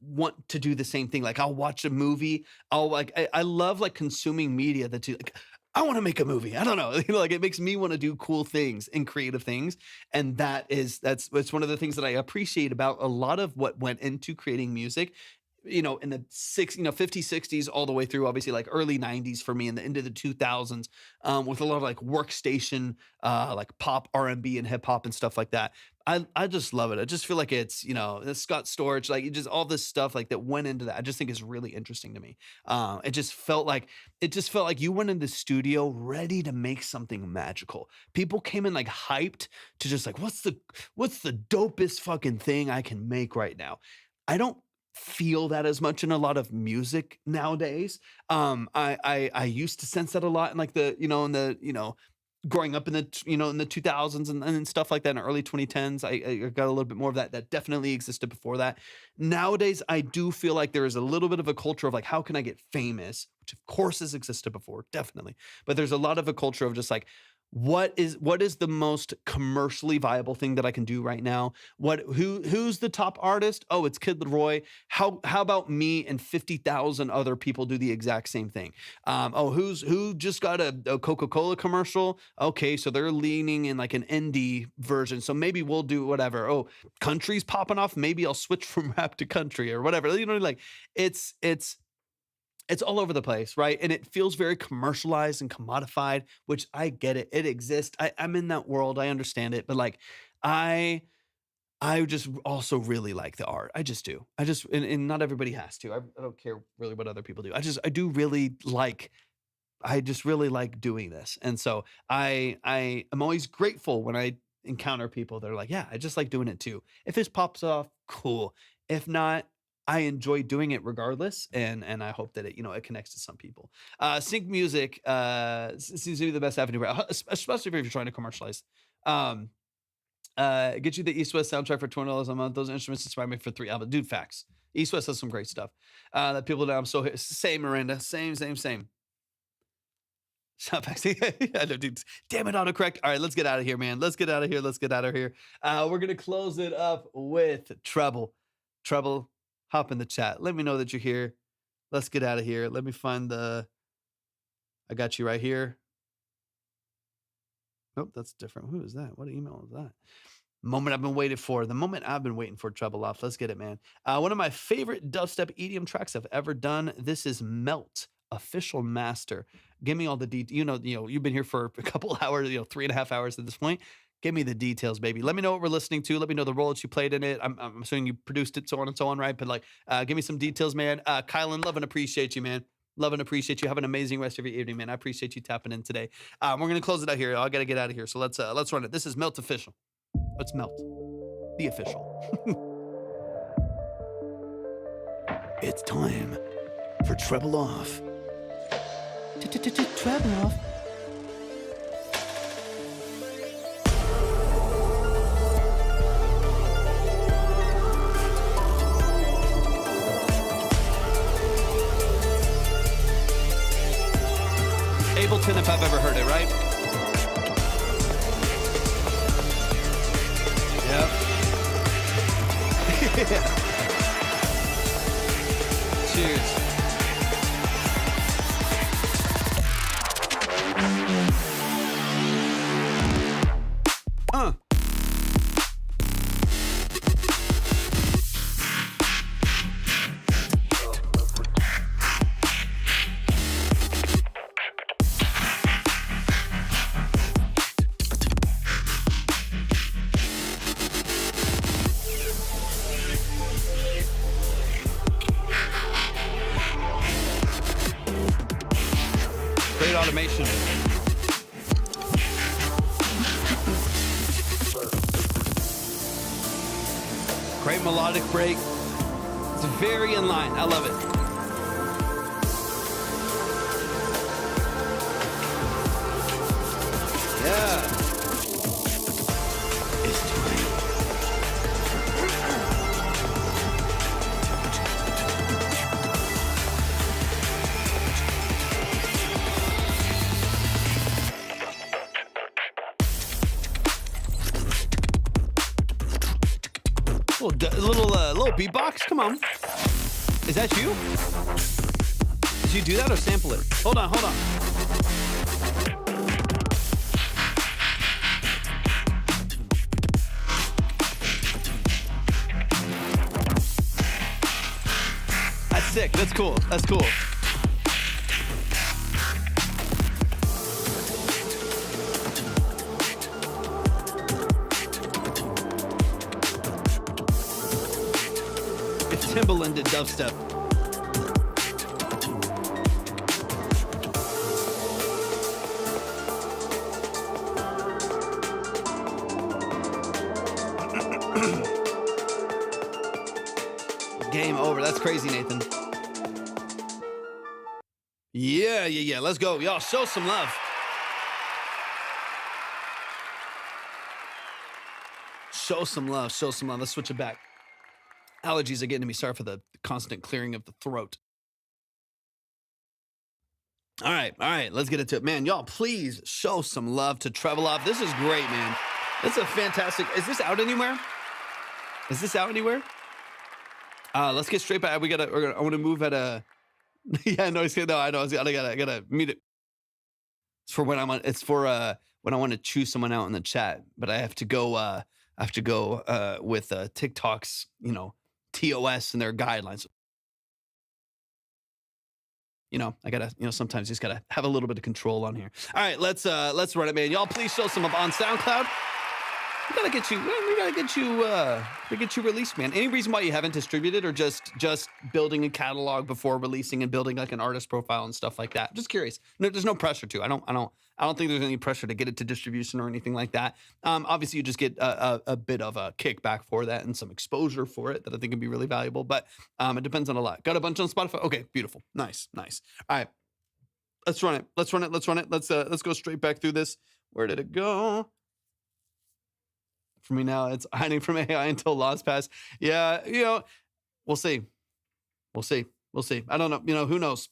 want to do the same thing. Like I'll watch a movie. I love like consuming media that like, I want to make a movie. I don't know. Like it makes me want to do cool things and creative things. And that's one of the things that I appreciate about a lot of what went into creating music. in the 50s, 60s, all the way through, obviously, like early 90s for me, and the end of the 2000s, with a lot of like workstation, like pop, R&B, and hip hop and stuff like that. I just love it. I just feel like it's, the Scott Storch, like just all this stuff like that went into that. I just think is really interesting to me. It just felt like you went in the studio ready to make something magical. People came in like hyped to just like, what's the dopest fucking thing I can make right now? I don't feel that as much in a lot of music nowadays. I used to sense that a lot in like growing up in the in the 2000s and stuff like that, in the early 2010s. I got a little bit more of that definitely existed before that. Nowadays I do feel like there is a little bit of a culture of like, how can I get famous, which of course has existed before, definitely, but there's a lot of a culture of just like, what is the most commercially viable thing that I can do right now? Who's the top artist? Oh, it's Kid Laroi. How about me and 50,000 other people do the exact same thing? Who just got a Coca-Cola commercial? Okay, so they're leaning in like an indie version, so maybe we'll do whatever. Oh, country's popping off, maybe I'll switch from rap to country or whatever. Like it's all over the place, right? And it feels very commercialized and commodified, which I get it. It exists. I'm in that world. I understand it. But like, I just also really like the art. I just do. And not everybody has to. I don't care really what other people do. I just really like doing this. And so I am always grateful when I encounter people that are like, yeah, I just like doing it too. If this pops off, cool. If not, I enjoy doing it regardless, and I hope that it connects to some people. Sync music seems to be the best avenue, especially if you're trying to commercialize. Get you the East West soundtrack for $20 a month. Those instruments inspired me for 3 albums. Dude, facts. East West has some great stuff. That people know I'm so same, Miranda. Same. Shot back. I know, dude. Damn it, autocorrect. All right, let's get out of here, man. Let's get out of here. We're gonna close it up with Treble. Hop in the chat. Let me know that you're here. Let's get out of here. Let me find I got you right here. Nope, that's different. Who is that? What email is that? Moment I've been waiting for. The moment I've been waiting for, Trebloff. Let's get it, man. One of my favorite dubstep EDM tracks I've ever done. This is Melt, official master. Give me all the details. You've been here for a couple hours, 3.5 hours at this point. Give me the details, baby. Let me know what we're listening to. Let me know the role that you played in it. I'm assuming you produced it, so on and so on, right? But like, give me some details, man. Kylan, love and appreciate you, man. Love and appreciate you. Have an amazing rest of your evening, man. I appreciate you tapping in today. We're gonna close it out here. I gotta get out of here. So let's run it. This is Melt Official. Let's Melt. The official. It's time for Treble Off. Treble Off. Ableton, if I've ever heard it, right? Yep. Cheers. Great automation. Great melodic break. It's very in line. I love it. Yeah. It's time. Little beatbox. Come on. Is that you? Did you do that or sample it? Hold on. sick. That's cool. That's cool. If Timbaland did dubstep. Game over. That's crazy, Nathan. Yeah. Let's go. Y'all show some love. Show some love. Show some love. Let's switch it back. Allergies are getting to me. Sorry for the constant clearing of the throat. All right. Let's get into it. Man, y'all, please show some love to Trebloff. This is great, man. This is a fantastic. Is this out anywhere? Let's get straight back. I want to move at a. Yeah, no, I know. I gotta meet it. It's for when I'm on. It's for when I want to choose someone out in the chat, but I have to go. With TikTok's, TOS and their guidelines. I gotta, sometimes you just gotta have a little bit of control on here. All right, let's run it, man. Y'all, please show some up on SoundCloud. We gotta get you released, man. Any reason why you haven't distributed, or just building a catalog before releasing and building like an artist profile and stuff like that? Just curious. No, there's no pressure to. I don't think there's any pressure to get it to distribution or anything like that. Obviously, you just get a bit of a kickback for that and some exposure for it that I think can be really valuable. But it depends on a lot. Got a bunch on Spotify. Okay, beautiful, nice. All right, let's run it. Let's go straight back through this. Where did it go? For me now, it's hiding from AI until laws pass. Yeah, we'll see. I don't know. Who knows?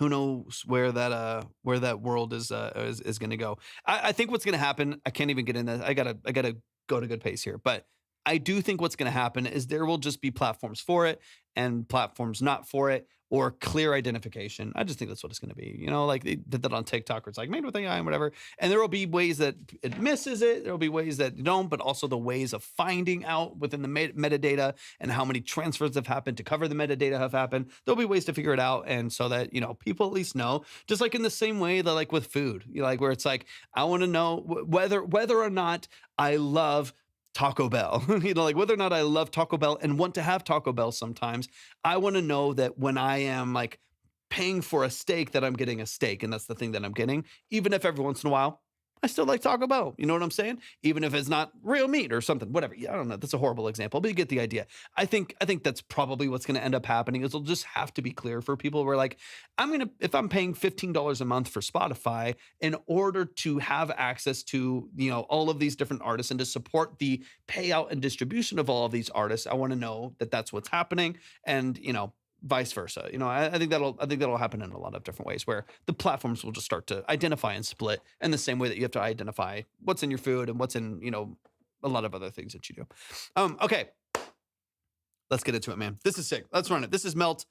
Who knows where that world is going to go? I think what's going to happen. I can't even get in that. I gotta go to good pace here, but I do think what's going to happen is there will just be platforms for it and platforms not for it, or clear identification. I just think that's what it's going to be. Like they did that on TikTok, where it's like made with AI and whatever. And there will be ways that it misses it. There will be ways that don't, but also the ways of finding out within the metadata and how many transfers have happened to cover the metadata have happened. There'll be ways to figure it out. And so that, people at least know, just like in the same way that like with food, where it's like, I want to know whether or not I love Taco Bell, like whether or not I love Taco Bell and want to have Taco Bell sometimes. I want to know that when I am like paying for a steak, that I'm getting a steak, and that's the thing that I'm getting, even if every once in a while I still like Taco Bell. You know what I'm saying? Even if it's not real meat or something, whatever. Yeah, I don't know. That's a horrible example, but you get the idea. I think that's probably what's going to end up happening. Is it'll just have to be clear for people. Where like, if I'm paying $15 a month for Spotify in order to have access to, all of these different artists and to support the payout and distribution of all of these artists, I want to know that that's what's happening. And, vice versa. I think that'll happen in a lot of different ways, where the platforms will just start to identify and split in the same way that you have to identify what's in your food and what's in, a lot of other things that you do. Okay. Let's get into it, man. This is sick. Let's run it. This is Melt.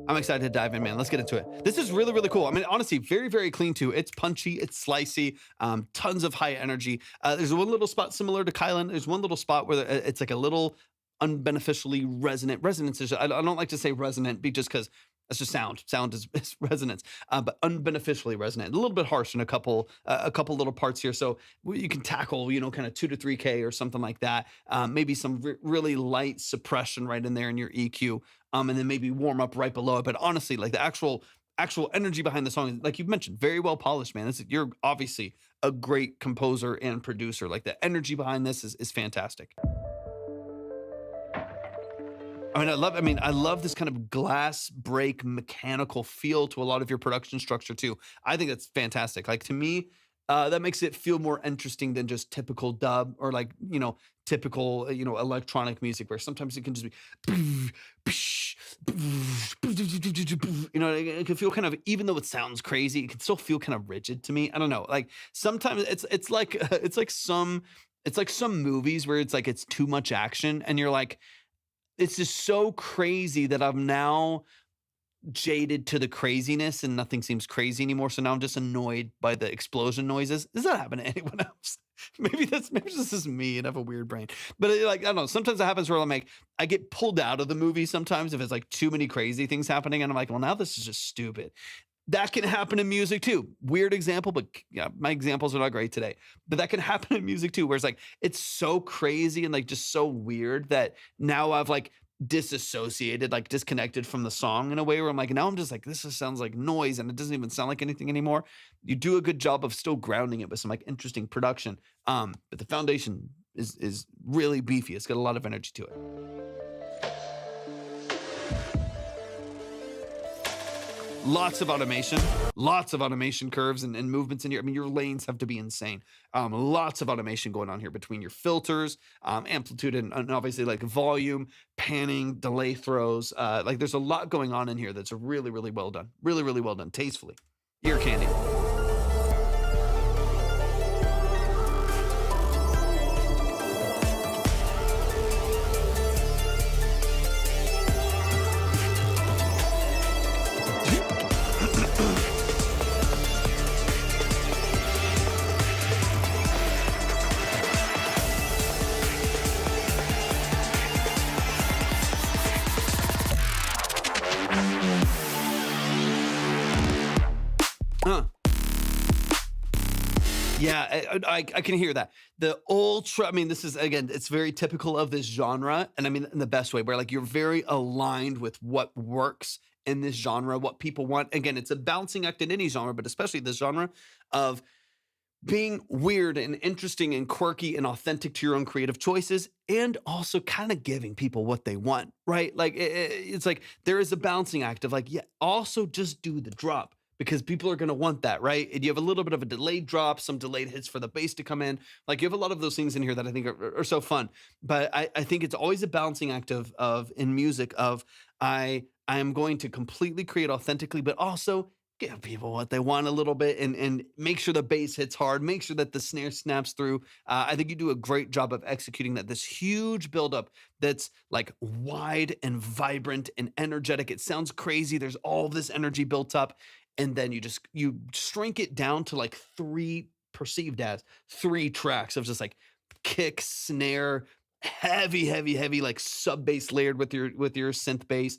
I'm excited to dive in, man. Let's get into it. This is really, really cool. I mean, honestly, very, very clean too. It's punchy, it's slicey, tons of high energy. There's one little spot similar to Kylan. There's one little spot where it's like a little unbeneficially resonant. Resonance is, I don't like to say resonant just because that's just sound. Sound is resonance, but unbeneficially resonant. A little bit harsh in a couple little parts here. So you can tackle, kind of 2 to 3K or something like that. Maybe some really light suppression right in there in your EQ, and then maybe warm up right below it. But honestly, like the actual energy behind the song, like you mentioned, very well polished, man. You're obviously a great composer and producer. Like the energy behind this is fantastic. I love this kind of glass break mechanical feel to a lot of your production structure too. I think that's fantastic. Like to me, that makes it feel more interesting than just typical dub or like, typical, electronic music, where sometimes it can just be, it can feel kind of, even though it sounds crazy, it can still feel kind of rigid to me. I don't know. Like sometimes it's like some movies where it's like, it's too much action and you're like, it's just so crazy that I'm now jaded to the craziness and nothing seems crazy anymore. So now I'm just annoyed by the explosion noises. Does that happen to anyone else? Maybe this is me and I have a weird brain. But like, I don't know. Sometimes it happens where I'm like, I get pulled out of the movie sometimes if it's like too many crazy things happening. And I'm like, well, now this is just stupid. That can happen in music too. Weird example, but yeah, my examples are not great today. But that can happen in music too, where it's like it's so crazy and like just so weird that now I've like disassociated, like disconnected from the song in a way where I'm like, now I'm just like, this just sounds like noise and it doesn't even sound like anything anymore. You do a good job of still grounding it with some like interesting production. But the foundation is really beefy. It's got a lot of energy to it. Lots of automation curves and movements in here. I mean, your lanes have to be insane. Lots of automation going on here between your filters, amplitude, and obviously like volume, panning, delay throws. Like there's a lot going on in here that's really, really well done. Really, really well done. Tastefully. Ear candy. Yeah, I can hear that. The ultra, I mean, this is, again, it's very typical of this genre. And I mean, in the best way, where like you're very aligned with what works in this genre, what people want. Again, it's a balancing act in any genre, but especially this genre of being weird and interesting and quirky and authentic to your own creative choices, and also kind of giving people what they want, right? Like it's like there is a balancing act of like, yeah, also just do the drop because people are going to want that, right? And you have a little bit of a delayed drop, some delayed hits for the bass to come in. Like you have a lot of those things in here that I think are so fun. But I think it's always a balancing act of in music of I am going to completely create authentically, but also give people what they want a little bit and make sure the bass hits hard, make sure that the snare snaps through. I think you do a great job of executing that. This huge buildup that's like wide and vibrant and energetic. It sounds crazy. There's all this energy built up. And then you shrink it down to like perceived as three tracks of just like kick, snare, heavy, like sub bass layered with your synth bass.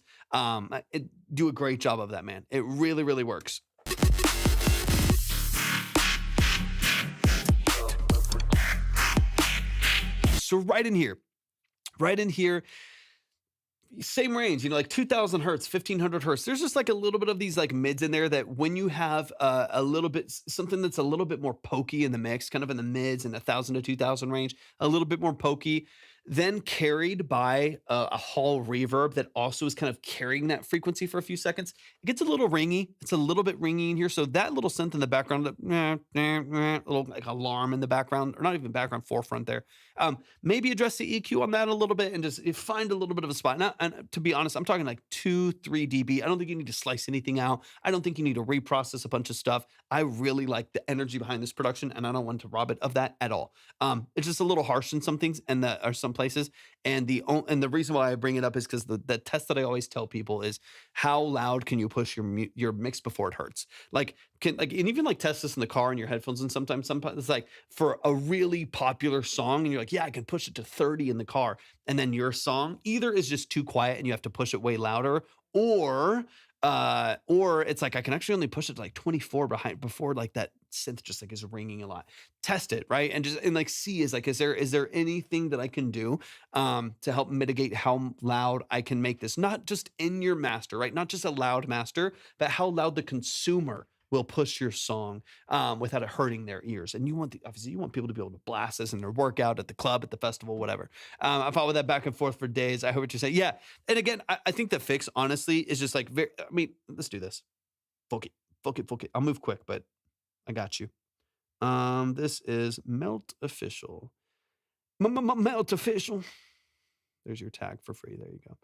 Do a great job of that, man. It really, really works. So right in here, same range, like 2000 hertz, 1500 hertz. There's just like a little bit of these like mids in there that when you have a little bit, something that's a little bit more pokey in the mix, kind of in the mids and 1000 to 2000 range, a little bit more pokey, then carried by a hall reverb that also is kind of carrying that frequency for a few seconds. It gets a little ringy. It's a little bit ringy in here. So that little synth in the background, little like alarm in the background, or not even background, forefront there. Maybe address the EQ on that a little bit and just find a little bit of a spot. Now, and to be honest, I'm talking like 2-3 dB. I don't think you need to slice anything out. I don't think you need to reprocess a bunch of stuff. I really like the energy behind this production, and I don't want to rob it of that at all. It's just a little harsh in some things and that are some places. And the reason why I bring it up is because the test that I always tell people is how loud can you push your mix before it hurts? And even like test this in the car in your headphones. And sometimes it's like for a really popular song and you're like, yeah, I can push it to 30 in the car. And then your song either is just too quiet and you have to push it way louder, or it's like I can actually only push it to like 24 before like that synth just like is ringing a lot. Test it, right? And like see is there anything that I can do to help mitigate how loud I can make this, not just in your master, right? Not just a loud master, but how loud the consumer will push your song without it hurting their ears. And obviously you want people to be able to blast this in their workout, at the club, at the festival, whatever. I fought with that back and forth for days. I heard what you're saying. Yeah. And again, I think the fix honestly is just like, let's do this. Fuck it. I'll move quick, but I got you. This is Melt Official. Melt Official. There's your tag for free. There you go.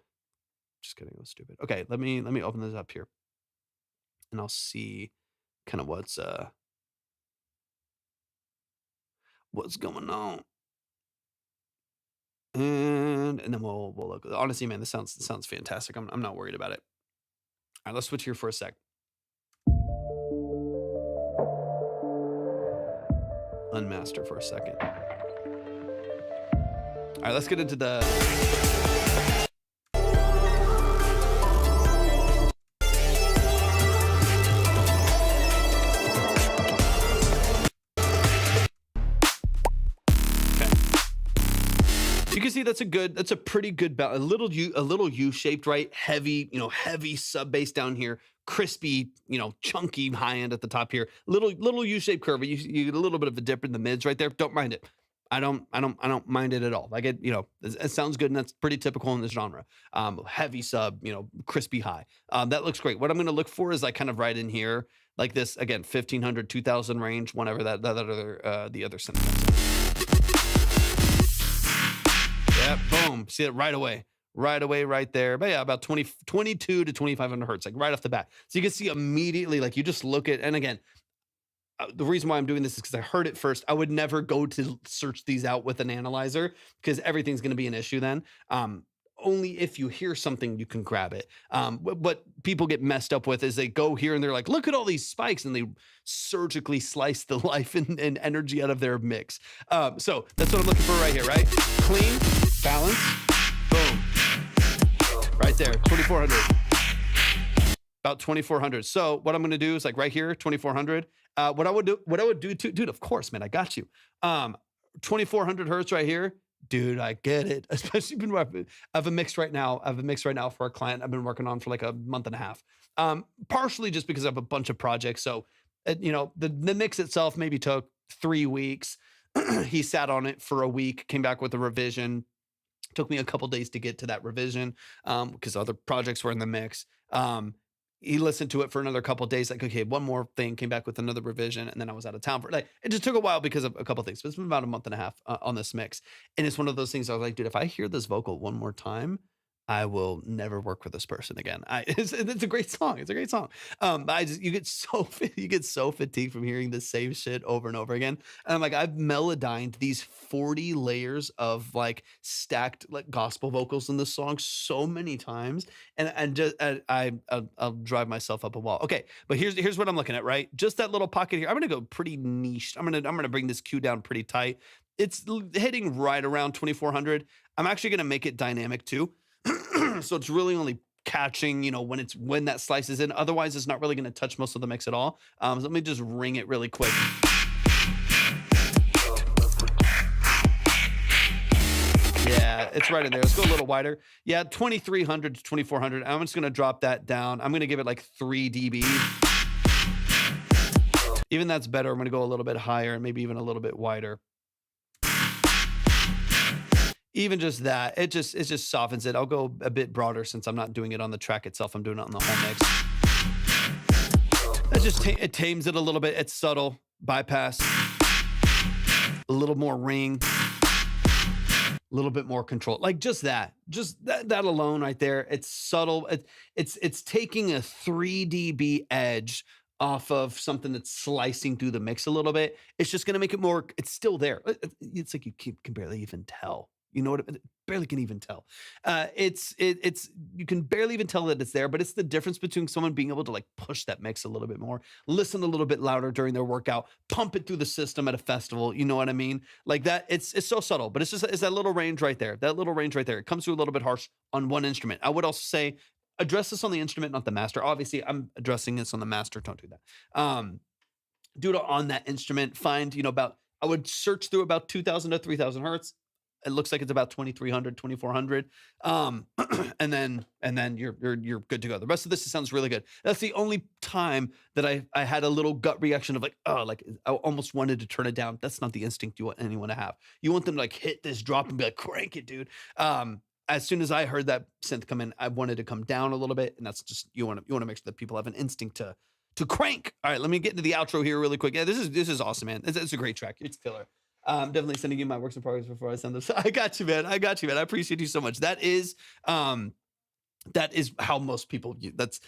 Just kidding. It was stupid. Okay. Let me open this up here and I'll see kind of what's going on, and then we'll look. Honestly, man, this sounds fantastic. I'm not worried about it. All right, let's switch here for a sec. unmaster for a second. All right, let's get into the... You can see that's a pretty good balance. A little U-shaped, right? Heavy, heavy sub bass down here, crispy, chunky high end at the top here. Little U-shaped curve. You get a little bit of a dip in the mids right there. Don't mind it. I don't mind it at all. Like it sounds good, and that's pretty typical in this genre. Heavy sub, crispy high. That looks great. What I'm going to look for is like kind of right in here, like this again, 1500, 2000 range, whenever the other synth comes in. Yeah, boom. See it right away, right there. But yeah, about 22 to 2500 hertz, like right off the bat. So you can see immediately, like you just look at, and again, the reason why I'm doing this is because I heard it first. I would never go to search these out with an analyzer because everything's going to be an issue then. Only if you hear something, you can grab it. What people get messed up with is they go here and they're like, look at all these spikes, and they surgically slice the life and energy out of their mix. So that's what I'm looking for right here, right? Clean, balance, boom. Right there, 2400. About 2400. So what I'm going to do is like right here, 2400. What I would do too, dude, of course, man, I got you. 2400 hertz right here. Dude, I get it. Especially I have a mix right now. For a client I've been working on for like a month and a half. Partially just because I have a bunch of projects. So, the mix itself maybe took 3 weeks. He sat on it for a week, came back with a revision. Took me a couple days to get to that revision because other projects were in the mix. He listened to it for another couple of days, like, okay, one more thing, came back with another revision, and then I was out of town for it. Like, it just took a while because of a couple of things, but it's been about a month and a half on this mix. And it's one of those things I was like, dude, if I hear this vocal one more time, I will never work with this person again. It's a great song. It's a great song. You get so fatigued from hearing the same shit over and over again. And I'm like, I've melodined these 40 layers of like stacked like gospel vocals in this song so many times, and I'll drive myself up a wall. Okay, but here's what I'm looking at. Right, just that little pocket here. I'm gonna go pretty niche. I'm gonna bring this Q down pretty tight. It's hitting right around 2400. I'm actually gonna make it dynamic too. So it's really only catching, when that slices in. Otherwise, it's not really going to touch most of the mix at all. So let me just ring it really quick. Yeah, it's right in there. Let's go a little wider. Yeah, 2300 to 2400. I'm just going to drop that down. I'm going to give it like 3 dB. Even that's better. I'm going to go a little bit higher and maybe even a little bit wider. Even just that, it just softens it. I'll go a bit broader since I'm not doing it on the track itself. I'm doing it on the whole mix. It tames it a little bit. It's subtle, bypass, a little more ring, a little bit more control. Like just that alone right there. It's subtle. It's taking a 3 dB edge off of something that's slicing through the mix a little bit. It's just going to make it more, it's still there. It's like you can barely even tell. You know what? Barely can even tell. You can barely even tell that it's there, but it's the difference between someone being able to like push that mix a little bit more, listen a little bit louder during their workout, pump it through the system at a festival. You know what I mean? Like that. It's so subtle, but it's that little range right there. That little range right there. It comes through a little bit harsh on one instrument. I would also say address this on the instrument, not the master. Obviously, I'm addressing this on the master. Don't do that. Do it on that instrument. Find I would search through about 2000 to 3000 hertz. It looks like it's about 2300, 2400. And then you're good to go. The rest of this sounds really good. That's the only time that I had a little gut reaction of like, oh, like I almost wanted to turn it down. That's not the instinct you want anyone to have. You want them to like hit this drop and be like, crank it, dude. As soon as I heard that synth come in, I wanted to come down a little bit. And that's just, you want to make sure that people have an instinct to crank. All right, let me get into the outro here really quick. Yeah, this is awesome, man. It's a great track. It's killer. I'm definitely sending you my works in progress before I send this. I got you, man. I appreciate you so much. That is how most people view. That's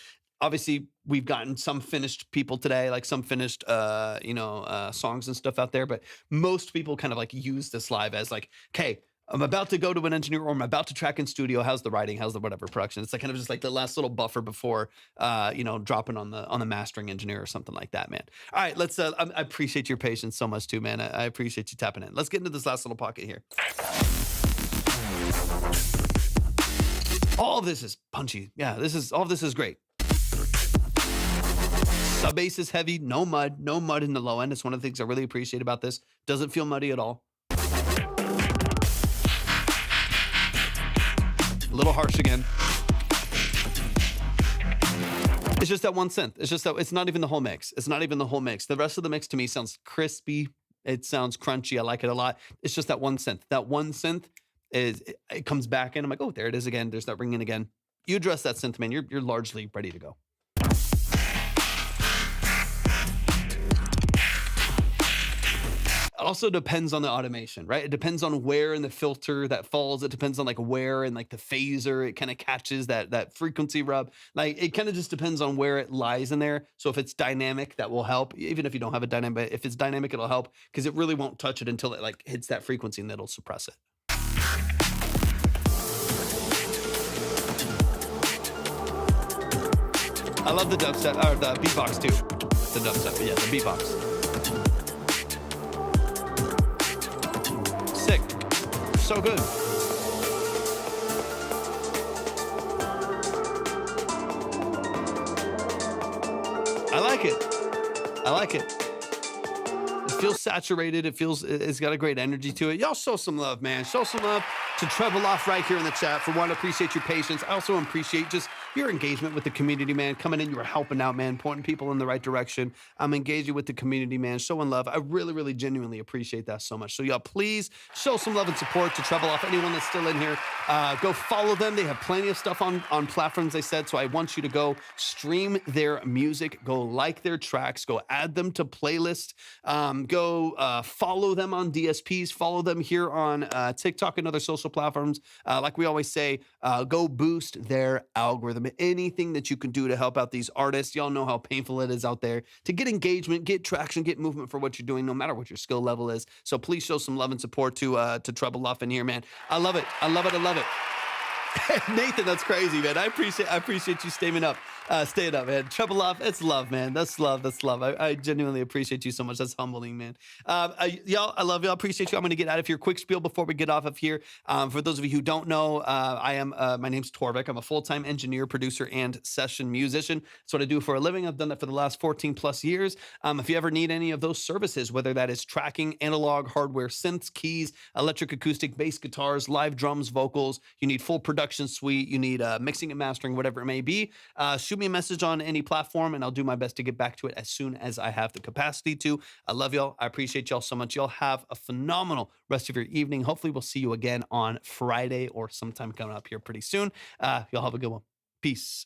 obviously we've gotten some finished people today, like some finished, songs and stuff out there. But most people kind of like use this live as like, okay, I'm about to go to an engineer or I'm about to track in studio. How's the writing? How's the whatever production? It's like kind of just like the last little buffer before, dropping on the mastering engineer or something like that, man. All right, let's. I appreciate your patience so much too, man. I appreciate you tapping in. Let's get into this last little pocket here. All of this is punchy. Yeah, all of this is great. Sub bass is heavy, no mud in the low end. It's one of the things I really appreciate about this. Doesn't feel muddy at all. A little harsh again. It's just that one synth. It's not even the whole mix. It's not even the whole mix. The rest of the mix to me sounds crispy. It sounds crunchy. I like it a lot. It's just that one synth. That one synth it comes back in. I'm like, oh, there it is again. There's that ringing again. You address that synth, man. You're largely ready to go. Also depends on the automation, right? It depends on where in the filter that falls. It depends on like where and like the phaser it kind of catches that frequency rub. Like it kind of just depends on where it lies in there. So if it's dynamic, that will help. Even if you don't have a dynamic, if it's dynamic, it'll help because it really won't touch it until it like hits that frequency and that'll suppress it. I love the dubstep or the beatbox too. The dubstep, but yeah, the beatbox. Sick. So good. I like it. It feels saturated. It's got a great energy to it. Y'all show some love, man. Show some love to Trebloff right here in the chat. For one, I appreciate your patience. I also appreciate just your engagement with the community, man. Coming in, you were helping out, man, pointing people in the right direction. I'm engaging with the community, man, showing love. I really, really genuinely appreciate that so much. So y'all, please show some love and support to Trebloff. Anyone that's still in here, go follow them. They have plenty of stuff on platforms, they said. So I want you to go stream their music, go like their tracks, go add them to playlists, go follow them on DSPs, follow them here on TikTok and other social platforms. Like we always say, go boost their algorithm. Anything that you can do to help out these artists. Y'all know how painful it is out there to get engagement, get traction, get movement for what you're doing, no matter what your skill level is. So please show some love and support to Trebloff in here, man. I love it. Nathan, that's crazy, man. I appreciate you staying up, man. Trebloff, it's love, man. That's love. I genuinely appreciate you so much. That's humbling, man. Y'all, I love y'all. Appreciate you. I'm going to get out of here. Quick spiel before we get off of here. For those of you who don't know, my name's Torvik. I'm a full-time engineer, producer, and session musician. That's what I do for a living. I've done that for the last 14 plus years. If you ever need any of those services, whether that is tracking, analog, hardware, synths, keys, electric, acoustic, bass guitars, live drums, vocals, you need full production suite, you need mixing and mastering, whatever it may be, shoot me a message on any platform and I'll do my best to get back to it as soon as I have the capacity to. I love y'all. I appreciate y'all so much. Y'all have a phenomenal rest of your evening. Hopefully we'll see you again on Friday or sometime coming up here pretty soon. Y'all have a good one. Peace.